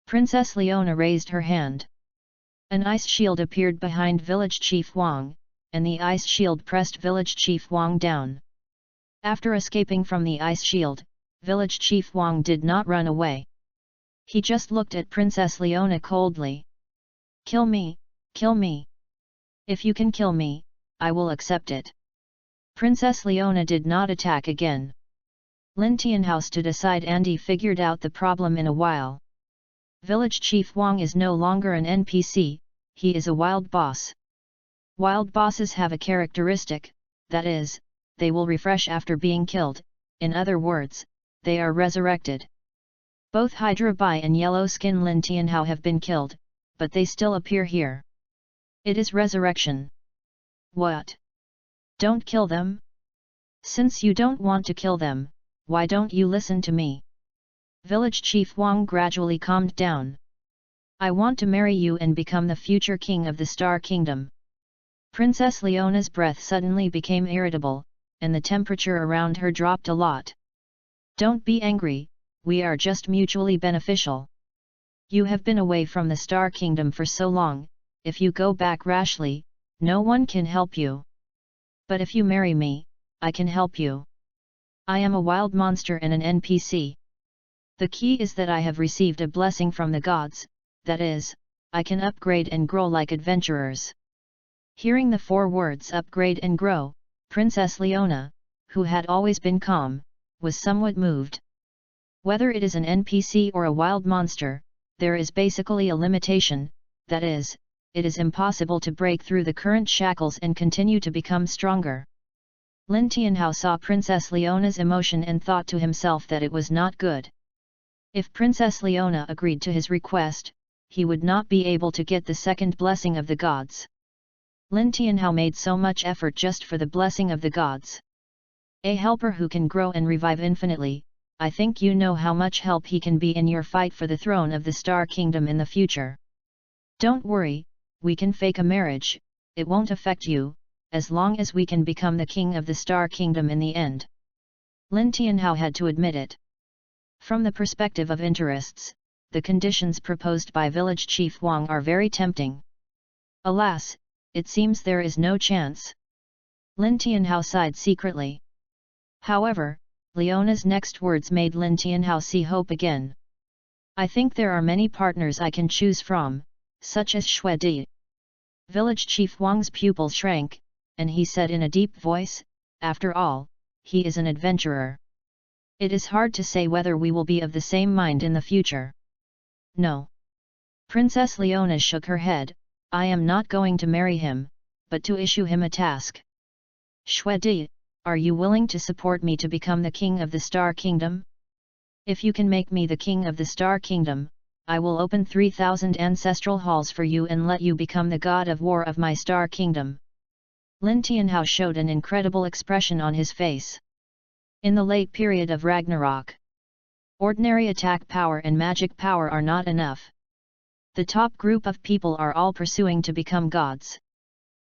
Princess Leona raised her hand. An ice shield appeared behind Village Chief Wang, and the ice shield pressed Village Chief Wang down. After escaping from the ice shield, Village Chief Wang did not run away. He just looked at Princess Leona coldly. "Kill me, kill me. If you can kill me, I will accept it." Princess Leona did not attack again. Lin Tianhao stood aside and he figured out the problem in a while. Village Chief Wang is no longer an NPC, he is a wild boss. Wild bosses have a characteristic, that is, they will refresh after being killed, in other words, they are resurrected. Both Hydra Bai and Yellow Skin Lin Tianhao have been killed, but they still appear here. It is resurrection. What? Don't kill them? Since you don't want to kill them, why don't you listen to me? Village Chief Wang gradually calmed down. I want to marry you and become the future king of the Star Kingdom. Princess Leona's breath suddenly became irritable, and the temperature around her dropped a lot. Don't be angry, we are just mutually beneficial. You have been away from the Star Kingdom for so long, if you go back rashly, no one can help you. But if you marry me, I can help you. I am a wild monster and an NPC. The key is that I have received a blessing from the gods, that is, I can upgrade and grow like adventurers. Hearing the 4 words upgrade and grow, Princess Leona, who had always been calm, was somewhat moved. Whether it is an NPC or a wild monster, there is basically a limitation, that is, it is impossible to break through the current shackles and continue to become stronger. Lin Tianhao saw Princess Leona's emotion and thought to himself that it was not good. If Princess Leona agreed to his request, he would not be able to get the second blessing of the gods. Lin Tianhao made so much effort just for the blessing of the gods. A helper who can grow and revive infinitely, I think you know how much help he can be in your fight for the throne of the Star Kingdom in the future. Don't worry, we can fake a marriage, it won't affect you, as long as we can become the king of the Star Kingdom in the end. Lin Tianhao had to admit it. From the perspective of interests, the conditions proposed by Village Chief Wang are very tempting. Alas, it seems there is no chance. Lin Tianhao sighed secretly. However, Leona's next words made Lin Tianhao see hope again. I think there are many partners I can choose from, such as Xue Di. Village Chief Wang's pupil shrank, and he said in a deep voice, after all, he is an adventurer. It is hard to say whether we will be of the same mind in the future. No. Princess Leona shook her head, I am not going to marry him, but to issue him a task. Xue Di, are you willing to support me to become the king of the Star Kingdom? If you can make me the king of the Star Kingdom, I will open 3,000 ancestral halls for you and let you become the god of war of my Star Kingdom. Lin Tianhao showed an incredible expression on his face. In the late period of Ragnarok, Ordinary attack power and magic power are not enough. The top group of people are all pursuing to become gods.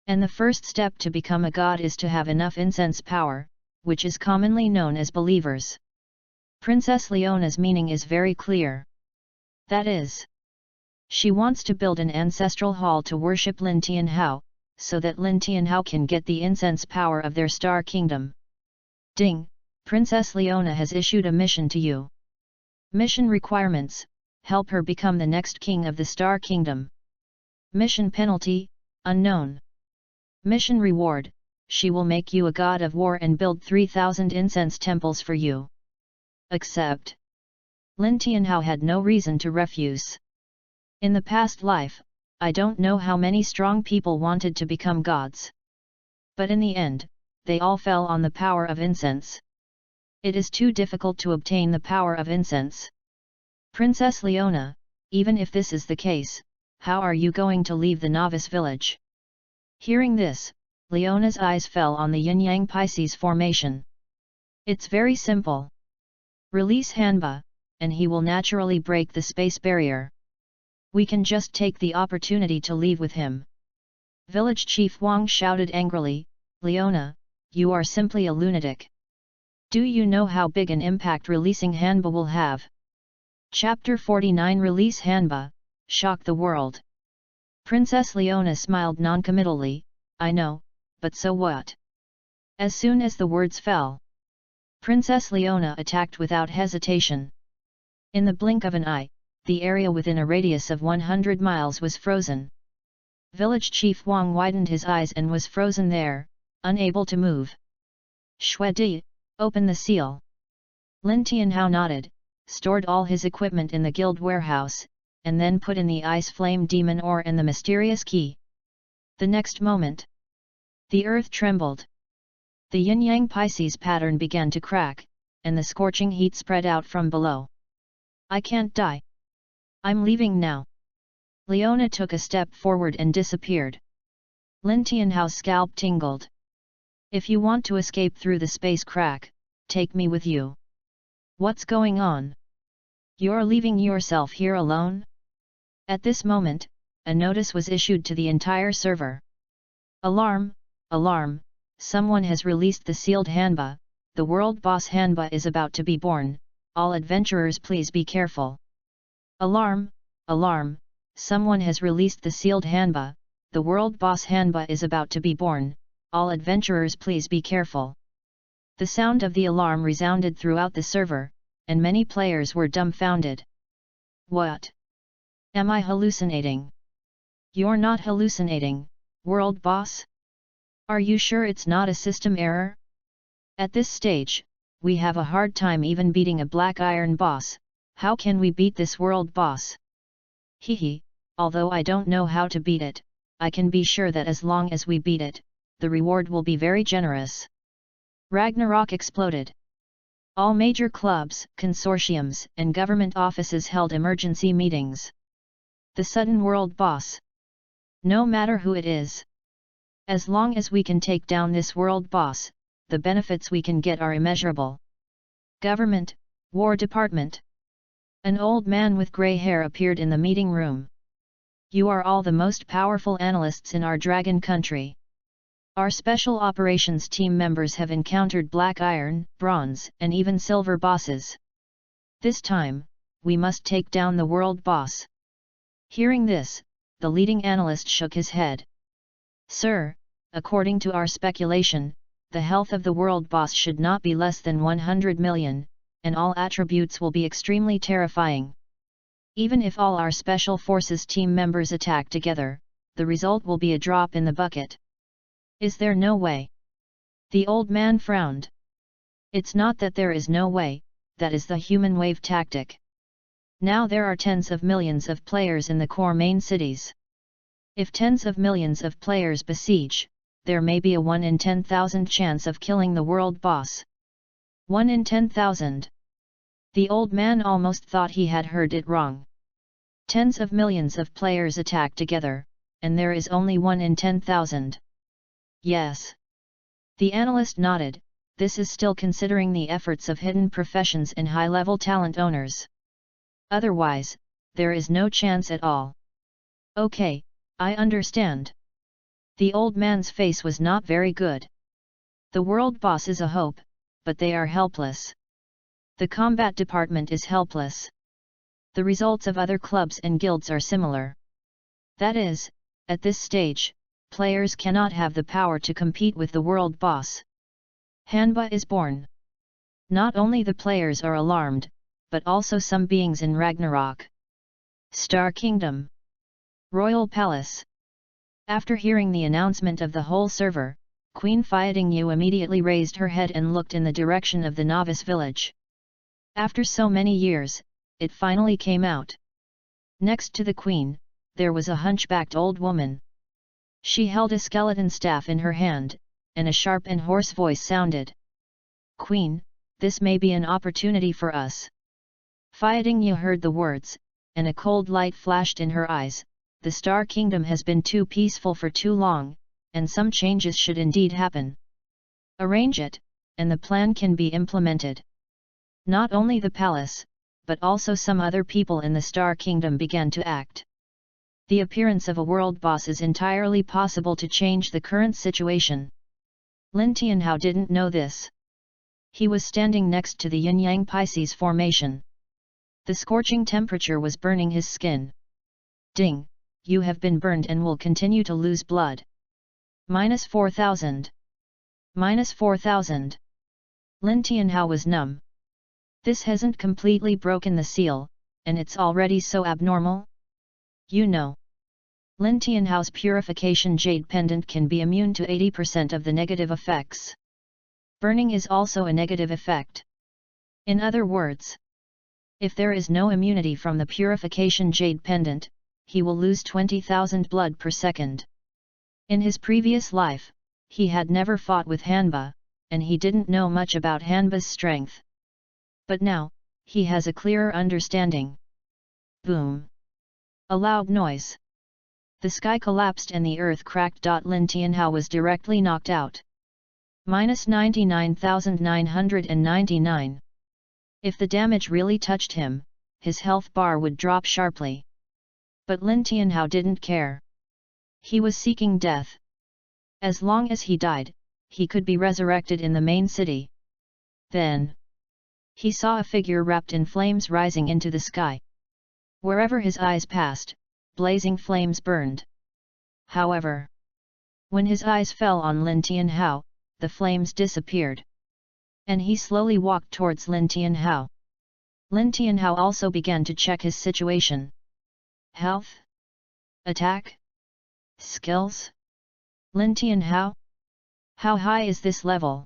And the first step to become a god is to have enough incense power, which is commonly known as believers. Princess Leona's meaning is very clear. That is, she wants to build an ancestral hall to worship Lin Tianhao, so that Lin Tianhao can get the incense power of their star kingdom. Ding, Princess Leona has issued a mission to you. Mission requirements: help her become the next king of the Star Kingdom. Mission penalty: unknown. Mission reward: she will make you a god of war and build 3,000 incense temples for you. Accept. Lin Tianhao had no reason to refuse. In the past life, I don't know how many strong people wanted to become gods. But in the end, they all fell on the power of incense. It is too difficult to obtain the power of incense. Princess Leona, even if this is the case, how are you going to leave the novice village? Hearing this, Leona's eyes fell on the yin-yang Pisces formation. It's very simple. Release Hanba, and he will naturally break the space barrier. We can just take the opportunity to leave with him. Village Chief Wang shouted angrily, Leona, you are simply a lunatic. Do you know how big an impact releasing Hanba will have? Chapter 49 Release Hanba, shock the world. Princess Leona smiled noncommittally, I know, but so what? As soon as the words fell, Princess Leona attacked without hesitation. In the blink of an eye, the area within a radius of 100 miles was frozen. Village Chief Wang widened his eyes and was frozen there, unable to move. Shui Di, open the seal. Lin Tianhao nodded, stored all his equipment in the guild warehouse, and then put in the ice flame demon ore and the mysterious key. The next moment, the earth trembled. The yin-yang Pisces pattern began to crack, and the scorching heat spread out from below. I can't die. I'm leaving now. Leona took a step forward and disappeared. Lin Tianhao's scalp tingled. If you want to escape through the space crack, take me with you. What's going on? You're leaving yourself here alone? At this moment, a notice was issued to the entire server. Alarm! Alarm! Someone has released the sealed Hanba, the world boss Hanba is about to be born, all adventurers please be careful. Alarm! Alarm! Someone has released the sealed Hanba, the world boss Hanba is about to be born, all adventurers please be careful. The sound of the alarm resounded throughout the server, and many players were dumbfounded. What? Am I hallucinating? You're not hallucinating, world boss? Are you sure it's not a system error? At this stage, we have a hard time even beating a black iron boss. How can we beat this world boss? Hehe, although I don't know how to beat it, I can be sure that as long as we beat it, the reward will be very generous. Ragnarok exploded. All major clubs, consortiums, and government offices held emergency meetings. The sudden world boss. No matter who it is. As long as we can take down this world boss, the benefits we can get are immeasurable. Government, War Department. An old man with grey hair appeared in the meeting room. You are all the most powerful analysts in our dragon country. Our special operations team members have encountered black iron, bronze, and even silver bosses. This time, we must take down the world boss. Hearing this, the leading analyst shook his head. Sir, according to our speculation, the health of the world boss should not be less than 100 million, and all attributes will be extremely terrifying. Even if all our special forces team members attack together, the result will be a drop in the bucket. Is there no way? The old man frowned. It's not that there is no way, that is the human wave tactic. Now there are tens of millions of players in the core main cities. If tens of millions of players besiege, there may be a 1 in 10,000 chance of killing the world boss. 1 in 10,000. The old man almost thought he had heard it wrong. Tens of millions of players attack together, and there is only 1 in 10,000. Yes. The analyst nodded, this is still considering the efforts of hidden professions and high-level talent owners. Otherwise, there is no chance at all. Okay, I understand. The old man's face was not very good. The world boss is a hope, but they are helpless. The combat department is helpless. The results of other clubs and guilds are similar. That is, at this stage, players cannot have the power to compete with the world boss. Hanba is born. Not only the players are alarmed, but also some beings in Ragnarok. Star Kingdom. Royal Palace. After hearing the announcement of the whole server, Queen Fiatingyu immediately raised her head and looked in the direction of the novice village. After so many years, it finally came out. Next to the queen, there was a hunchbacked old woman. She held a skeleton staff in her hand, and a sharp and hoarse voice sounded. "Queen, this may be an opportunity for us." Fiatingyu heard the words, and a cold light flashed in her eyes. The Star Kingdom has been too peaceful for too long, and some changes should indeed happen. Arrange it, and the plan can be implemented. Not only the palace, but also some other people in the Star Kingdom began to act. The appearance of a world boss is entirely possible to change the current situation. Lin Tianhao didn't know this. He was standing next to the Yin-Yang Pisces formation. The scorching temperature was burning his skin. Ding! You have been burned and will continue to lose blood. -4,000. -4,000. Lin Tianhao was numb. This hasn't completely broken the seal, and it's already so abnormal? You know. Lin Tianhao's purification jade pendant can be immune to 80% of the negative effects. Burning is also a negative effect. In other words, if there is no immunity from the purification jade pendant, he will lose 20,000 blood per second. In his previous life, he had never fought with Hanba, and he didn't know much about Hanba's strength. But now, he has a clearer understanding. Boom! A loud noise. The sky collapsed and the earth cracked. Lin Tianhao was directly knocked out. -99,999. If the damage really touched him, his health bar would drop sharply. But Lin Tianhao didn't care. He was seeking death. As long as he died, he could be resurrected in the main city. Then, he saw a figure wrapped in flames rising into the sky. Wherever his eyes passed, blazing flames burned. However, when his eyes fell on Lin Tianhao, the flames disappeared. And he slowly walked towards Lin Tianhao. Lin Tianhao also began to check his situation. Health? Attack? Skills? Lin Tianhao? How high is this level?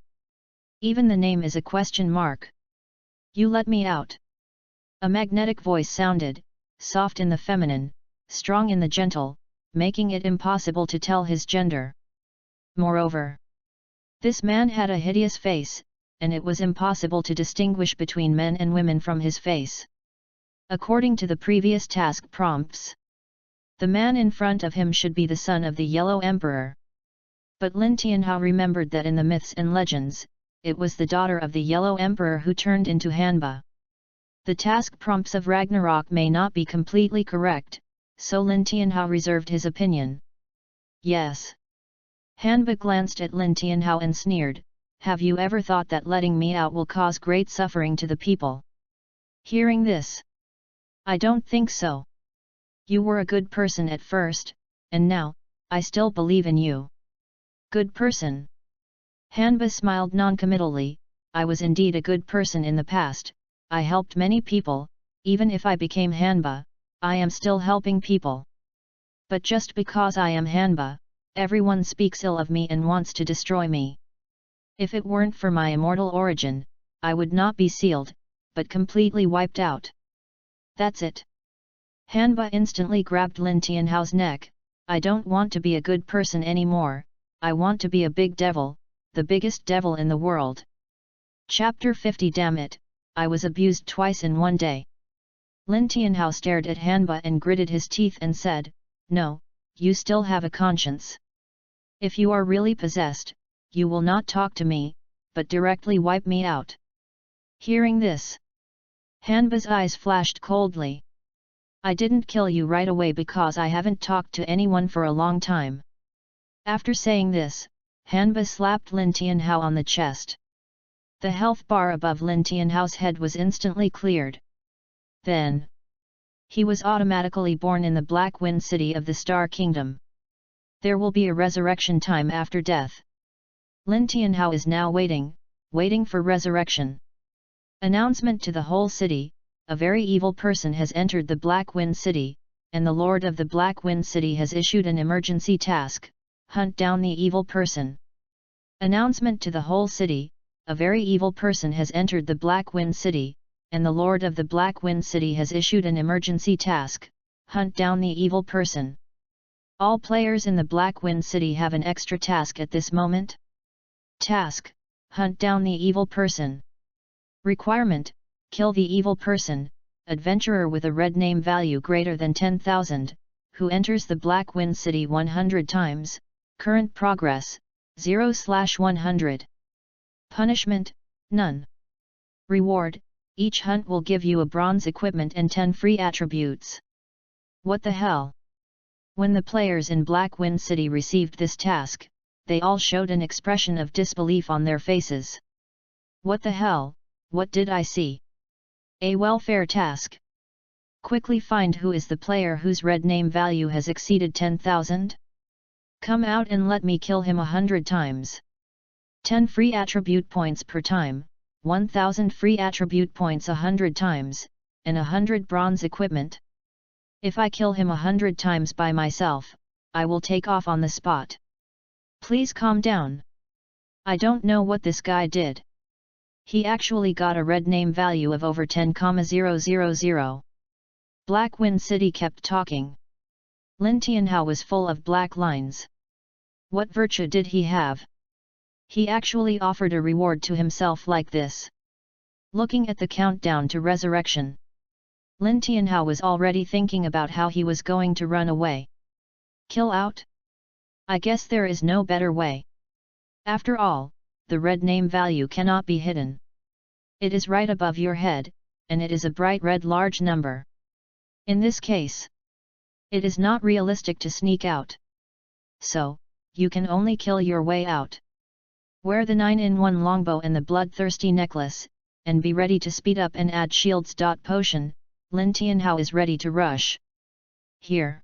Even the name is a question mark. You let me out. A magnetic voice sounded, soft in the feminine, strong in the gentle, making it impossible to tell his gender. Moreover, this man had a hideous face, and it was impossible to distinguish between men and women from his face. According to the previous task prompts, the man in front of him should be the son of the Yellow Emperor. But Lin Tianhao remembered that in the myths and legends, it was the daughter of the Yellow Emperor who turned into Hanba. The task prompts of Ragnarok may not be completely correct, so Lin Tianhao reserved his opinion. Yes. Hanba glanced at Lin Tianhao and sneered, "Have you ever thought that letting me out will cause great suffering to the people?" Hearing this, "I don't think so. You were a good person at first, and now, I still believe in you." Good person. Hanba smiled noncommittally, "I was indeed a good person in the past, I helped many people, even if I became Hanba, I am still helping people. But just because I am Hanba, everyone speaks ill of me and wants to destroy me. If it weren't for my immortal origin, I would not be sealed, but completely wiped out." That's it. Hanba instantly grabbed Lin Tianhao's neck. "I don't want to be a good person anymore, I want to be a big devil, the biggest devil in the world." Chapter 50. Damn it, I was abused twice in one day. Lin Tianhao stared at Hanba and gritted his teeth and said, "No, you still have a conscience. If you are really possessed, you will not talk to me, but directly wipe me out. Hearing this, Hanba's eyes flashed coldly. I didn't kill you right away because I haven't talked to anyone for a long time. After saying this, Hanba slapped Lin Tianhao on the chest. The health bar above Lin Tianhao's head was instantly cleared. Then, he was automatically born in the Black Wind City of the Star Kingdom. There will be a resurrection time after death. Lin Tianhao is now waiting for resurrection. Announcement to the whole city, a very evil person has entered the Black Wind City, and the Lord of the Black Wind City has issued an emergency task, hunt down the evil person. Announcement to the whole city, a very evil person has entered the Black Wind City, and the Lord of the Black Wind City has issued an emergency task, hunt down the evil person. All players in the Black Wind City have an extra task at this moment. Task: hunt down the evil person. Requirement: kill the evil person, adventurer with a red name value greater than 10,000, who enters the Black Wind City 100 times, current progress, 0/100. Punishment: none. Reward: each hunt will give you a bronze equipment and 10 free attributes. What the hell? When the players in Black Wind City received this task, they all showed an expression of disbelief on their faces. What the hell, what did I see? A welfare task. Quickly find who is the player whose red name value has exceeded 10,000. Come out and let me kill him 100 times. 10 free attribute points per time, 1,000 free attribute points 100 times, and 100 bronze equipment. If I kill him 100 times by myself, I will take off on the spot. Please calm down. I don't know what this guy did. He actually got a red name value of over 10,000. Black Wind City kept talking. Lin Tianhao was full of black lines. What virtue did he have? He actually offered a reward to himself like this. Looking at the countdown to resurrection, Lin Tianhao was already thinking about how he was going to run away. Kill out? I guess there is no better way. After all, the red name value cannot be hidden. It is right above your head, and it is a bright red large number. In this case, it is not realistic to sneak out. So, you can only kill your way out. Wear the 9-in-1 longbow and the bloodthirsty necklace, and be ready to speed up and add shields. Potion, Lin Tianhao is ready to rush. Here.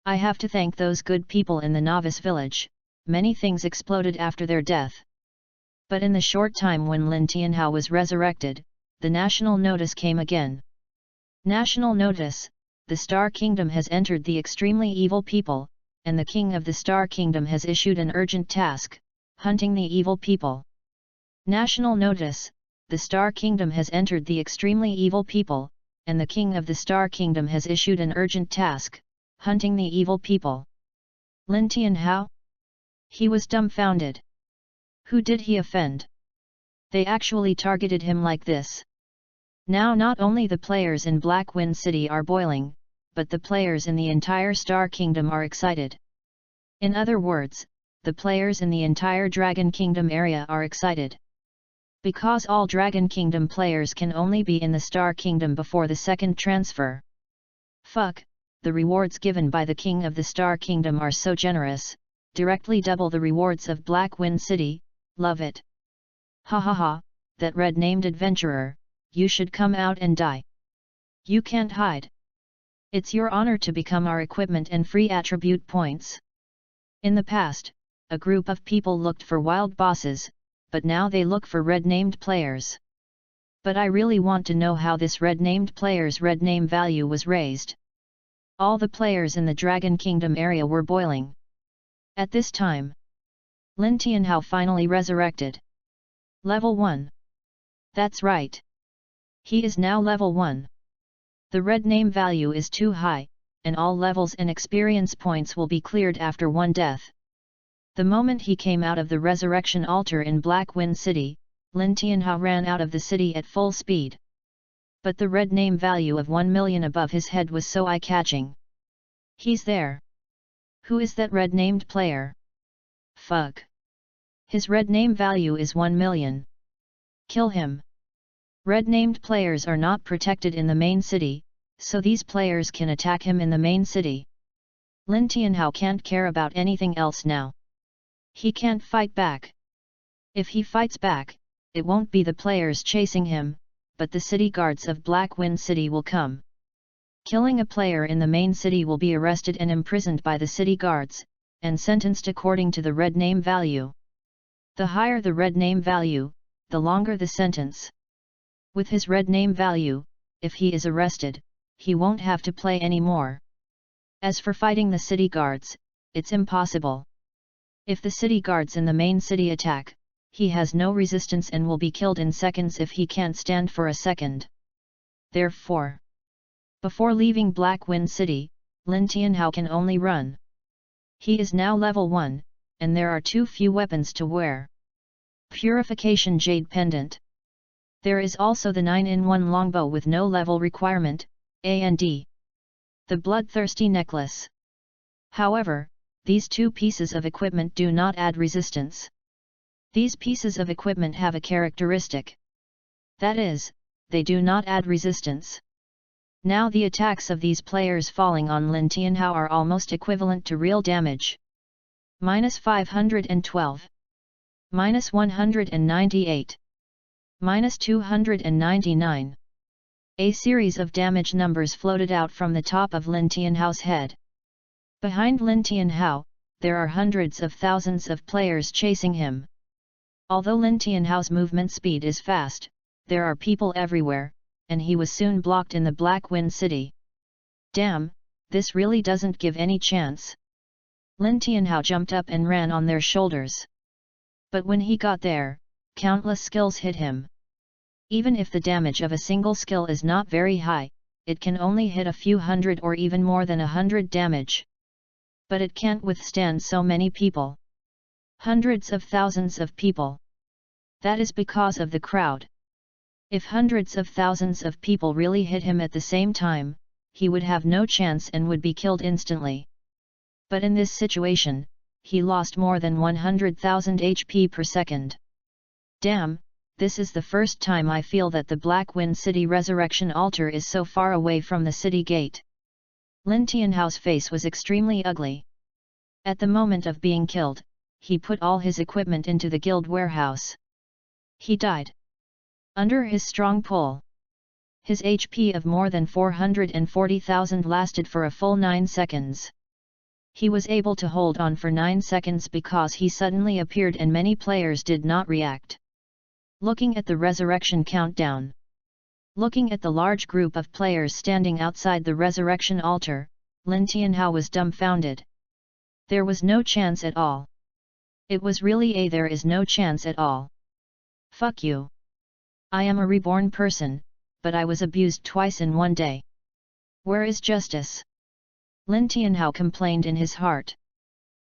I have to thank those good people in the novice village, many things exploded after their death. But in the short time when Lin Tianhao was resurrected, the national notice came again. National notice: the Star Kingdom has entered the extremely evil people, and the King of the Star Kingdom has issued an urgent task, hunting the evil people. National notice: the Star Kingdom has entered the extremely evil people, and the King of the Star Kingdom has issued an urgent task, hunting the evil people. Lin Tianhao? He was dumbfounded. Who did he offend? They actually targeted him like this. Now not only the players in Black Wind City are boiling, but the players in the entire Star Kingdom are excited. In other words, the players in the entire Dragon Kingdom area are excited. Because all Dragon Kingdom players can only be in the Star Kingdom before the second transfer. Fuck, the rewards given by the King of the Star Kingdom are so generous, directly double the rewards of Black Wind City, love it. Ha ha ha, that red-named adventurer, you should come out and die. You can't hide. It's your honor to become our equipment and free attribute points. In the past, a group of people looked for wild bosses, but now they look for red-named players. But I really want to know how this red-named player's red name value was raised. All the players in the Dragon Kingdom area were boiling. At this time, Lin Tianhao finally resurrected. Level 1. That's right. He is now level 1. The red name value is too high, and all levels and experience points will be cleared after one death. The moment he came out of the resurrection altar in Black Wind City, Lin Tianhao ran out of the city at full speed. But the red name value of 1 million above his head was so eye-catching. He's there. Who is that red-named player? Fuck. His red name value is 1 million. Kill him. Red named players are not protected in the main city, so these players can attack him in the main city. Lin Tianhao can't care about anything else now. He can't fight back. If he fights back, it won't be the players chasing him, but the city guards of Black Wind City will come. Killing a player in the main city will be arrested and imprisoned by the city guards, and sentenced according to the red name value. The higher the red name value, the longer the sentence. With his red name value, if he is arrested, he won't have to play anymore. As for fighting the city guards, it's impossible. If the city guards in the main city attack, he has no resistance and will be killed in seconds if he can't stand for a second. Therefore, before leaving Black Wind City, Lin Tianhao can only run. He is now level 1, and there are too few weapons to wear. Purification Jade Pendant. There is also the 9-in-1 longbow with no level requirement, and the Bloodthirsty Necklace. However, these two pieces of equipment do not add resistance. These pieces of equipment have a characteristic. That is, they do not add resistance. Now the attacks of these players falling on Lin Tianhao are almost equivalent to real damage. -512. -198. -299. A series of damage numbers floated out from the top of Lin Tianhao's head. Behind Lin Tianhao, there are hundreds of thousands of players chasing him. Although Lin Tianhao's movement speed is fast, there are people everywhere, and he was soon blocked in the Black Wind City. Damn, this really doesn't give any chance. Lin Tianhao jumped up and ran on their shoulders. But when he got there, countless skills hit him. Even if the damage of a single skill is not very high, it can only hit a few hundred or even more than 100 damage. But it can't withstand so many people. Hundreds of thousands of people. That is because of the crowd. If hundreds of thousands of people really hit him at the same time, he would have no chance and would be killed instantly. But in this situation, he lost more than 100,000 HP per second. Damn, this is the first time I feel that the Black Wind City Resurrection Altar is so far away from the city gate. Lin Tianhao's face was extremely ugly. At the moment of being killed, he put all his equipment into the guild warehouse. He died under his strong pull. His HP of more than 440,000 lasted for a full 9 seconds. He was able to hold on for 9 seconds because he suddenly appeared and many players did not react. Looking at the resurrection countdown. Looking at the large group of players standing outside the resurrection altar, Lin Tianhao was dumbfounded. There was no chance at all. It was really there is no chance at all. Fuck you. I am a reborn person, but I was abused twice in one day. Where is justice? Lin Tianhao complained in his heart.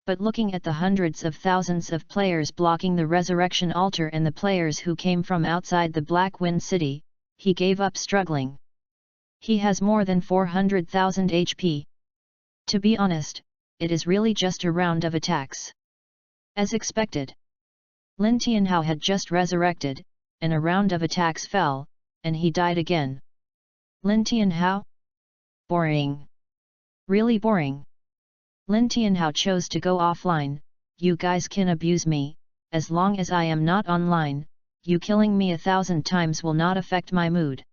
But looking at the hundreds of thousands of players blocking the resurrection altar and the players who came from outside the Black Wind City, he gave up struggling. He has more than 400,000 HP. To be honest, it is really just a round of attacks. As expected. Lin Tianhao had just resurrected, and a round of attacks fell, and he died again. Lin Tianhao? Boring. Really boring. Lin Tianhao chose to go offline. You guys can abuse me, as long as I am not online, you killing me 1,000 times will not affect my mood.